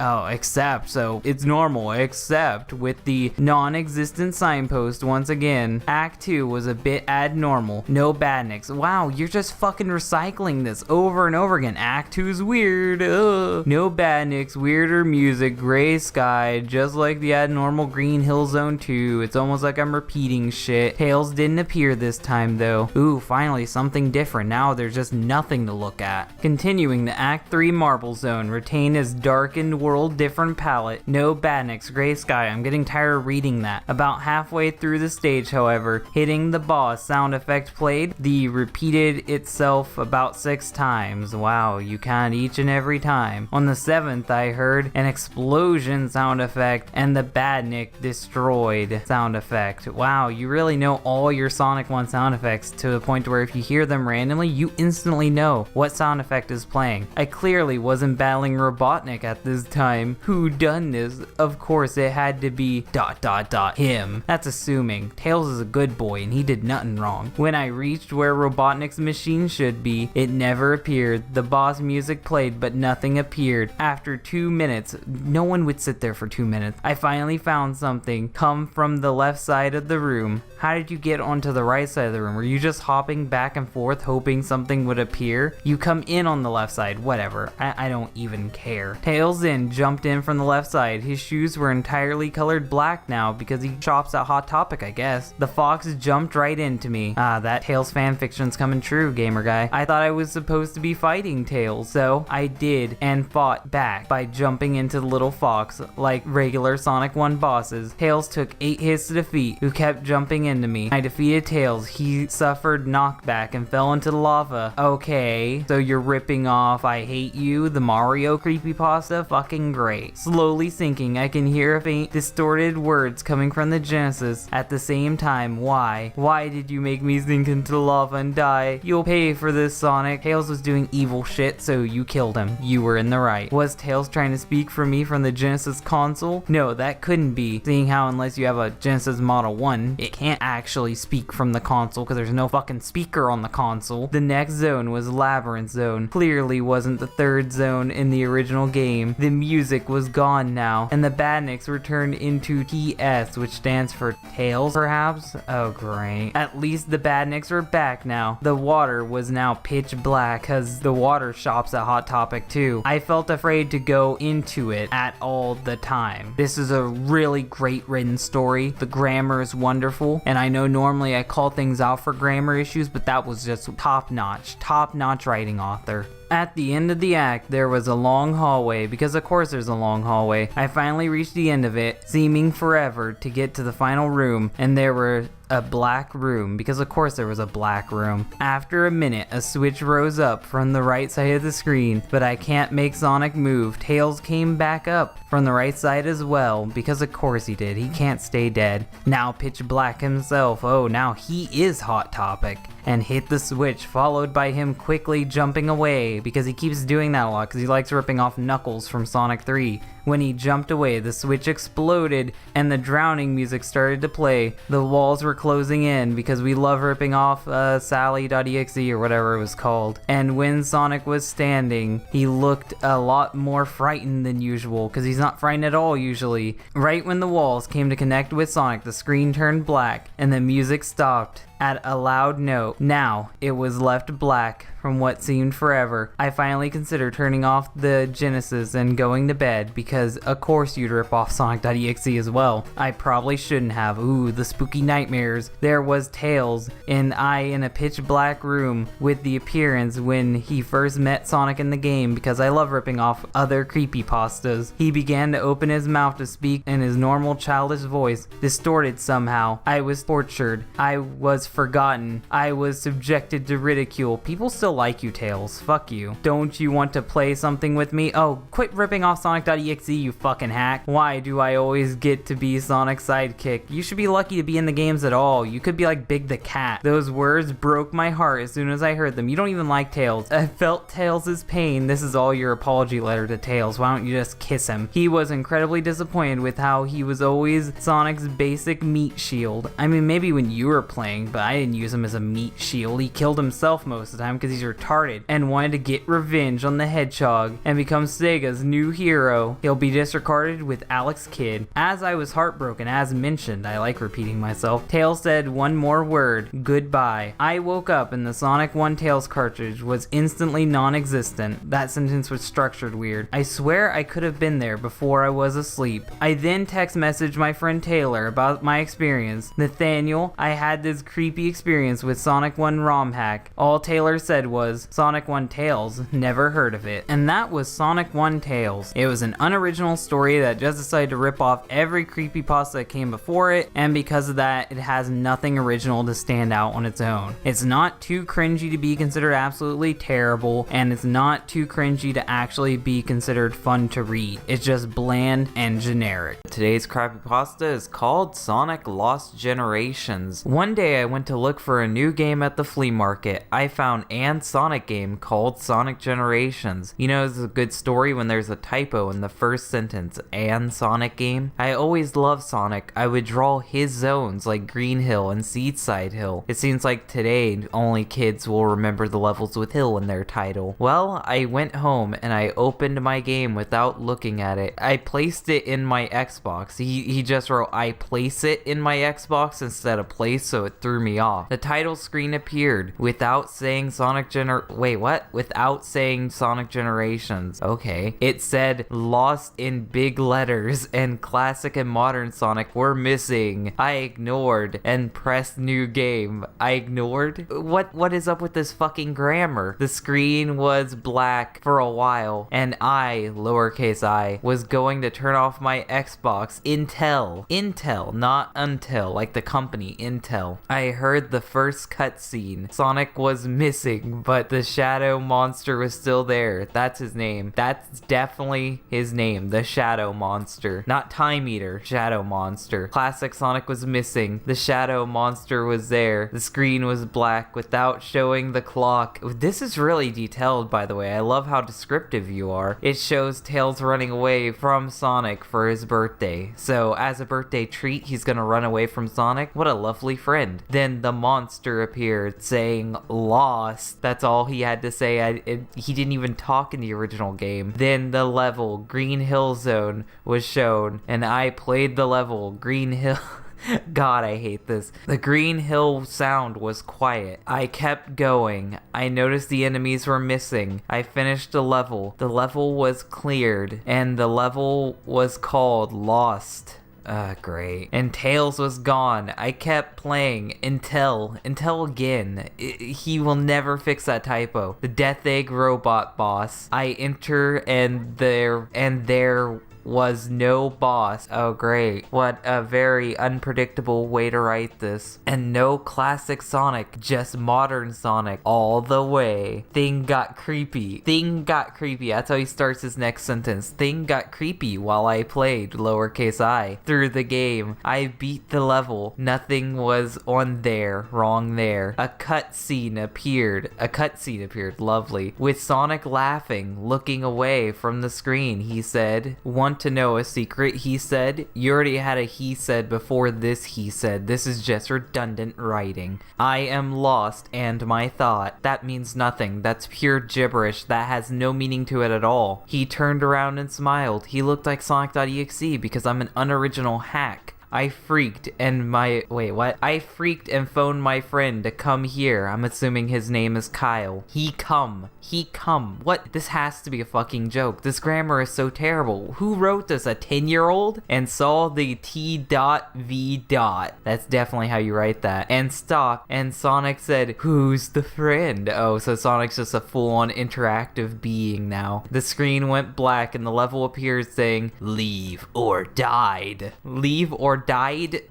so it's normal, except with the non-existent signpost once again. Act 2 was a bit abnormal. No badniks. Wow, you're just fucking recycling this over and over again. Act 2's weird. Ugh. No badniks, weirder music, gray sky, just like the abnormal Green Hill Zone 2. It's almost like I'm repeating shit. Tails didn't appear this time though. Ooh, finally something different. Now there's just nothing to look at. Continuing the Act 3 Marble Zone, retain his darkened world different palette. No badniks, gray sky. I'm getting tired of reading that. About halfway through the stage, however, hitting the boss sound effect played. The repeated itself about 6 times. Wow, you count each and every time. On the 7th, I heard an explosion sound effect and the badnik destroyed sound effect. Wow, you really know all your Sonic 1 sound effects to the point where if you hear them randomly, you instantly know what sound effect is playing. I clearly wasn't battling Robotnik at this time. Who done this? Of course, it had to be ... him. That's assuming. Tails is a good boy and he did nothing wrong. When I reached where Robotnik's machine should be, it never appeared. The boss boss music played, but nothing appeared. After 2 minutes, no one would sit there for 2 minutes. I finally found something come from the left side of the room. How did you get onto the right side of the room? Were you just hopping back and forth hoping something would appear? You come in on the left side, whatever. I don't even care. Tails jumped in from the left side. His shoes were entirely colored black now because he shops at Hot Topic, I guess. The fox jumped right into me. That Tails fanfiction's coming true, gamer guy. I thought I was supposed to be fighting Tails, so I did and fought back by jumping into the little fox like regular Sonic 1 bosses. Tails took 8 hits to defeat, who kept jumping into me. I defeated Tails. He suffered knockback and fell into the lava. Okay, so you're ripping off I Hate You, the Mario creepypasta? Fucking great. Slowly sinking, I can hear faint, distorted words coming from the Genesis at the same time. Why? Why did you make me sink into the lava and die? You'll pay for this, Sonic. Tails was doing evil shit, so you killed him. You were in the right. Was Tails trying to speak for me from the Genesis console? No, that couldn't be, seeing how unless you have a Genesis Model 1, it can't actually speak from the console because there's no fucking speaker on the console. The next zone was Labyrinth Zone. Clearly wasn't the third zone in the original game. The music was gone now, and the badniks were turned into TS, which stands for Tails, perhaps? Oh, great. At least the badniks were back now. The water was now pitch black, cause the water shops at Hot Topic too. I felt afraid to go into it at all the time. This is a really great written story. The grammar is wonderful, and I know normally I call things out for grammar issues, but that was just top notch writing, author. At the end of the act, there was a long hallway, because of course there's a long hallway. I finally reached the end of it, seeming forever to get to the final room, and there were a black room, because of course there was a black room. After a minute, a switch rose up from the right side of the screen, but I can't make Sonic move. Tails came back up from the right side as well, because of course he did. He can't stay dead. Now Pitch Black himself, oh now he is Hot Topic, and hit the switch, followed by him quickly jumping away, because he keeps doing that a lot because he likes ripping off Knuckles from Sonic 3. When he jumped away, the switch exploded and the drowning music started to play. The walls were closing in because we love ripping off Sally.exe or whatever it was called. And when Sonic was standing, he looked a lot more frightened than usual because he's not frightened at all usually. Right when the walls came to connect with Sonic, the screen turned black and the music stopped at a loud note. Now it was left black from what seemed forever. I finally considered turning off the Genesis and going to bed because of course you'd rip off Sonic.exe as well. I probably shouldn't have. Ooh, the spooky nightmares. There was Tails and I in a pitch black room with the appearance when he first met Sonic in the game because I love ripping off other creepypastas. He began to open his mouth to speak in his normal childish voice, distorted somehow. I was tortured. I was forgotten. I was subjected to ridicule. People still like you, Tails. Fuck you. Don't you want to play something with me? Oh, quit ripping off Sonic.exe, you fucking hack. Why do I always get to be Sonic's sidekick? You should be lucky to be in the games at all. You could be like Big the Cat. Those words broke my heart as soon as I heard them. You don't even like Tails. I felt Tails' pain. This is all your apology letter to Tails. Why don't you just kiss him? He was incredibly disappointed with how he was always Sonic's basic meat shield. I mean, maybe when you were playing, but I didn't use him as a meat shield. He killed himself most of the time because he's retarded and wanted to get revenge on the Hedgehog and become SEGA's new hero. He'll be disregarded with Alex Kidd. As I was heartbroken, as mentioned, I like repeating myself, Tails said one more word, goodbye. I woke up and the Sonic 1 Tails cartridge was instantly non-existent. That sentence was structured weird. I swear I could have been there before I was asleep. I then text messaged my friend Taylor about my experience. Nathaniel, I had this creepy experience with Sonic 1 ROM hack. All Taylor said was, Sonic 1 Tails, never heard of it. And that was Sonic 1 Tails. It was an unoriginal story that just decided to rip off every creepypasta that came before it, and because of that, it has nothing original to stand out on its own. It's not too cringy to be considered absolutely terrible, and it's not too cringy to actually be considered fun to read. It's just bland and generic. Today's creepypasta is called Sonic Lost Generations. One day I went went to look for a new game at the flea market. I found an Sonic game called Sonic Generations. You know, it's a good story when there's a typo in the first sentence, an Sonic game. I always loved Sonic. I would draw his zones like Green Hill and Seaside Hill. It seems like today only kids will remember the levels with Hill in their title. Well, I went home and I opened my game without looking at it. I placed it in my Xbox. He just wrote, I place it in my Xbox instead of place, so it threw me off. The title screen appeared without saying without saying Sonic Generations. Okay. It said lost in big letters and classic and modern Sonic were missing. I ignored and pressed new game. I ignored? What is up with this fucking grammar? The screen was black for a while and I, lowercase I, was going to turn off my Xbox. Intel, not until, like the company Intel. I heard the first cutscene. Sonic was missing, but the shadow monster was still there. That's his name. That's definitely his name, the Shadow Monster. Not Time Eater, Shadow Monster. Classic Sonic was missing. The Shadow Monster was there. The screen was black without showing the clock. This is really detailed, by the way. I love how descriptive you are. It shows Tails running away from Sonic for his birthday. So as a birthday treat, he's gonna run away from Sonic. What a lovely friend. Then the monster appeared saying lost. That's all he had to say. He didn't even talk in the original game. Then the level, Green Hill Zone, was shown and I played the level, Green Hill. God, I hate this. The Green Hill sound was quiet. I kept going. I noticed the enemies were missing. I finished the level. The level was cleared and the level was called Lost. Great. And Tails was gone. I kept playing until again. He will never fix that typo. The Death Egg robot boss. I enter and there was no boss. Oh great. What a very unpredictable way to write this. And no classic Sonic, just modern Sonic all the way. Thing got creepy. That's how he starts his next sentence. Thing got creepy while I played, lowercase I, through the game. I beat the level. Nothing was on there, wrong there. A cutscene appeared. Lovely. With Sonic laughing, looking away from the screen. He said, want to know a secret? He said. You already had a he said before this he said. This is just redundant writing. I am lost and my thought. That means nothing. That's pure gibberish. That has no meaning to it at all. He turned around and smiled. He looked like Sonic.exe because I'm an unoriginal hack. I freaked and phoned my friend to come here. I'm assuming his name is Kyle. He come. What? This has to be a fucking joke. This grammar is so terrible. Who wrote this? A 10-year-old? And saw the T.V. That's definitely how you write that. And stopped. And Sonic said, who's the friend? Oh, so Sonic's just a full-on interactive being now. The screen went black and the level appeared saying, leave or died. Leave or died?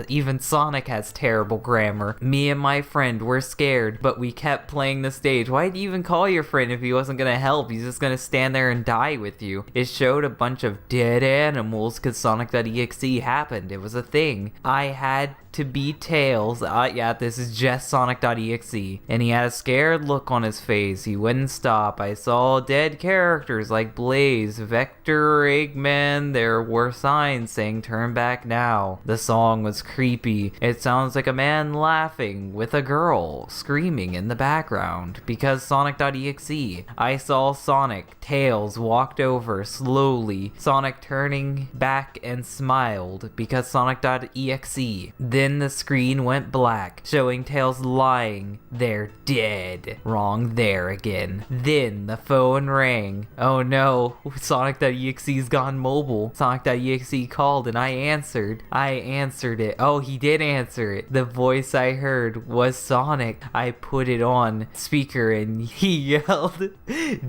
Even Sonic has terrible grammar. Me and my friend were scared, but we kept playing the stage. Why'd you even call your friend if he wasn't gonna help? He's just gonna stand there and die with you. It showed a bunch of dead animals because Sonic.exe happened. It was a thing. I had to be Tails. Yeah, this is just Sonic.exe. And he had a scared look on his face. He wouldn't stop. I saw dead characters like Blaze, Vector, Eggman. There were signs saying turn back now. The song was creepy. It sounds like a man laughing with a girl screaming in the background. Because Sonic.exe. I saw Sonic. Tails walked over slowly. Sonic turning back and smiled because Sonic.exe. Then the screen went black, showing Tails lying there dead. Wrong there again. Then the phone rang. Oh no, Sonic.exe's gone mobile. Sonic.exe called and I answered. I answered it. Oh, he did answer it. The voice I heard was Sonic. I put it on speaker and he yelled,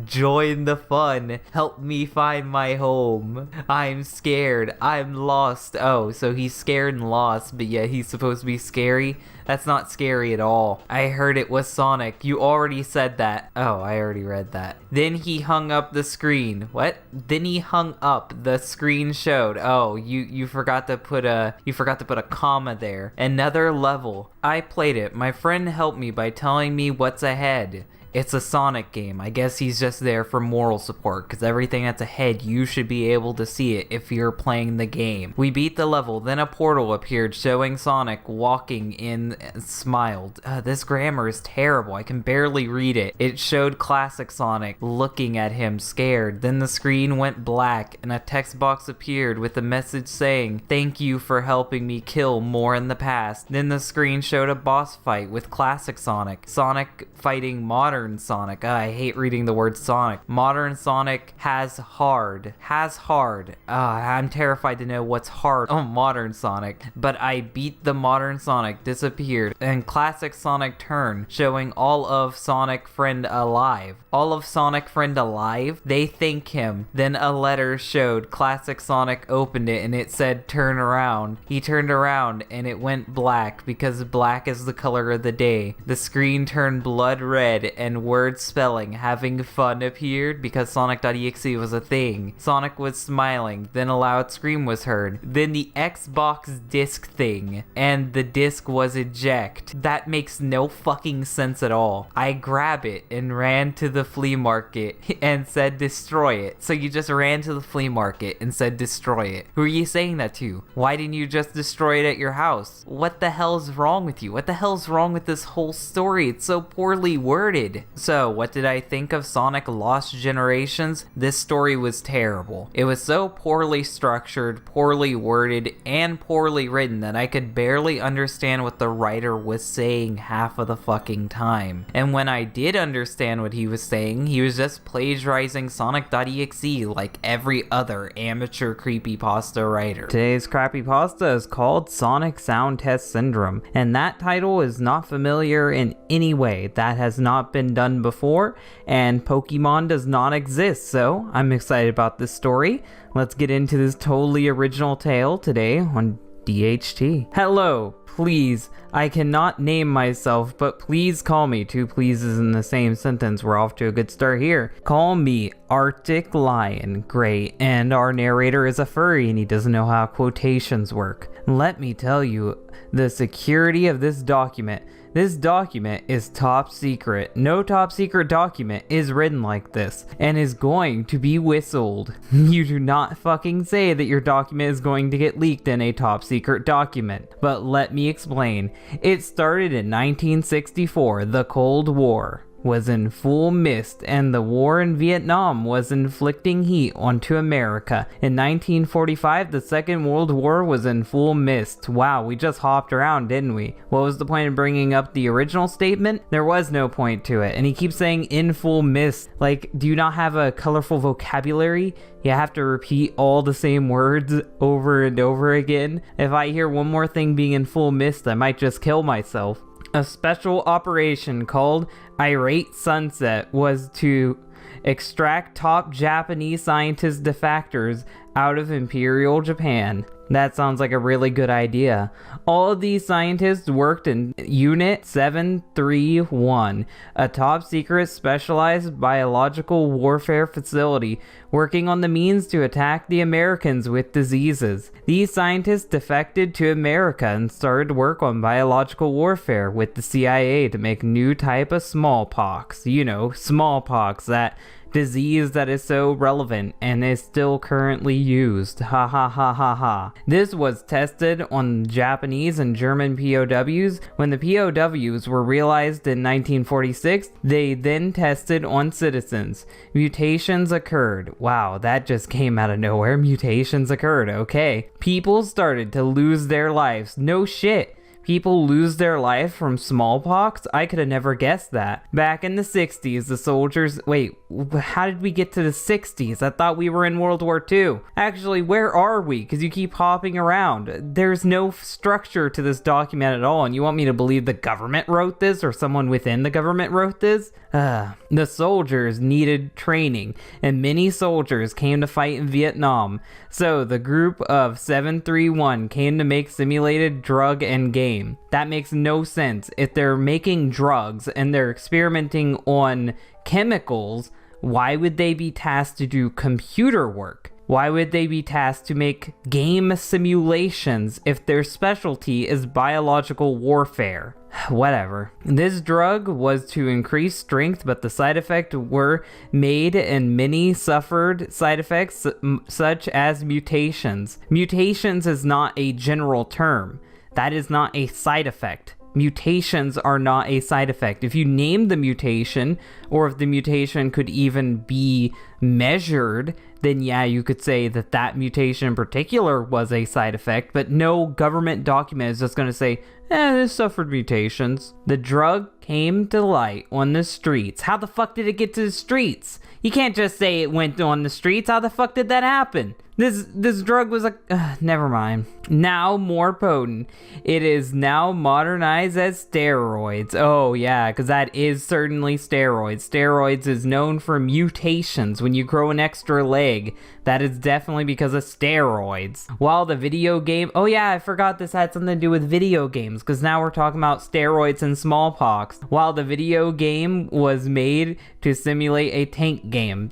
join the fun. Help me find my home. I'm scared. I'm lost. Oh, so he's scared and lost, but yet he's he's supposed to be scary. That's not scary at all. I heard it was Sonic. You already said that. Oh, I already read that. Then he hung up the screen. What? Then he hung up. The screen showed. Oh, you forgot to put a comma there. Another level. I played it. My friend helped me by telling me what's ahead. It's a Sonic game. I guess he's just there for moral support, because everything that's ahead, you should be able to see it if you're playing the game. We beat the level, then a portal appeared showing Sonic walking in and smiled. This grammar is terrible. I can barely read it. It showed classic Sonic looking at him scared. Then the screen went black and a text box appeared with a message saying, "Thank you for helping me kill more in the past." Then the screen showed a boss fight with classic Sonic. Sonic fighting modern Sonic. I hate reading the word Sonic. Modern Sonic has hard. I'm terrified to know what's hard on modern Sonic. But I beat the modern Sonic, disappeared, and classic Sonic turned, showing all of Sonic Friend alive. All of Sonic Friend alive? They thank him. Then a letter showed classic Sonic opened it and it said turn around. He turned around and it went black because black is the color of the day. The screen turned blood red and word spelling having fun appeared because Sonic.exe was a thing. Sonic was smiling, then a loud scream was heard. Then the Xbox disc thing, and the disc was eject. That makes no fucking sense at all. I grab it and ran to the flea market and said destroy it. So you just ran to the flea market and said destroy it. Who are you saying that to? Why didn't you just destroy it at your house? What the hell's wrong with you? What the hell's wrong with this whole story? It's so poorly worded. So, what did I think of Sonic Lost Generations? This story was terrible. It was so poorly structured, poorly worded, and poorly written that I could barely understand what the writer was saying half of the fucking time. And when I did understand what he was saying, he was just plagiarizing Sonic.exe like every other amateur creepypasta writer. Today's Crappypasta is called Sonic Sound Test Syndrome, and that title is not familiar in any way. That has not been done before, and Pokemon does not exist, so I'm excited about this story. Let's get into this totally original tale today on DHT. Hello, please, I cannot name myself, but please call me. Two pleases in the same sentence. We're off to a good start here. Call me Arctic Lion. Great. And our narrator is a furry and he doesn't know how quotations work. Let me tell you the security of this document. This document is top secret. No top secret document is written like this and is going to be whistled. You do not fucking say that your document is going to get leaked in a top secret document. But let me explain. It started in 1964, the Cold War was in full mist and the war in Vietnam was inflicting heat onto America. In 1945, the Second World War was in full mist. Wow, we just hopped around, didn't we? What was the point of bringing up the original statement? There was no point to it. And he keeps saying in full mist. Like, do you not have a colorful vocabulary? You have to repeat all the same words over and over again. If I hear one more thing being in full mist, I might just kill myself. A special operation called Irate Sunset was to extract top Japanese scientist defectors out of Imperial Japan. That sounds like a really good idea. All of these scientists worked in Unit 731, a top secret specialized biological warfare facility working on the means to attack the Americans with diseases. These scientists defected to America and started work on biological warfare with the CIA to make new type of smallpox. You know, smallpox, that disease that is so relevant and is still currently used. Ha ha ha ha ha. This was tested on Japanese and German POWs. When the POWs were realized in 1946, they then tested on citizens. Mutations occurred. Wow, that just came out of nowhere. Mutations occurred, okay. People started to lose their lives. No shit. people lose their life from smallpox? I could have never guessed that. Back in the 60s, the soldiers... Wait, how did we get to the 60s? I thought we were in World War II. Actually, where are we? Because you keep hopping around. There's no structure to this document at all, and you want me to believe the government wrote this, or someone within the government wrote this? The soldiers needed training, and many soldiers came to fight in Vietnam. So the group of 731 came to make simulated drug and game. That makes no sense. If they're making drugs and they're experimenting on chemicals, why would they be tasked to do computer work? Why would they be tasked to make game simulations if their specialty is biological warfare? Whatever. This drug was to increase strength, but the side effects were made and many suffered side effects such as mutations. Mutations is not a general term. That is not a side effect. Mutations are not a side effect. If you name the mutation, or if the mutation could even be measured, then yeah, you could say that that mutation in particular was a side effect, but no government document is just going to say, this suffered mutations. The drug came to light on the streets. How the fuck did it get to the streets? You can't just say it went on the streets. How the fuck did that happen? This drug was like, never mind. Now more potent. It is now modernized as steroids. Oh yeah, because that is certainly steroids. Steroids is known for mutations. When you grow an extra leg, that is definitely because of steroids. While the video game, oh yeah, I forgot this had something to do with video games, because now we're talking about steroids and smallpox. While the video game was made to simulate a tank game.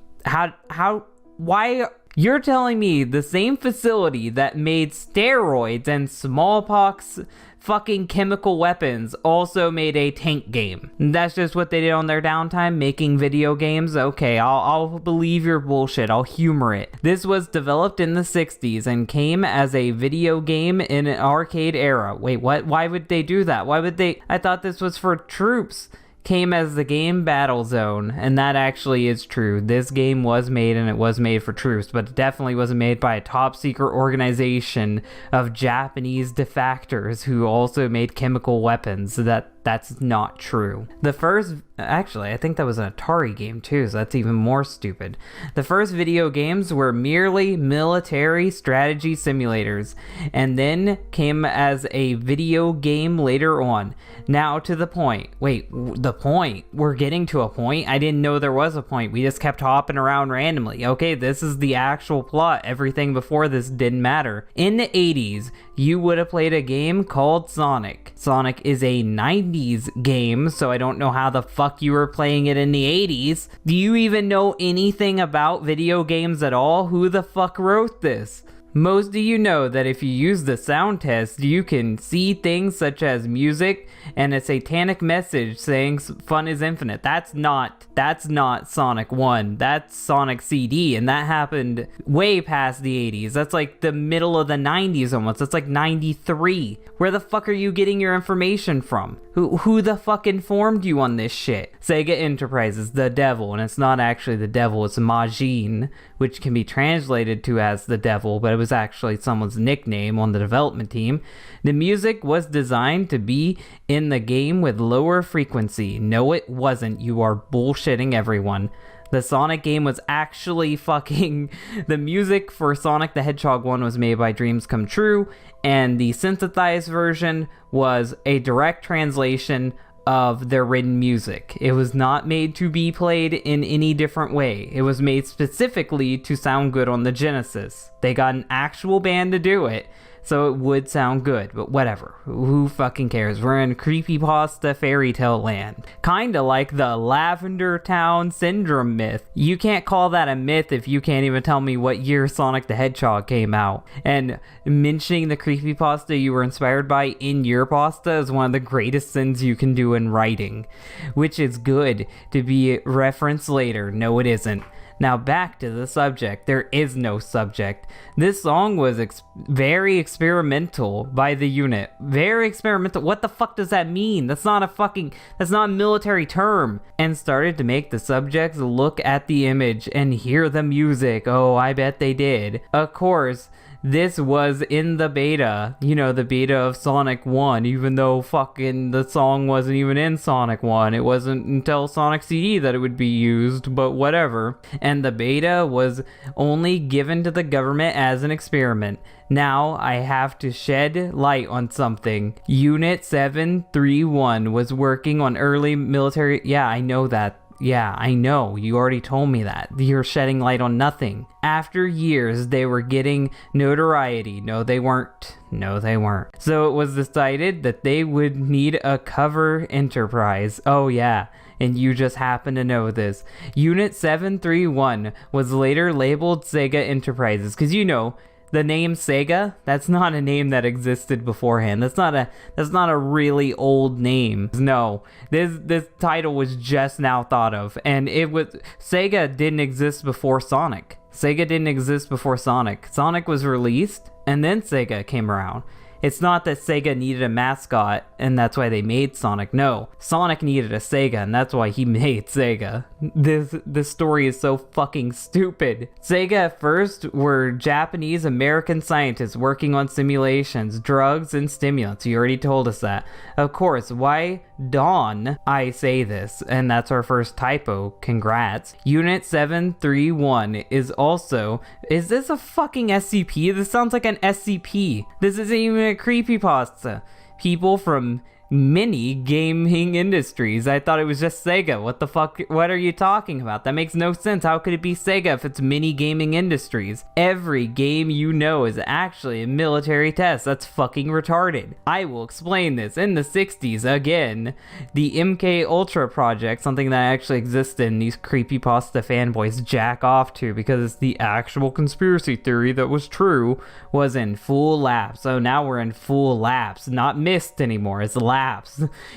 Why... You're telling me the same facility that made steroids and smallpox fucking chemical weapons also made a tank game? That's just what they did on their downtime, making video games? Okay, I'll believe your bullshit. I'll humor it. This was developed in the 60s and came as a video game in an arcade era. Wait, what? Why would they do that? Why would they? I thought this was for troops. Came as the game Battlezone, and that actually is true. This game was made, and it was made for troops, but it definitely wasn't made by a top secret organization of Japanese defectors who also made chemical weapons. That's not true. The first, actually, I think that was an Atari game too, so that's even more stupid. The first video games were merely military strategy simulators, and then came as a video game later on. Now to the point. Wait, the point? We're getting to a point? I didn't know there was a point. We just kept hopping around randomly. Okay, this is the actual plot. Everything before this didn't matter. In the 80s, you would have played a game called Sonic. Sonic is a 90s game, so I don't know how the fuck you were playing it in the 80s. Do you even know anything about video games at all? Who the fuck wrote this? Most of you know that if you use the sound test, you can see things such as music and a satanic message saying fun is infinite. That's not Sonic 1. That's Sonic CD, and that happened way past the 80s. That's like the middle of the 90s almost. That's like 93. Where the fuck are you getting your information from? Who the fuck informed you on this shit? SEGA Enterprises, the devil, and it's not actually the devil, it's Majin, which can be translated to as the devil, but it was actually someone's nickname on the development team. The music was designed to be in the game with lower frequency. No, it wasn't. You are bullshitting everyone. The Sonic game was actually fucking... The music for Sonic the Hedgehog 1 was made by Dreams Come True, and the synthesized version was a direct translation of their written music. It was not made to be played in any different way. It was made specifically to sound good on the Genesis. They got an actual band to do it, so it would sound good, but whatever. Who fucking cares? We're in Creepypasta fairy tale land. Kinda like the Lavender Town Syndrome myth. You can't call that a myth if you can't even tell me what year Sonic the Hedgehog came out. And mentioning the creepypasta you were inspired by in your pasta is one of the greatest sins you can do in writing. Which is good to be referenced later. No, it isn't. Now back to the subject. There is no subject. This song was very experimental by the unit. Very experimental. What the fuck does that mean? That's not a military term. And started to make the subjects look at the image and hear the music. Oh, I bet they did. Of course, this was in the beta, you know, the beta of Sonic 1, even though fucking the song wasn't even in Sonic 1. It wasn't until Sonic CD that it would be used, but whatever. And the beta was only given to the government as an experiment. Now I have to shed light on something. Unit 731 was working on early military... Yeah, I know that. Yeah, I know. You already told me that. You're shedding light on nothing. After years, they were getting notoriety. No, they weren't. No, they weren't. So it was decided that they would need a cover enterprise. Oh, yeah. And you just happen to know this. Unit 731 was later labeled SEGA Enterprises. Because, you know, the name SEGA, that's not a name that existed beforehand. That's not a really old name. No, this title was just now thought of, and SEGA didn't exist before Sonic. SEGA didn't exist before Sonic. Sonic was released, and then SEGA came around. It's not that SEGA needed a mascot, and that's why they made Sonic. No, Sonic needed a SEGA, and that's why he made SEGA. This story is so fucking stupid. SEGA at first were Japanese American scientists working on simulations, drugs, and stimulants. You already told us that. Of course, why don't I say this? And that's our first typo. Congrats. Unit 731 is also... Is this a fucking SCP? This sounds like an SCP. This isn't even a creepypasta. People from many gaming industries. I thought it was just SEGA. What the fuck? What are you talking about? That makes no sense. How could it be SEGA if it's many gaming industries? Every game you know is actually a military test. That's fucking retarded. I will explain this. In the 60s, again, the MK Ultra project, something that actually existed and these creepypasta fanboys jack off to because it's the actual conspiracy theory that was true, was in full lapse. So now we're in full lapse. Not missed anymore. It's lapse.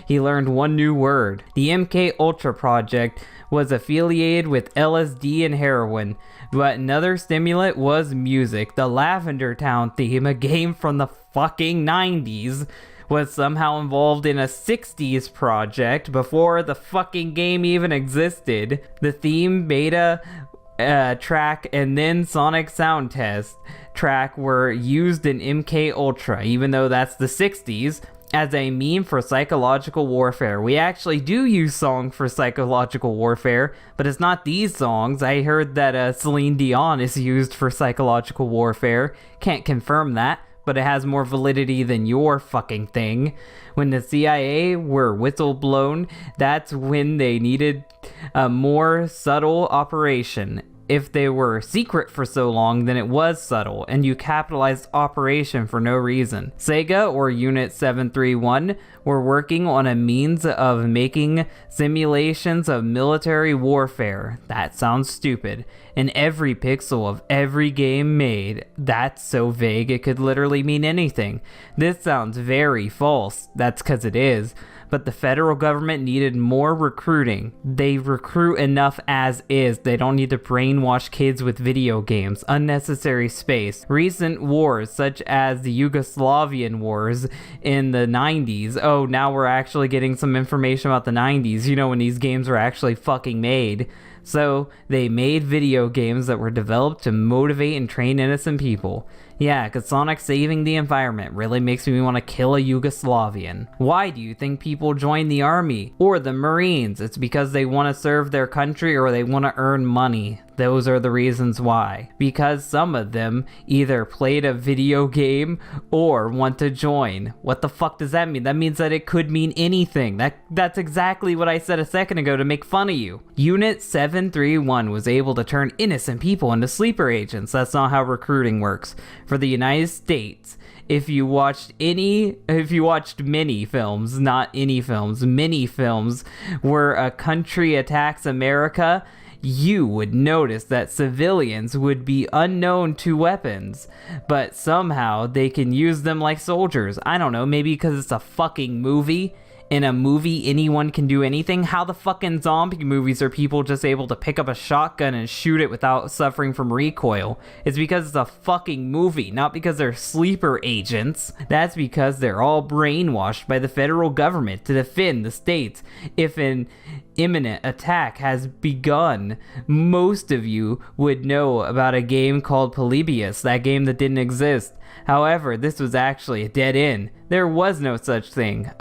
He learned one new word. The MK Ultra project was affiliated with LSD and heroin, but another stimulant was music. The Lavender Town theme, a game from the fucking 90s, was somehow involved in a 60s project before the fucking game even existed. The theme beta track and then Sonic sound test track were used in MK Ultra, even though that's the 60s, as a meme for psychological warfare. We actually do use song for psychological warfare, but it's not these songs. I heard that Celine Dion is used for psychological warfare. Can't confirm that, but it has more validity than your fucking thing. When the CIA were whistleblown, that's when they needed a more subtle operation. If they were secret for so long, then it was subtle, and you capitalized operation for no reason. SEGA, or Unit 731, were working on a means of making simulations of military warfare. That sounds stupid. In every pixel of every game made. That's so vague it could literally mean anything. This sounds very false. That's because it is. But the federal government needed more recruiting. They recruit enough as is. They don't need to brainwash kids with video games. Unnecessary space. Recent wars, such as the Yugoslavian wars in the 90s. Oh, now we're actually getting some information about the 90s. You know, when these games were actually fucking made. So, they made video games that were developed to motivate and train innocent people. Yeah, because Sonic saving the environment really makes me want to kill a Yugoslavian. Why do you think people join the army or the Marines? It's because they want to serve their country or they want to earn money. Those are the reasons why. Because some of them either played a video game or want to join. What the fuck does that mean? That means that it could mean anything. That's exactly what I said a second ago to make fun of you. Unit 731 was able to turn innocent people into sleeper agents. That's not how recruiting works. For the United States, if you watched many films, not any films, many films where a country attacks America, you would notice that civilians would be unknown to weapons, but somehow they can use them like soldiers. I don't know, maybe because it's a fucking movie In a movie, anyone can do anything. How the fucking zombie movies are people just able to pick up a shotgun and shoot it without suffering from recoil? It's because it's a fucking movie, not because they're sleeper agents. That's because they're all brainwashed by the federal government to defend the states if an imminent attack has begun. Most of you would know about a game called Polybius, that game that didn't exist. However, this was actually a dead end. There was no such thing.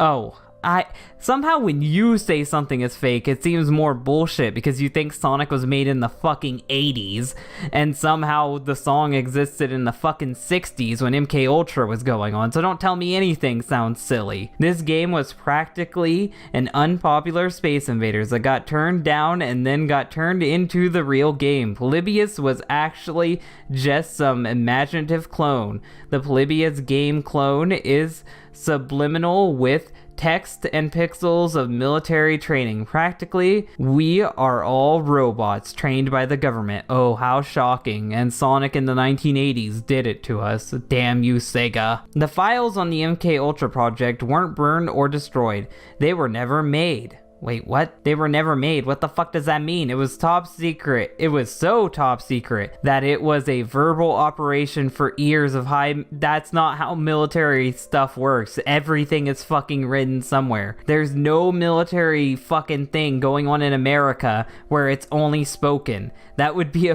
Somehow when you say something is fake, it seems more bullshit because you think Sonic was made in the fucking 80s, and somehow the song existed in the fucking 60s when MK Ultra was going on, so don't tell me anything sounds silly. This game was practically an unpopular Space Invaders that got turned down and then got turned into the real game. Polybius was actually just some imaginative clone. The Polybius game clone is subliminal with text and pixels of military training. Practically, we are all robots trained by the government. Oh, how shocking. And Sonic in the 1980s did it to us. Damn you, SEGA. The files on the MK Ultra project weren't burned or destroyed. They were never made. Wait, what? They were never made? What the fuck does that mean? It was top secret. It was so top secret that it was a verbal operation for years of high... That's not how military stuff works. Everything is fucking written somewhere. There's no military fucking thing going on in America where it's only spoken. That would be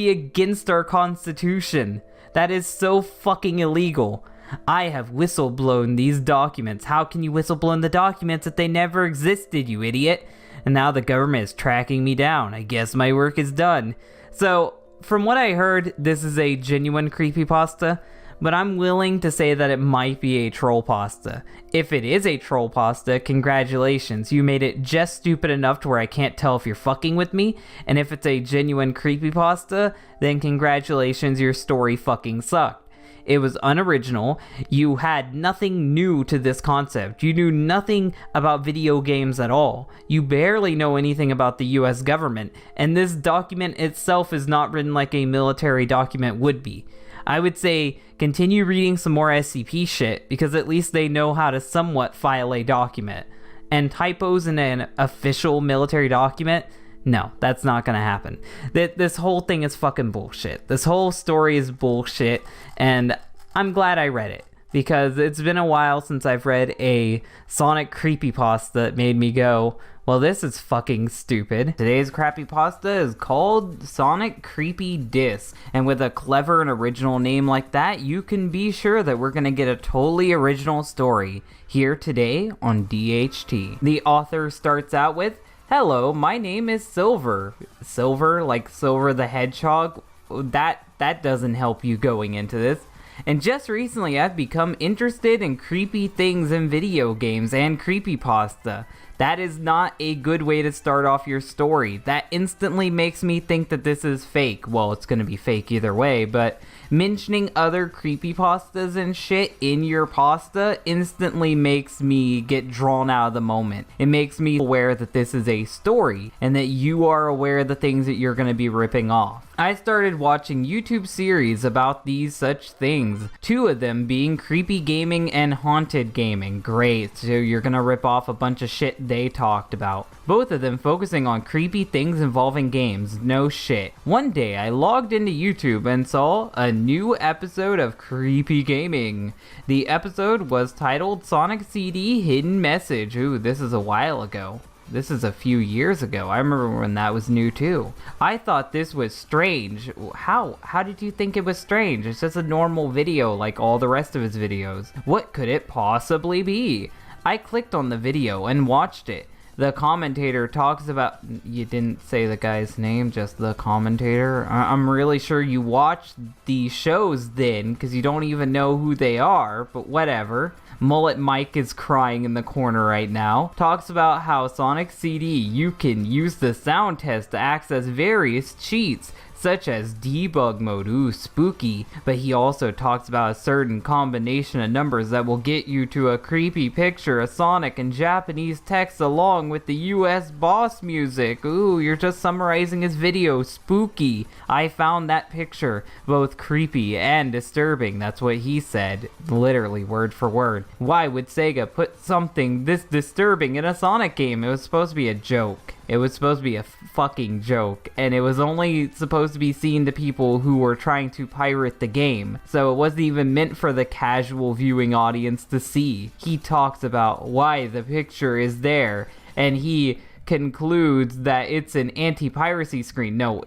against our Constitution. That is so fucking illegal. I have whistleblown these documents. How can you whistleblow the documents if they never existed, you idiot? And now the government is tracking me down. I guess my work is done. So, from what I heard, this is a genuine creepypasta, but I'm willing to say that it might be a troll pasta. If it is a troll pasta, congratulations. You made it just stupid enough to where I can't tell if you're fucking with me. And if it's a genuine creepypasta, then congratulations, your story fucking sucked. It was unoriginal. You had nothing new to this concept. You knew nothing about video games at all. You barely know anything about the US government, and this document itself is not written like a military document would be. I would say continue reading some more SCP shit, because at least they know how to somewhat file a document. And typos in an official military document? No, that's not gonna happen. This whole thing is fucking bullshit. This whole story is bullshit, and I'm glad I read it, because it's been a while since I've read a Sonic creepypasta that made me go, well, this is fucking stupid. Today's creepypasta is called Sonic Creepy Dis, and with a clever and original name like that, you can be sure that we're gonna get a totally original story here today on DHT. The author starts out with, hello, my name is Silver. Silver, like Silver the Hedgehog? That doesn't help you going into this. And just recently I've become interested in creepy things in video games and creepypasta. That is not a good way to start off your story. That instantly makes me think that this is fake. Well, it's gonna be fake either way, but mentioning other creepypastas and shit in your pasta instantly makes me get drawn out of the moment. It makes me aware that this is a story and that you are aware of the things that you're gonna be ripping off. I started watching YouTube series about these such things, 2 of them being creepy gaming and haunted gaming. Great, so you're gonna rip off a bunch of shit they talked about. Both of them focusing on creepy things involving games. No shit. One day I logged into YouTube and saw a new episode of Creepy Gaming. The episode was titled Sonic CD Hidden Message. Ooh, this is a while ago. This is a few years ago. I remember when that was new too. I thought this was strange. How did you think it was strange? It's just a normal video like all the rest of his videos. What could it possibly be? I clicked on the video and watched it. The commentator talks about... You didn't say the guy's name, just the commentator. I'm really sure you watched the shows then, because you don't even know who they are, but whatever. Mullet Mike is crying in the corner right now. Talks about how Sonic CD, you can use the sound test to access various cheats, such as debug mode, ooh, spooky, but he also talks about a certain combination of numbers that will get you to a creepy picture of Sonic in Japanese text along with the US boss music. Ooh, you're just summarizing his video, spooky. I found that picture both creepy and disturbing, that's what he said, literally word for word. Why would SEGA put something this disturbing in a Sonic game? It was supposed to be a joke. It was supposed to be a fucking joke, and it was only supposed to be seen to people who were trying to pirate the game, so it wasn't even meant for the casual viewing audience to see. He talks about why the picture is there, and he concludes that it's an anti-piracy screen. No,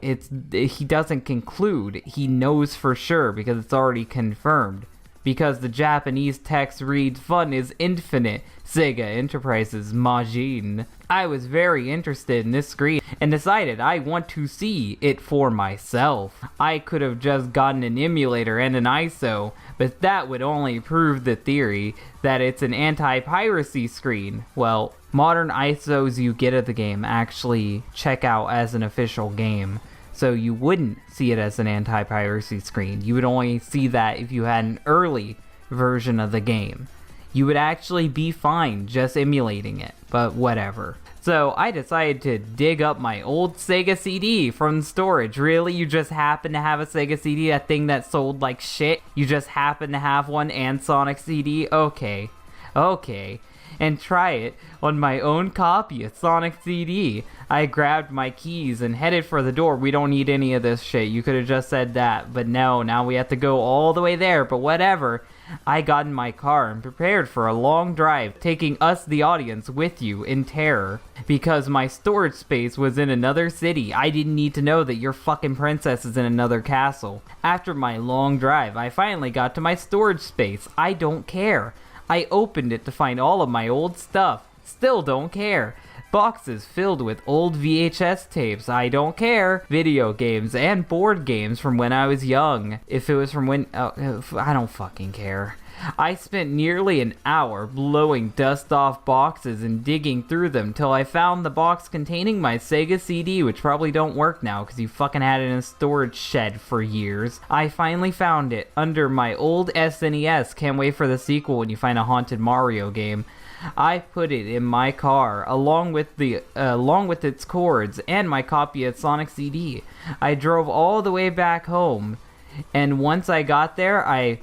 he doesn't conclude. He knows for sure because it's already confirmed. Because the Japanese text reads, "Fun is infinite. SEGA Enterprises Majin." I was very interested in this screen and decided I want to see it for myself. I could have just gotten an emulator and an ISO, but that would only prove the theory that it's an anti-piracy screen. Well, modern ISOs you get at the game actually check out as an official game. So you wouldn't see it as an anti-piracy screen. You would only see that if you had an early version of the game. You would actually be fine just emulating it, but whatever. So I decided to dig up my old SEGA CD from storage. Really? You just happen to have a SEGA CD, that thing that sold like shit? You just happen to have one and Sonic CD? Okay. And try it on my own copy of Sonic CD. I grabbed my keys and headed for the door. We don't need any of this shit. You could have just said that, but no, now we have to go all the way there, but whatever. I got in my car and prepared for a long drive, taking us, the audience, with you in terror. Because my storage space was in another city, I didn't need to know that your fucking princess is in another castle. After my long drive, I finally got to my storage space. I don't care. I opened it to find all of my old stuff. Still don't care. Boxes filled with old VHS tapes. I don't care. Video games and board games from when I was young. If it was from when... I don't fucking care. I spent nearly an hour blowing dust off boxes and digging through them till I found the box containing my SEGA CD, which probably don't work now because you fucking had it in a storage shed for years. I finally found it under my old SNES. Can't wait for the sequel when you find a haunted Mario game. I put it in my car along with its cords and my copy of Sonic CD. I drove all the way back home, and once I got there, I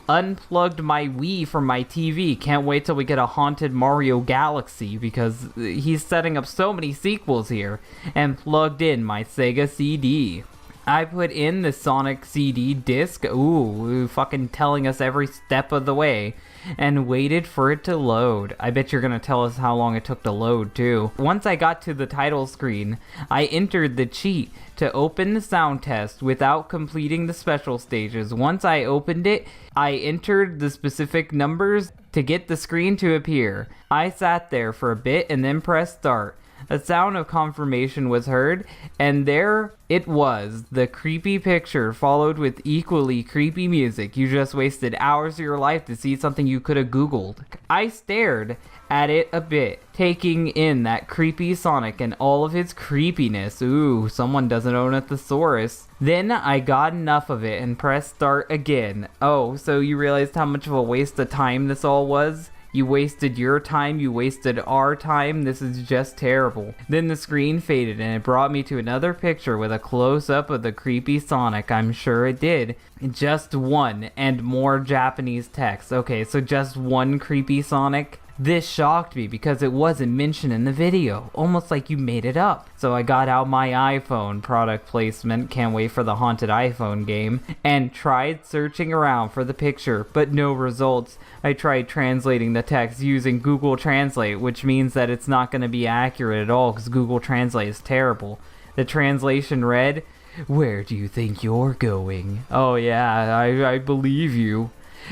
unplugged my Wii from my TV. Can't wait till we get a haunted Mario Galaxy because he's setting up so many sequels here. And plugged in my SEGA CD. I put in the Sonic CD disc, ooh, fucking telling us every step of the way, and waited for it to load. I bet you're gonna tell us how long it took to load too. Once I got to the title screen, I entered the cheat to open the sound test without completing the special stages. Once I opened it, I entered the specific numbers to get the screen to appear. I sat there for a bit and then pressed start. A sound of confirmation was heard, and there it was, the creepy picture followed with equally creepy music. You just wasted hours of your life to see something you could have Googled. I stared at it a bit, taking in that creepy Sonic and all of his creepiness. Ooh, someone doesn't own a thesaurus. Then I got enough of it and pressed start again. Oh, so you realized how much of a waste of time this all was? You wasted your time, you wasted our time, this is just terrible. Then the screen faded and it brought me to another picture with a close-up of the creepy Sonic, I'm sure it did. Just one, and more Japanese text. Okay, so just one creepy Sonic? This shocked me because it wasn't mentioned in the video, almost like you made it up. So I got out my iPhone, product placement, can't wait for the haunted iPhone game, and tried searching around for the picture, but no results. I tried translating the text using Google Translate, which means that it's not going to be accurate at all because Google Translate is terrible. The translation read, "Where do you think you're going?" Oh yeah, I believe you.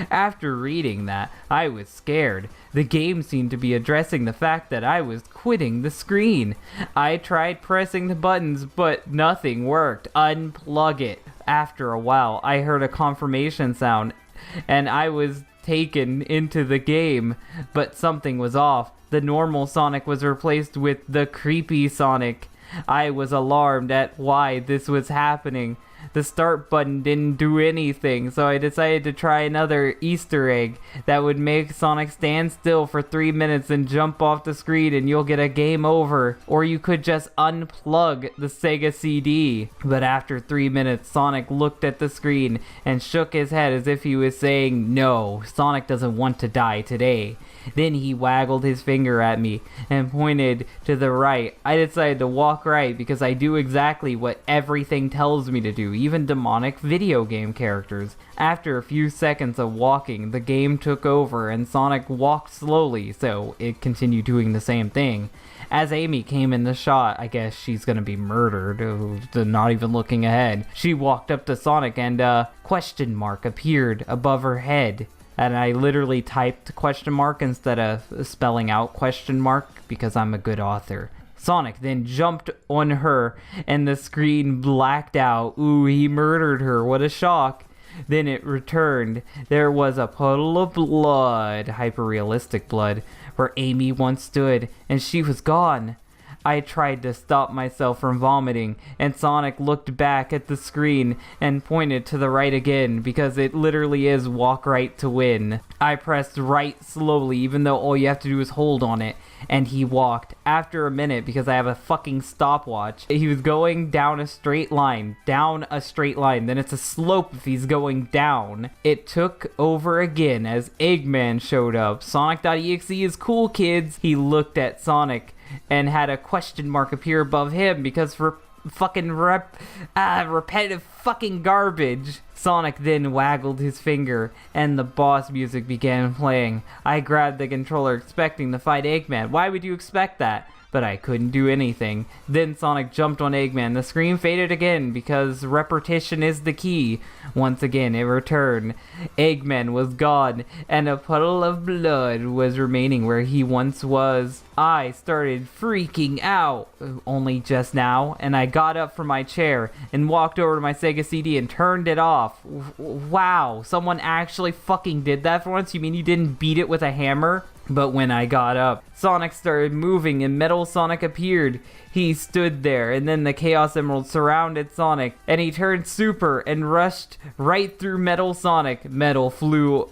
After reading that, I was scared. The game seemed to be addressing the fact that I was quitting the screen. I tried pressing the buttons, but nothing worked. Unplug it. After a while, I heard a confirmation sound, and I was taken into the game, but something was off. The normal Sonic was replaced with the creepy Sonic. I was alarmed at why this was happening. The start button didn't do anything, so I decided to try another Easter egg that would make Sonic stand still for 3 minutes and jump off the screen and you'll get a game over. Or you could just unplug the SEGA CD. But after 3 minutes, Sonic looked at the screen and shook his head as if he was saying, no, Sonic doesn't want to die today. Then he waggled his finger at me and pointed to the right. I decided to walk right because I do exactly what everything tells me to do, even demonic video game characters. After a few seconds of walking, the game took over and Sonic walked slowly, so it continued doing the same thing. As Amy came in the shot, I guess she's gonna be murdered, not even looking ahead, she walked up to Sonic and a question mark appeared above her head. And I literally typed question mark instead of spelling out question mark because I'm a good author. Sonic then jumped on her and the screen blacked out. Ooh, he murdered her. What a shock. Then it returned. There was a puddle of blood, hyper-realistic blood, where Amy once stood, and she was gone. I tried to stop myself from vomiting, and Sonic looked back at the screen and pointed to the right again, because it literally is walk right to win. I pressed right slowly, even though all you have to do is hold on it, and he walked. After a minute, because I have a fucking stopwatch, he was going down a straight line, then it's a slope if he's going down. It took over again as Eggman showed up. Sonic.exe is cool, kids. He looked at Sonic and had a question mark appear above him because for fucking repetitive fucking garbage. Sonic then waggled his finger and the boss music began playing. I grabbed the controller expecting to fight Eggman. Why would you expect that? But I couldn't do anything. Then Sonic jumped on Eggman. The screen faded again because repetition is the key. Once again, it returned. Eggman was gone, and a puddle of blood was remaining where he once was. I started freaking out, only just now, and I got up from my chair and walked over to my SEGA CD and turned it off. Wow, someone actually fucking did that for once? You mean you didn't beat it with a hammer? But when I got up, Sonic started moving and Metal Sonic appeared. He stood there, and then the Chaos Emerald surrounded Sonic, and he turned super and rushed right through Metal Sonic. Metal flew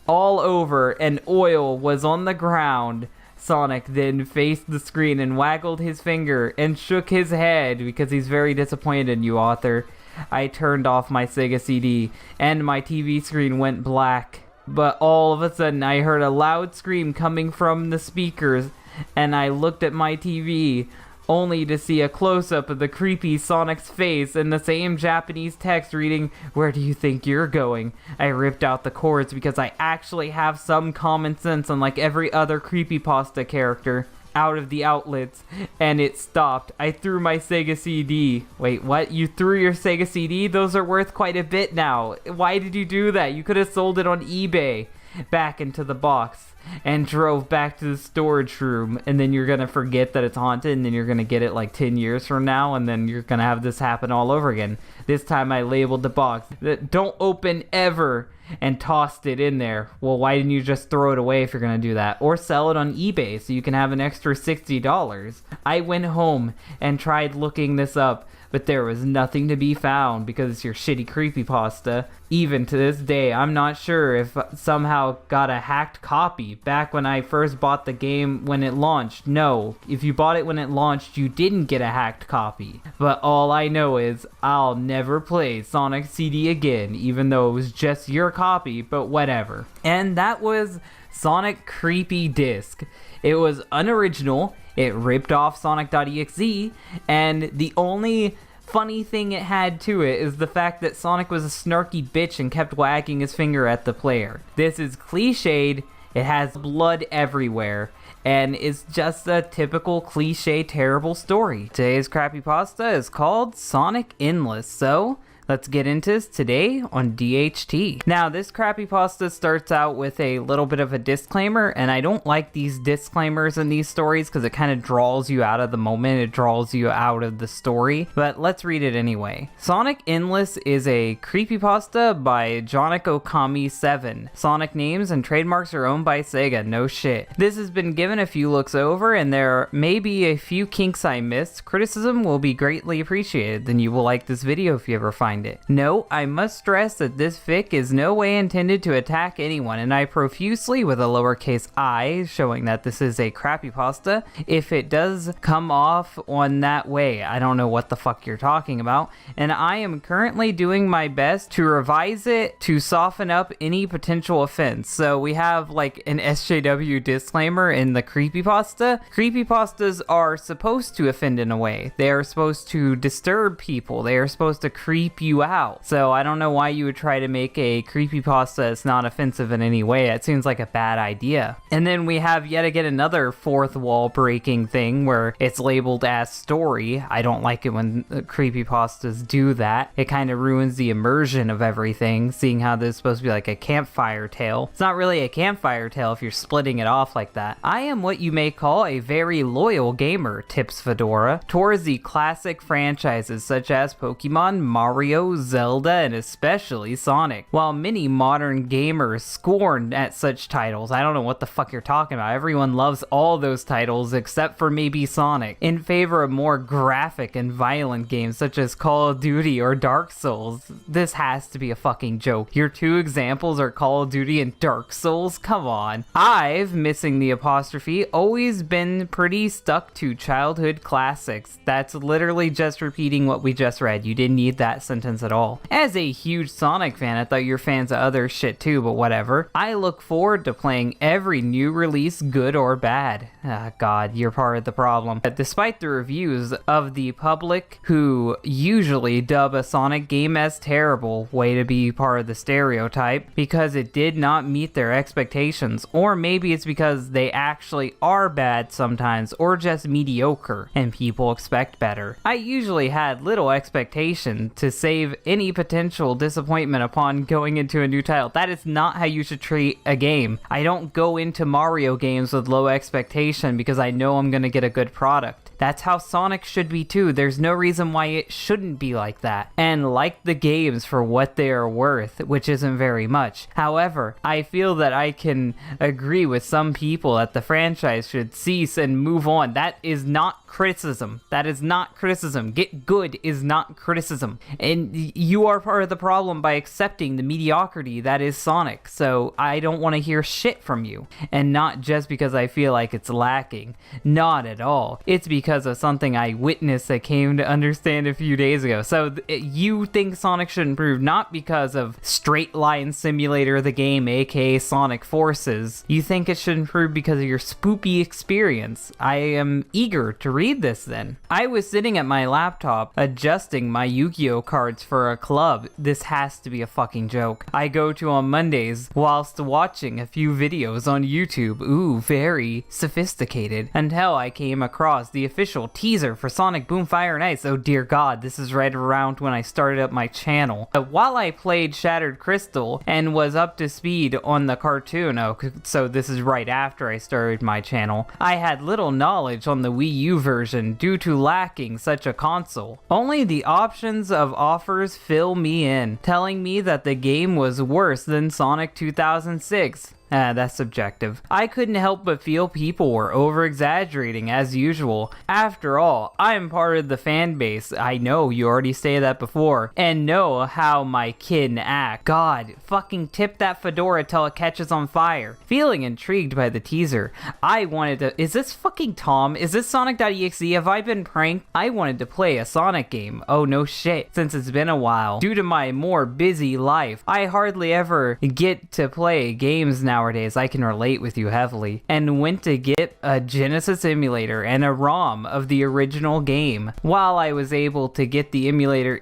all over, and oil was on the ground. Sonic then faced the screen and waggled his finger and shook his head because he's very disappointed in you, author. I turned off my SEGA CD, and my TV screen went black. But all of a sudden, I heard a loud scream coming from the speakers, and I looked at my TV, only to see a close-up of the creepy Sonic's face and the same Japanese text reading, "Where do you think you're going?" I ripped out the cords because I actually have some common sense, unlike every other Creepypasta character, out of the outlets, and it stopped. I threw my SEGA CD. Wait, what? You threw your SEGA CD? Those are worth quite a bit now. Why did you do that? You could have sold it on eBay. Back into the box and drove back to the storage room, and then you're gonna forget that it's haunted, and then you're gonna get it like 10 years from now, and then you're gonna have this happen all over again. This time I labeled the box that "Don't open ever," and tossed it in there. Well, why didn't you just throw it away if you're gonna do that? Or sell it on eBay so you can have an extra $60. I went home and tried looking this up, but there was nothing to be found because it's your shitty creepypasta. Even to this day, I'm not sure if somehow got a hacked copy back when I first bought the game when it launched. No, if you bought it when it launched, you didn't get a hacked copy. But all I know is I'll never play Sonic CD again, even though it was just your copy, but whatever. And that was Sonic Creepy Disc. It was unoriginal. It ripped off Sonic.exe, and the only funny thing it had to it is the fact that Sonic was a snarky bitch and kept wagging his finger at the player. This is cliched, it has blood everywhere, and it's just a typical cliche terrible story. Today's Crappypasta is called Sonic Endless, so let's get into this today on DHT. Now, this Crappypasta starts out with a little bit of a disclaimer, and I don't like these disclaimers in these stories because it kind of draws you out of the moment, it draws you out of the story, but let's read it anyway. Sonic Endless is a creepypasta by Jonic Okami 7. Sonic names and trademarks are owned by SEGA, no shit. This has been given a few looks over, and there may be a few kinks I missed. Criticism will be greatly appreciated, then you will like this video if you ever find it. Note, I must stress that this fic is no way intended to attack anyone, and I profusely, with a lowercase I, showing that this is a crappypasta, if it does come off on that way. I don't know what the fuck you're talking about, and I am currently doing my best to revise it to soften up any potential offense. So we have like an SJW disclaimer in the creepypasta. Creepypastas are supposed to offend in a way. They are supposed to disturb people. They are supposed to creep you out. So I don't know why you would try to make a creepypasta that's not offensive in any way. It seems like a bad idea. And then we have yet again another fourth wall breaking thing where it's labeled as story. I don't like it when creepypastas do that. It kind of ruins the immersion of everything, seeing how this is supposed to be like a campfire tale. It's not really a campfire tale if you're splitting it off like that. I am what you may call a very loyal gamer, tips Fedora, towards the classic franchises such as Pokemon, Mario, Zelda, and especially Sonic. While many modern gamers scorn at such titles, I don't know what the fuck you're talking about. Everyone loves all those titles except for maybe Sonic, in favor of more graphic and violent games such as Call of Duty or Dark Souls. This has to be a fucking joke. Your two examples are Call of Duty and Dark Souls? Come on. I've, missing the apostrophe, always been pretty stuck to childhood classics. That's literally just repeating what we just read. You didn't need that sentence at all. As a huge Sonic fan, I thought you were fans of other shit too, but whatever. I look forward to playing every new release, good or bad. Ah, God, you're part of the problem. But despite the reviews of the public who usually dub a Sonic game as terrible, way to be part of the stereotype, because it did not meet their expectations, or maybe it's because they actually are bad sometimes, or just mediocre, and people expect better. I usually had little expectation to save any potential disappointment upon going into a new title. That is not how you should treat a game. I don't go into Mario games with low expectation because I know I'm gonna get a good product. That's how Sonic should be too. There's no reason why it shouldn't be like that. And like the games for what they are worth, which isn't very much. However, I feel that I can agree with some people that the franchise should cease and move on. That is not criticism. That is not criticism. Get good is not criticism. And you are part of the problem by accepting the mediocrity that is Sonic. So I don't want to hear shit from you. And not just because I feel like it's lacking. Not at all. It's because of something I witnessed that came to understand a few days ago. So you think Sonic should improve not because of Straight Line Simulator the game, aka Sonic Forces. You think it should improve because of your spoopy experience. I am eager to read this then. I was sitting at my laptop adjusting my Yu-Gi-Oh cards for a club. This has to be a fucking joke. I go to on Mondays whilst watching a few videos on YouTube. Ooh, very sophisticated. Until I came across the official teaser for Sonic Boom Fire and Ice. Oh dear God, this is right around when I started up my channel. But while I played Shattered Crystal and was up to speed on the cartoon, so this is right after I started my channel, I had little knowledge on the Wii U version due to lacking such a console. Only the options of offers fill me in, telling me that the game was worse than Sonic 2006. That's subjective. I couldn't help but feel people were over-exaggerating as usual. After all, I'm part of the fan base. I know you already stated that before, and know how my kin act. God, fucking tip that fedora till it catches on fire. Feeling intrigued by the teaser, I wanted to— is this fucking Tom? Is this Sonic.exe? Have I been pranked? I wanted to play a Sonic game. Oh no shit, since it's been a while. Due to my more busy life, I hardly ever get to play games now nowadays, I can relate with you heavily, and went to get a Genesis emulator and a ROM of the original game. While I was able to get the emulator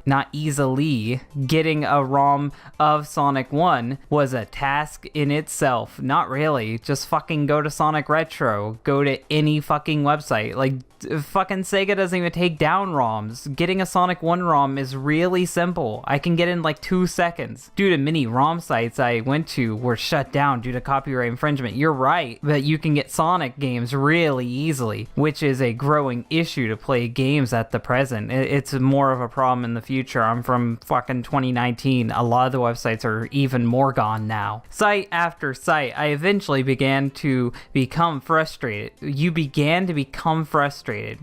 not easily, getting a ROM of Sonic 1 was a task in itself. Not really, just fucking go to Sonic Retro, go to any fucking website, like fucking SEGA doesn't even take down ROMs. Getting a Sonic 1 ROM is really simple. I can get in like 2 seconds. Due to many ROM sites I went to were shut down due to copyright infringement. You're right, but you can get Sonic games really easily, which is a growing issue to play games at the present. It's more of a problem in the future. I'm from fucking 2019. A lot of the websites are even more gone now. Site after site, I eventually began to become frustrated. You began to become frustrated.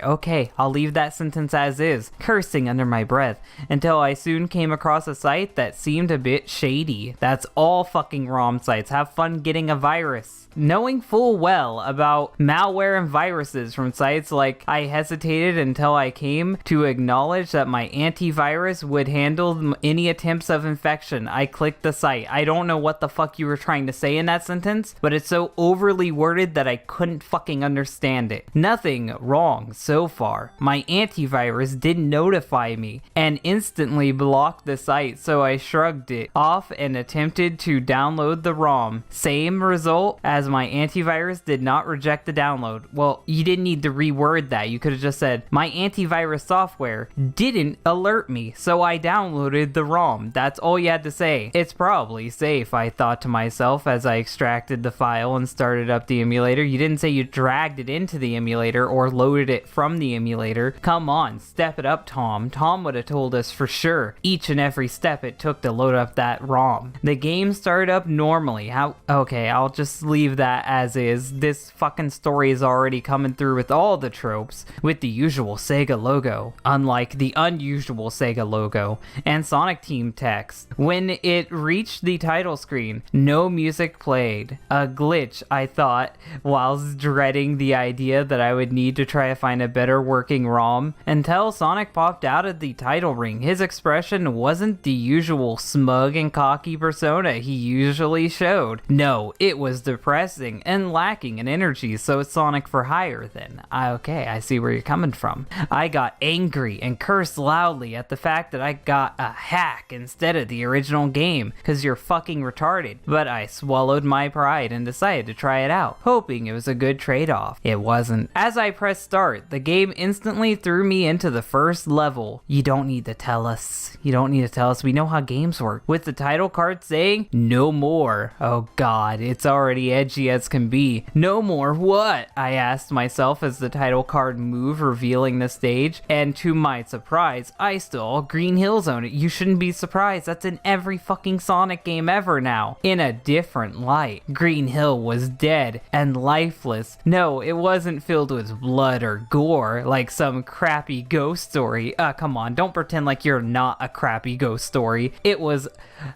Okay, I'll leave that sentence as is, cursing under my breath, until I soon came across a site that seemed a bit shady. That's all fucking ROM sites. Have fun getting a virus. Knowing full well about malware and viruses from sites like I hesitated until I came to acknowledge that my antivirus would handle any attempts of infection. I clicked the site. I don't know what the fuck you were trying to say in that sentence, but it's so overly worded that I couldn't fucking understand it. Nothing wrong so far. My antivirus did notify me and instantly blocked the site, so I shrugged it off and attempted to download the ROM. Same result, as my antivirus did not reject the download. Well, you didn't need to reword that. You could have just said, my antivirus software didn't alert me, so I downloaded the ROM. That's all you had to say. It's probably safe, I thought to myself as I extracted the file and started up the emulator. You didn't say you dragged it into the emulator or loaded it from the emulator. Come on, step it up, Tom. Tom would have told us for sure each and every step it took to load up that ROM. The game started up normally. Okay, I'll just leave that as is. This fucking story is already coming through with all the tropes, with the usual SEGA logo, unlike the unusual SEGA logo, and Sonic Team text. When it reached the title screen, no music played. A glitch, I thought, whilst dreading the idea that I would need to try to find a better working ROM, until Sonic popped out of the title ring. His expression wasn't the usual smug and cocky persona he usually showed. No, it was depressing and lacking in energy, so it's Sonic for hire then. Okay, I see where you're coming from. I got angry and cursed loudly at the fact that I got a hack instead of the original game, cause you're fucking retarded. But I swallowed my pride and decided to try it out, hoping it was a good trade-off. It wasn't. As I pressed start, the game instantly threw me into the first level. You don't need to tell us. We know how games work. With the title card saying, no more. Oh god, it's already edgy as can be. No more what? I asked myself as the title card moved, revealing the stage, and to my surprise, I saw Green Hill Zone. You shouldn't be surprised. That's in every fucking Sonic game ever now, in a different light. Green Hill was dead and lifeless. No, it wasn't filled with blood or gore like some crappy ghost story. Come on, don't pretend like you're not a crappy ghost story. It was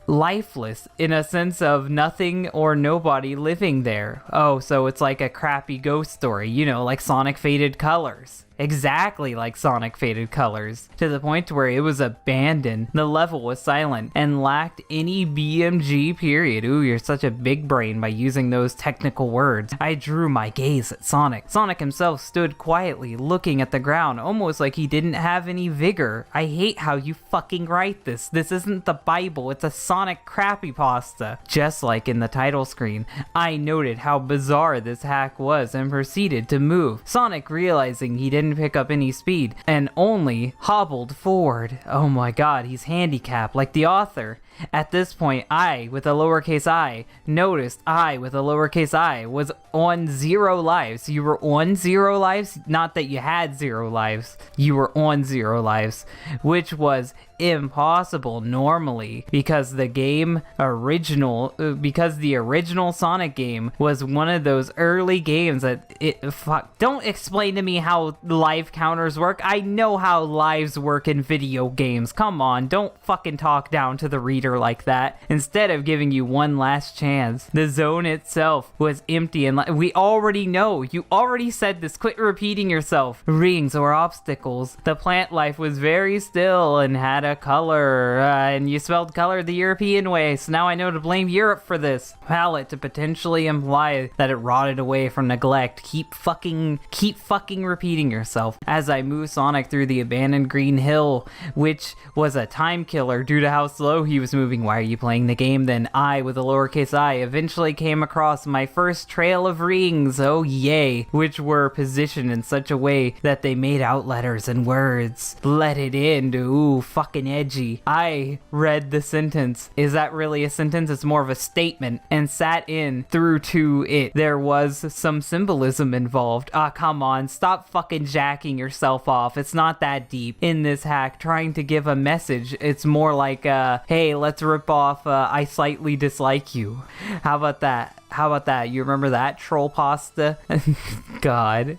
lifeless in a sense of nothing or nobody living there. Oh, so it's like a crappy ghost story, you know, like Sonic Faded Colors. Exactly like Sonic Faded Colors, to the point where it was abandoned, the level was silent, and lacked any BMG period. Ooh, you're such a big brain by using those technical words. I drew my gaze at Sonic. Sonic himself stood quietly, looking at the ground, almost like he didn't have any vigor. I hate how you fucking write this. This isn't the Bible, it's a Sonic Crappypasta. Just like in the title screen, I noted how bizarre this hack was and proceeded to move. Sonic, realizing he didn't pick up any speed and only hobbled forward. Oh my god, he's handicapped like the author. At this point, I, with a lowercase I, noticed I, with a lowercase I, was on 0 lives. You were on 0 lives? Not that you had 0 lives. You were on 0 lives, which was impossible normally because the original Sonic game was one of those early games that don't explain to me how life counters work. I know how lives work in video games. Come on, don't fucking talk down to the reader like that. Instead of giving you one last chance, the zone itself was empty, and we already know. You already said this. Quit repeating yourself. Rings or obstacles. The plant life was very still and had a color, and you spelled color the European way, so now I know to blame Europe for this. Palette to potentially imply that it rotted away from neglect. Keep fucking repeating yourself. As I move Sonic through the abandoned green hill, which was a time killer due to how slow he was moving. Why are you playing the game then? I, with a lowercase I, eventually came across my first trail of rings, oh yay, which were positioned in such a way that they made out letters and words. Let it in, ooh, fucking edgy. I read the sentence. Is that really a sentence? It's more of a statement. And sat in through to it. There was some symbolism involved. Ah, come on, stop fucking jacking yourself off. It's not that deep. In this hack, trying to give a message, it's more like, hey, let's rip off, I slightly dislike you. How about that? How about that? You remember that troll pasta? God.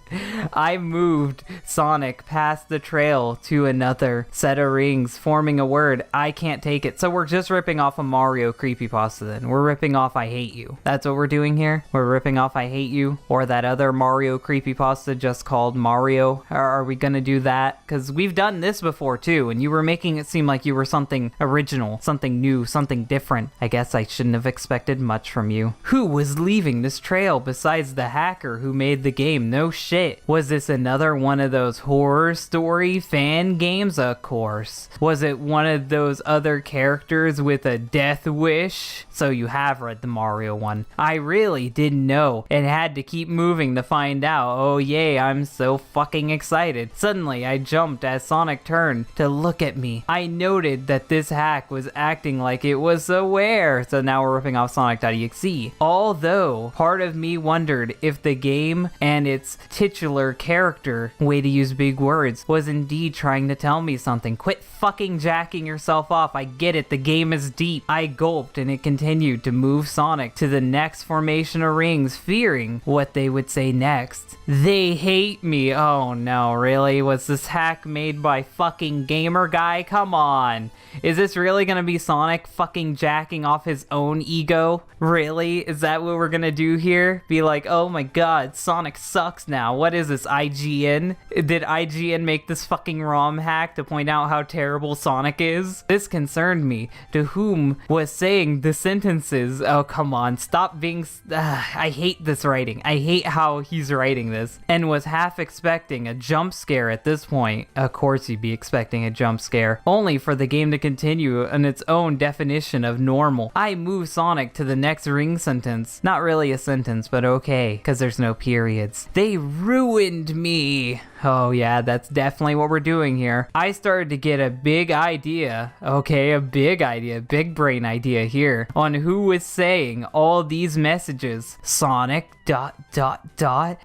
I moved Sonic past the trail to another set of rings, forming a word. I can't take it. So we're just ripping off a Mario creepypasta then. We're ripping off I Hate You. That's what we're doing here? We're ripping off I Hate You? Or that other Mario creepypasta just called Mario? Or are we gonna do that? Because we've done this before too, and you were making it seem like you were something original, something new, something different. I guess I shouldn't have expected much from you. Who was leaving this trail besides the hacker who made the game? No shit. Was this another one of those horror story fan games? Of course. Was it one of those other characters with a death wish? So you have read the Mario one. I really didn't know and had to keep moving to find out. Oh yay, I'm so fucking excited. Suddenly I jumped as Sonic turned to look at me. I noted that this hack was acting like it was aware. So now we're ripping off Sonic.EXE. Although part of me wondered if the game and its titular character, way to use big words, was indeed trying to tell me something. Quit fucking jacking yourself off. I get it, the game is deep. I gulped and it continued to move Sonic to the next formation of rings, fearing what they would say next. They hate me. Oh no, really? Was this hack made by fucking Gamer Guy? Come on. Is this really gonna be Sonic fucking jacking off his own ego? Really? Is that what we're gonna do here? Be like, oh my god, Sonic sucks now. What is this, IGN? Did IGN make this fucking ROM hack to point out how terrible Sonic is? This concerned me. To whom was saying the sentences? Oh, come on, stop being... I hate this writing. I hate how he's writing this. And was half expecting a jump scare at this point. Of course you'd be expecting a jump scare. Only for the game to continue on its own definition of normal. I move Sonic to the next ring sentence. Not really a sentence, but okay, because there's no periods. They ruined me. Oh yeah, that's definitely what we're doing here. I started to get a big idea. Okay, a big idea, big brain idea here on who was saying all these messages. Sonic ...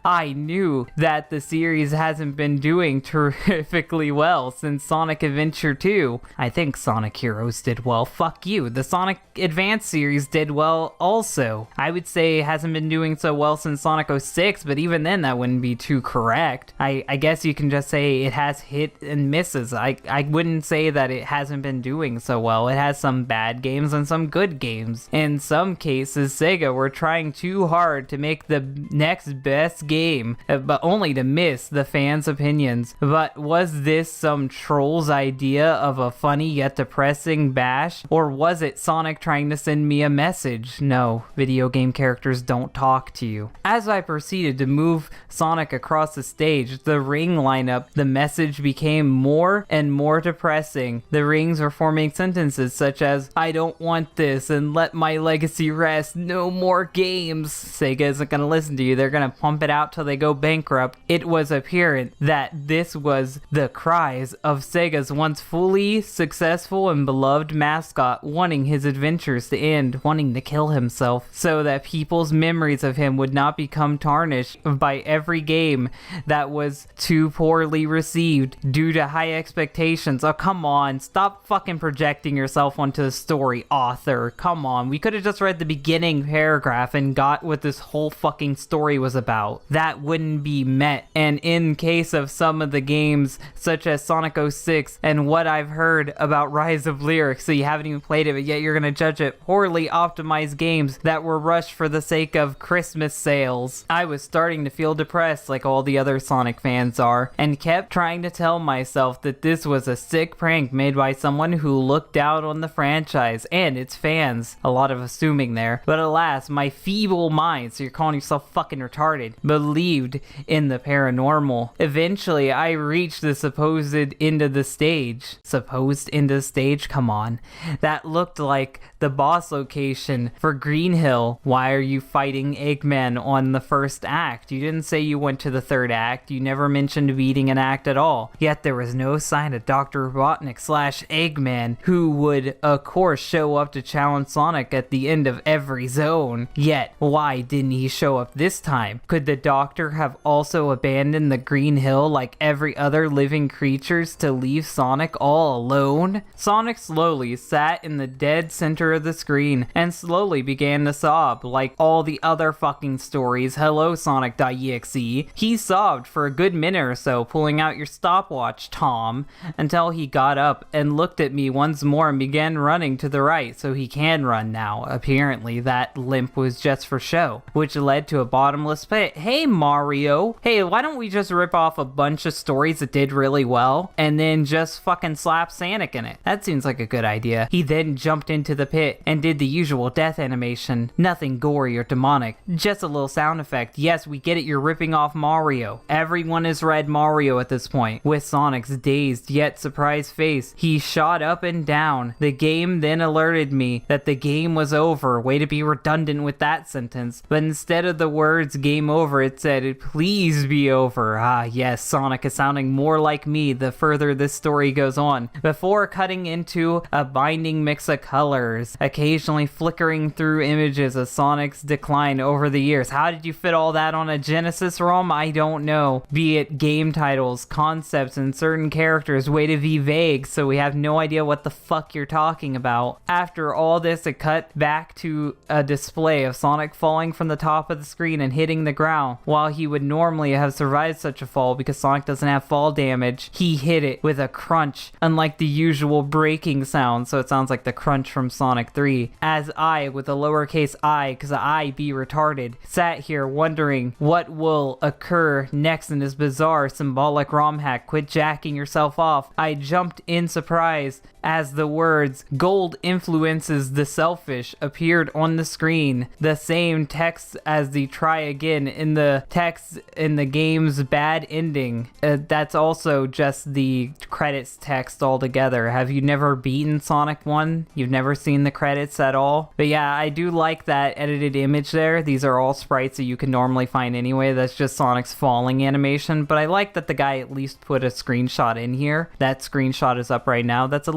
I knew that the series hasn't been doing terrifically well since Sonic Adventure 2. I think Sonic Heroes did well. Fuck you. The Sonic Advance series did well also. I would say it hasn't been doing so well since Sonic 06, but even then that wouldn't be too correct. I guess you can just say it has hit and misses. I wouldn't say that it hasn't been doing so well. It has some bad games and some good games. In some cases, SEGA were trying too hard to make the next best game, but only to miss the fans' opinions. But was this some troll's idea of a funny yet depressing bash? Or was it Sonic trying to send me a message? No, video game characters don't talk to you. As I proceeded to move Sonic across the stage, the ring lineup, the message became more and more depressing. The rings were forming sentences such as, I don't want this and let my legacy rest, no more games. SEGA isn't gonna listen to you, they're gonna pump it out till they go bankrupt. It was apparent that this was the cries of SEGA's once fully successful and beloved mascot wanting his adventures to end, wanting to kill himself, so that people's memories of him would not become tarnished by every game that was too poorly received due to high expectations. Oh, come on, stop fucking projecting yourself onto the story author. Come on, we could have just read the beginning paragraph and got what this whole fucking story was about. That wouldn't be met. And in case of some of the games, such as Sonic 06, and what I've heard about Rise of Lyric, so you haven't even played it, but yet you're gonna judge it, poorly optimized games that were rushed for the sake of Christmas sales. I was starting to feel depressed like all the other Sonic fans are, and kept trying to tell myself that this was a sick prank made by someone who looked down on the franchise and its fans. A lot of assuming there, but alas, my feeble mind, so you're calling yourself fucking retarded, believed in the paranormal. Eventually, I reached the supposed end of the stage. Supposed end of the stage? Come on. That looked like the boss location for Green Hill. Why are you fighting Eggman on the first act? You didn't say you went to the third act. You never mentioned beating an act at all. Yet there was no sign of Dr. Robotnik / Eggman, who would, of course, show up to challenge Sonic at the end of every zone. Yet, why didn't he show up this time? Could the Doctor have also abandoned the Green Hill like every other living creatures to leave Sonic all alone? Sonic slowly sat in the dead center of the screen and slowly began to sob like all the other fucking stories. Hello, Sonic.exe. He sobbed for a good minute or so, pulling out your stopwatch, Tom, until he got up and looked at me once more and began running to the right, so he can run now. Apparently that limp was just for show, which led to a bottomless pit. Hey Mario, hey, why don't we just rip off a bunch of stories that did really well and then just fucking slap Sonic in it? That seems like a good idea. He then jumped into the pit and did the usual death animation. Nothing gory or demonic, just a little sound effect. Yes, we get it, you're ripping off Mario. Everyone has read Mario at this point. With Sonic's dazed yet surprised face, he shot up and down. The game then alerted me that the game was over. Way to be redundant with that sentence. But instead of the words game over, it said please be over. Ah yes, Sonic is sounding more like me the further this story goes on. Before cutting into a binding mix of colors, occasionally flickering through images of Sonic's decline over the years. How did you fit all that on a Genesis ROM? I don't know. Be it game titles, concepts, and certain characters, way to be vague, so we have no idea what the fuck you're talking about. After all this, it cut back to a display of Sonic falling from the top of the screen and hitting the ground. While he would normally have survived such a fall because Sonic doesn't have fall damage, he hit it with a crunch, unlike the usual breaking sound, so it sounds like the crunch from Sonic 3. As I, with a lowercase I, because I be retarded, sat here wondering what will occur next in this bizarre symbolic ROM hack. Quit jacking yourself off. I jumped in surprise as the words "gold influences the selfish" appeared on the screen. The same text as the "try again" in the text in the game's bad ending. That's also just the credits text altogether. Have you never beaten Sonic 1? You've never seen the credits at all? But yeah, I do like that edited image there. These are all sprites that you can normally find anyway. That's just Sonic's falling animation, but I like that the guy at least put a screenshot in here. That screenshot is up right now. That's a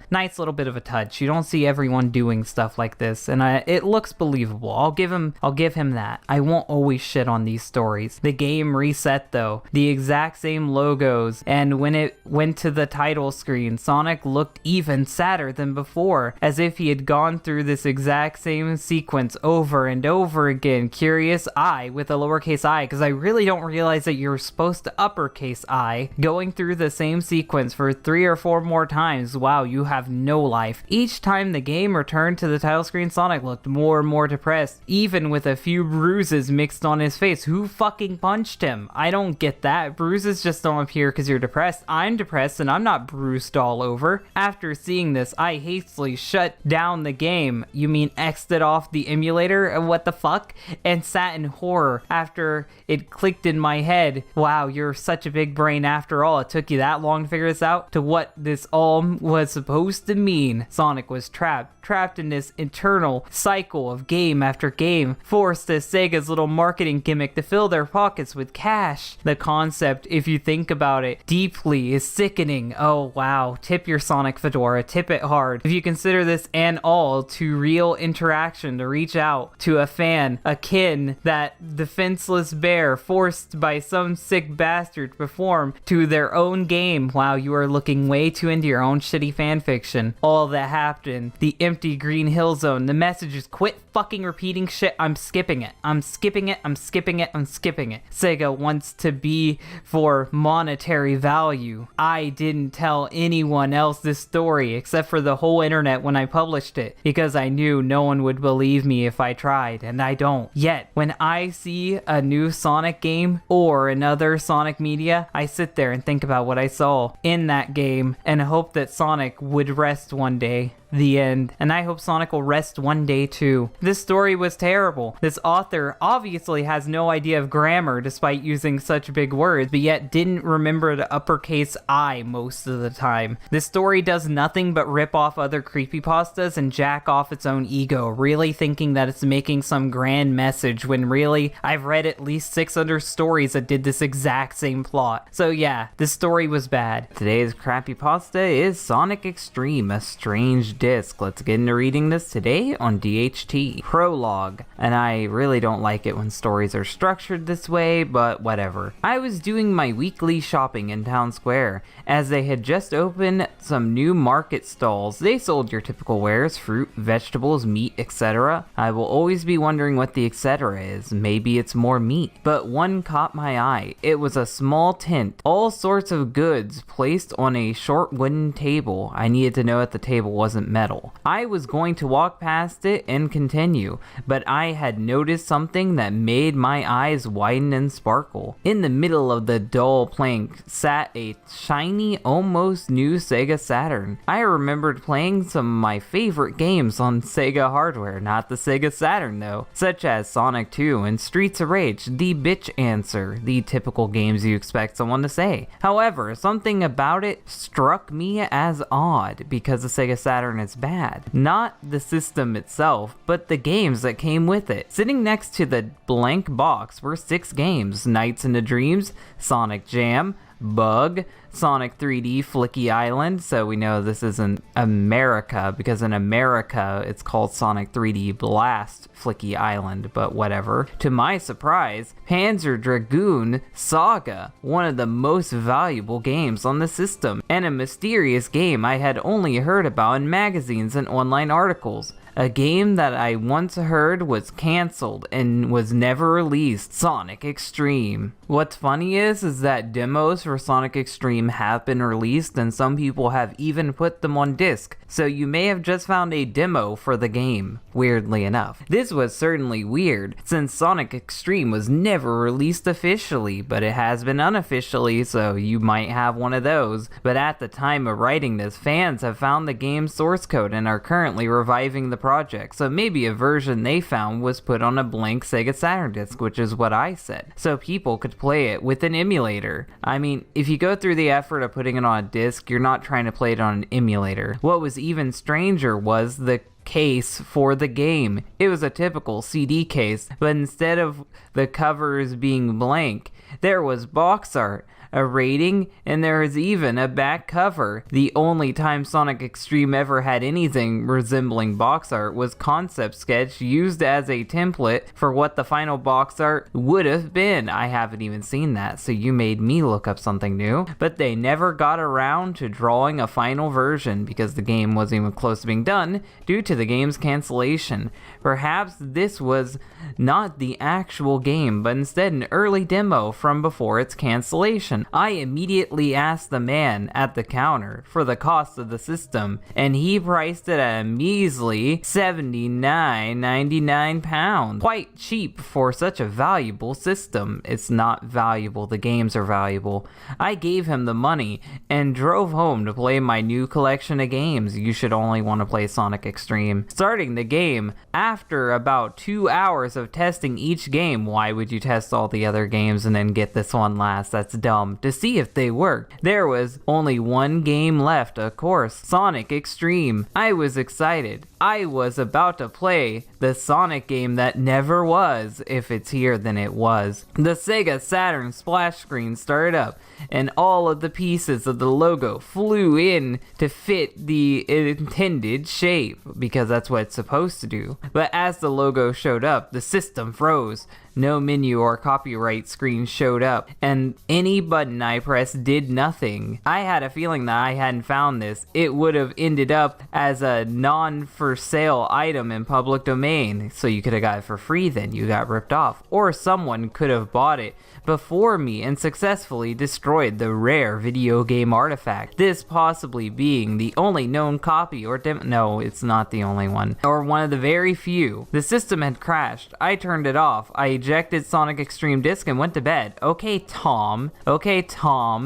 nice little bit of a touch. You don't see everyone doing stuff like this, and it looks believable. I'll give him that. I won't always shit on these stories. The game reset though. The exact same logos, and when it went to the title screen, Sonic looked even sadder than before, as if he had gone through this exact same sequence over and over again. Curious I with a lowercase I, because I really don't realize that you're supposed to uppercase I. Going through the same sequence for 3 or 4 more times. Wow, you have no life. Each time the game returned to the title screen, Sonic looked more and more depressed, even with a few bruises mixed on his face. Who fucking punched him? I don't get that. Bruises just don't appear because you're depressed. I'm depressed and I'm not bruised all over. After seeing this, I hastily shut down the game. You mean exited off the emulator? What the fuck? And sat in horror after it clicked in my head. Wow, you're such a big brain after all. It took you that long to figure this out? To what this all was supposed to mean. Sonic was trapped in this eternal cycle of game after game, forced as Sega's little marketing gimmick to fill their pockets with cash. The concept, if you think about it deeply, is sickening. Oh wow, tip your Sonic fedora, tip it hard. If you consider this an all too real interaction to reach out to a fan akin that defenseless bear forced by some sick bastard to perform to their own game, wow, you are looking way too into your own shitty fanfiction. All that happened, the empty green hill zone, the message is quit fucking repeating shit, I'm skipping it. I'm skipping it, I'm skipping it, I'm skipping it. SEGA wants to be for monetary value. I didn't tell anyone else this story except for the whole internet when I published it because I knew no one would believe me if I tried, and I don't. Yet, when I see a new Sonic game or another Sonic media, I sit there and think about what I saw in that game and hope that Sonic would rest one day. The end. And I hope Sonic will rest one day too. This story was terrible. This author obviously has no idea of grammar despite using such big words, but yet didn't remember the uppercase I most of the time. This story does nothing but rip off other creepypastas and jack off its own ego, really thinking that it's making some grand message when really I've read at least 600 stories that did this exact same plot. So yeah, this story was bad. Today's Crappypasta is Sonic X-treme, a strange disc. Let's get into reading this today on DHT. Prologue. And I really don't like it when stories are structured this way, but whatever. I was doing my weekly shopping in Town Square, as they had just opened some new market stalls. They sold your typical wares, fruit, vegetables, meat, etc. I will always be wondering what the etc. is. Maybe it's more meat. But one caught my eye. It was a small tent, all sorts of goods placed on a short wooden table. I needed to know that the table wasn't metal. I was going to walk past it and continue, but I had noticed something that made my eyes widen and sparkle. In the middle of the dull plank sat a shiny, almost new Sega Saturn. I remembered playing some of my favorite games on Sega hardware, not the Sega Saturn though, such as Sonic 2 and Streets of Rage, the bitch answer, the typical games you expect someone to say. However, something about it struck me as odd because the Sega Saturn is bad. Not the system itself, but the games that came with it. Sitting next to the blank box were 6 games: Nights into Dreams, Sonic Jam, Bug, Sonic 3D Flicky Island, so we know this isn't America, because in America it's called Sonic 3D Blast Flicky Island, but whatever. To my surprise, Panzer Dragoon Saga, one of the most valuable games on the system, and a mysterious game I had only heard about in magazines and online articles. A game that I once heard was cancelled and was never released, Sonic X-treme. What's funny is that demos for Sonic X-treme have been released and some people have even put them on disc, so you may have just found a demo for the game, weirdly enough. This was certainly weird, since Sonic X-treme was never released officially, but it has been unofficially, so you might have one of those. But at the time of writing this, fans have found the game's source code and are currently reviving the project, so maybe a version they found was put on a blank Sega Saturn disc, which is what I said, so people could play it with an emulator. I mean, if you go through the effort of putting it on a disc, you're not trying to play it on an emulator. What was even stranger was the case for the game. It was a typical CD case, but instead of the covers being blank, there was box art, a rating, and there is even a back cover. The only time Sonic X-treme ever had anything resembling box art was concept sketch used as a template for what the final box art would have been. I haven't even seen that, so you made me look up something new. But they never got around to drawing a final version because the game wasn't even close to being done due to the game's cancellation. Perhaps this was not the actual game, but instead an early demo from before its cancellation. I immediately asked the man at the counter for the cost of the system, and he priced it at a measly £79.99. Quite cheap for such a valuable system. It's not valuable, the games are valuable. I gave him the money and drove home to play my new collection of games. You should only want to play Sonic X-treme. Starting the game, after about 2 hours of testing each game, why would you test all the other games and then get this one last? That's dumb. them to see if they worked. There was only one game left, of course, Sonic X-treme. I was excited. I was about to play the Sonic game that never was. If it's here, then it was. The SEGA Saturn splash screen started up, and all of the pieces of the logo flew in to fit the intended shape, because that's what it's supposed to do. But as the logo showed up, the system froze. No menu or copyright screen showed up, and any button I pressed did nothing. I had a feeling that I hadn't found this. It would have ended up as a non-for-sale item in public domain, so you could have got it for free then. You got ripped off. Or someone could have bought it before me and successfully destroyed the rare video game artifact. This possibly being the only known copy or no, it's not the only one, or one of the very few. The system had crashed. I turned it off. I ejected Sonic X-treme disc and went to bed. Okay, Tom,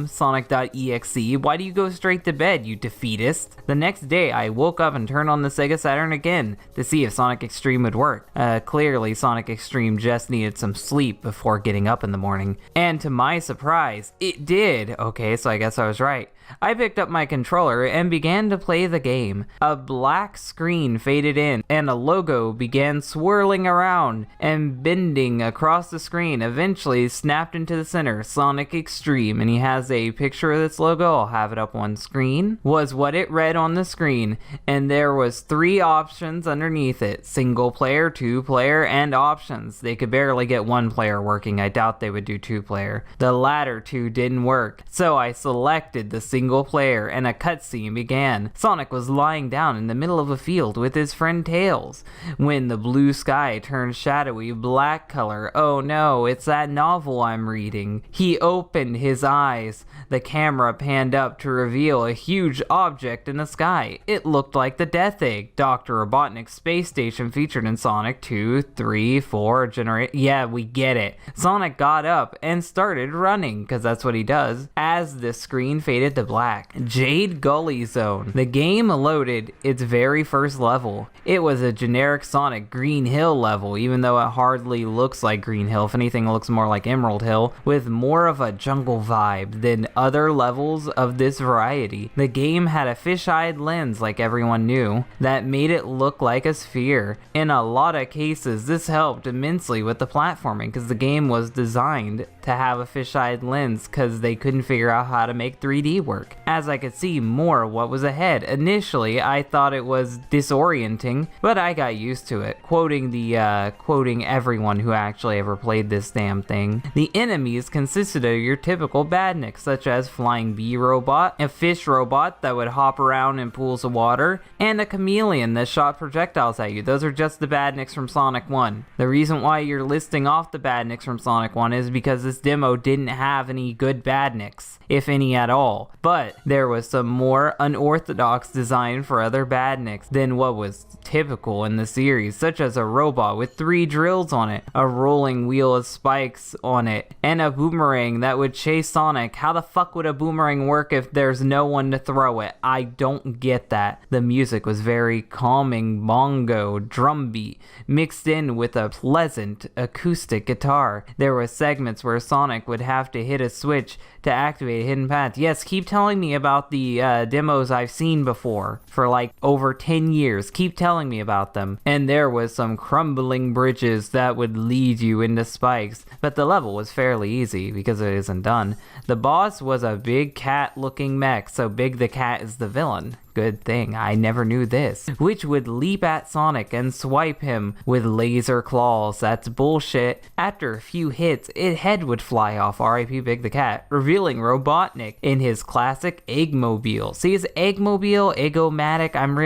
Sonic.EXE, why do you go straight to bed, you defeatist? The next day, I woke up and turned on the SEGA Saturn again to see if Sonic X-treme would work. Clearly, Sonic X-treme just needed some sleep before getting up in the morning. And to my surprise, it did. Okay, so I guess I was right. I picked up my controller and began to play the game. A black screen faded in, and a logo began swirling around and bending across the screen, eventually snapped into the center, Sonic X-treme, and he has a picture of this logo. I'll have it up on screen. Was what it read on the screen, and there was 3 options underneath it: single player, 2 player, and options. They could barely get 1 player working. I doubt they would do 2 player. The latter 2 didn't work, so I selected the single player, and a cutscene began. Sonic was lying down in the middle of a field with his friend Tails when the blue sky turned shadowy black color. Oh no, it's that novel I'm reading. He opened his eyes. The camera panned up to reveal a huge object in the sky. It looked like the Death Egg, Dr. Robotnik's space station featured in Sonic 2, 3, 4, Yeah, we get it. Sonic got up and started running, because that's what he does, as the screen faded to black. Jade Gully Zone. The game loaded its very first level. It was a generic Sonic Green Hill level, even though it hardly looks like Green Hill. If anything, it looks more like Emerald Hill, with more of a jungle vibe than other levels of this variety. The game had a fish-eyed lens, like everyone knew, that made it look like a sphere. In a lot of cases, this helped immensely with the platforming, because the game was designed to have a fish-eyed lens because they couldn't figure out how to make 3D work. As I could see more of what was ahead, initially I thought it was disorienting, but I got used to it. Quoting everyone who actually ever played this damn thing. The enemies consisted of your typical badniks, such as flying bee robot, a fish robot that would hop around in pools of water, and a chameleon that shot projectiles at you. Those are just the badniks from Sonic 1. The reason why you're listing off the badniks from Sonic 1 is because this demo didn't have any good badniks, if any at all. But there was some more unorthodox design for other badniks than what was typical in the series, such as a robot with 3 drills on it, a rolling wheel of spikes on it, and a boomerang that would chase Sonic. How the fuck would a boomerang work if there's no one to throw it? I don't get that. The music was very calming bongo drum beat mixed in with a pleasant acoustic guitar. There were segments where Sonic would have to hit a switch to activate a hidden path. Yes, keep telling me about the demos I've seen before for like over 10 years. Keep telling me about them. And there was some crumbling bridges that would lead you into spikes, but the level was fairly easy because it isn't done. The boss was a big cat looking mech, so Big the Cat is the villain. Good thing, I never knew this. Which would leap at Sonic and swipe him with laser claws. That's bullshit. After a few hits, its head would fly off, R.I.P. Big the Cat, revealing Robotnik in his classic Eggmobile. See, his Eggmobile, Eggomatic, I'm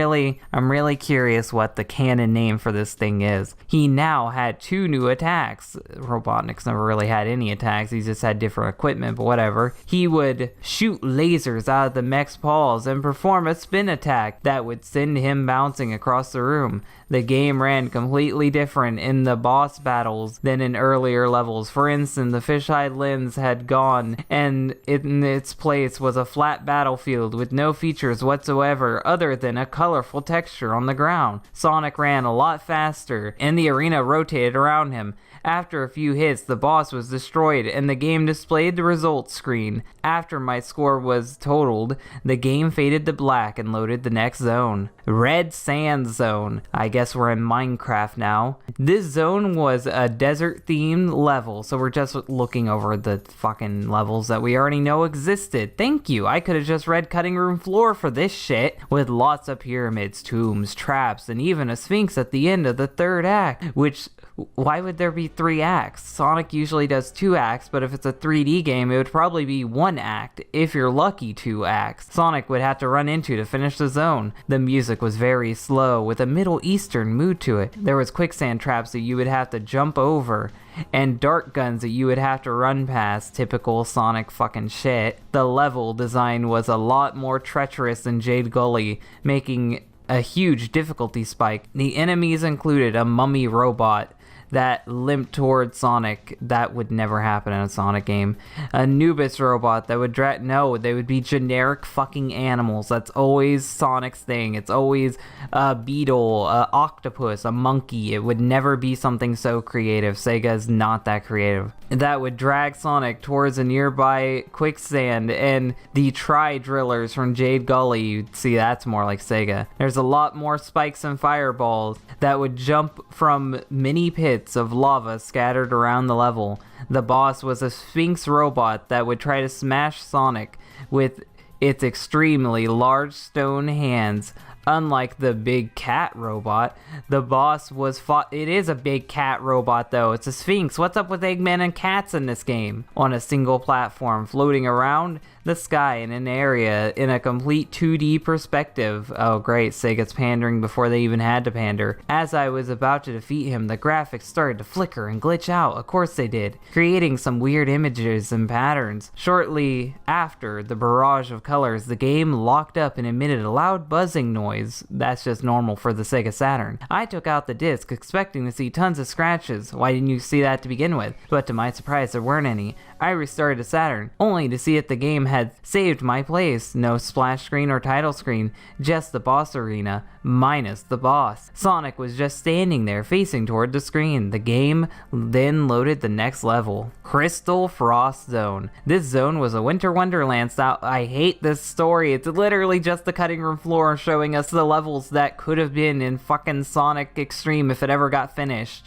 really curious what the canon name for this thing is. He now had 2 new attacks. Robotnik's never really had any attacks, he just had different equipment, but whatever. He would shoot lasers out of the mech's paws and perform a spin spin attack that would send him bouncing across the room. The game ran completely different in the boss battles than in earlier levels. For instance, the fisheye lens had gone, and in its place was a flat battlefield with no features whatsoever other than a colorful texture on the ground. Sonic ran a lot faster, and the arena rotated around him. After a few hits, the boss was destroyed, and the game displayed the results screen. After my score was totaled, the game faded to black and loaded the next zone. Red Sand Zone. I guess we're in Minecraft now. This zone was a desert-themed level, so we're just looking over the fucking levels that we already know existed. Thank you. I could have just read Cutting Room Floor for this shit, with lots of pyramids, tombs, traps, and even a sphinx at the end of the third act, which... why would there be 3 acts? Sonic usually does 2 acts, but if it's a 3D game, it would probably be 1 act. If you're lucky, 2 acts. Sonic would have to run into to finish the zone. The music was very slow, with a Middle Eastern mood to it. There was quicksand traps that you would have to jump over, and dart guns that you would have to run past. Typical Sonic fucking shit. The level design was a lot more treacherous than Jade Gully, making a huge difficulty spike. The enemies included a mummy robot that limped toward Sonic. That would never happen in a Sonic game. A Nubis robot that would no, they would be generic fucking animals. That's always Sonic's thing. It's always a beetle, a octopus, a monkey. It would never be something so creative. Sega is not that creative. That would drag Sonic towards a nearby quicksand, and the tri-drillers from Jade Gully, you'd see that's more like Sega. There's a lot more spikes and fireballs that would jump from mini pits of lava scattered around the level. The boss was a Sphinx robot that would try to smash Sonic with its extremely large stone hands. Unlike the big cat robot, the boss was fought. It is a big cat robot though. It's a Sphinx. What's up with Eggman and cats in this game? On a single platform, floating around the sky in an area in a complete 2D perspective. Oh great, Sega's pandering before they even had to pander. As I was about to defeat him, the graphics started to flicker and glitch out. Of course they did, creating some weird images and patterns. Shortly after the barrage of colors, the game locked up and emitted a loud buzzing noise. That's just normal for the Sega Saturn. I took out the disc, expecting to see tons of scratches. Why didn't you see that to begin with? But to my surprise, there weren't any. I restarted the Saturn, only to see that the game had saved my place. No splash screen or title screen, just the boss arena, minus the boss. Sonic was just standing there facing toward the screen. The game then loaded the next level, Crystal Frost Zone. This zone was a winter wonderland style. I hate this story. It's literally just the cutting room floor showing us the levels that could have been in fucking Sonic X-treme if it ever got finished.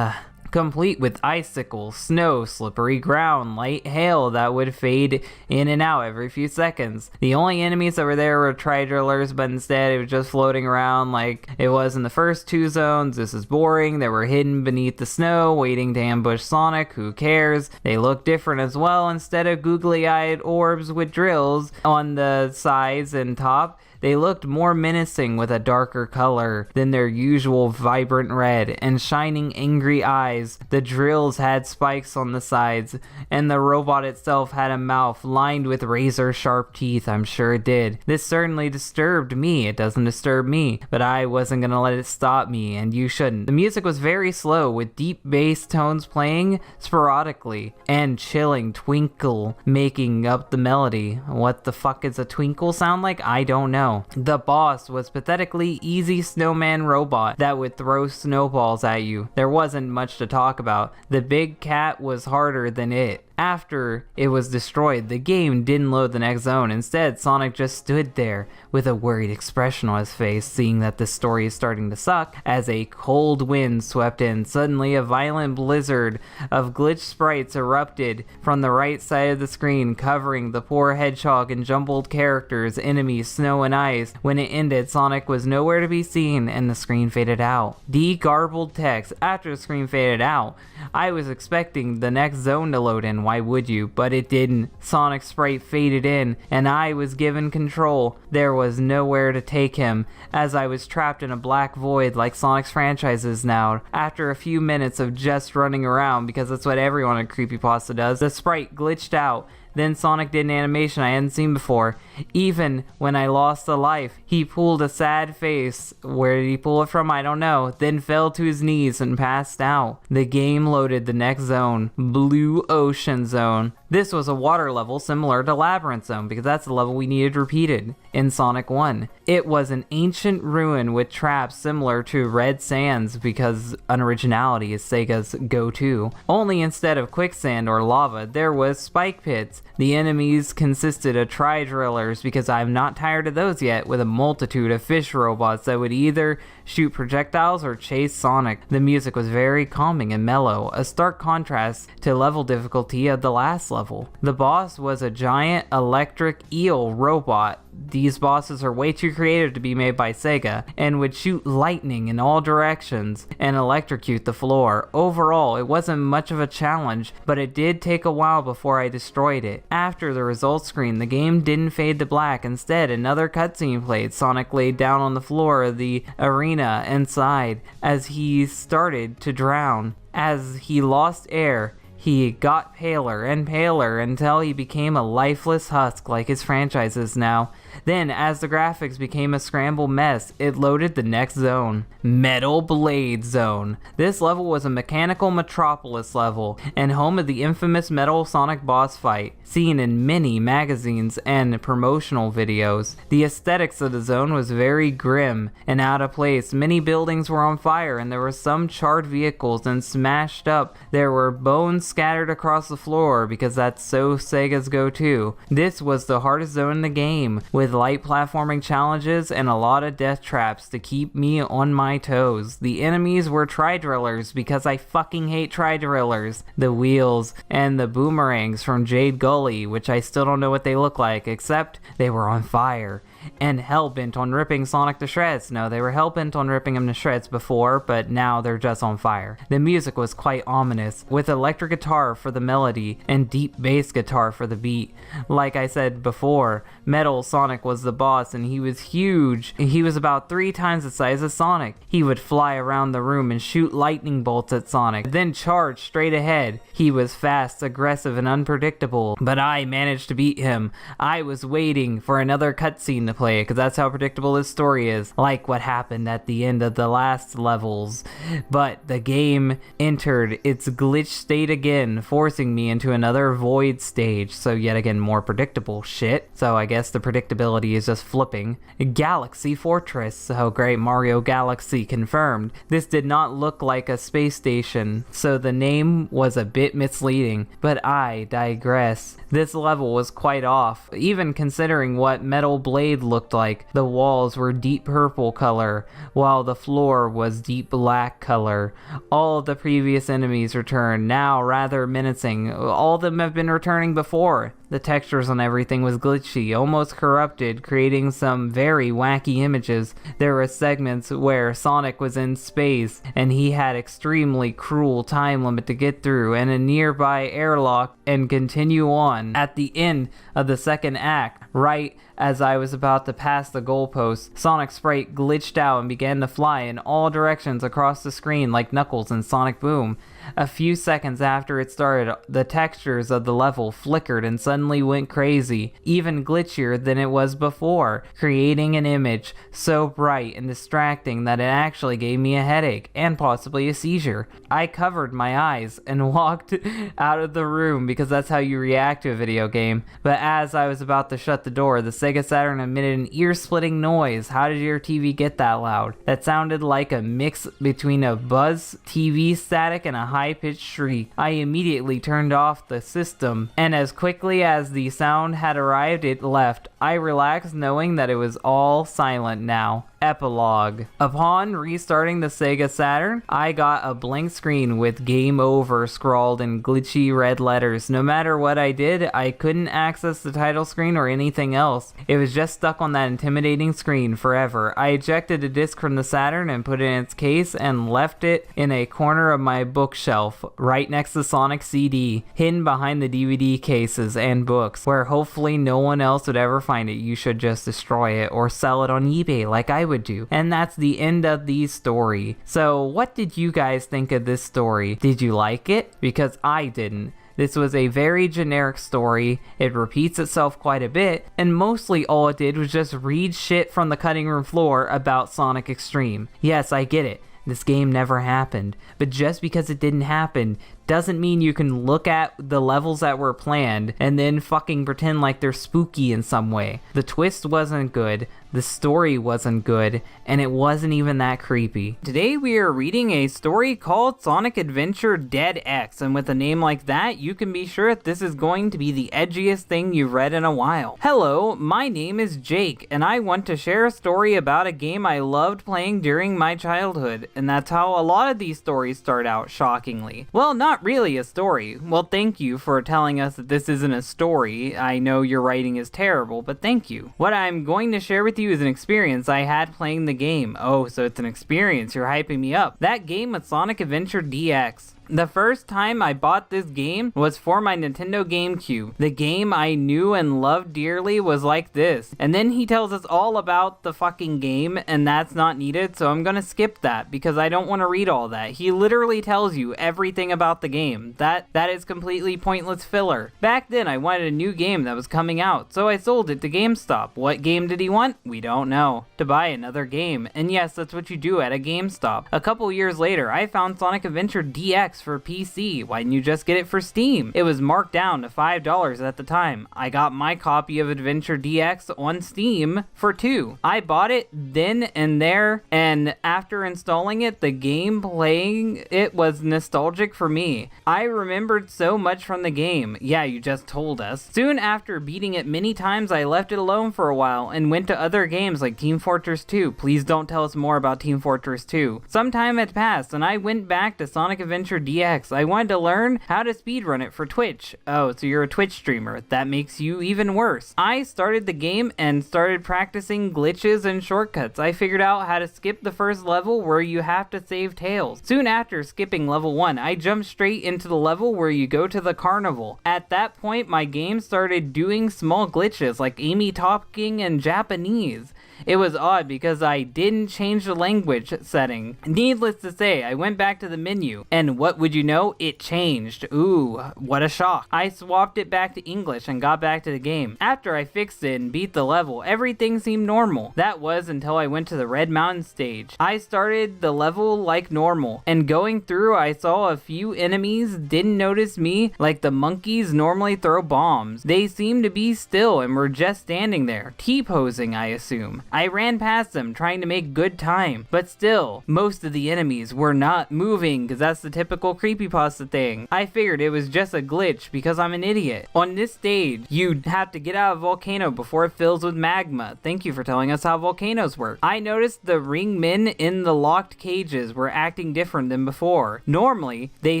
Complete with icicles, snow, slippery ground, light hail that would fade in and out every few seconds. The only enemies that were there were tri-drillers, but instead it was just floating around like it was in the first 2 zones. This is boring. They were hidden beneath the snow, waiting to ambush Sonic. Who cares? They look different as well. Instead of googly-eyed orbs with drills on the sides and top, they looked more menacing with a darker color than their usual vibrant red and shining angry eyes. The drills had spikes on the sides, and the robot itself had a mouth lined with razor-sharp teeth. I'm sure it did. This certainly disturbed me. It doesn't disturb me, but I wasn't gonna let it stop me, and you shouldn't. The music was very slow, with deep bass tones playing sporadically, and chilling twinkle making up the melody. What the fuck is a twinkle sound like? I don't know. The boss was pathetically easy snowman robot that would throw snowballs at you. There wasn't much to talk about. The big cat was harder than it. After it was destroyed, the game didn't load the next zone. Instead, Sonic just stood there with a worried expression on his face, seeing that the story is starting to suck, as a cold wind swept in. Suddenly, a violent blizzard of glitched sprites erupted from the right side of the screen, covering the poor Hedgehog and jumbled characters, enemies, snow, and ice. When it ended, Sonic was nowhere to be seen, and the screen faded out. Garbled text. After the screen faded out, I was expecting the next zone to load in. Why would you? But it didn't. Sonic's sprite faded in, and I was given control. There was nowhere to take him, as I was trapped in a black void like Sonic's franchise is now. After a few minutes of just running around, because that's what everyone in Creepypasta does, the sprite glitched out, Then Sonic did an animation I hadn't seen before. Even when I lost a life, he pulled a sad face. Where did he pull it from? I don't know. Then fell to his knees and passed out. The game loaded the next zone, Blue Ocean Zone. This was a water level similar to Labyrinth Zone because that's the level we needed repeated in Sonic 1. It was an ancient ruin with traps similar to Red Sands because unoriginality is Sega's go-to. Only instead of quicksand or lava, there was spike pits. The enemies consisted of tri-drillers because I'm not tired of those yet, with a multitude of fish robots that would either shoot projectiles or chase Sonic. The music was very calming and mellow, a stark contrast to level difficulty of the last level. The boss was a giant electric eel robot. These bosses are way too creative to be made by Sega, and would shoot lightning in all directions and electrocute the floor. Overall, it wasn't much of a challenge, but it did take a while before I destroyed it. After the results screen, the game didn't fade to black. Instead, another cutscene played. Sonic laid down on the floor of the arena and sighed as he started to drown. As he lost air, he got paler and paler until he became a lifeless husk like his franchises now. Then, as the graphics became a scrambled mess, it loaded the next zone, Metal Blade Zone. This level was a mechanical metropolis level, and home of the infamous Metal Sonic boss fight, seen in many magazines and promotional videos. The aesthetics of the zone was very grim and out of place. Many buildings were on fire, and there were some charred vehicles and smashed up. There were bones scattered across the floor because that's so Sega's go-to. This was the hardest zone in the game, with light platforming challenges and a lot of death traps to keep me on my toes. The enemies were tri-drillers because I fucking hate tri-drillers. The wheels and the boomerangs from Jade Gully, which I still don't know what they look like, except they were on fire and hell-bent on ripping Sonic to shreds. No, they were hell-bent on ripping him to shreds before, but now they're just on fire. The music was quite ominous, with electric guitar for the melody and deep bass guitar for the beat. Like I said before, Metal Sonic was the boss, and he was huge. He was about 3 times the size of Sonic. He would fly around the room and shoot lightning bolts at Sonic, then charge straight ahead. He was fast, aggressive, and unpredictable, but I managed to beat him. I was waiting for another cutscene to play, because that's how predictable this story is, like what happened at the end of the last levels. But the game entered its glitch state again, forcing me into another void stage, so yet again more predictable shit. So I guess the predictability is just flipping. Galaxy Fortress. Oh great, Mario Galaxy confirmed. This did not look like a space station, so the name was a bit misleading, but I digress. This level was quite off, even considering what Metal Blade looked like. The walls were deep purple color, while the floor was deep black color. All of the previous enemies returned, now rather menacing. All of them have been returning before. The textures on everything was glitchy, almost corrupted, creating some very wacky images. There were segments where Sonic was in space, and he had extremely cruel time limit to get through, and a nearby airlock, and continue on. At the end of the second act, right as I was about to pass the goalpost, Sonic's sprite glitched out and began to fly in all directions across the screen like Knuckles in Sonic Boom. A few seconds after it started, the textures of the level flickered and suddenly went crazy, even glitchier than it was before, creating an image so bright and distracting that it actually gave me a headache and possibly a seizure. I covered my eyes and walked out of the room because that's how you react to a video game. But as I was about to shut the door, the Sega Saturn emitted an ear-splitting noise. How did your TV get that loud? That sounded like a mix between a buzz TV static and a high-pitched shriek. I immediately turned off the system, and as quickly as the sound had arrived, it left. I relaxed knowing that it was all silent now. Epilogue. Upon restarting the Sega Saturn, I got a blank screen with Game Over scrawled in glitchy red letters. No matter what I did, I couldn't access the title screen or anything else. It was just stuck on that intimidating screen forever. I ejected a disc from the Saturn and put it in its case and left it in a corner of my bookshelf, right next to Sonic CD, hidden behind the DVD cases and books, where hopefully no one else would ever find it. You should just destroy it or sell it on eBay like I would do. And that's the end of the story. So what did you guys think of this story? Did you like it? Because I didn't. This was a very generic story, it repeats itself quite a bit, and mostly all it did was just read shit from the cutting room floor about Sonic X-treme. Yes, I get it. This game never happened, but just because it didn't happen doesn't mean you can look at the levels that were planned and then fucking pretend like they're spooky in some way. The twist wasn't good, the story wasn't good, and it wasn't even that creepy. Today we are reading a story called Sonic Adventure Dead-X, and with a name like that, you can be sure this is going to be the edgiest thing you've read in a while. Hello, my name is Jake, and I want to share a story about a game I loved playing during my childhood, and that's how a lot of these stories start out, shockingly. Well, not really a story. Well, thank you for telling us that this isn't a story. I know your writing is terrible, but thank you. What I'm going to share with you is an experience I had playing the game. Oh, so it's an experience. You're hyping me up. That game was Sonic Adventure DX. The first time I bought this game was for my Nintendo GameCube. The game I knew and loved dearly was like this. And then he tells us all about the fucking game, and that's not needed, so I'm gonna skip that because I don't want to read all that. He literally tells you everything about the game. That is completely pointless filler. Back then I wanted a new game that was coming out, so I sold it to GameStop. What game did he want? We don't know. To buy another game. And yes, that's what you do at a GameStop. A couple years later, I found Sonic Adventure DX for PC. Why didn't you just get it for Steam? It was marked down to $5 at the time. I got my copy of Adventure DX on Steam for $2. I bought it then and there, and after installing it, the game playing it was nostalgic for me. I remembered so much from the game. Yeah, you just told us. Soon after beating it many times, I left it alone for a while and went to other games like Team Fortress 2. Please don't tell us more about Team Fortress 2. Some time had passed and I went back to Sonic Adventure DX. I wanted to learn how to speedrun it for Twitch. Oh, so you're a Twitch streamer. That makes you even worse. I started the game and started practicing glitches and shortcuts. I figured out how to skip the first level where you have to save Tails. Soon after skipping level 1, I jumped straight into the level where you go to the carnival. At that point, my game started doing small glitches like Amy talking in Japanese. It was odd because I didn't change the language setting. Needless to say, I went back to the menu, and what would you know? It changed. Ooh, what a shock. I swapped it back to English and got back to the game. After I fixed it and beat the level, everything seemed normal. That was until I went to the Red Mountain stage. I started the level like normal, and going through I saw a few enemies didn't notice me like the monkeys normally throw bombs. They seemed to be still and were just standing there, T-posing I assume. I ran past them trying to make good time, but still, most of the enemies were not moving because that's the typical creepypasta thing. I figured it was just a glitch because I'm an idiot. On this stage, you'd have to get out of a volcano before it fills with magma. Thank you for telling us how volcanoes work. I noticed the ring men in the locked cages were acting different than before. Normally, they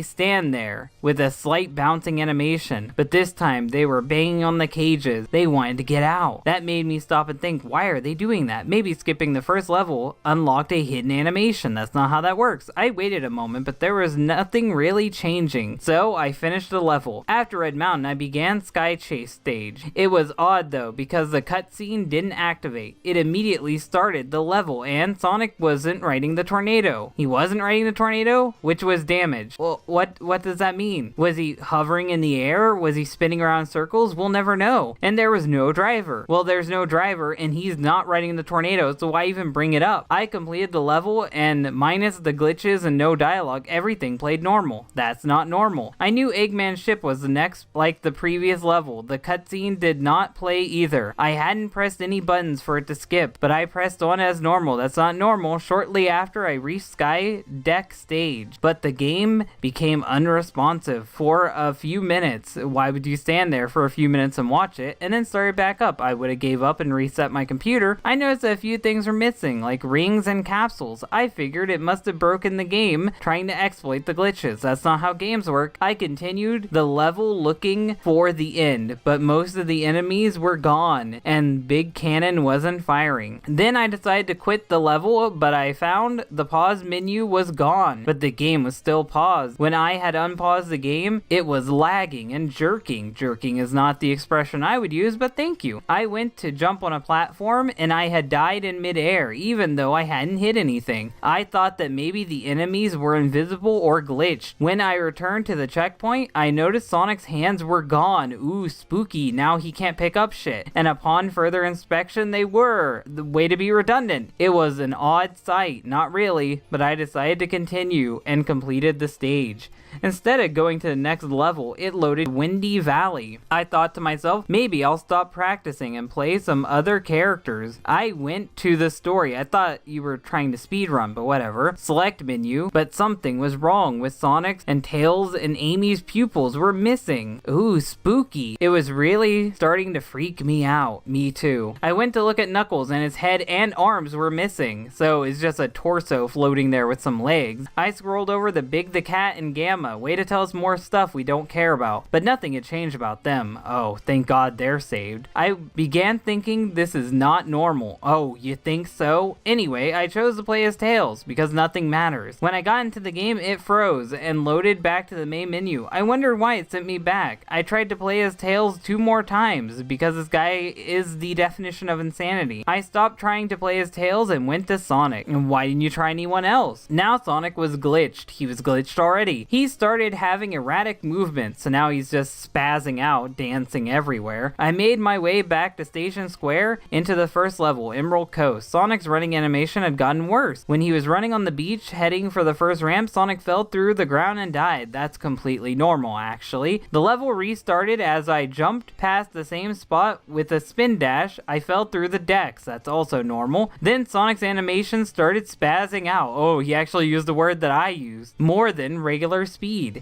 stand there with a slight bouncing animation, but this time they were banging on the cages. They wanted to get out. That made me stop and think, why are they doing that? Maybe skipping the first level unlocked a hidden animation. That's not how that works. I waited a moment, but there was nothing really changing, so I finished the level. After Red Mountain, I began Sky Chase stage. It was odd though, because the cutscene didn't activate. It immediately started the level, and Sonic wasn't riding the tornado. He wasn't riding the tornado, which was damaged. Well, what does that mean? Was he hovering in the air? Was he spinning around in circles? We'll never know. And there was no driver. Well, there's no driver, and he's not riding the tornado, so why even bring it up? I completed the level, and minus the glitches and no dialogue, everything played normal. That's not normal. I knew Eggman's ship was the next, like the previous level. The cutscene did not play either. I hadn't pressed any buttons for it to skip, but I pressed on as normal. That's not normal. Shortly after, I reached Sky Deck stage, but the game became unresponsive for a few minutes. Why would you stand there for a few minutes and watch it, and then start it back up? I would have gave up and reset my computer. I noticed that a few things were missing, like rings and capsules. I figured it must have broken the game trying to exploit the glitches. That's not how games work. I continued the level looking for the end, but most of the enemies were gone, and Big Cannon wasn't firing. Then I decided to quit the level, but I found the pause menu was gone, but the game was still paused. When I had unpaused the game, it was lagging and jerking. Jerking is not the expression I would use, but thank you. I went to jump on a platform, and I had died in midair, even though I hadn't hit anything. I thought that maybe the enemies were invisible or glitched glitched. When I returned to the checkpoint, I noticed Sonic's hands were gone. Ooh, spooky. Now he can't pick up shit. And upon further inspection, they were. The way to be redundant. It was an odd sight. Not really, but I decided to continue and completed the stage. Instead of going to the next level, it loaded Windy Valley. I thought to myself, maybe I'll stop practicing and play some other characters. I went to the story. I thought you were trying to speedrun, but whatever. Select menu, but something was wrong with Sonic's and Tails and Amy's pupils were missing. Ooh, spooky. It was really starting to freak me out. Me too. I went to look at Knuckles and his head and arms were missing, so it's just a torso floating there with some legs. I scrolled over the Big the Cat and Gamma. Way to tell us more stuff we don't care about. But nothing had changed about them. Oh, thank God they're saved. I began thinking this is not normal. Oh, you think so? Anyway, I chose to play as Tails because nothing matters. When I got into the game, it froze and loaded back to the main menu. I wondered why it sent me back. I tried to play as Tails 2 more times because this guy is the definition of insanity. I stopped trying to play as Tails and went to Sonic. And why didn't you try anyone else? Now Sonic was glitched. He was glitched already. He started having erratic movements, so now he's just spazzing out, dancing everywhere. I made my way back to Station Square into the first level, Emerald Coast. Sonic's running animation had gotten worse. When he was running on the beach heading for the first ramp, Sonic fell through the ground and died. That's completely normal, actually. The level restarted as I jumped past the same spot with a spin dash. I fell through the decks. That's also normal. Then Sonic's animation started spazzing out. Oh, he actually used the word that I used. More than regular speed.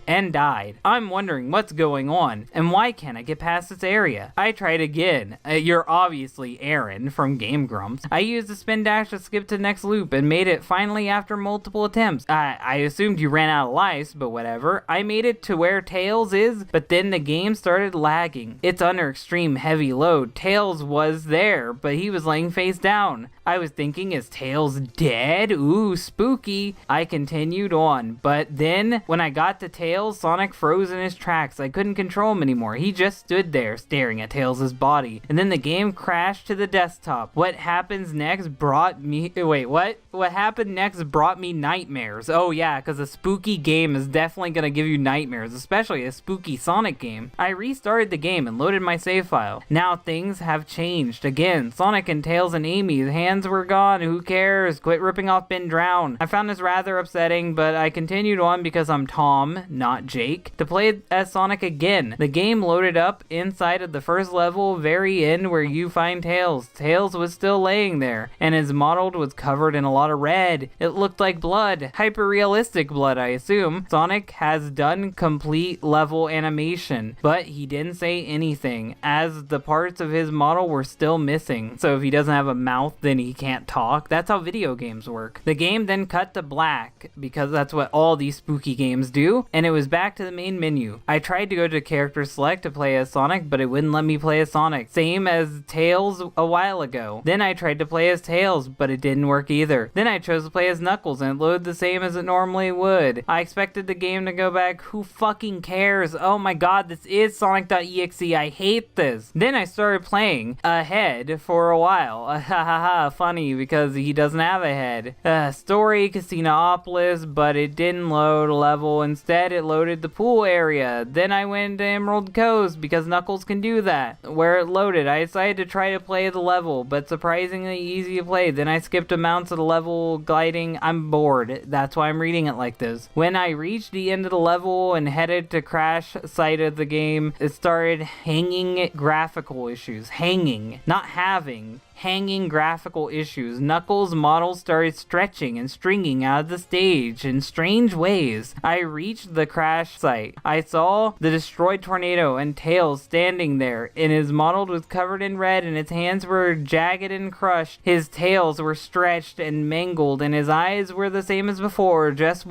And died. I'm wondering what's going on and why can't I get past this area? I tried again. You're obviously Aaron from Game Grumps. I used the spin dash to skip to the next loop and made it finally after multiple attempts. I assumed you ran out of lives, but whatever. I made it to where Tails is, but then the game started lagging. It's under extreme heavy load. Tails was there, but he was laying face down. I was thinking, is Tails dead? Ooh, spooky. I continued on, but then when I got to Tails, Sonic froze in his tracks. I couldn't control him anymore. He just stood there staring at Tails' body. And then the game crashed to the desktop. What happens next brought me... Wait, what? What happened next brought me nightmares. Oh yeah, because a spooky game is definitely going to give you nightmares, especially a spooky Sonic game. I restarted the game and loaded my save file. Now things have changed. Again, Sonic and Tails and Amy's hands were gone. Who cares? Quit ripping off Ben Drown. I found this rather upsetting, but I continued on because I'm Tom, not Jake, to play as Sonic again. The game loaded up inside of the first level, very end where you find Tails. Tails was still laying there, and his model was covered in a lot of red. It looked like blood. Hyper-realistic blood, I assume. Sonic has done complete level animation, but he didn't say anything, as the parts of his model were still missing. So if he doesn't have a mouth, then he can't talk. That's how video games work. The game then cut to black, because that's what all these spooky games do, and it was back to the main menu. I tried to go to character select to play as Sonic, but it wouldn't let me play as Sonic. Same as Tails a while ago. Then I tried to play as Tails, but it didn't work either. Then I chose to play as Knuckles, and it loaded the same as it normally would. I expected the game to go back. Who fucking cares? Oh my god, this is Sonic.EXE. I hate this. Then I started playing a head for a while. Hahaha, funny because he doesn't have a head. Story, Casinopolis, but it didn't load a level. Instead, it loaded the pool area. Then I went to Emerald Coast because Knuckles can do that. Where it loaded, I decided to try to play the level, but surprisingly easy to play. Then I skipped amounts of the level gliding. I'm bored. That's why I'm reading it like this. When I reached the end of the level and headed to crash site of the game, it started hanging graphical issues. Hanging, not having. Hanging graphical issues. Knuckles' model started stretching and stringing out of the stage in strange ways. I reached the crash site. I saw the destroyed tornado and Tails standing there, and his model was covered in red and his hands were jagged and crushed. His tails were stretched and mangled and his eyes were the same as before. Just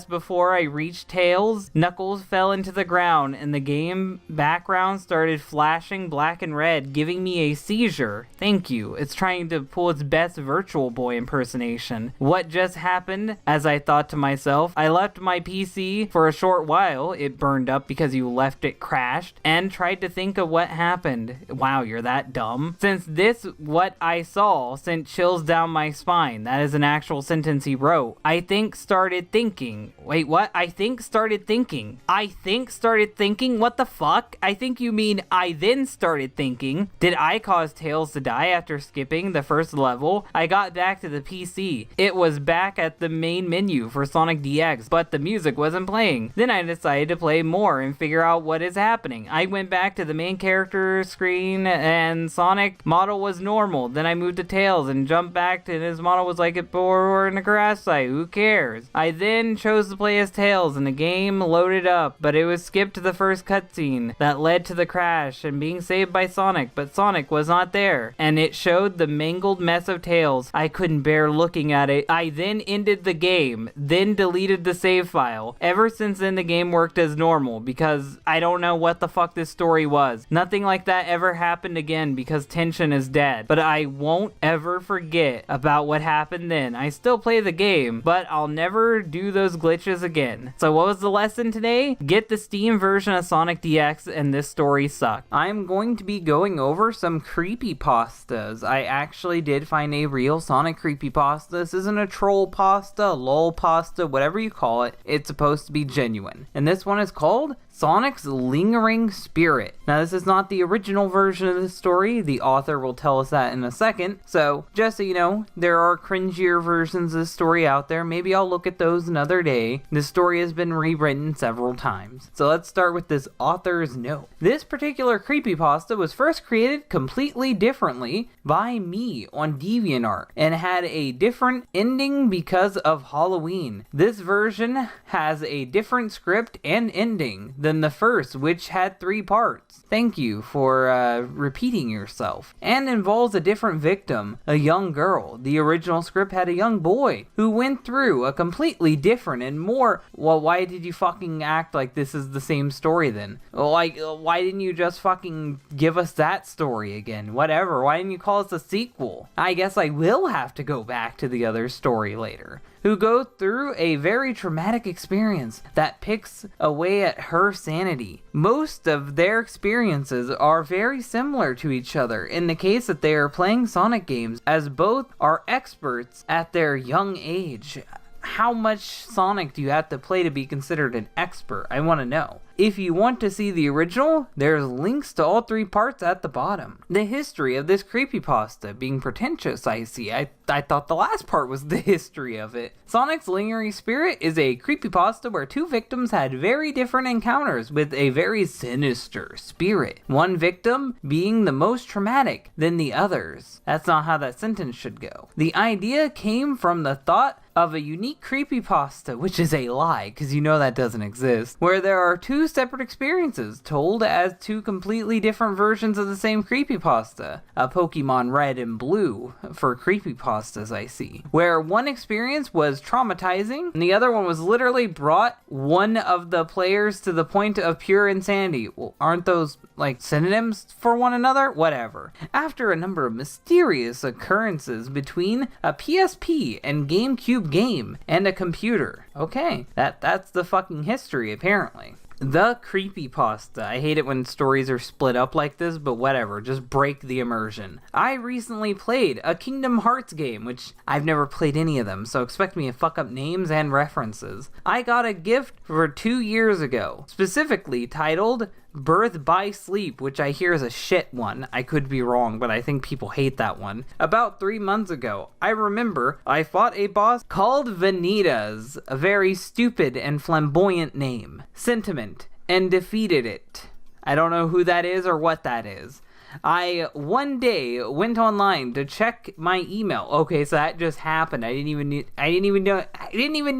before I reached Tails, Knuckles fell into the ground and the game background started flashing black and red, giving me a seizure. Thank Thank you. It's trying to pull its best Virtual Boy impersonation. What just happened? As I thought to myself, I left my PC for a short while. It burned up because you left it crashed, and tried to think of what happened. Wow, you're that dumb. Since this, what I saw, sent chills down my spine. That is an actual sentence he wrote. I think started thinking. Wait, what? I think started thinking. I think started thinking? What the fuck? I think you mean I then started thinking. Did I cause Tails to die after skipping the first level? I got back to the PC. It was back at the main menu for Sonic DX, but the music wasn't playing. Then I decided to play more and figure out what is happening. I went back to the main character screen and Sonic model was normal. Then I moved to Tails and jumped back and his model was like it before in a grass site. Who cares? I then chose to play as Tails and the game loaded up, but it was skipped to the first cutscene that led to the crash and being saved by Sonic, but Sonic was not there, and it showed the mangled mess of Tails. I couldn't bear looking at it. I then ended the game, then deleted the save file. Ever since then the game worked as normal because I don't know what the fuck this story was. Nothing like that ever happened again because tension is dead, but I won't ever forget about what happened then. I still play the game, but I'll never do those glitches again. So what was the lesson today? Get the Steam version of Sonic DX and this story sucked. I'm going to be going over some creepypastas. I actually did find a real Sonic creepypasta. This isn't a troll pasta, lol pasta, whatever you call it. It's supposed to be genuine. And this one is called Sonic's Lingering Spirit. Now, this is not the original version of the story. The author will tell us that in a second. So, just so you know, there are cringier versions of the story out there. Maybe I'll look at those another day. The story has been rewritten several times. So let's start with this author's note. This particular creepypasta was first created completely differently by me on DeviantArt and had a different ending because of Halloween. This version has a different script and ending than the first, which had 3 parts. Thank you for repeating yourself. And involves a different victim, a young girl. The original script had a young boy who went through a completely different and more... Well, why did you fucking act like this is the same story then? Like, why didn't you just fucking give us that story again? Whatever, why didn't you call us a sequel? I guess I will have to go back to the other story later. Who go through a very traumatic experience that picks away at her sanity. Most of their experiences are very similar to each other in the case that they are playing Sonic games, as both are experts at their young age. How much Sonic do you have to play to be considered an expert? I want to know. If you want to see the original, there's links to all 3 parts at the bottom. The history of this creepypasta, being pretentious, I see. I thought the last part was the history of it. Sonic's Lingering Spirit is a creepypasta where 2 victims had very different encounters with a very sinister spirit. One victim being the most traumatic than the others. That's not how that sentence should go. The idea came from the thought of a unique creepypasta, which is a lie, because you know that doesn't exist, where there are 2 separate experiences told as 2 completely different versions of the same creepypasta. A Pokemon Red and Blue for creepypastas, I see. Where one experience was traumatizing, and the other one was literally brought one of the players to the point of pure insanity. Well, aren't those like synonyms for one another? Whatever. After a number of mysterious occurrences between a PSP and GameCube game and a computer. Okay, that's the fucking history apparently. The creepypasta. I hate it when stories are split up like this, but whatever, just break the immersion. I recently played a Kingdom Hearts game, which I've never played any of them, so expect me to fuck up names and references. I got a gift for 2 years ago, specifically titled Birth by Sleep, which I hear is a shit one. I could be wrong, but I think people hate that one. About 3 months ago, I remember I fought a boss called Vanitas, a very stupid and flamboyant name, sentiment, and defeated it. I don't know who that is or what that is. I one day went online to check my email. Okay, so that just happened. I didn't even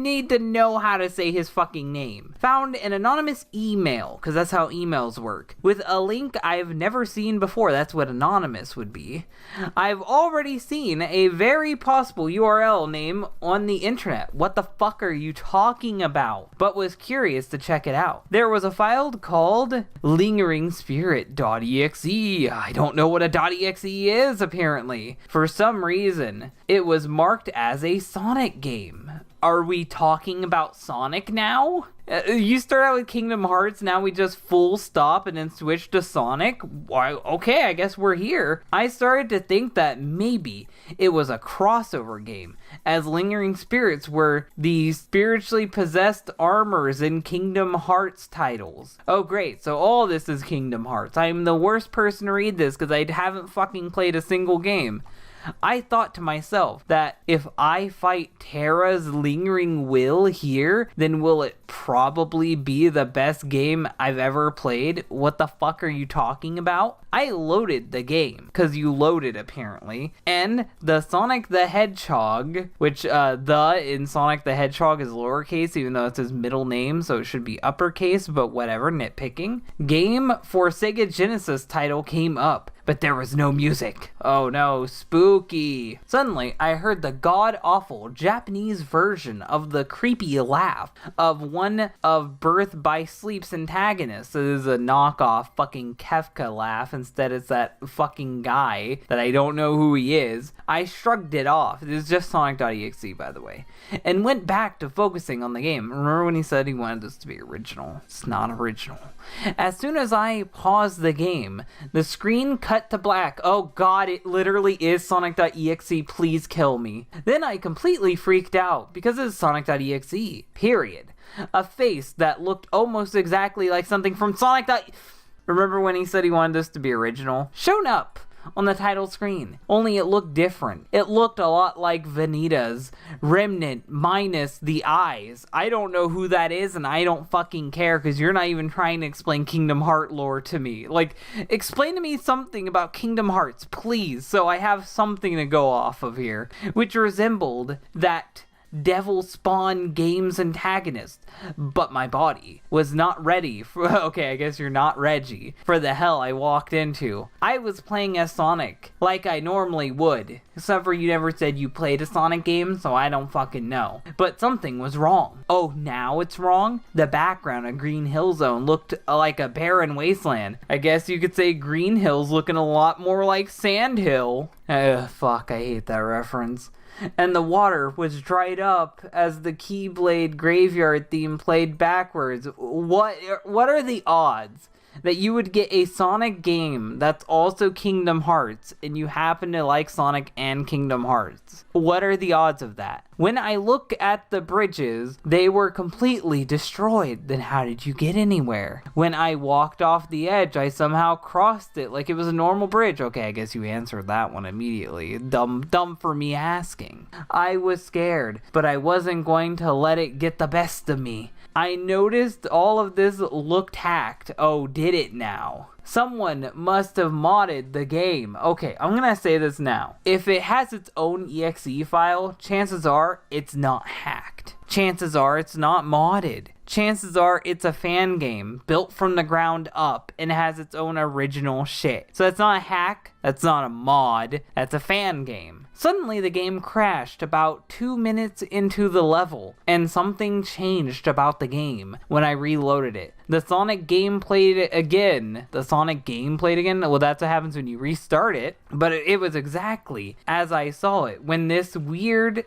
need to know how to say his fucking name. Found an anonymous email, because that's how emails work, with a link I've never seen before. That's what anonymous would be. I've already seen a very possible URL name on the internet. What the fuck are you talking about? But was curious to check it out. There was a file called lingeringspirit.exe. I don't know what a .exe is, apparently. For some reason, it was marked as a Sonic game. Are we talking about Sonic now? You start out with Kingdom Hearts, now we just full stop and then switch to Sonic? Why, okay, I guess we're here. I started to think that maybe it was a crossover game, as Lingering Spirits were the spiritually possessed armors in Kingdom Hearts titles. Oh great, so all this is Kingdom Hearts. I'm the worst person to read this because I haven't fucking played a single game. I thought to myself that if I fight Terra's Lingering Will here, then will it probably be the best game I've ever played? What the fuck are you talking about? I loaded the game, because you loaded apparently, and the Sonic the Hedgehog, which the in Sonic the Hedgehog is lowercase even though it's his middle name, so it should be uppercase, but whatever, nitpicking. Game for Sega Genesis title came up, but there was no music. Oh no, spooky. Suddenly, I heard the god-awful Japanese version of the creepy laugh of one of Birth by Sleep's antagonists. It is a knockoff fucking Kefka laugh. Instead, it's that fucking guy that I don't know who he is. I shrugged it off. It is just Sonic.exe, by the way. And went back to focusing on the game. Remember when he said he wanted this to be original? It's not original. As soon as I paused the game, the screen cut to black. Oh god, it literally is Sonic.exe, please kill me. Then I completely freaked out because it's Sonic.exe, period. A face that looked almost exactly like something from Sonic. Remember when he said he wanted this to be original? Shown up on the title screen, only it looked different. It looked a lot like Vanitas Remnant minus the eyes. I don't know who that is, and I don't fucking care because you're not even trying to explain Kingdom Heart lore to me. Like, explain to me something about Kingdom Hearts, please, so I have something to go off of here, which resembled that Devil Spawn Games antagonist, but my body was not ready for, okay, I guess you're not Reggie, for the hell I walked into. I was playing as Sonic, like I normally would, except for you never said you played a Sonic game, so I don't fucking know. But something was wrong. Oh, now it's wrong? The background of Green Hill Zone looked like a barren wasteland. I guess you could say Green Hill's looking a lot more like Sand Hill. Fuck, I hate that reference. And the water was dried up as the Keyblade graveyard theme played backwards. What are the odds that you would get a Sonic game that's also Kingdom Hearts and you happen to like Sonic and Kingdom Hearts? What are the odds of that? When I look at the bridges, they were completely destroyed. Then how did you get anywhere? When I walked off the edge, I somehow crossed it like it was a normal bridge. Okay, I guess you answered that one immediately. Dumb for me asking. I was scared, but I wasn't going to let it get the best of me. I noticed all of this looked hacked. Oh, did it now? Someone must have modded the game. Okay, I'm gonna say this now. If it has its own exe file, chances are it's not hacked. Chances are it's not modded. Chances are it's a fan game built from the ground up and has its own original shit. So that's not a hack, that's not a mod, that's a fan game. Suddenly the game crashed about 2 minutes into the level, and something changed about the game when I reloaded it. The Sonic game played again. Well, that's what happens when you restart it, but it was exactly as I saw it when it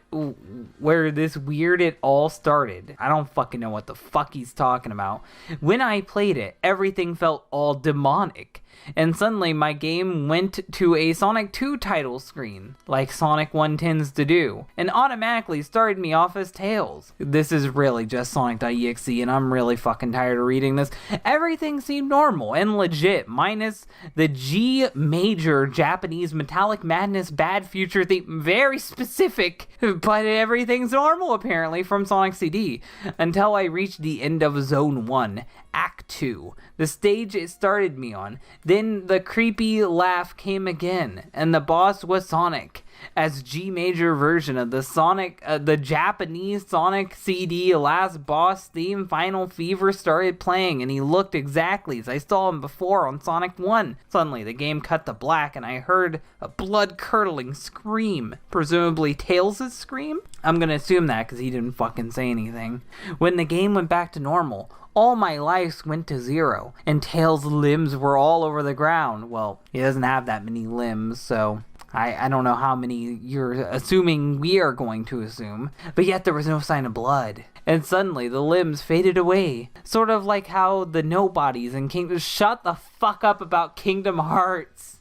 all started. I don't fucking know what the fuck he's talking about. When I played it, everything felt all demonic. And suddenly my game went to a Sonic 2 title screen, like Sonic 1 tends to do, and automatically started me off as Tails. This is really just Sonic.exe, and I'm really fucking tired of reading this. Everything seemed normal and legit, minus the G major Japanese Metallic Madness Bad Future theme. Very specific, but everything's normal apparently from Sonic CD, until I reached the end of Zone 1. Act 2, the stage it started me on. Then the creepy laugh came again, and the boss was Sonic. as G major version of the Sonic, the Japanese Sonic CD Last Boss theme Final Fever started playing, and he looked exactly as I saw him before on Sonic 1. Suddenly, the game cut to black, and I heard a blood-curdling scream. Presumably Tails' scream? I'm gonna assume that because he didn't fucking say anything. When the game went back to normal, all my lives went to 0, and Tails' limbs were all over the ground. Well, he doesn't have that many limbs, so I don't know how many you're assuming we are going to assume, but yet there was no sign of blood. And suddenly the limbs faded away, sort of like how the nobodies in Kingdom... Shut the fuck up about Kingdom Hearts!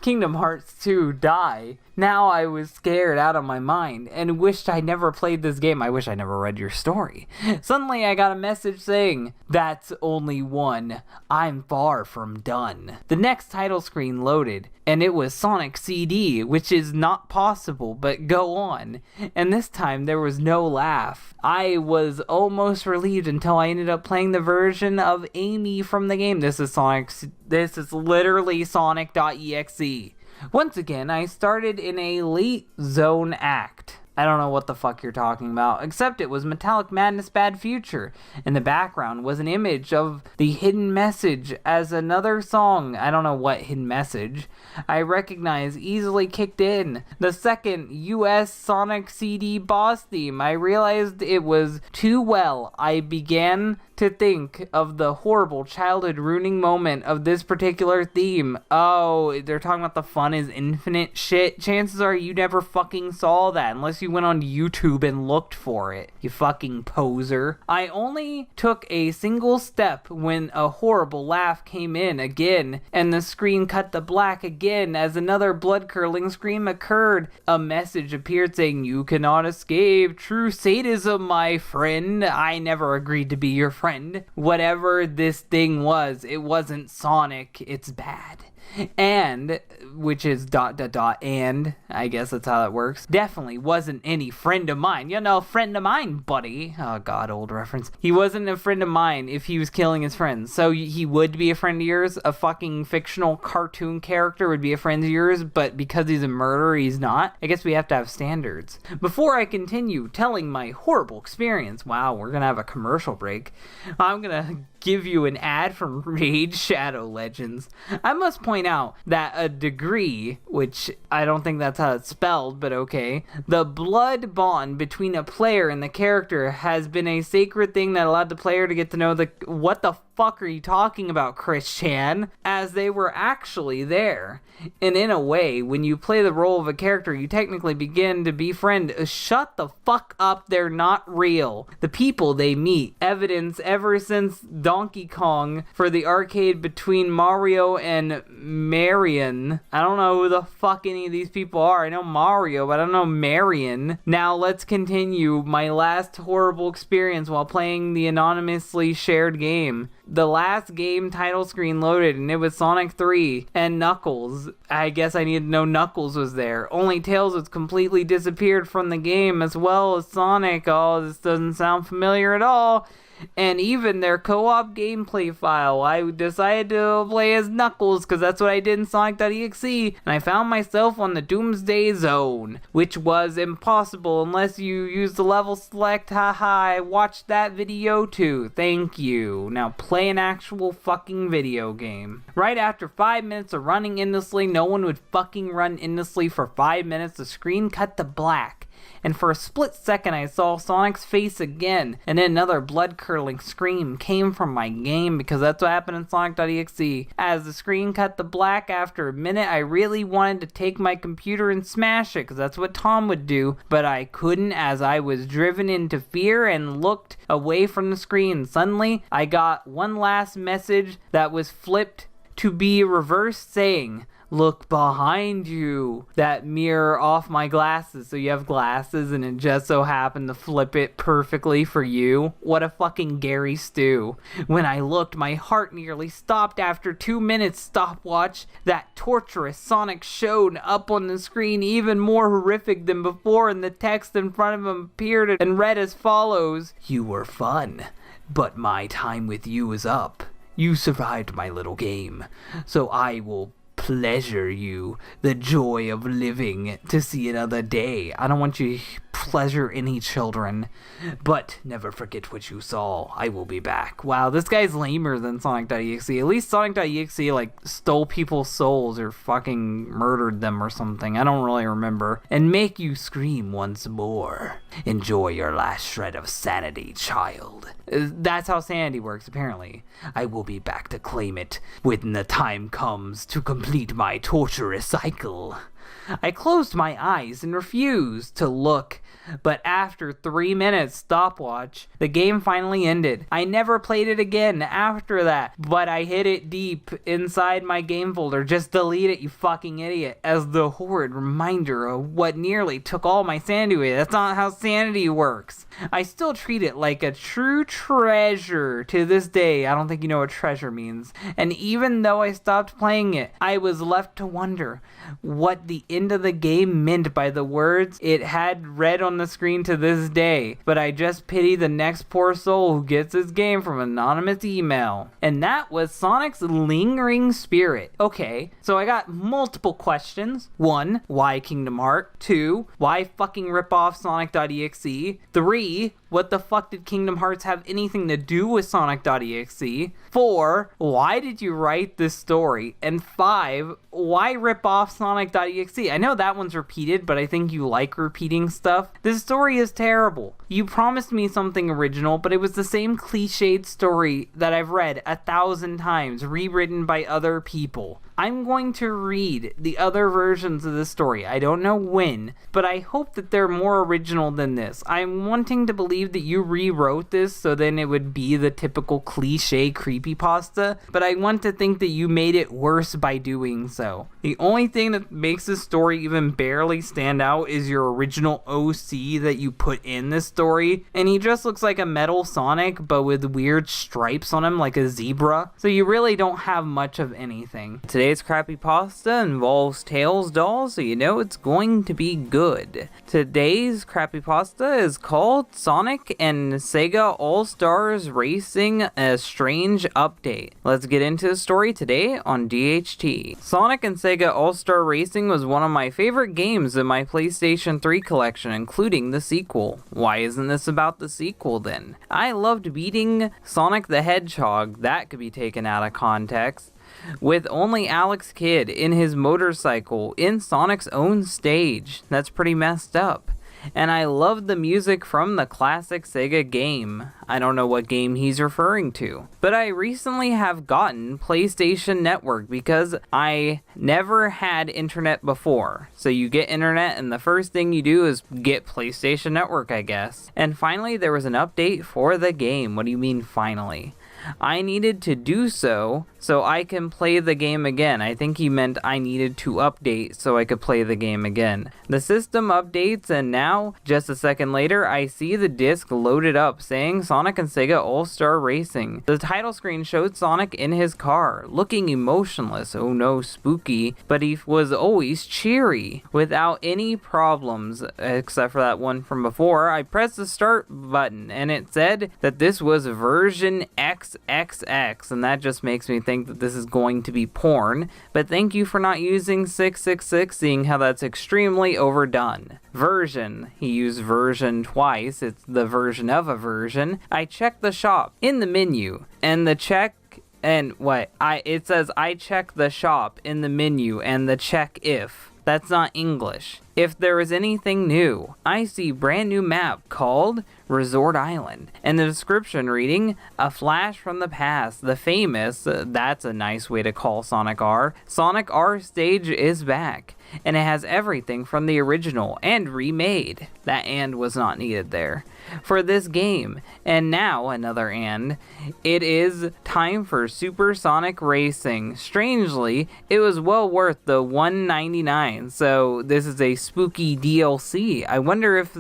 Kingdom Hearts 2 die. Now I was scared out of my mind and wished I never played this game. I wish I never read your story. Suddenly I got a message saying, "That's only one. I'm far from done." The next title screen loaded, and it was Sonic CD, which is not possible, but go on. And this time there was no laugh. I was almost relieved until I ended up playing the version of Amy from the game. This is literally Sonic.EXE. Once again, I started in a late zone act. I don't know what the fuck you're talking about, except it was Metallic Madness Bad Future. In the background was an image of the Hidden Message as another song. I don't know what hidden message. I recognize easily kicked in. The second US Sonic CD boss theme. I realized it was too well. I began to think of the horrible childhood ruining moment of this particular theme. Oh, they're talking about the fun is infinite shit. Chances are you never fucking saw that unless you went on YouTube and looked for it, you fucking poser. I only took a single step when a horrible laugh came in again, and the screen cut to black again as another blood-curdling scream occurred. A message appeared saying, "You cannot escape true sadism, my friend. I never agreed to be your friend." Whatever this thing was, it wasn't Sonic. It's bad. And, which is ... and, I guess that's how that works, definitely wasn't any friend of mine. You know, friend of mine, buddy. Oh god, old reference. He wasn't a friend of mine if he was killing his friends. So he would be a friend of yours? A fucking fictional cartoon character would be a friend of yours, but because he's a murderer, he's not? I guess we have to have standards. Before I continue telling my horrible experience, wow, we're gonna have a commercial break, I'm gonna give you an ad from Raid Shadow Legends. I must point out that a degree, which I don't think that's how it's spelled, but okay, the blood bond between a player and the character has been a sacred thing that allowed the player to get to know what the fuck are you talking about, Chris Chan? As they were actually there. And in a way, when you play the role of a character, you technically begin to befriend. Shut the fuck up, they're not real. The people they meet, evidence ever since Donkey Kong for the arcade between Mario and Marion. I don't know who the fuck any of these people are. I know Mario, but I don't know Marion. Now let's continue my last horrible experience while playing the anonymously shared game. The last game title screen loaded, and it was Sonic 3 and Knuckles. I guess I needed to know Knuckles was there. Only Tails was completely disappeared from the game, as well as Sonic. Oh, this doesn't sound familiar at all. And even their co-op gameplay file. I decided to play as Knuckles because that's what I did in Sonic.exe, and I found myself on the Doomsday Zone, which was impossible unless you use the level select. Haha, I watched that video too. Thank you. Now play an actual fucking video game. Right after 5 minutes of running endlessly, no one would fucking run endlessly for 5 minutes, the screen cut to black. And for a split second I saw Sonic's face again, and then another blood-curdling scream came from my game because that's what happened in Sonic.exe. As the screen cut to black after a minute, I really wanted to take my computer and smash it because that's what Tom would do, but I couldn't as I was driven into fear and looked away from the screen. Suddenly, I got one last message that was flipped to be reversed saying, "Look behind you." That mirror off my glasses, so you have glasses and it just so happened to flip it perfectly for you. What a fucking Gary Stew. When I looked, my heart nearly stopped after 2 minutes stopwatch. That torturous Sonic showed up on the screen, even more horrific than before, and the text in front of him appeared and read as follows: "You were fun, but my time with you is up. You survived my little game, so I will pleasure you the joy of living to see another day. I don't want you to pleasure any children, but never forget what you saw. I will be back. Wow, this guy's lamer than Sonic.exe. At least Sonic.exe like stole people's souls or fucking murdered them or something. I don't really remember. And make you scream once more. Enjoy your last shred of sanity, child. That's how sanity works, apparently. I will be back to claim it when the time comes to complete my torturous cycle. I closed my eyes and refused to look, but after 3 minutes stopwatch, the game finally ended. I never played it again after that, but I hid it deep inside my game folder. Just delete it, you fucking idiot, as the horrid reminder of what nearly took all my sanity away. That's not how sanity works. I still treat it like a true treasure to this day. I don't think you know what treasure means. And even though I stopped playing it, I was left to wonder what the end of the game meant by the words it had read on the screen to this day. But I just pity the next poor soul who gets his game from anonymous email. And that was Sonic's lingering spirit. Okay, so I got multiple questions. 1, why Kingdom Hearts? 2, why fucking rip off Sonic.exe? 3, what the fuck did Kingdom Hearts have anything to do with Sonic.exe? 4, why did you write this story? And 5, why rip off Sonic.exe? I know that one's repeated, but I think you like repeating stuff. This story is terrible. You promised me something original, but it was the same cliched story that I've read 1,000 times, rewritten by other people. I'm going to read the other versions of this story. I don't know when, but I hope that they're more original than this. I'm wanting to believe that you rewrote this so then it would be the typical cliche creepypasta, but I want to think that you made it worse by doing so. The only thing that makes this story even barely stand out is your original OC that you put in this story, and he just looks like a metal Sonic but with weird stripes on him like a zebra, so you really don't have much of anything. Today's Crappypasta involves Tails dolls, so you know it's going to be good. Today's Crappypasta is called Sonic and SEGA All-Stars Racing: A Strange Update. Let's get into the story today on DHT. Sonic and SEGA All-Star Racing was one of my favorite games in my PlayStation 3 collection, including the sequel. Why isn't this about the sequel then? I loved beating Sonic the Hedgehog, that could be taken out of context, with only Alex Kidd in his motorcycle in Sonic's own stage. That's pretty messed up. And I loved the music from the classic SEGA game. I don't know what game he's referring to. But I recently have gotten PlayStation Network because I never had internet before. So you get internet and the first thing you do is get PlayStation Network, I guess. And finally there was an update for the game. What do you mean finally? I needed to do so I can play the game again. I think he meant I needed to update so I could play the game again. The system updates, and now, just a second later, I see the disc loaded up saying Sonic and SEGA All-Star Racing. The title screen showed Sonic in his car, looking emotionless, oh no, spooky, but he was always cheery, without any problems, except for that one from before. I pressed the start button, and it said that this was version XXX, and that just makes me think that this is going to be porn, but thank you for not using 666, seeing how that's extremely overdone. Version, he used version twice, it's the version of a version. I checked the shop in the menu, and the check, and what, it says I check the shop in the menu, and the check if. That's not English. If there is anything new, I see brand new map called Resort Island, and the description reading, a flash from the past, the famous, that's a nice way to call Sonic R. Sonic R stage is back, and it has everything from the original and remade. That and was not needed there. For this game, and now another and, it is time for Super Sonic Racing. Strangely, it was well worth the $1.99, so this is a spooky DLC. I wonder if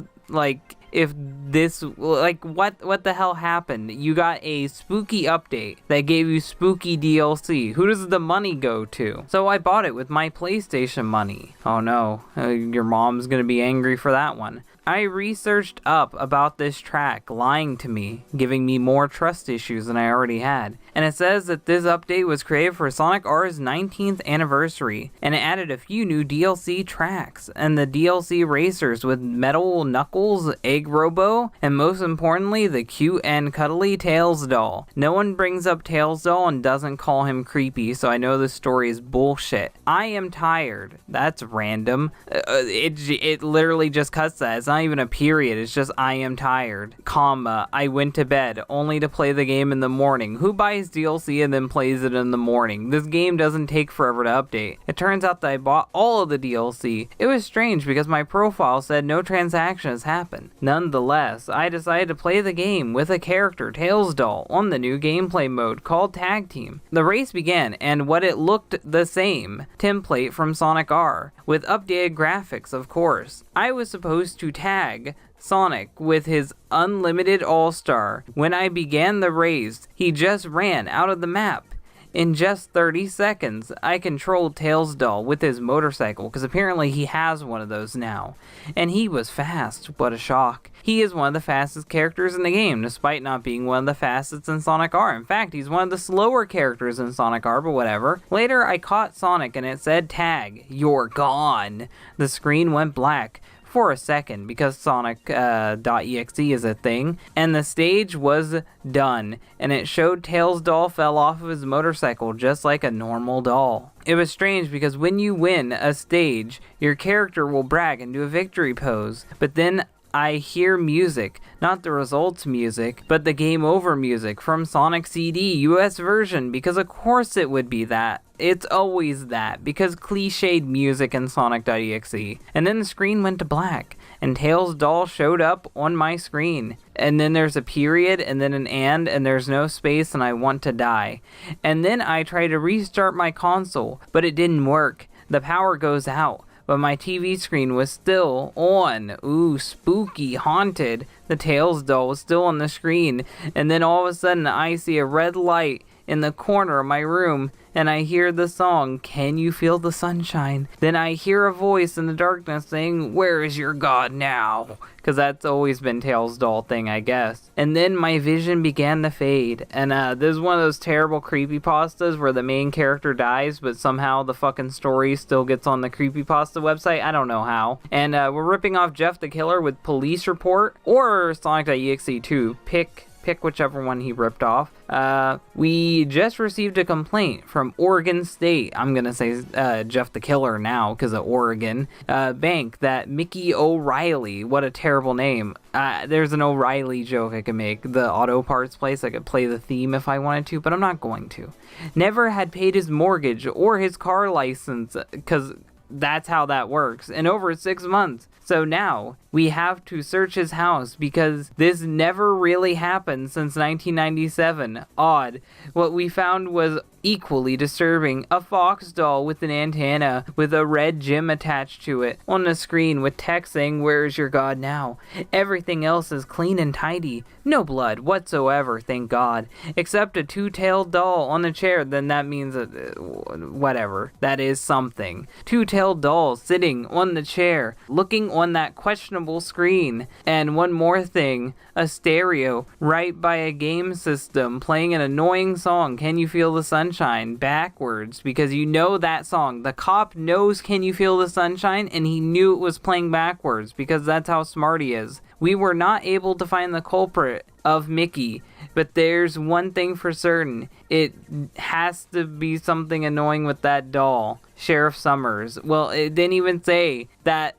this, what the hell happened? You got a spooky update that gave you spooky DLC. Who does the money go to? So I bought it with my PlayStation money. Oh no, your mom's gonna be angry for that one. I researched up about this track, lying to me, giving me more trust issues than I already had. and it says that this update was created for Sonic R's 19th anniversary, and it added a few new DLC tracks, and the DLC racers with Metal Knuckles, Egg Robo, and most importantly, the cute and cuddly Tails doll. No one brings up Tails doll and doesn't call him creepy, so I know this story is bullshit. I am tired. That's random. It literally just cuts that. It's not even a period. It's just I am tired, comma, I went to bed only to play the game in the morning. Who buys DLC and then plays it in the morning? This game doesn't take forever to update. It turns out that I bought all of the DLC. It was strange because my profile said no transactions happened. Nonetheless, I decided to play the game with a character, Tails doll, on the new gameplay mode called Tag Team. The race began, and what it looked the same template from Sonic R, with updated graphics, of course. I was supposed to tag Sonic with his unlimited all-star. When I began the race, he just ran out of the map. In just 30 seconds, I controlled Tails doll with his motorcycle, because apparently he has one of those now. And he was fast. What a shock. He is one of the fastest characters in the game, despite not being one of the fastest in Sonic R. In fact, he's one of the slower characters in Sonic R, but whatever. Later, I caught Sonic and it said, "Tag, you're gone." The screen went black for a second because Sonic.exe is a thing, and the stage was done, and it showed Tails doll fell off of his motorcycle just like a normal doll. It was strange because when you win a stage, your character will brag and do a victory pose, but then I hear music, not the results music, but the game over music from Sonic CD US version, because of course it would be that. It's always that, because cliched music in Sonic.exe. And then the screen went to black, and Tails doll showed up on my screen. And then there's a period, and then an and there's no space, and I want to die. And then I try to restart my console, but it didn't work. The power goes out, but my TV screen was still on. Ooh, spooky, haunted. The Tails doll was still on the screen, and then all of a sudden I see a red light in the corner of my room, and I hear the song, "Can You Feel the Sunshine?" Then I hear a voice in the darkness saying, "Where is your god now?" Because that's always been Tails doll thing, I guess. And then my vision began to fade, and this is one of those terrible creepypastas where the main character dies, but somehow the fucking story still gets on the Creepypasta website. I don't know how. And we're ripping off Jeff the Killer with Police Report, or Sonic.exe 2. Pick whichever one he ripped off. We just received a complaint from Oregon State, I'm gonna say Jeff the Killer now because of Oregon, bank that Mickey O'Reilly, what a terrible name. There's an O'Reilly joke I could make, the auto parts place. I could play the theme if I wanted to, but I'm not going to. Never had paid his mortgage or his car license, because that's how that works, in over 6 months. So now we have to search his house because this never really happened since 1997. Odd. What we found was equally disturbing. A fox doll with an antenna with a red gem attached to it on the screen with text saying, "Where is your god now?" Everything else is clean and tidy. No blood whatsoever, thank God. Except a two-tailed doll on the chair. Then that means whatever. That is something. Two-tailed doll sitting on the chair, looking on that questionable screen. And one more thing, a stereo right by a game system playing an annoying song, "Can You Feel the Sunshine?" backwards, because you know that song. The cop knows "Can You Feel the Sunshine?" and he knew it was playing backwards because that's how smart he is. We were not able to find the culprit of Mickey, but there's one thing for certain. It has to be something annoying with that doll. Sheriff Summers. Well, it didn't even say that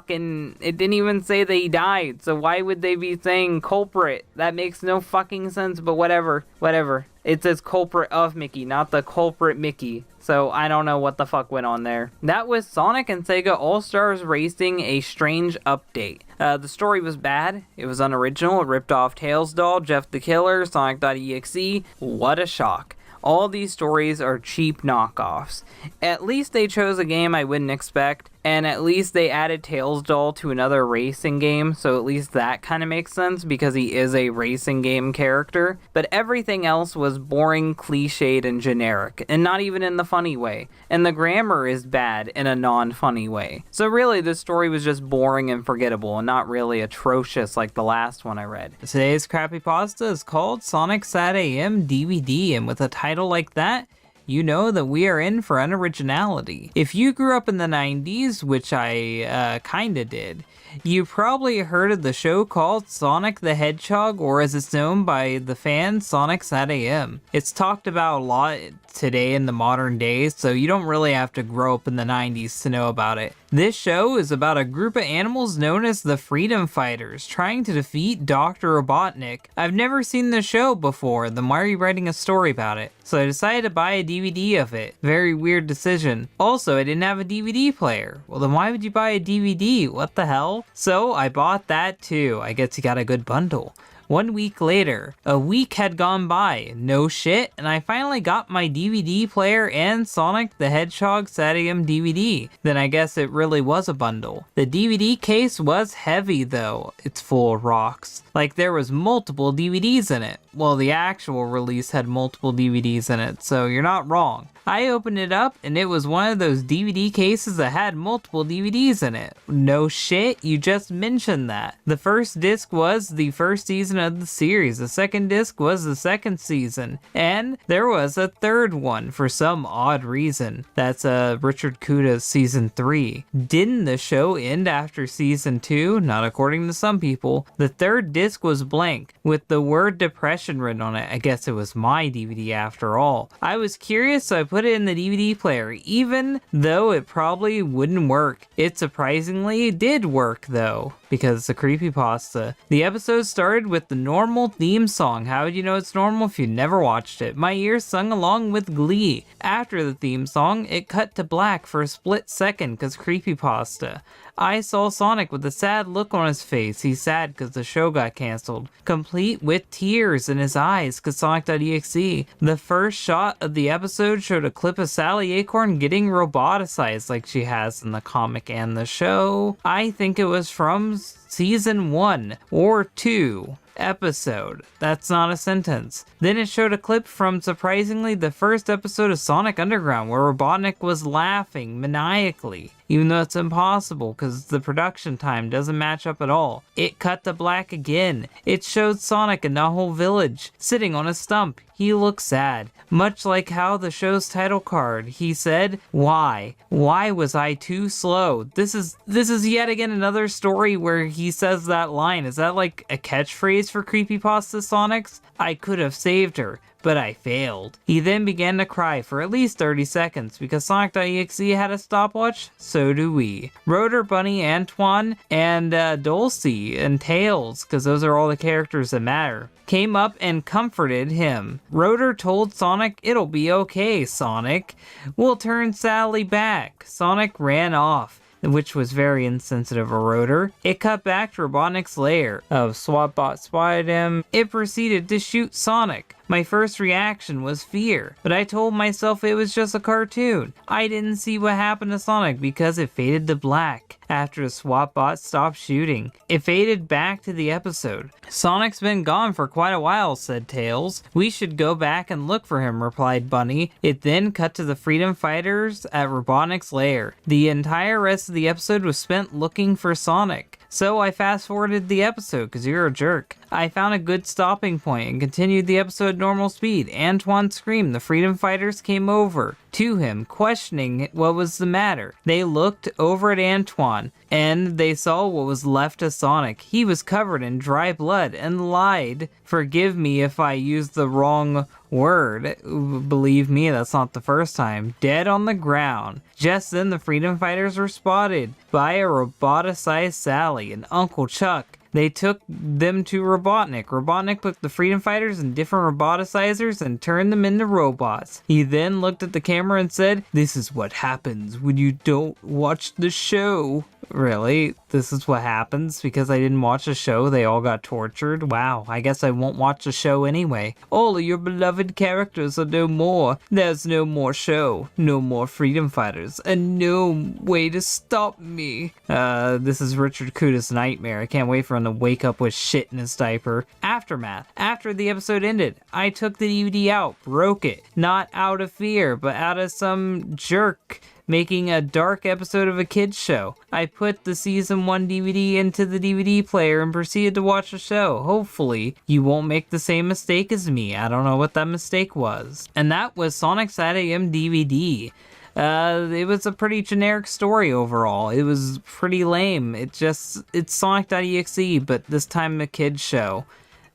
it didn't even say that he died, so why would they be saying culprit? That makes no fucking sense, but whatever. It says culprit of Mickey, not the culprit Mickey. So I don't know what the fuck went on there. That was Sonic and SEGA All-Stars Racing: A Strange Update. The story was bad. It was unoriginal. It ripped off Tails doll, Jeff the Killer, Sonic.exe. What a shock. All these stories are cheap knockoffs. At least they chose a game I wouldn't expect. And at least they added Tails doll to another racing game, so at least that kind of makes sense because he is a racing game character. But everything else was boring, cliched, and generic, and not even in the funny way. And the grammar is bad in a non-funny way. So really, the story was just boring and forgettable, and not really atrocious like the last one I read. Today's Crappypasta is called Sonic SATAM DVD, and with a title like that, you know that we are in for unoriginality. If you grew up in the 90s, which I kinda did, you probably heard of the show called Sonic the Hedgehog, or as it's known by the fans, Sonic SATAM. It's talked about a lot today in the modern days, so you don't really have to grow up in the 90s to know about it. This show is about a group of animals known as the Freedom Fighters trying to defeat Dr. Robotnik. I've never seen the show before, then why are you writing a story about it? So I decided to buy a DVD of it. Very weird decision. Also, I didn't have a DVD player. Well, then why would you buy a DVD? What the hell? So I bought that too. I guess you got a good bundle. 1 week later, a week had gone by, no shit, and I finally got my DVD player and Sonic the Hedgehog SATAM DVD. Then I guess it really was a bundle. The DVD case was heavy though, it's full of rocks. Like there was multiple DVDs in it. Well, the actual release had multiple DVDs in it, so you're not wrong. I opened it up and it was one of those DVD cases that had multiple DVDs in it. No shit, you just mentioned that. The first disc was the first season of the series, the second disc was the second season, and there was a third one for some odd reason. That's Richard Kuda's season 3. Didn't the show end after season 2? Not according to some people. The third disc was blank, with the word depression written on it. I guess it was my DVD after all. I was curious, so I put it in the DVD player, even though it probably wouldn't work. It surprisingly did work though, because it's a creepypasta. The episode started with the normal theme song. How would you know it's normal if you never watched it? My ears sung along with glee. After the theme song, it cut to black for a split second because creepypasta. I saw Sonic with a sad look on his face. He's sad because the show got cancelled, complete with tears in his eyes because Sonic.EXE. The first shot of the episode showed a clip of Sally Acorn getting roboticized like she has in the comic and the show. I think it was from season 1 or 2 episode. That's not a sentence. Then it showed a clip from surprisingly the first episode of Sonic Underground where Robotnik was laughing maniacally, even though it's impossible because the production time doesn't match up at all. It cut to black again. It showed Sonic in the whole village sitting on a stump. He looked sad, much like how the show's title card. He said, "Why? Why was I too slow?" This is yet again another story where he says that line. Is that like a catchphrase for Creepypasta Sonics? I could have saved her, but I failed. He then began to cry for at least 30 seconds because Sonic.exe had a stopwatch, so do we. Rotor, Bunny, Antoine, and Dulcie, and Tails, because those are all the characters that matter, came up and comforted him. Rotor told Sonic, "It'll be okay, Sonic. We'll turn Sally back." Sonic ran off, which was very insensitive of Rotor. It cut back to Robotnik's lair. SWATbot spotted him. It proceeded to shoot Sonic. My first reaction was fear, but I told myself it was just a cartoon. I didn't see what happened to Sonic because it faded to black after the SWATbot stopped shooting. It faded back to the episode. "Sonic's been gone for quite a while," said Tails. "We should go back and look for him," replied Bunny. It then cut to the Freedom Fighters at Robotnik's lair. The entire rest of the episode was spent looking for Sonic. So I fast forwarded the episode because you're a jerk. I found a good stopping point and continued the episode at normal speed. Antoine screamed. The Freedom Fighters came over to him, questioning what was the matter. They looked over at Antoine and they saw what was left of Sonic. He was covered in dry blood and lied. Forgive me if I used the wrong word. Believe me, that's not the first time. Dead on the ground. Just then the Freedom Fighters were spotted by a roboticized Sally and Uncle Chuck. They took them to Robotnik. Robotnik put the Freedom Fighters in different roboticizers and turned them into robots. He then looked at the camera and said, "This is what happens when you don't watch the show." Really? this is what happens because I didn't watch the show. They all got tortured. Wow, I guess I won't watch the show anyway. All of your beloved characters are no more. There's no more show, no more freedom fighters, and no way to stop me. This is Richard Kuda's nightmare. I can't wait for him to wake up with shit in his diaper. Aftermath. After the episode ended, I took the DVD out, broke it. Not out of fear, but out of some jerk making a dark episode of a kid's show. I put the season 1 DVD into the DVD player and proceeded to watch the show. Hopefully, you won't make the same mistake as me. I don't know what that mistake was. And that was Sonic SATAM DVD. It was a pretty generic story overall. It was pretty lame. It's Sonic.EXE, but this time a kid's show.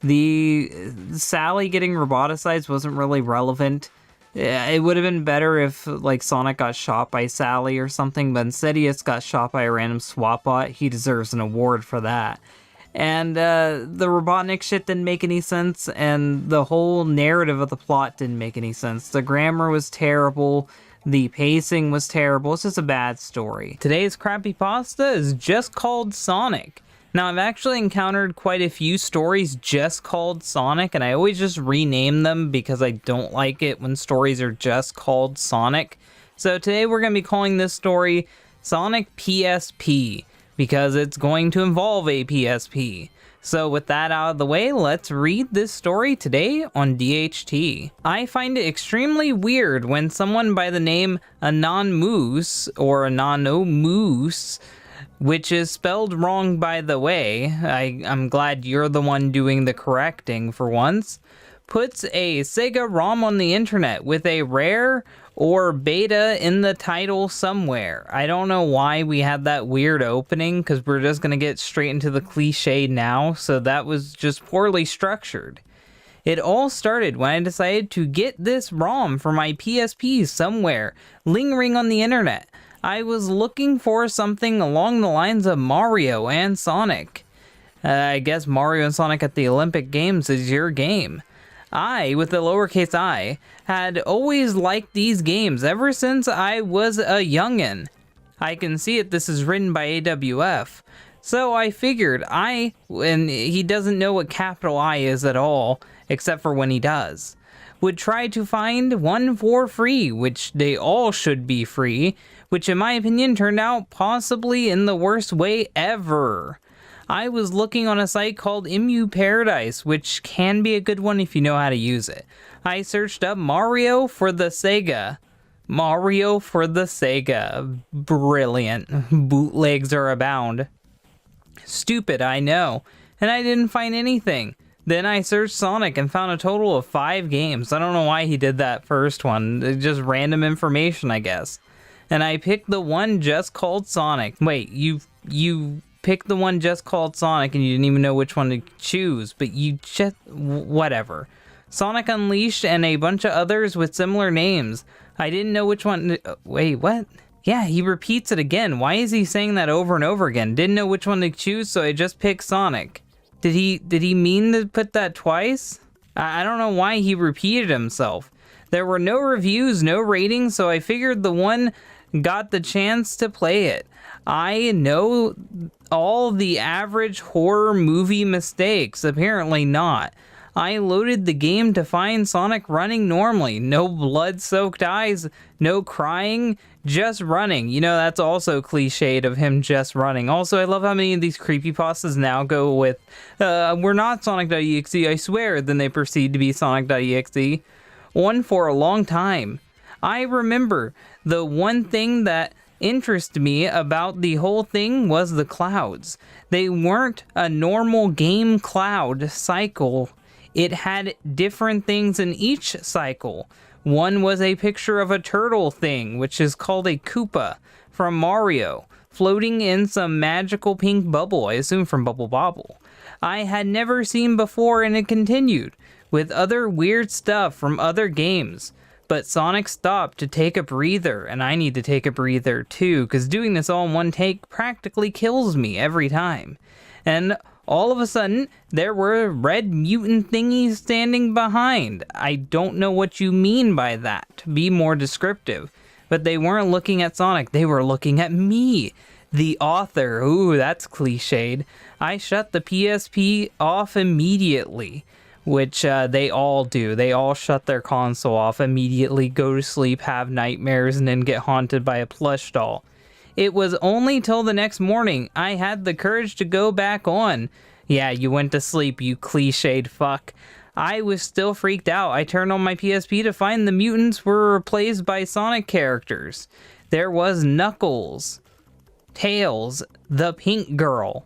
The Sally getting roboticized wasn't really relevant. It would have been better if, like, Sonic got shot by Sally or something, but instead he just got shot by a random swap bot. He deserves an award for that. And the Robotnik shit didn't make any sense, and the whole narrative of the plot didn't make any sense. The grammar was terrible. The pacing was terrible. It's just a bad story. Today's Crappypasta is just called Sonic. Now, I've actually encountered quite a few stories just called Sonic, and I always just rename them because I don't like it when stories are just called Sonic. So today we're going to be calling this story Sonic PSP, because it's going to involve a PSP. So with that out of the way, let's read this story today on DHT. I find it extremely weird when someone by the name Anonmoose, or Anonomoose, which is spelled wrong, by the way, I'm glad you're the one doing the correcting for once, puts a SEGA ROM on the internet with a rare or beta in the title somewhere. I don't know why we had that weird opening, because we're just going to get straight into the cliche now, so that was just poorly structured. It all started when I decided to get this ROM for my PSP somewhere, lingering on the internet. I was looking for something along the lines of Mario and Sonic. I guess Mario and Sonic at the Olympic Games is your game. I, with the lowercase I, had always liked these games ever since I was a youngin'. I can see it, this is written by AWF. So I figured and he doesn't know what capital I is at all, except for when he does, would try to find one for free, which they all should be free, which in my opinion turned out possibly in the worst way ever. I was looking on a site called Emu Paradise, which can be a good one if you know how to use it. I searched up Mario for the SEGA. Mario for the SEGA. Brilliant. Bootlegs are abound. Stupid, I know. And I didn't find anything. Then I searched Sonic and found a total of 5 games. I don't know why he did that first one. Just random information, I guess. And I picked the one just called Sonic. Wait, you picked the one just called Sonic and you didn't even know which one to choose, but you just... whatever. Sonic Unleashed and a bunch of others with similar names. I didn't know which one to... wait, what? Yeah, he repeats it again. Why is he saying that over and over again? Didn't know which one to choose, so I just picked Sonic. Did he mean to put that twice? I don't know why he repeated himself. There were no reviews, no ratings, so I figured the one got the chance to play it. I know all the average horror movie mistakes. Apparently not. I loaded the game to find Sonic running normally. No blood-soaked eyes, no crying, just running. You know, that's also cliched of him just running. Also, I love how many of these creepypastas now go with, we're not Sonic.exe, I swear, then they proceed to be Sonic.exe. One for a long time. I remember the one thing that interested me about the whole thing was the clouds. They weren't a normal game cloud cycle. It had different things in each cycle. One was a picture of a turtle thing, which is called a Koopa from Mario, floating in some magical pink bubble, I assume from Bubble Bobble. I had never seen before, and it continued, with other weird stuff from other games. But Sonic stopped to take a breather, and I need to take a breather too, because doing this all in one take practically kills me every time. And all of a sudden, there were red mutant thingies standing behind. I don't know what you mean by that, to be more descriptive. But they weren't looking at Sonic, they were looking at me. the author. Ooh, that's cliched. I shut the PSP off immediately, which they all do. They all shut their console off immediately, go to sleep, have nightmares, and then get haunted by a plush doll. It was only till the next morning I had the courage to go back on. Yeah, you went to sleep, you cliched fuck. I was still freaked out. I turned on my PSP to find the mutants were replaced by Sonic characters. There was Knuckles, Tails, the Pink Girl.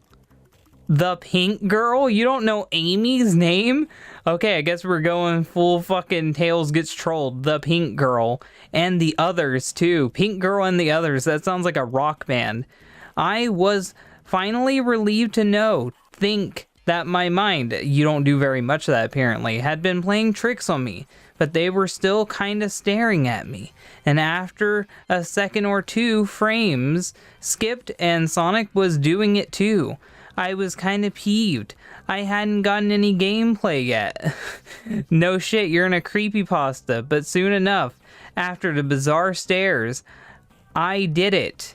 The Pink Girl? You don't know Amy's name? Okay, I guess we're going full fucking Tails gets trolled. The Pink Girl. And the others, too. Pink Girl and the others. That sounds like a rock band. I was finally relieved to think that my mind, you don't do very much of that apparently, had been playing tricks on me. But they were still kind of staring at me. And after a second or two, frames skipped and Sonic was doing it too. I was kind of peeved. I hadn't gotten any gameplay yet. No shit, you're in a creepypasta, but soon enough, after the bizarre stares, I did it.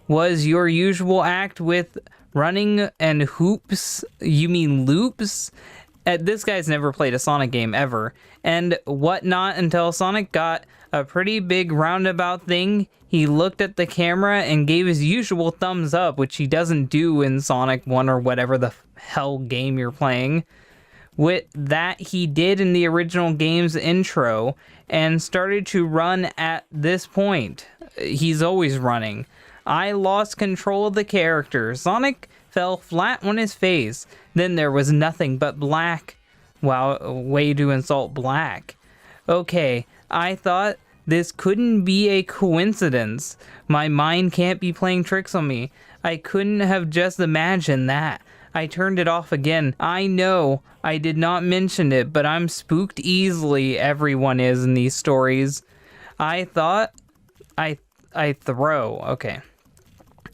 Was your usual act with running and hoops? You mean loops? This guy's never played a Sonic game ever, and whatnot until Sonic got a pretty big roundabout thing. He looked at the camera and gave his usual thumbs up, which he doesn't do in Sonic 1 or whatever the hell game you're playing. With that, he did in the original game's intro and started to run at this point. He's always running. I lost control of the character. Sonic fell flat on his face. Then there was nothing but black. Wow, way to insult black. Okay, I thought this couldn't be a coincidence. My mind can't be playing tricks on me. I couldn't have just imagined that. I turned it off again. I know I did not mention it, but I'm spooked easily. Everyone is in these stories. I thought I throw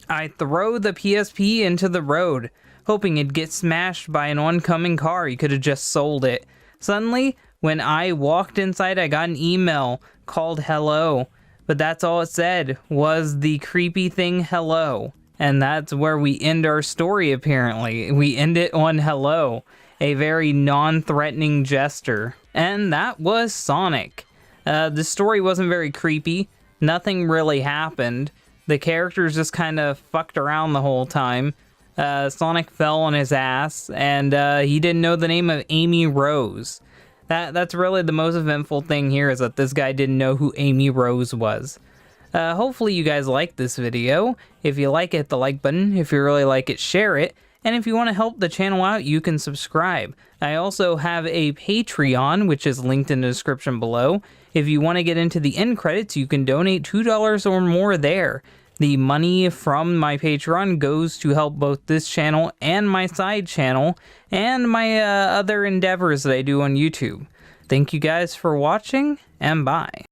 the PSP into the road, hoping it'd get smashed by an oncoming car. You could have just sold it. Suddenly, when I walked inside, I got an email called hello, but that's all it said was the creepy thing hello. And that's where we end our story, apparently. We end it on hello, a very non-threatening gesture. And that was Sonic. The story wasn't very creepy. Nothing really happened. The characters just kind of fucked around the whole time. Sonic fell on his ass, and he didn't know the name of Amy Rose. That's really the most eventful thing here, is that this guy didn't know who Amy Rose was. Hopefully you guys like this video. If you like it, hit the like button. If you really like it, share it. And if you want to help the channel out, you can subscribe. I also have a Patreon, which is linked in the description below. If you want to get into the end credits, you can donate $2 or more there. The money from my Patreon goes to help both this channel and my side channel and my other endeavors that I do on YouTube. Thank you guys for watching, and bye.